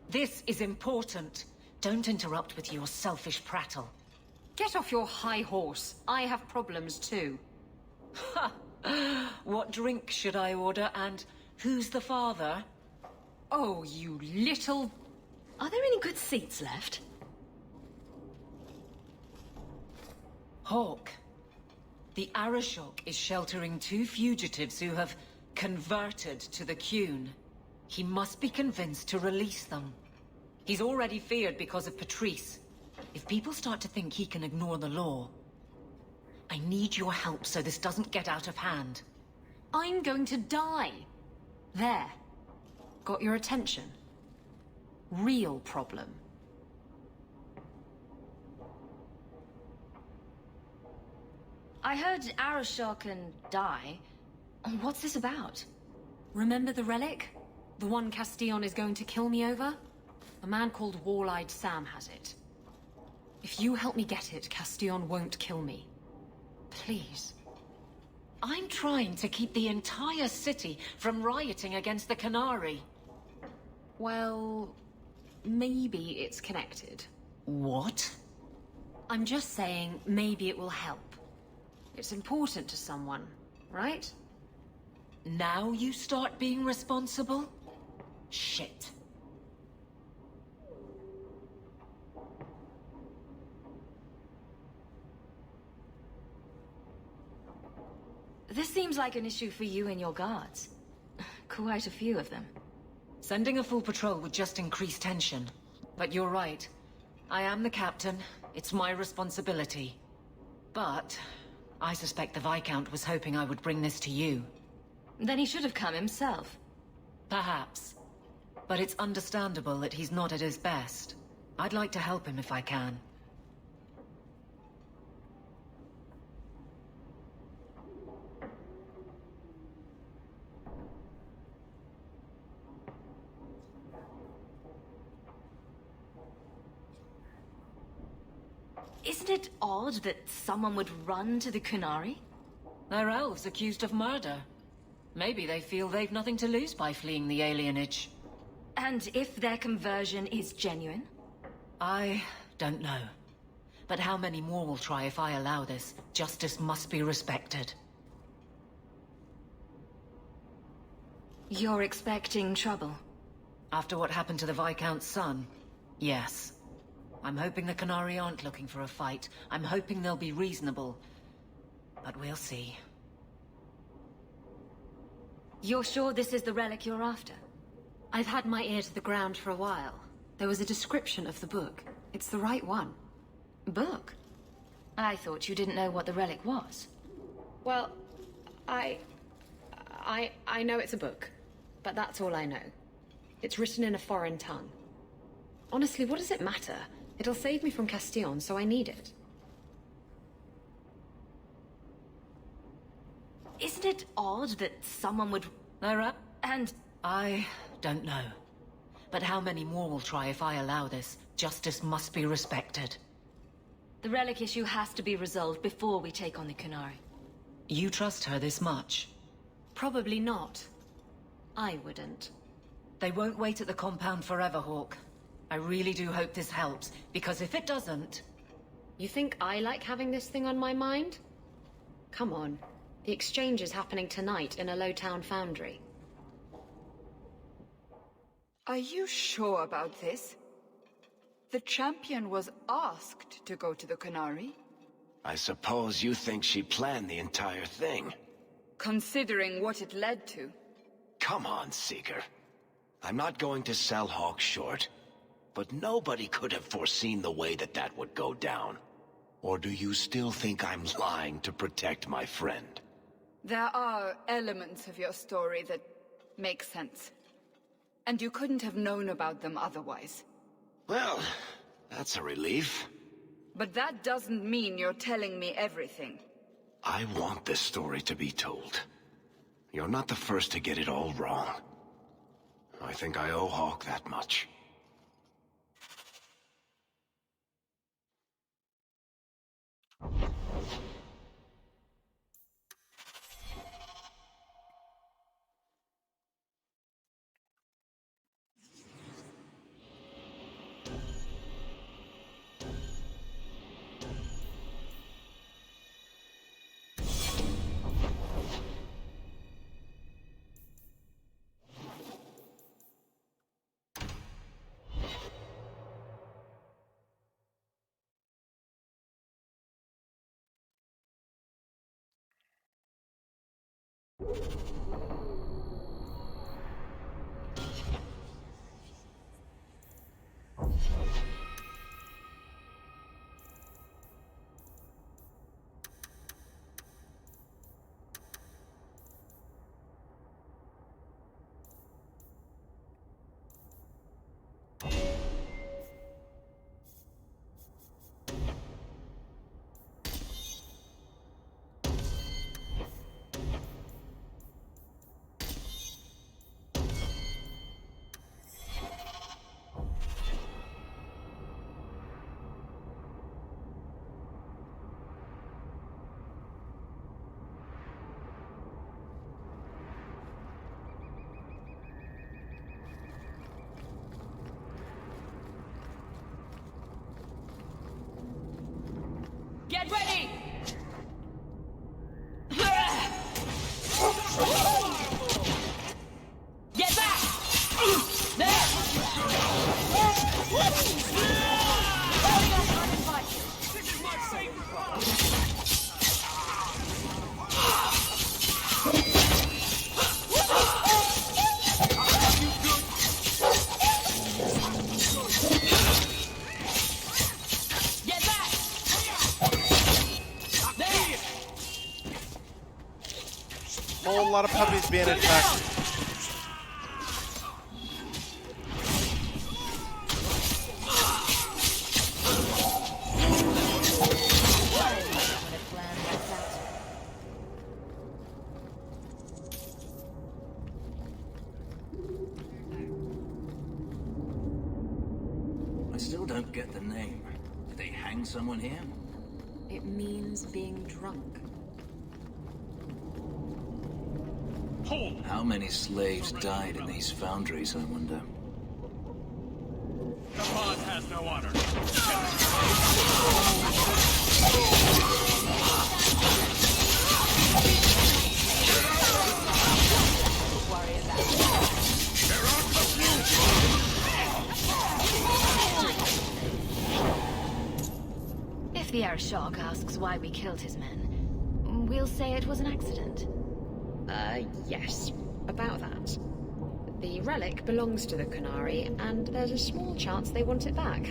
This is important. Don't interrupt with your selfish prattle. Get off your high horse. I have problems too. Ha! What drink should I order, and who's the father? Oh, you little... Are there any good seats left? Hawke. The Arishok is sheltering 2 fugitives who have converted to the Qun. He must be convinced to release them. He's already feared because of Patrice. If people start to think he can ignore the law, I need your help so this doesn't get out of hand. I'm going to die. There. Got your attention? Real problem. I heard Arashok can die. What's this about? Remember the relic? The one Castillon is going to kill me over? A man called Wall-Eyed Sam has it. If you help me get it, Castillon won't kill me. Please. I'm trying to keep the entire city from rioting against the Canary. Well, maybe it's connected. What? I'm just saying maybe it will help. It's important to someone, right? Now you start being responsible? Shit. This seems like an issue for you and your guards. Quite a few of them. Sending a full patrol would just increase tension. But you're right. I am the captain. It's my responsibility. But I suspect the Viscount was hoping I would bring this to you. Then he should have come himself. Perhaps. But it's understandable that he's not at his best. I'd like to help him if I can. Isn't it odd that someone would run to the Canary? They're elves accused of murder. Maybe they feel they've nothing to lose by fleeing the alienage. And if their conversion is genuine? I don't know. But how many more will try if I allow this? Justice must be respected. You're expecting trouble? After what happened to the Viscount's son, yes. I'm hoping the Canary aren't looking for a fight. I'm hoping they'll be reasonable. But we'll see. You're sure this is the relic you're after? I've had my ear to the ground for a while. There was a description of the book. It's the right one. Book? I thought you didn't know what the relic was. Well, I know it's a book. But that's all I know. It's written in a foreign tongue. Honestly, what does it matter? It'll save me from Castillon, so I need it. Isn't it odd that someone would... And... I don't know. But how many more will try if I allow this? Justice must be respected. The relic issue has to be resolved before we take on the Canary. You trust her this much? Probably not. I wouldn't. They won't wait at the compound forever, Hawke. I really do hope this helps, because if it doesn't... You think I like having this thing on my mind? Come on. The exchange is happening tonight in a low-town foundry. Are you sure about this? The champion was asked to go to the Canary. I suppose you think she planned the entire thing. Considering what it led to. Come on, Seeker. I'm not going to sell Hawke short. But nobody could have foreseen the way that would go down. Or do you still think I'm lying to protect my friend? There are elements of your story that make sense. And you couldn't have known about them otherwise. Well, that's a relief. But that doesn't mean you're telling me everything. I want this story to be told. You're not the first to get it all wrong. I think I owe Hawke that much. Get ready! Get back! There! This is my sacred Get back! There! Whole lot of puppies being attacked. I still don't get the name. Did they hang someone here? It means being drunk. How many slaves died in these foundries, I wonder? The pod has no honor. If the Arashok asks why we killed his men, we'll say it was an accident. Yes. About that. The relic belongs to the Qunari, and there's a small chance they want it back.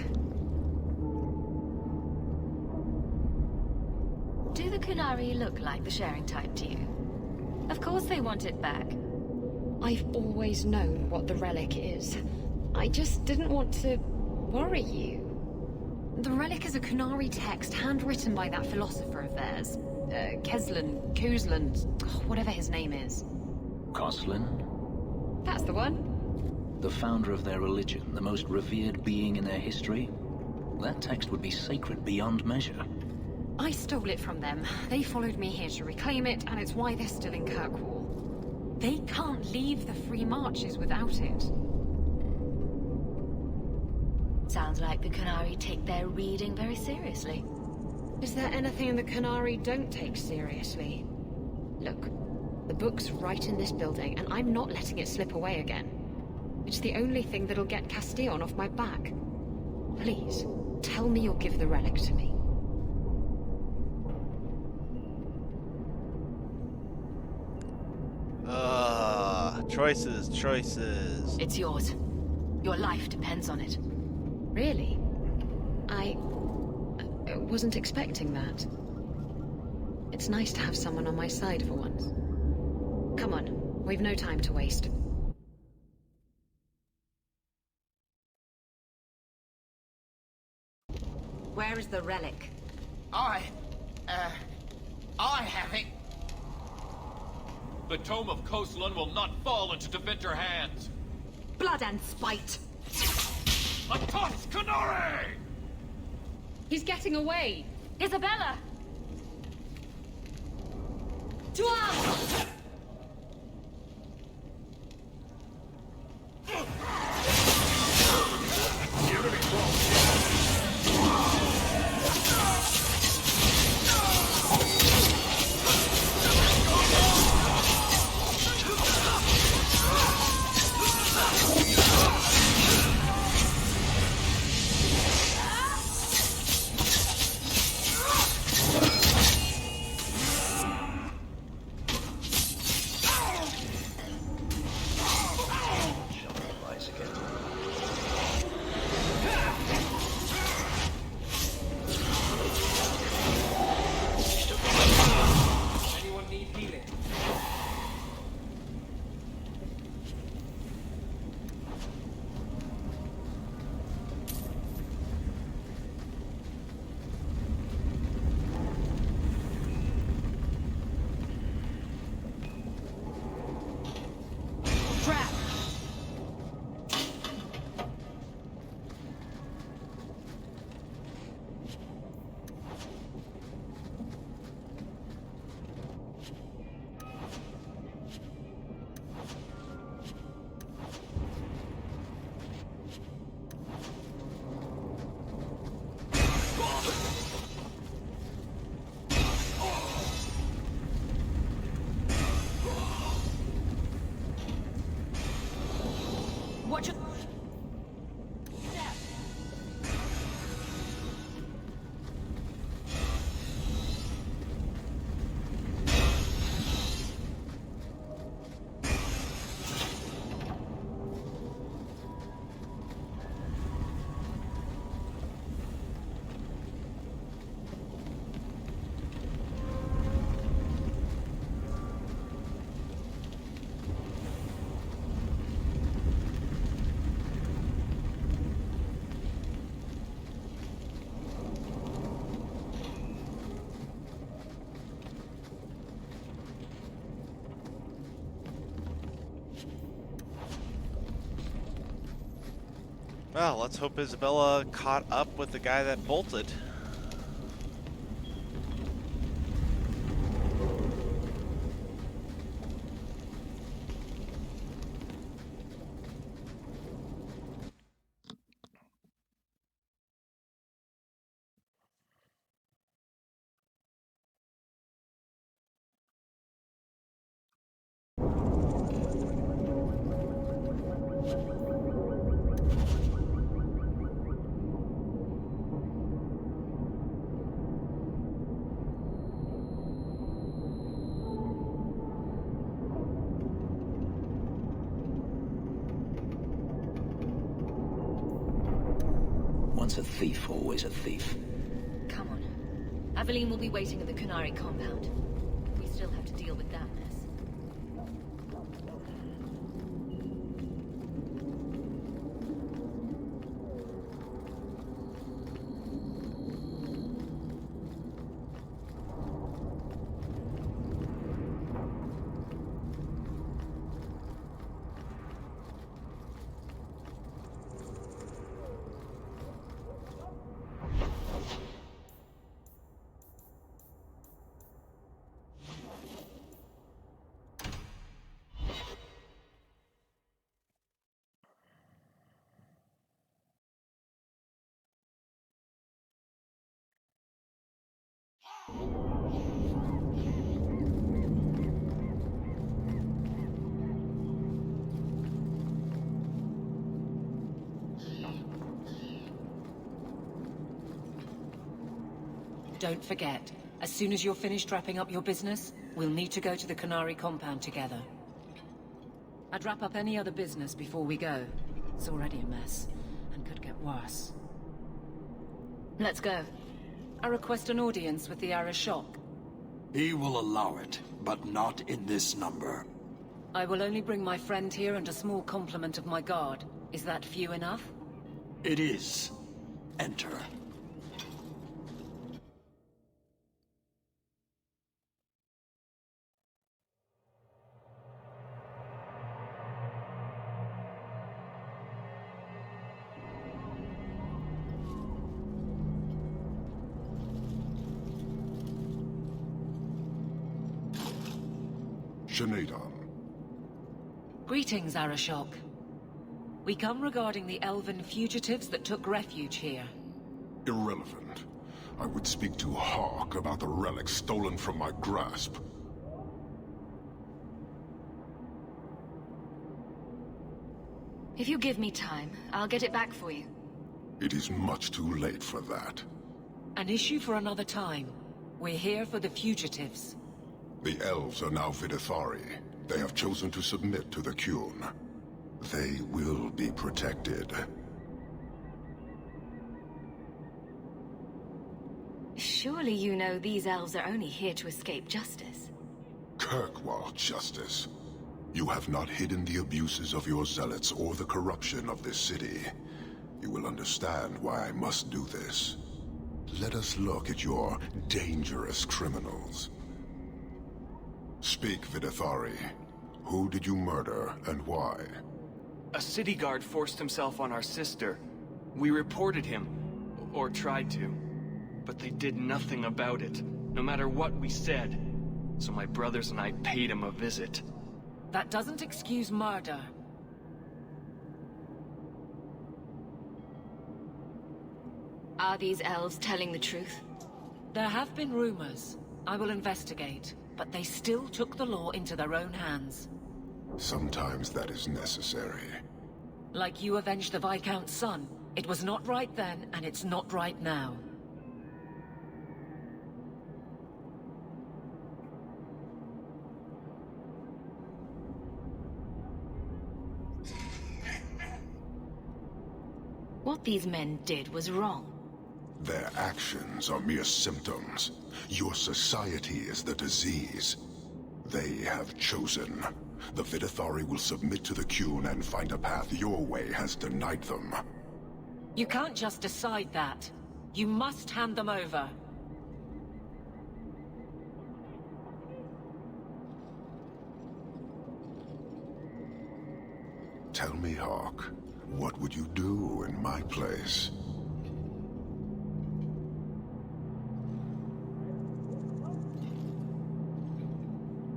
Do the Qunari look like the sharing type to you? Of course they want it back. I've always known what the relic is. I just didn't want to worry you. The relic is a Qunari text handwritten by that philosopher of theirs. Kuzlan, whatever his name is. Koslin? That's the one. The founder of their religion, the most revered being in their history? That text would be sacred beyond measure. I stole it from them. They followed me here to reclaim it, and it's why they're still in Kirkwall. They can't leave the Free Marches without it. Sounds like the Qunari take their reading very seriously. Is there anything the Qunari don't take seriously? Look, the book's right in this building, and I'm not letting it slip away again. It's the only thing that'll get Castillon off my back. Please, tell me you'll give the relic to me. Choices. It's yours. Your life depends on it. Really? I wasn't expecting that. It's nice to have someone on my side for once. Come on, we've no time to waste. Where is the relic? I have it. The Tome of Koslun will not fall into Deventer hands. Blood and spite! Atos Qunari! He's getting away! Isabella! To us! Well, let's hope Isabella caught up with the guy that bolted. Once a thief, always a thief. Come on. Aveline will be waiting at the Canary compound. We still have to deal with that mess. Don't forget, as soon as you're finished wrapping up your business, we'll need to go to the Canary compound together. I'd wrap up any other business before we go. It's already a mess, and could get worse. Let's go. I request an audience with the Arishok. He will allow it, but not in this number. I will only bring my friend here and a small complement of my guard. Is that few enough? It is. Enter. Shanadon. Greetings, Arishok. We come regarding the elven fugitives that took refuge here. Irrelevant. I would speak to Hawk about the relics stolen from my grasp. If you give me time, I'll get it back for you. It is much too late for that. An issue for another time. We're here for the fugitives. The elves are now Vidithari. They have chosen to submit to the Qun. They will be protected. Surely you know these elves are only here to escape justice. Kirkwall justice. You have not hidden the abuses of your zealots or the corruption of this city. You will understand why I must do this. Let us look at your dangerous criminals. Speak, Vidithari. Who did you murder, and why? A city guard forced himself on our sister. We reported him, or tried to. But they did nothing about it, no matter what we said. So my brothers and I paid him a visit. That doesn't excuse murder. Are these elves telling the truth? There have been rumors. I will investigate. But they still took the law into their own hands. Sometimes that is necessary. Like you avenged the Viscount's son. It was not right then, and it's not right now. What these men did was wrong. Their actions are mere symptoms. Your society is the disease. They have chosen. The Vidithari will submit to the Qun and find a path your way has denied them. You can't just decide that. You must hand them over. Tell me, Hawk, What would you do in my place?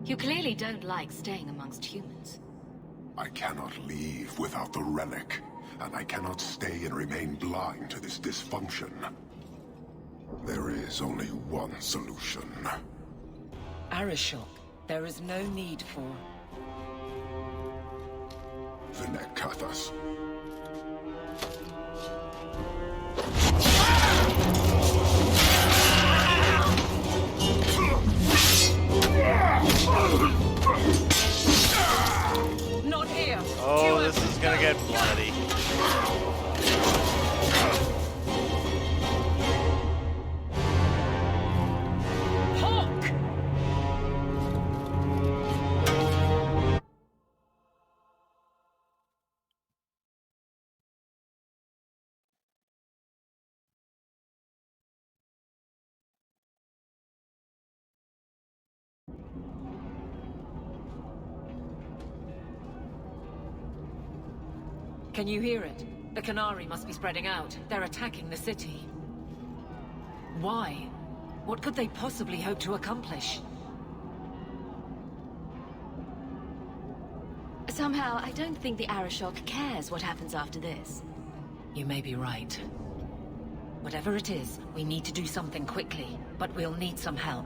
You clearly don't like staying amongst humans. I cannot leave without the relic, and I cannot stay and remain blind to this dysfunction. There is only one solution. Arishok, there is no need for... Venekathas. Not here! Oh, this is gonna get bloody. Hawk! Can you hear it? The Qunari must be spreading out. They're attacking the city. Why? What could they possibly hope to accomplish? Somehow, I don't think the Arishok cares what happens after this. You may be right. Whatever it is, we need to do something quickly, but we'll need some help.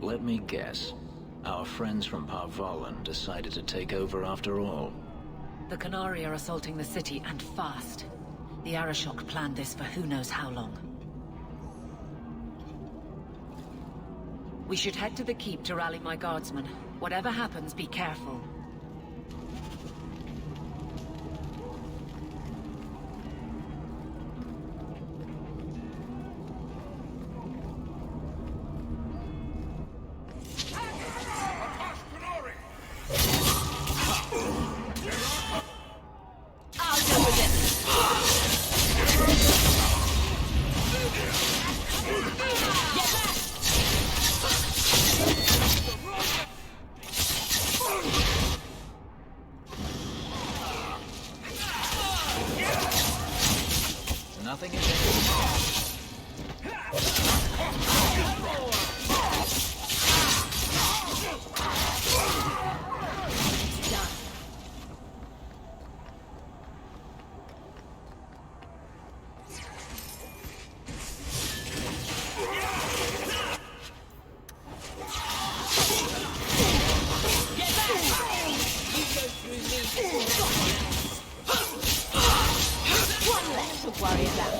Let me guess. Our friends from Parvalan decided to take over after all. The Qunari are assaulting the city, and fast. The Arishok planned this for who knows how long. We should head to the keep to rally my guardsmen. Whatever happens, be careful. Nothing is One less to worry about.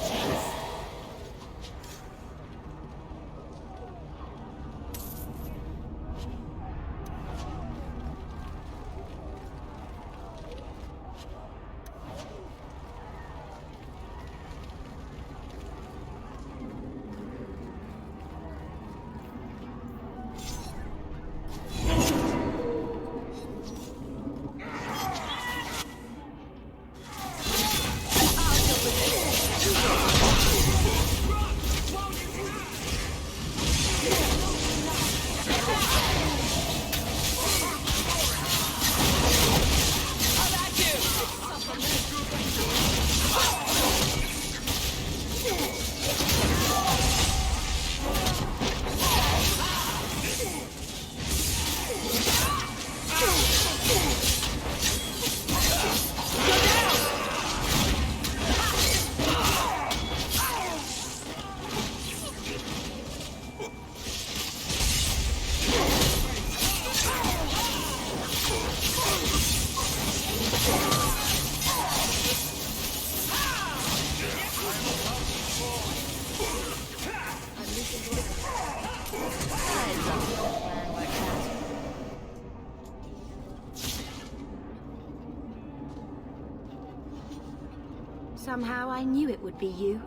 Somehow I knew it would be you.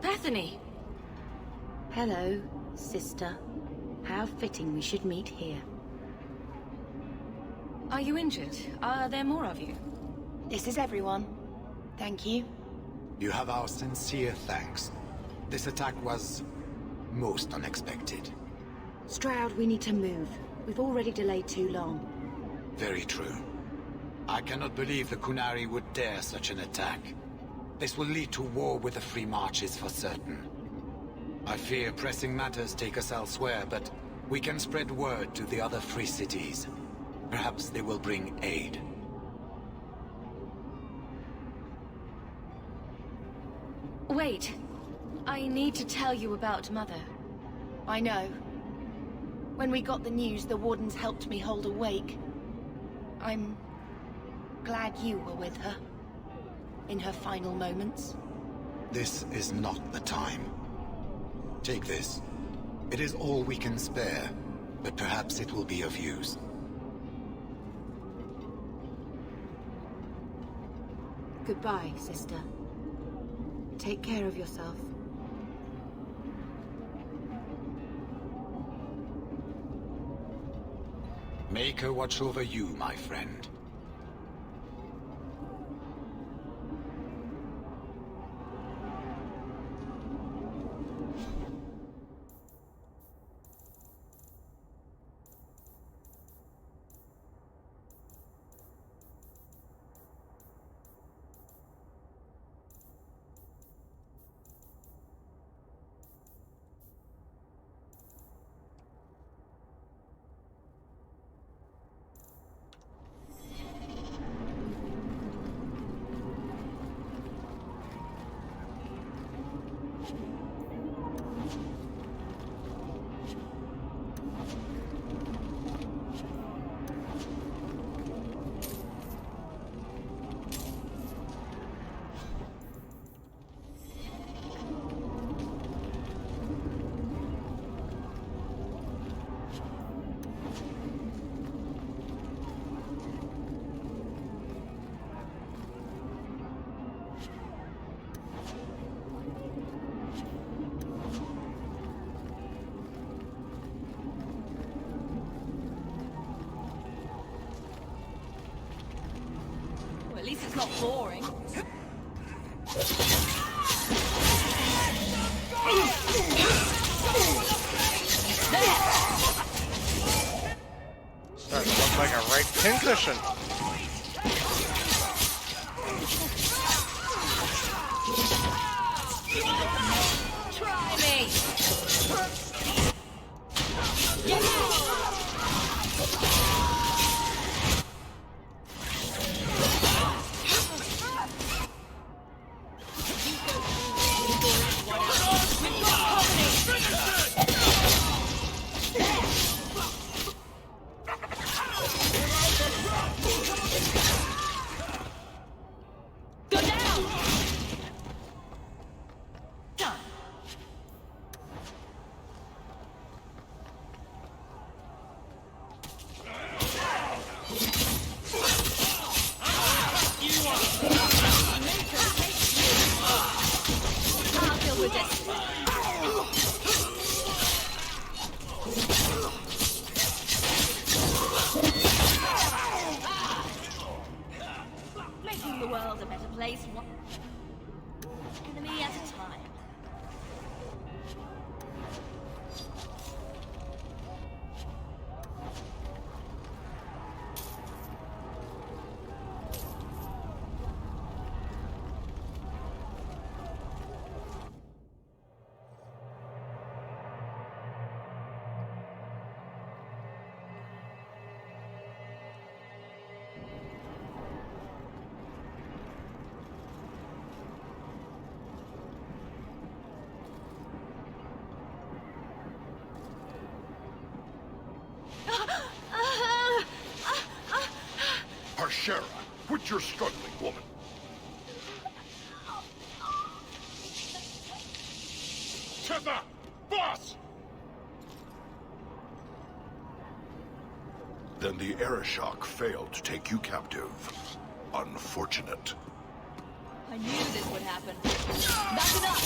Bethany! Hello, sister. How fitting we should meet here. Are you injured? Are there more of you? This is everyone. Thank you. You have our sincere thanks. This attack was most unexpected. Stroud, we need to move. We've already delayed too long. Very true. I cannot believe the Qunari would dare such an attack. This will lead to war with the Free Marches for certain. I fear pressing matters take us elsewhere, but we can spread word to the other free cities. Perhaps they will bring aid. Wait. I need to tell you about Mother. I know. When we got the news, the Wardens helped me hold a wake. I'm glad you were with her. In her final moments. This is not the time. Take this. It is all we can spare, but perhaps it will be of use. Goodbye, sister. Take care of yourself. Maker watch over you, my friend. Well, at least it's not boring. Starting to look like a right pincushion. Try me. Go down. Done. I'll deal with this. Making the world a better place, one enemy at a time. Harshera, quit your struggling, woman. Tetha! Boss! Then the Arishok failed to take you captive. Unfortunate. I knew this would happen. Back it up!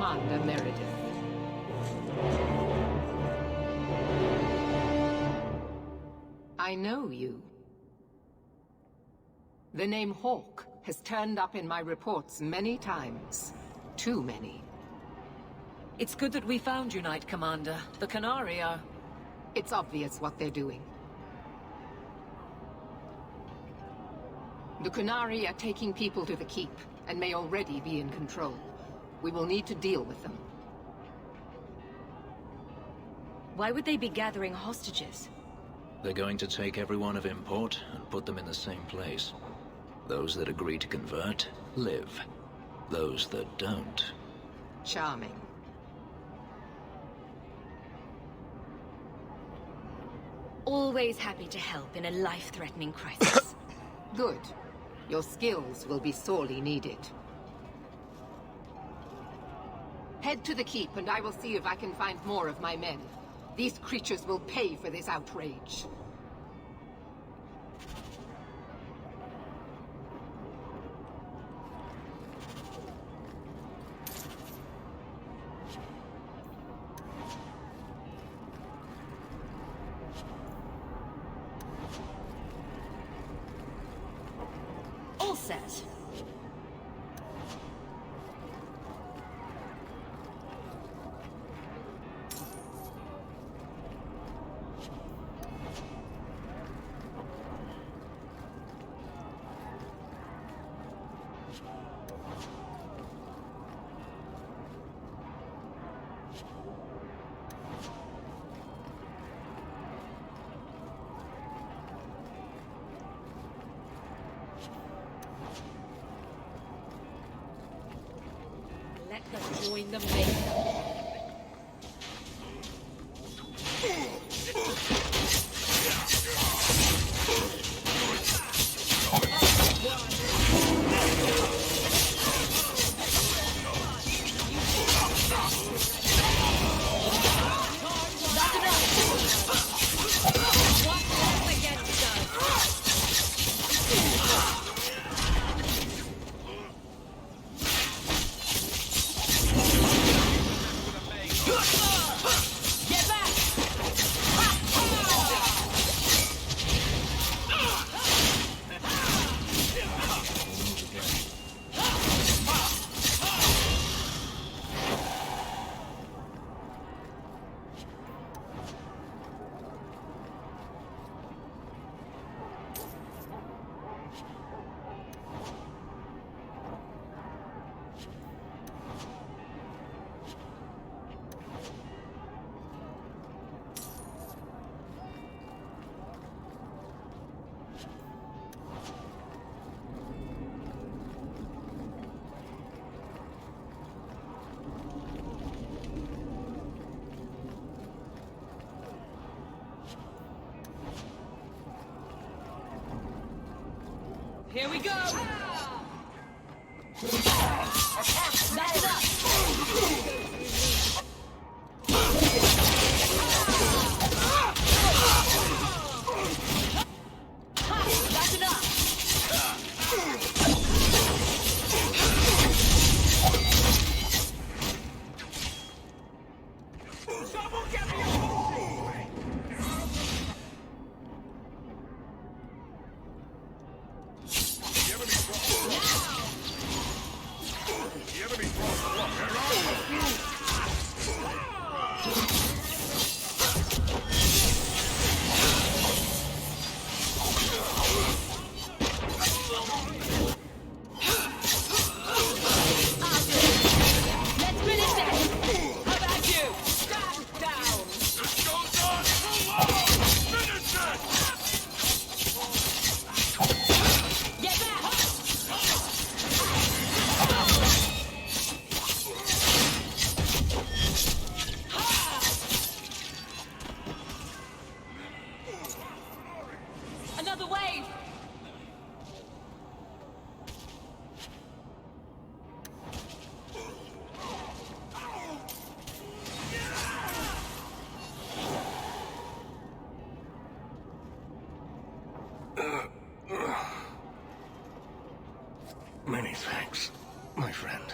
Commander Meredith. I know you. The name Hawk has turned up in my reports many times. Too many. It's good that we found you, Knight Commander. The Qunari are... It's obvious what they're doing. The Qunari are taking people to the Keep, and may already be in control. We will need to deal with them. Why would they be gathering hostages? They're going to take everyone of import and put them in the same place. Those that agree to convert, live. Those that don't... Charming. Always happy to help in a life-threatening crisis. Good. Your skills will be sorely needed. Head to the Keep, and I will see if I can find more of my men. These creatures will pay for this outrage. All set. Let them join the Maker. Here we go! Back it up! Back it up! Someone get me a Another wave! Many thanks, my friend.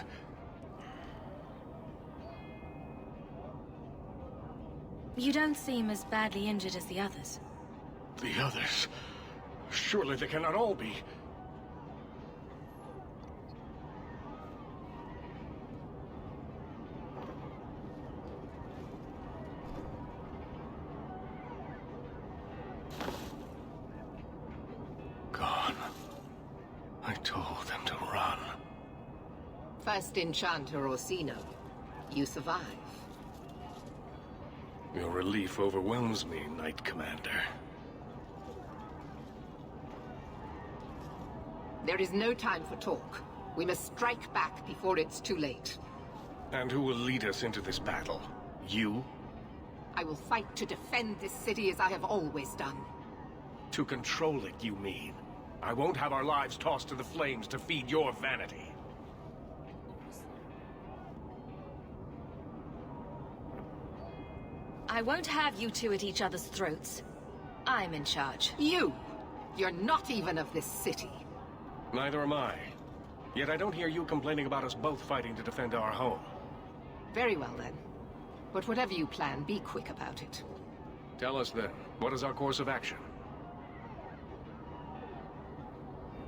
You don't seem as badly injured as the others. The others? Surely they cannot all be. Gone. I told them to run. First Enchanter Orsino. You survive. Your relief overwhelms me, Knight Commander. There is no time for talk. We must strike back before it's too late. And who will lead us into this battle? You? I will fight to defend this city as I have always done. To control it, you mean? I won't have our lives tossed to the flames to feed your vanity. I won't have you two at each other's throats. I'm in charge. You! You're not even of this city. Neither am I. Yet I don't hear you complaining about us both fighting to defend our home. Very well then. But whatever you plan, be quick about it. Tell us then, what is our course of action?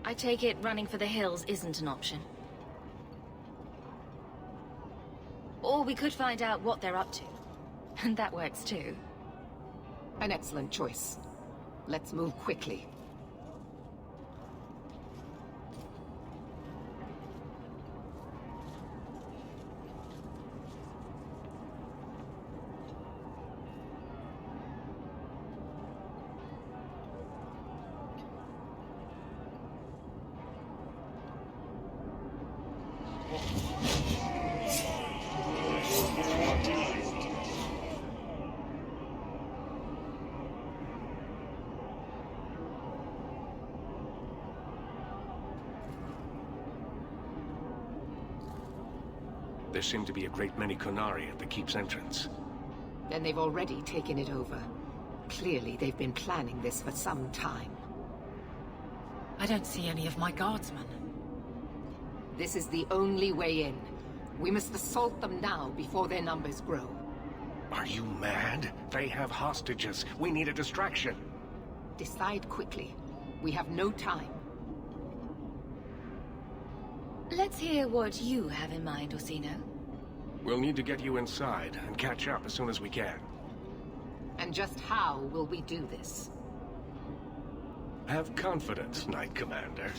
I take it running for the hills isn't an option. Or we could find out what they're up to. And that works too. An excellent choice. Let's move quickly. There seem to be a great many Qunari at the keep's entrance. Then they've already taken it over. Clearly, they've been planning this for some time. I don't see any of my guardsmen. This is the only way in. We must assault them now before their numbers grow. Are you mad? They have hostages. We need a distraction. Decide quickly. We have no time. Let's hear what you have in mind, Orsino. We'll need to get you inside and catch up as soon as we can. And just how will we do this? Have confidence, Knight Commander.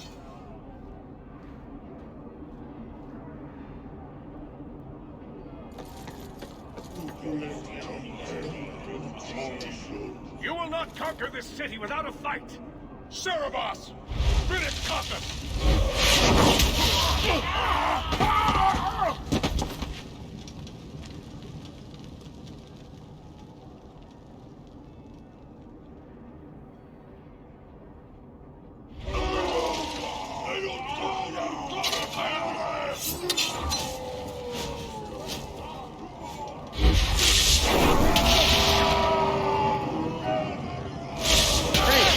You will not conquer this city without a fight! Cerebos! Finish Caucus!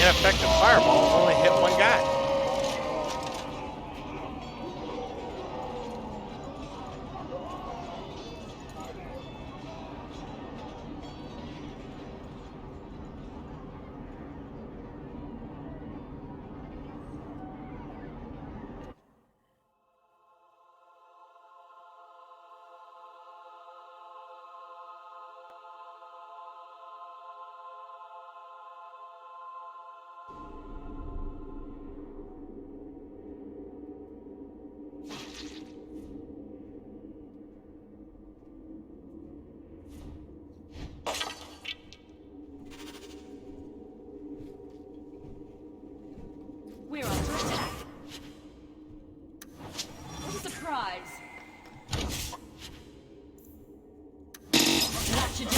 Ineffective fireballs only hit one guy. We're under attack. What a surprise. That should do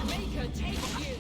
Maker takes you.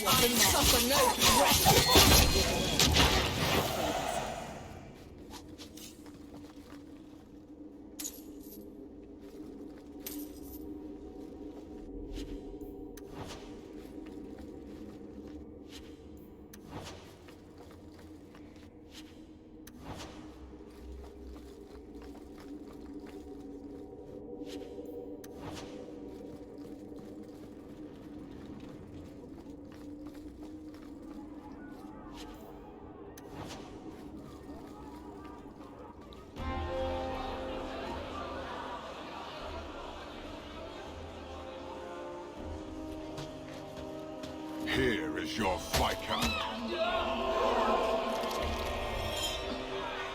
Suffer no threat. Here is your Viscount.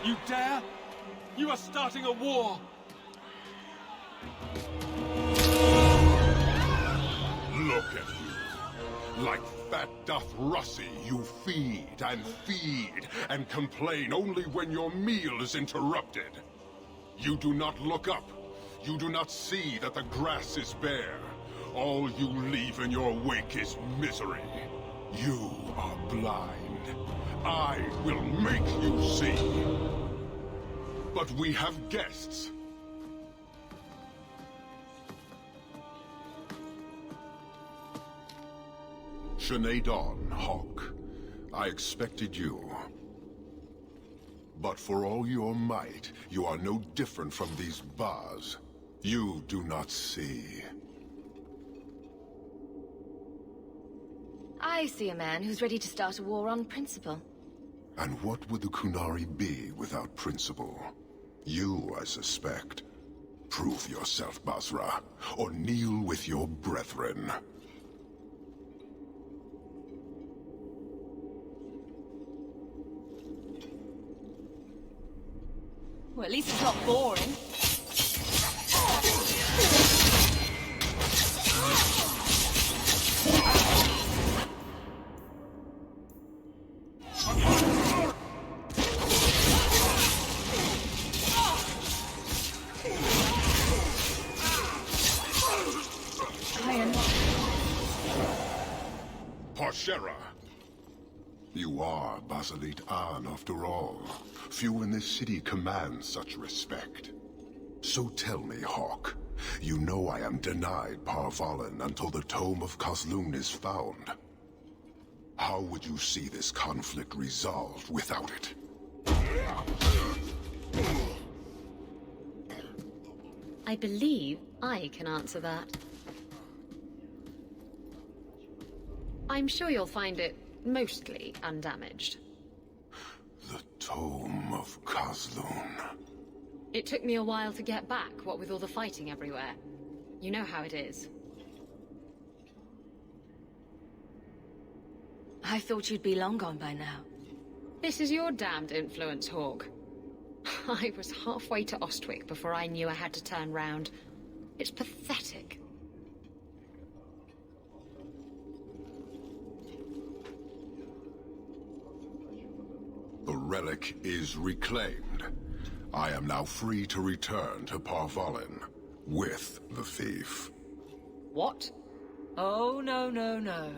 You dare? You are starting a war! Look at you. Like fat doth Russie, you feed and complain only when your meal is interrupted. You do not look up. You do not see that the grass is bare. All you leave in your wake is misery. You are blind. I will make you see. But we have guests. Sinead Dawn, Hawk. I expected you. But for all your might, you are no different from these bars. You do not see. I see a man who's ready to start a war on principle. And what would the Qunari be without principle? You, I suspect. Prove yourself, Basra, or kneel with your brethren. Well, at least it's not boring. Parshera! You are Basalit An, after all. Few in this city command such respect. So tell me, Hawk, you know I am denied Parvalen until the Tome of Kazlun is found. How would you see this conflict resolved without it? I believe I can answer that. I'm sure you'll find it mostly undamaged. The Tome of Kazlun. It took me a while to get back, what with all the fighting everywhere. You know how it is. I thought you'd be long gone by now. This is your damned influence, Hawk. I was halfway to Ostwick before I knew I had to turn round. It's pathetic. The relic is reclaimed. I am now free to return to Parvalen with the thief. What? Oh, no, no, no.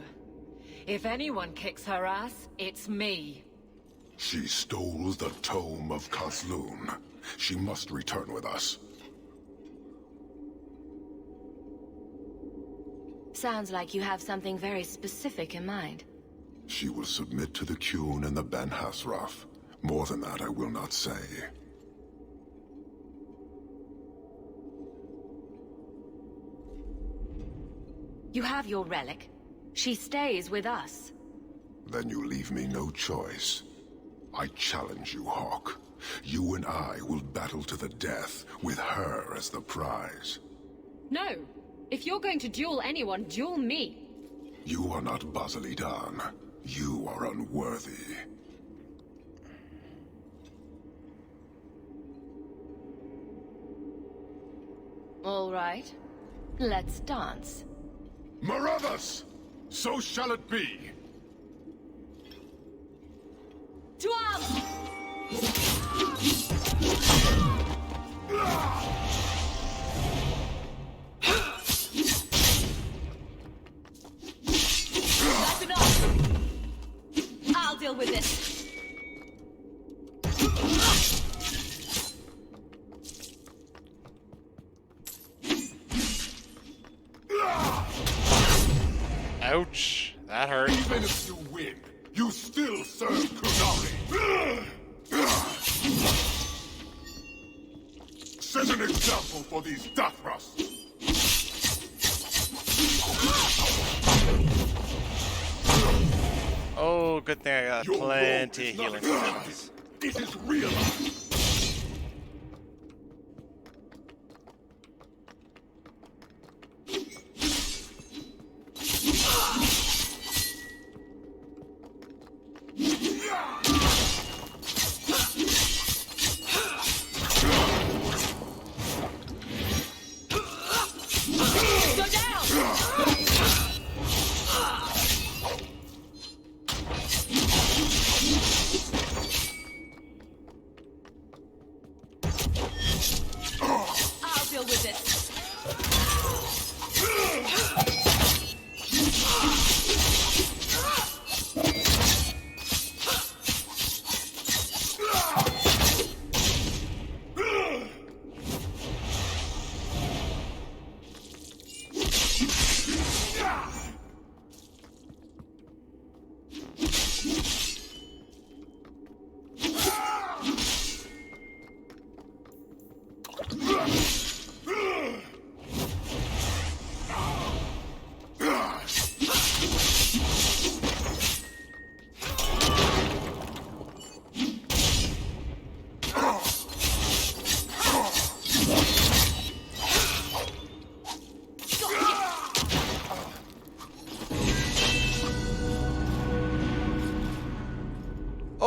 If anyone kicks her ass, it's me. She stole the Tome of Kazlun. She must return with us. Sounds like you have something very specific in mind. She will submit to the Qun and the Ben Hassrath. More than that I will not say. You have your relic. She stays with us. Then you leave me no choice. I challenge you, Hawk. You and I will battle to the death, with her as the prize. No. If you're going to duel anyone, duel me. You are not Basalit An. You are unworthy. All right. Let's dance. Marathas! So shall it be! To arms! That's enough! deal with this. Ouch. That hurt. Even if you win, you still serve Kunari. Set an example for these Dathras. Oh, good thing I got plenty of healing spells. It is realized.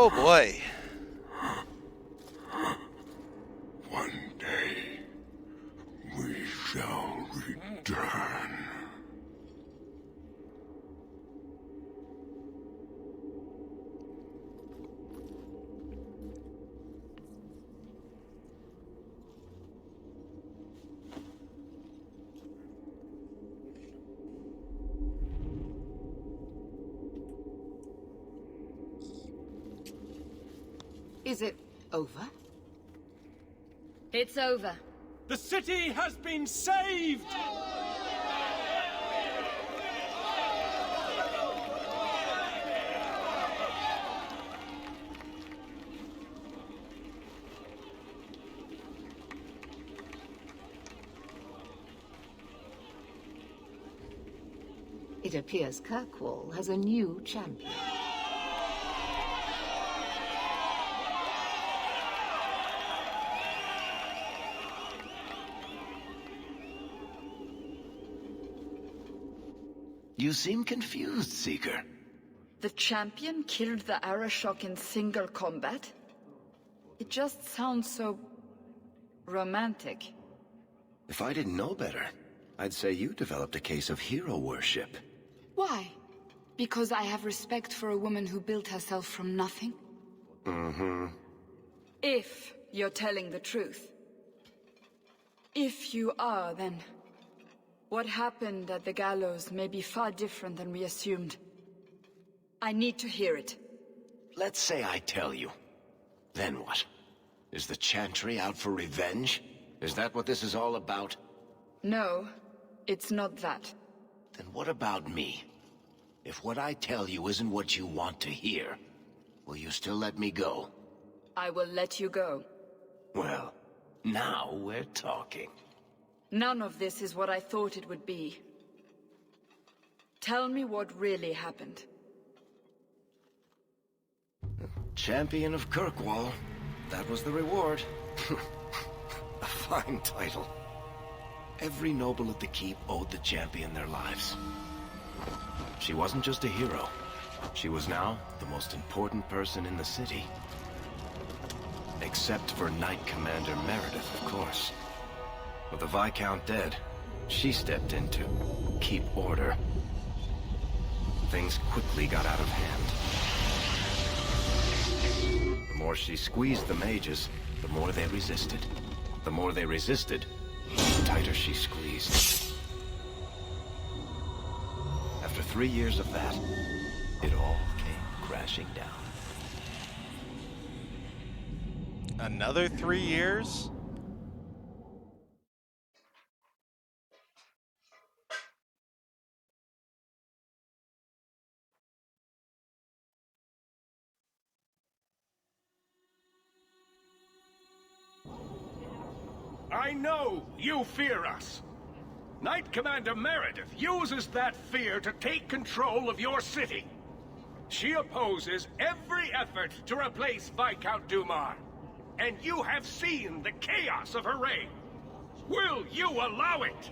Oh boy. One day, we shall return. Is it over? It's over. The city has been saved! It appears Kirkwall has a new champion. You seem confused, Seeker. The champion killed the Arashok in single combat? It just sounds so... romantic. If I didn't know better, I'd say you developed a case of hero worship. Why? Because I have respect for a woman who built herself from nothing? Mm-hmm. If you're telling the truth. If you are, then... what happened at the gallows may be far different than we assumed. I need to hear it. Let's say I tell you. Then what? Is the Chantry out for revenge? Is that what this is all about? No, it's not that. Then what about me? If what I tell you isn't what you want to hear, will you still let me go? I will let you go. Well, now we're talking. None of this is what I thought it would be. Tell me what really happened. Champion of Kirkwall. That was the reward. A fine title. Every noble at the keep owed the champion their lives. She wasn't just a hero. She was now the most important person in the city. Except for Knight Commander Meredith, of course. With the Viscount dead, she stepped in to keep order. Things quickly got out of hand. The more she squeezed the mages, the more they resisted. The more they resisted, the tighter she squeezed. After 3 years of that, it all came crashing down. Another 3 years? I know you fear us. Knight Commander Meredith uses that fear to take control of your city. She opposes every effort to replace Viscount Dumar. And you have seen the chaos of her reign. Will you allow it?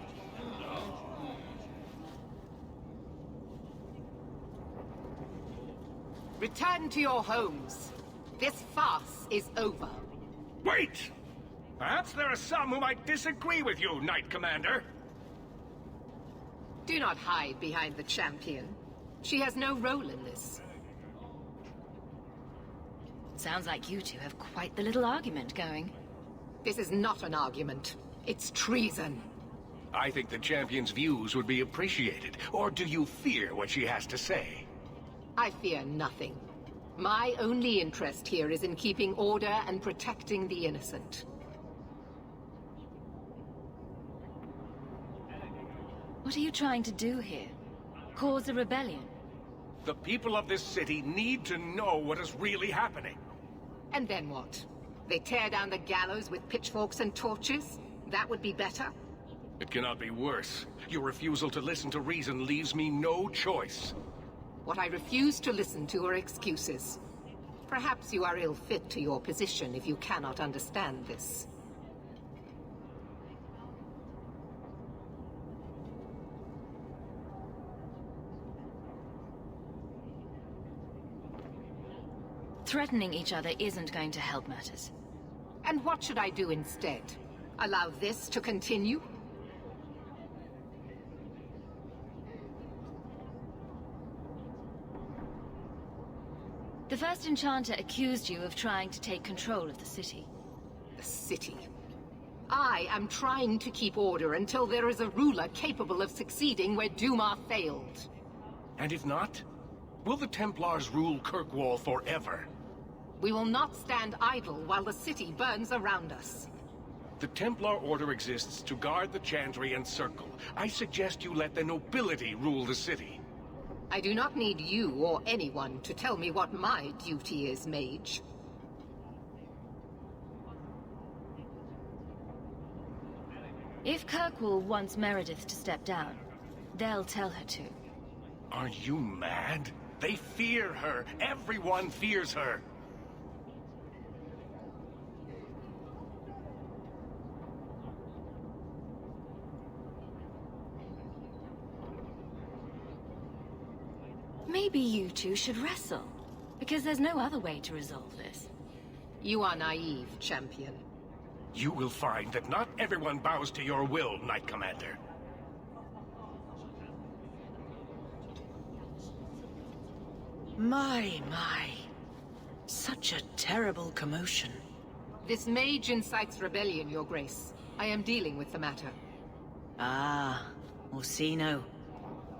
Return to your homes. This farce is over. Wait! Perhaps there are some who might disagree with you, Knight Commander. Do not hide behind the champion. She has no role in this. Sounds like you two have quite the little argument going. This is not an argument. It's treason. I think the champion's views would be appreciated. Or do you fear what she has to say? I fear nothing. My only interest here is in keeping order and protecting the innocent. What are you trying to do here? Cause a rebellion? The people of this city need to know what is really happening. And then what? They tear down the gallows with pitchforks and torches? That would be better? It cannot be worse. Your refusal to listen to reason leaves me no choice. What I refuse to listen to are excuses. Perhaps you are ill-fit to your position if you cannot understand this. Threatening each other isn't going to help matters. And what should I do instead? Allow this to continue? The first Enchanter accused you of trying to take control of the city. The city? I am trying to keep order until there is a ruler capable of succeeding where Dumar failed. And if not? Will the Templars rule Kirkwall forever? We will not stand idle while the city burns around us. The Templar Order exists to guard the Chantry and Circle. I suggest you let the nobility rule the city. I do not need you or anyone to tell me what my duty is, Mage. If Kirkwall wants Meredith to step down, they'll tell her to. Are you mad? They fear her. Everyone fears her. Maybe you two should wrestle, because there's no other way to resolve this. You are naive, champion. You will find that not everyone bows to your will, Knight Commander. My. Such a terrible commotion. This mage incites rebellion, Your Grace. I am dealing with the matter. Ah, Orsino.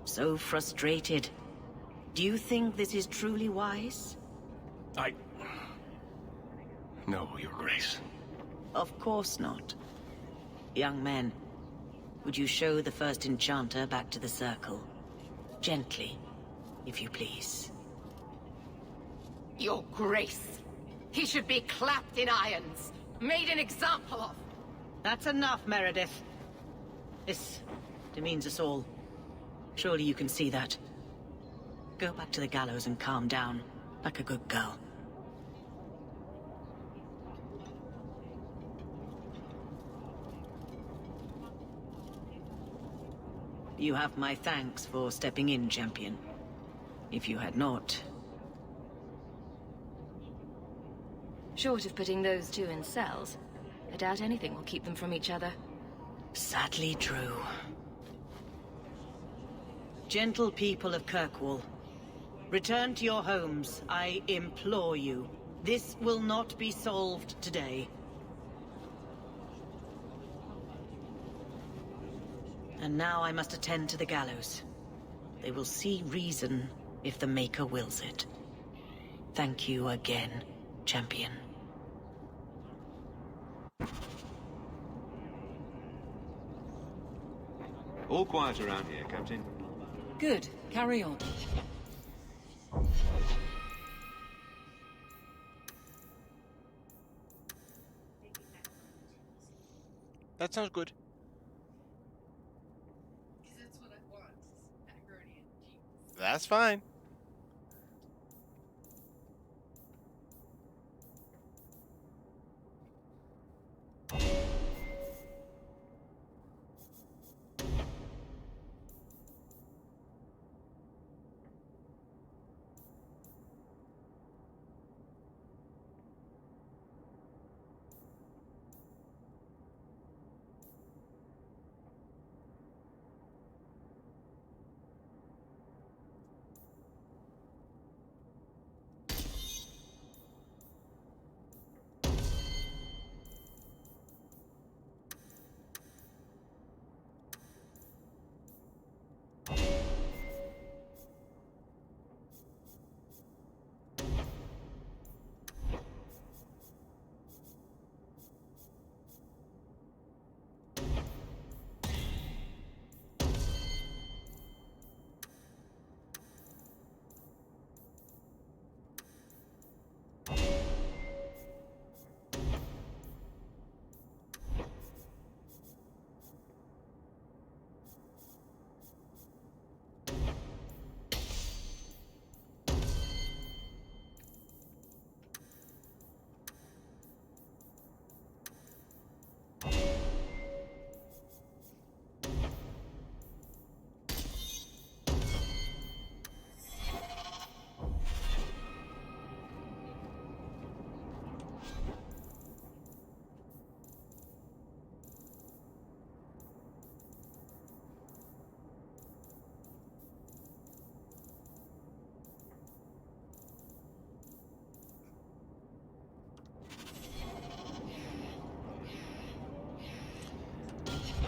So frustrated. Do you think this is truly wise? No, Your Grace. Of course not. Young men, would you show the first Enchanter back to the Circle? Gently, if you please. Your Grace! He should be clapped in irons, made an example of! That's enough, Meredith. This demeans us all. Surely you can see that. Go back to the gallows and calm down, like a good girl. You have my thanks for stepping in, champion. If you had not... Short of putting those two in cells, I doubt anything will keep them from each other. Sadly true. Gentle people of Kirkwall, return to your homes, I implore you. This will not be solved today. And now I must attend to the gallows. They will see reason if the Maker wills it. Thank you again, champion. All quiet around here, Captain. Good. Carry on. That sounds good. That's fine.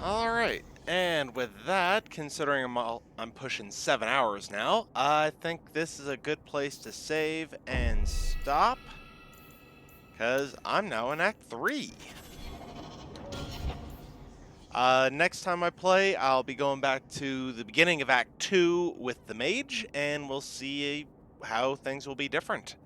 Alright, and with that, considering I'm pushing 7 hours now, I think this is a good place to save and stop, because I'm now in Act 3. Next time I play, I'll be going back to the beginning of Act 2 with the mage, and we'll see how things will be different.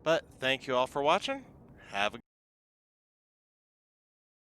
But thank you all for watching. Have a